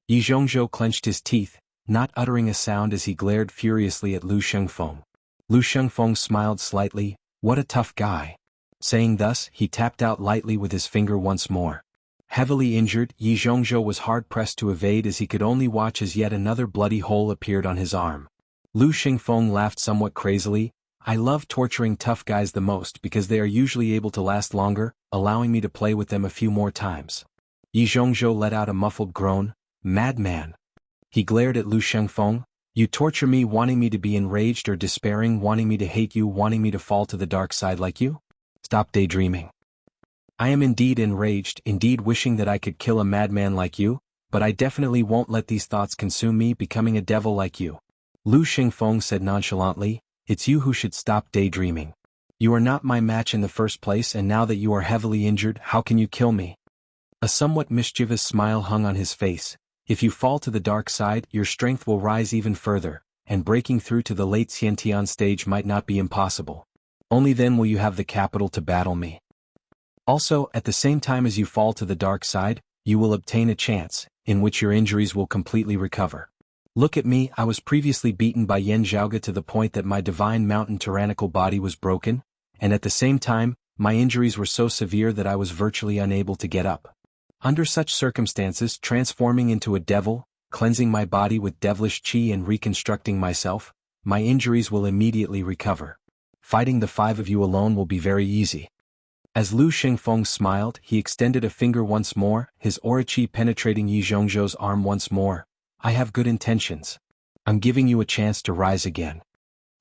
Yi Zhongzhou clenched his teeth, not uttering a sound as he glared furiously at Lu Xingfeng. Lu Xingfeng smiled slightly. What a tough guy. Saying thus, he tapped out lightly with his finger once more. Heavily injured, Yi Zhongzhou was hard-pressed to evade as he could only watch as yet another bloody hole appeared on his arm. Lu Xingfeng laughed somewhat crazily. I love torturing tough guys the most because they are usually able to last longer, allowing me to play with them a few more times. Yi Zhongzhou let out a muffled groan. Madman. He glared at Lu Xingfeng. You torture me wanting me to be enraged or despairing, wanting me to hate you, wanting me to fall to the dark side like you? Stop daydreaming. I am indeed enraged, indeed wishing that I could kill a madman like you, but I definitely won't let these thoughts consume me, becoming a devil like you. Lu Xingfeng said nonchalantly, it's you who should stop daydreaming. You are not my match in the first place, and now that you are heavily injured, how can you kill me? A somewhat mischievous smile hung on his face. If you fall to the dark side, your strength will rise even further, and breaking through to the late Xiantian stage might not be impossible. Only then will you have the capital to battle me. Also, at the same time as you fall to the dark side, you will obtain a chance, in which your injuries will completely recover. Look at me, I was previously beaten by Yan Zhaoge to the point that my divine mountain tyrannical body was broken, and at the same time, my injuries were so severe that I was virtually unable to get up. Under such circumstances, transforming into a devil, cleansing my body with devilish qi and reconstructing myself, my injuries will immediately recover. Fighting the five of you alone will be very easy. As Lu Xingfeng smiled, he extended a finger once more, his aura qi penetrating Yi Zhongzhou's arm once more. I have good intentions. I'm giving you a chance to rise again.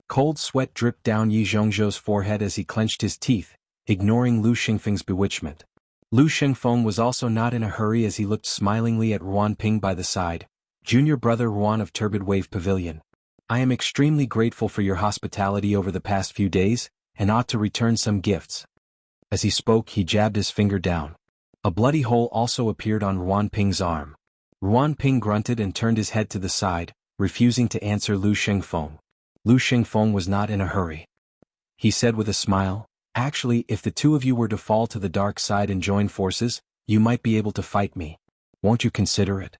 Cold sweat dripped down Yi Zhongzhou's forehead as he clenched his teeth, ignoring Lu Xingfeng's bewitchment. Lu Xingfeng was also not in a hurry as he looked smilingly at Ruan Ping by the side. Junior brother Ruan of Turbid Wave Pavilion. I am extremely grateful for your hospitality over the past few days, and ought to return some gifts. As he spoke, he jabbed his finger down. A bloody hole also appeared on Ruan Ping's arm. Ruan Ping grunted and turned his head to the side, refusing to answer Lu Xingfeng. Lu Xingfeng was not in a hurry. He said with a smile, actually, if the two of you were to fall to the dark side and join forces, you might be able to fight me. Won't you consider it?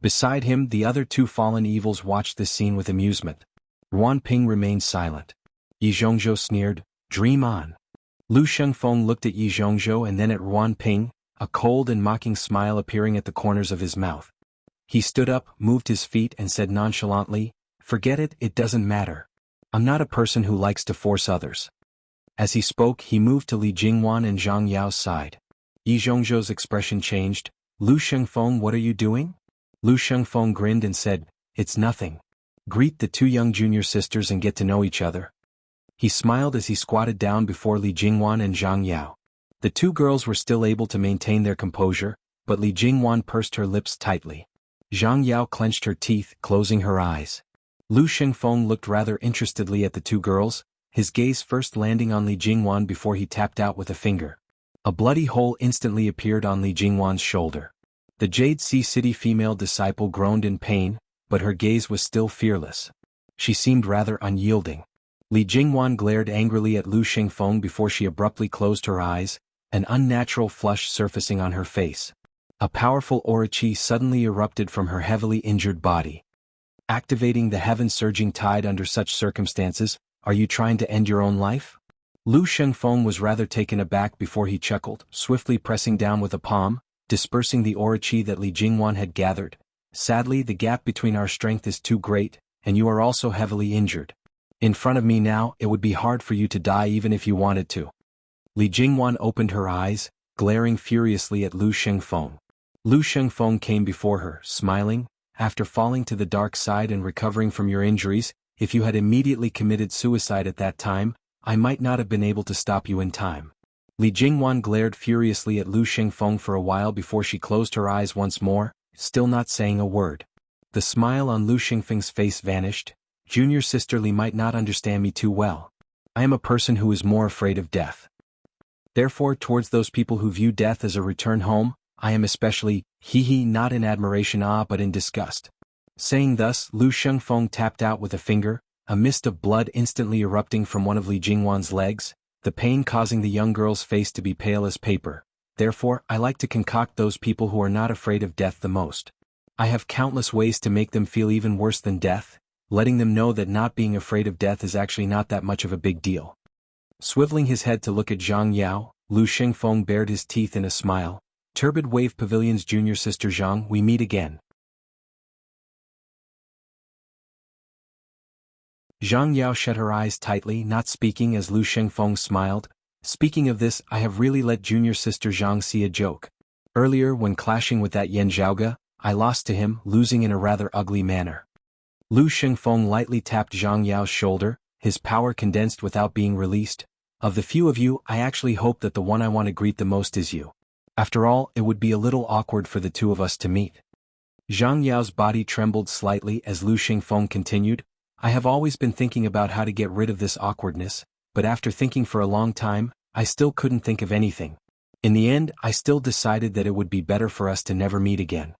Beside him, the other two fallen evils watched this scene with amusement. Ruan Ping remained silent. Yi Zhongzhou sneered, dream on. Lu Xingfeng looked at Yi Zhongzhou and then at Ruan Ping, a cold and mocking smile appearing at the corners of his mouth. He stood up, moved his feet and said nonchalantly, forget it, it doesn't matter. I'm not a person who likes to force others. As he spoke, he moved to Li Jingwan and Zhang Yao's side. Yi Zhongzhou's expression changed. Lu Shengfeng, what are you doing? Lu Shengfeng grinned and said, it's nothing. Greet the two young junior sisters and get to know each other. He smiled as he squatted down before Li Jingwan and Zhang Yao. The two girls were still able to maintain their composure, but Li Jingwan pursed her lips tightly. Zhang Yao clenched her teeth, closing her eyes. Lu Shengfeng looked rather interestedly at the two girls, his gaze first landing on Li Jingwan before he tapped out with a finger. A bloody hole instantly appeared on Li Jingwan's shoulder. The Jade Sea City female disciple groaned in pain, but her gaze was still fearless. She seemed rather unyielding. Li Jingwan glared angrily at Lu Shengfeng before she abruptly closed her eyes, an unnatural flush surfacing on her face. A powerful aura chi suddenly erupted from her heavily injured body. Activating the heaven-surging tide under such circumstances, are you trying to end your own life? Lu Shengfeng was rather taken aback before he chuckled, swiftly pressing down with a palm, dispersing the aura chi that Li Jingwan had gathered. Sadly, the gap between our strength is too great, and you are also heavily injured. In front of me now, it would be hard for you to die even if you wanted to. Li Jingwan opened her eyes, glaring furiously at Lu Shengfeng. Lu Shengfeng came before her, smiling. After falling to the dark side and recovering from your injuries, if you had immediately committed suicide at that time, I might not have been able to stop you in time. Li Jingwan glared furiously at Lu Shengfeng for a while before she closed her eyes once more, still not saying a word. The smile on Lu Shengfeng's face vanished. Junior sister Li might not understand me too well. I am a person who is more afraid of death. Therefore, towards those people who view death as a return home, I am especially, not in admiration but in disgust. Saying thus, Lu Shengfeng tapped out with a finger, a mist of blood instantly erupting from one of Li Jingwan's legs, the pain causing the young girl's face to be pale as paper. Therefore, I like to concoct those people who are not afraid of death the most. I have countless ways to make them feel even worse than death, letting them know that not being afraid of death is actually not that much of a big deal. Swiveling his head to look at Zhang Yao, Lu Shengfeng bared his teeth in a smile. Turbid Wave Pavilion's junior sister Zhang, we meet again. Zhang Yao shut her eyes tightly, not speaking as Lu Shengfeng smiled. Speaking of this, I have really let junior sister Zhang see a joke. Earlier, when clashing with that Yan Zhaoge, I lost to him, losing in a rather ugly manner. Lu Shengfeng lightly tapped Zhang Yao's shoulder, his power condensed without being released. Of the few of you, I actually hope that the one I want to greet the most is you. After all, it would be a little awkward for the two of us to meet. Zhang Yao's body trembled slightly as Lu Shengfeng continued. I have always been thinking about how to get rid of this awkwardness, but after thinking for a long time, I still couldn't think of anything. In the end, I still decided that it would be better for us to never meet again.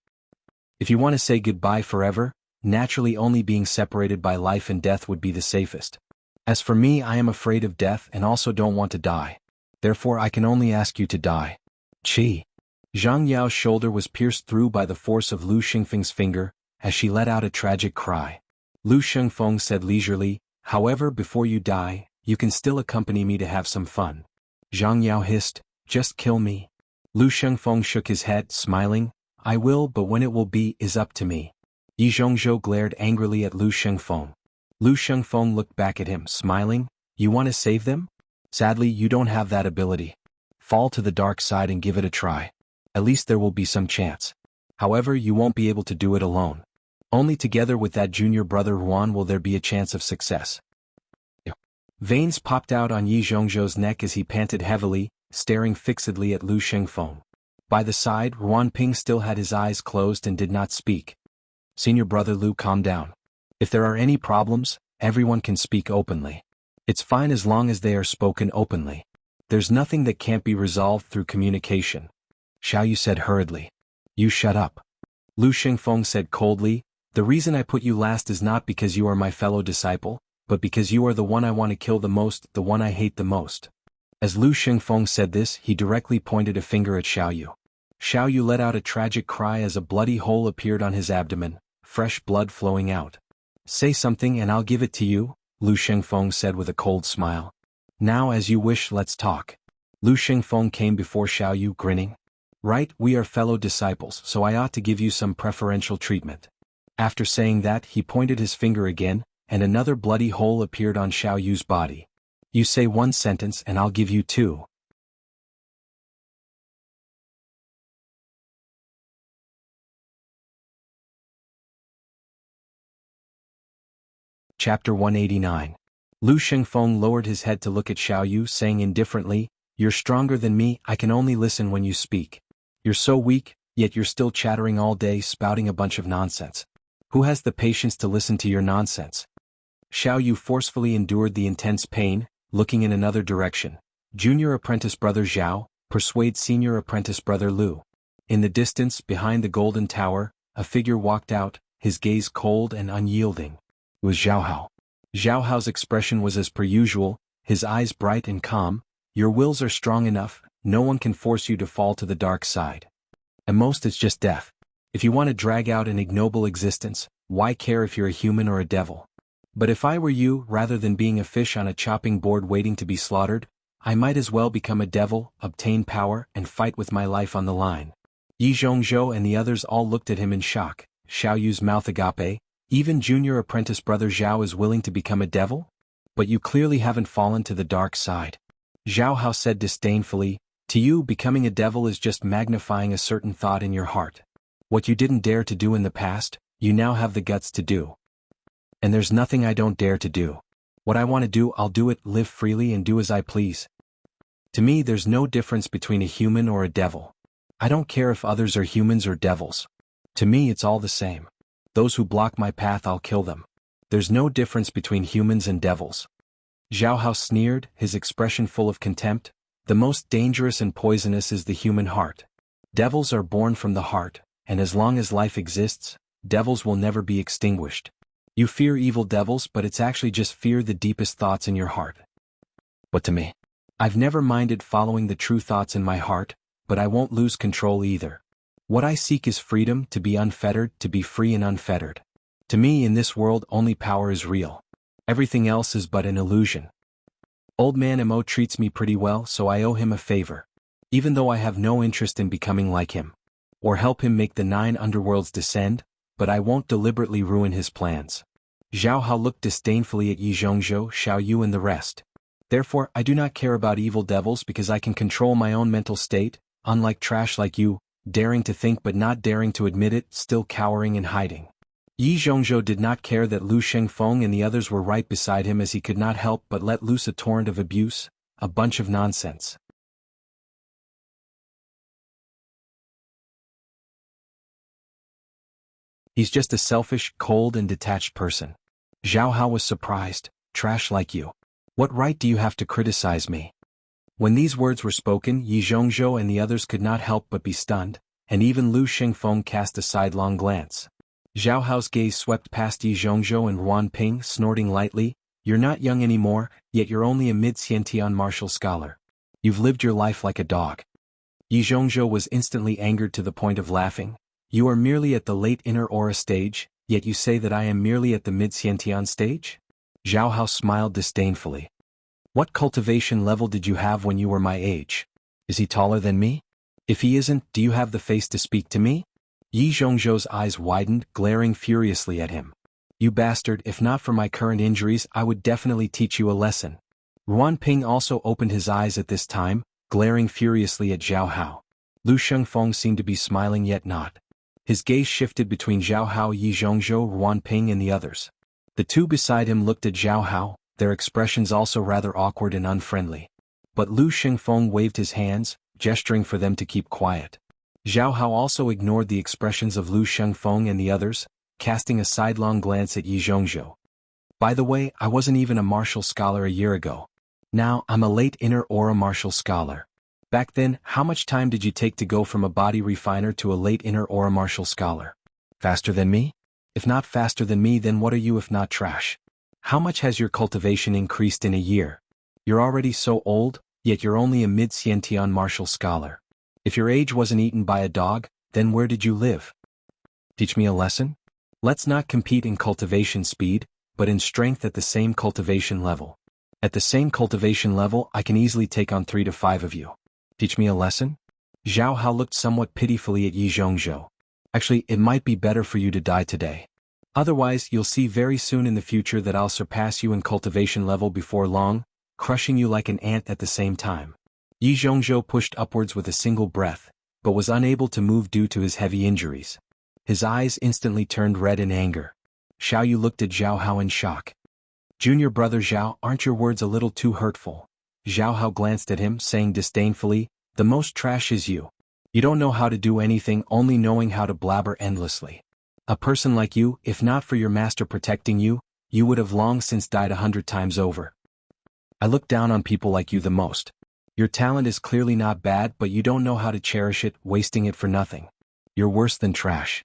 If you want to say goodbye forever, naturally only being separated by life and death would be the safest. As for me, I am afraid of death and also don't want to die. Therefore I can only ask you to die. Chi. Zhang Yao's shoulder was pierced through by the force of Lu Shengfeng's finger, as she let out a tragic cry. Lu Shengfeng said leisurely, however, before you die, you can still accompany me to have some fun. Zhang Yao hissed, just kill me. Lu Shengfeng shook his head, smiling, I will, but when it will be is up to me. Yi Zhongzhou glared angrily at Lu Shengfeng. Lu Shengfeng looked back at him, smiling, you want to save them? Sadly, you don't have that ability. Fall to the dark side and give it a try. At least there will be some chance. However, you won't be able to do it alone. Only together with that junior brother Ruan will there be a chance of success. Veins popped out on Yi Zhongzhou's neck as he panted heavily, staring fixedly at Lu Shengfeng. By the side, Ruan Ping still had his eyes closed and did not speak. Senior brother Lu, calm down. If there are any problems, everyone can speak openly. It's fine as long as they are spoken openly. There's nothing that can't be resolved through communication. Xiaoyu said hurriedly. You shut up. Lu Shengfeng said coldly, the reason I put you last is not because you are my fellow disciple, but because you are the one I want to kill the most, the one I hate the most. As Lu Shengfeng said this, he directly pointed a finger at Xiaoyu. Xiaoyu let out a tragic cry as a bloody hole appeared on his abdomen, fresh blood flowing out. Say something and I'll give it to you, Lu Shengfeng said with a cold smile. Now as you wish, let's talk. Lu Shengfeng came before Xiaoyu, grinning. Right, we are fellow disciples, so I ought to give you some preferential treatment. After saying that, he pointed his finger again, and another bloody hole appeared on Xiaoyu's body. You say one sentence and I'll give you two. Chapter 189. Lu Shengfeng lowered his head to look at Xiao Yu, saying indifferently, "You're stronger than me, I can only listen when you speak. You're so weak, yet you're still chattering all day, spouting a bunch of nonsense. Who has the patience to listen to your nonsense?" Xiao Yu forcefully endured the intense pain, looking in another direction. Junior apprentice brother Zhao, persuade senior apprentice brother Lu. In the distance, behind the golden tower, a figure walked out, his gaze cold and unyielding. It was Zhao Hao. Zhao Hao's expression was as per usual, his eyes bright and calm. "Your wills are strong enough, no one can force you to fall to the dark side. At most it's just death. If you want to drag out an ignoble existence, why care if you're a human or a devil? But if I were you, rather than being a fish on a chopping board waiting to be slaughtered, I might as well become a devil, obtain power, and fight with my life on the line." Yi Zhongzhou and the others all looked at him in shock. Xiao Yu's mouth agape. Even junior apprentice brother Zhao is willing to become a devil? But you clearly haven't fallen to the dark side. Zhao Hao said disdainfully, "To you, becoming a devil is just magnifying a certain thought in your heart. What you didn't dare to do in the past, you now have the guts to do. And there's nothing I don't dare to do. What I want to do, I'll do it, live freely and do as I please. To me, there's no difference between a human or a devil. I don't care if others are humans or devils. To me, it's all the same. Those who block my path, I'll kill them. There's no difference between humans and devils." Zhao Hao sneered, his expression full of contempt. "The most dangerous and poisonous is the human heart. Devils are born from the heart, and as long as life exists, devils will never be extinguished. You fear evil devils, but it's actually just fear the deepest thoughts in your heart. But to me, I've never minded following the true thoughts in my heart, but I won't lose control either. What I seek is freedom, to be unfettered, to be free and unfettered. To me, in this world, only power is real. Everything else is but an illusion. Old man Mo treats me pretty well, so I owe him a favor. Even though I have no interest in becoming like him, or help him make the 9 underworlds descend, but I won't deliberately ruin his plans." Zhao Hao looked disdainfully at Yi Zhongzhou, Xiao Yu and the rest. "Therefore, I do not care about evil devils because I can control my own mental state, unlike trash like you, daring to think but not daring to admit it, still cowering and hiding." Yi Zhongzhou did not care that Lu Shengfeng and the others were right beside him, as he could not help but let loose a torrent of abuse, a bunch of nonsense. He's just a selfish, cold and detached person. Zhao Hao was surprised. "Trash like you. What right do you have to criticize me?" When these words were spoken, Yi Zhongzhou and the others could not help but be stunned, and even Lu Shengfeng cast a sidelong glance. Zhao Hao's gaze swept past Yi Zhongzhou and Ruan Ping, snorting lightly. "You're not young anymore, yet you're only a mid-Xiantian martial scholar. You've lived your life like a dog." Yi Zhongzhou was instantly angered to the point of laughing. "You are merely at the late inner aura stage, yet you say that I am merely at the mid-Xiantian stage?" Zhao Hao smiled disdainfully. "What cultivation level did you have when you were my age? Is he taller than me? If he isn't, do you have the face to speak to me?" Yi Zhongzhou's eyes widened, glaring furiously at him. "You bastard, if not for my current injuries, I would definitely teach you a lesson." Ruan Ping also opened his eyes at this time, glaring furiously at Zhao Hao. Lu Shengfeng seemed to be smiling yet not. His gaze shifted between Zhao Hao, Yi Zhongzhou, Ruan Ping and the others. The two beside him looked at Zhao Hao, their expressions also rather awkward and unfriendly. But Lu Shengfeng waved his hands, gesturing for them to keep quiet. Zhao Hao also ignored the expressions of Lu Shengfeng and the others, casting a sidelong glance at Yi Zhongzhou. "By the way, I wasn't even a martial scholar a year ago. Now, I'm a late inner aura martial scholar. Back then, how much time did you take to go from a body refiner to a late inner aura martial scholar? Faster than me? If not faster than me, then what are you if not trash? How much has your cultivation increased in a year? You're already so old, yet you're only a mid-Xiantian martial scholar. If your age wasn't eaten by a dog, then where did you live? Teach me a lesson? Let's not compete in cultivation speed, but in strength at the same cultivation level. At the same cultivation level, I can easily take on 3 to 5 of you. Teach me a lesson?" Zhao Hao looked somewhat pitifully at Yi Zhongzhou. "Actually, it might be better for you to die today. Otherwise, you'll see very soon in the future that I'll surpass you in cultivation level before long. crushing you like an ant at the same time. Yi Zhongzhou pushed upwards with a single breath, but was unable to move due to his heavy injuries. His eyes instantly turned red in anger. Xiao Yu looked at Zhao Hao in shock. "Junior brother Zhao, aren't your words a little too hurtful?" Zhao Hao glanced at him, saying disdainfully, "The most trash is you. You don't know how to do anything, only knowing how to blabber endlessly. A person like you, if not for your master protecting you, you would have long since died 100 times over. I look down on people like you the most. Your talent is clearly not bad, but you don't know how to cherish it, wasting it for nothing. You're worse than trash."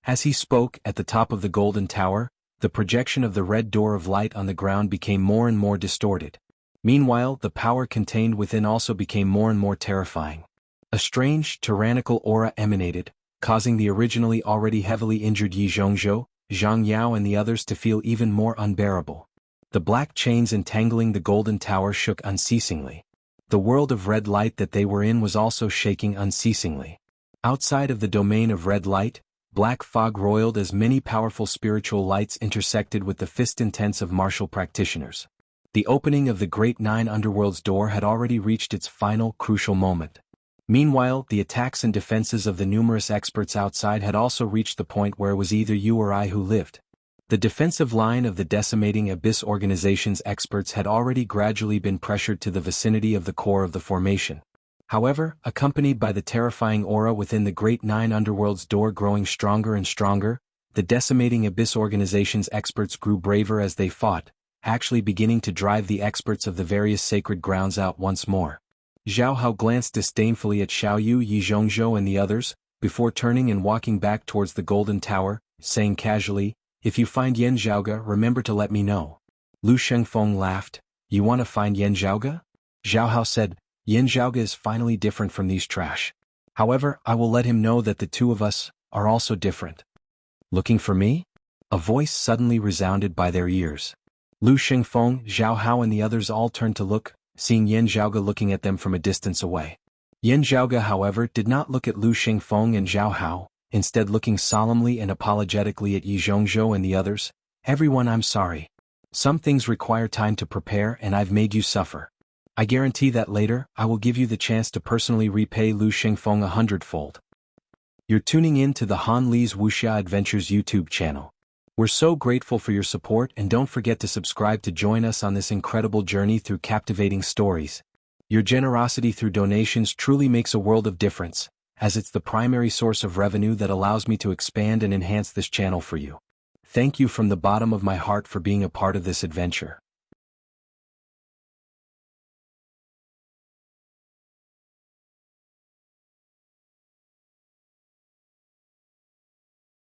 As he spoke, at the top of the golden tower, the projection of the red door of light on the ground became more and more distorted. Meanwhile, the power contained within also became more and more terrifying. A strange, tyrannical aura emanated, causing the originally already heavily injured Yi Zhongzhou, Zhang Yao and the others to feel even more unbearable. The black chains entangling the golden tower shook unceasingly. The world of red light that they were in was also shaking unceasingly. Outside of the domain of red light, black fog roiled as many powerful spiritual lights intersected with the fist intents of martial practitioners. The opening of the Great Nine Underworld's door had already reached its final, crucial moment. Meanwhile, the attacks and defenses of the numerous experts outside had also reached the point where it was either you or I who lived. The defensive line of the decimating Abyss Organization's experts had already gradually been pressured to the vicinity of the core of the formation. However, accompanied by the terrifying aura within the Great Nine Underworld's door growing stronger and stronger, the decimating Abyss Organization's experts grew braver as they fought, actually beginning to drive the experts of the various sacred grounds out once more. Zhao Hao glanced disdainfully at Xiao Yu, Yi Zhongzhou and the others, before turning and walking back towards the golden tower, saying casually, "If you find Yan Zhaoge, remember to let me know." Lu Shengfeng laughed. "You want to find Yan Zhaoge?" Zhao Hao said, "Yan Zhaoge is finally different from these trash. However, I will let him know that the two of us are also different." "Looking for me?" A voice suddenly resounded by their ears. Lu Shengfeng, Zhao Hao and the others all turned to look, seeing Yan Zhaoge looking at them from a distance away. Yan Zhaoge, however, did not look at Lu Shengfeng and Zhao Hao, instead looking solemnly and apologetically at Yi Zhongzhou and the others. "Everyone, I'm sorry. Some things require time to prepare and I've made you suffer. I guarantee that later, I will give you the chance to personally repay Lu Shengfeng 100-fold. You're tuning in to the Han Li's Wuxia Adventures YouTube channel. We're so grateful for your support and don't forget to subscribe to join us on this incredible journey through captivating stories. Your generosity through donations truly makes a world of difference, as it's the primary source of revenue that allows me to expand and enhance this channel for you. Thank you from the bottom of my heart for being a part of this adventure.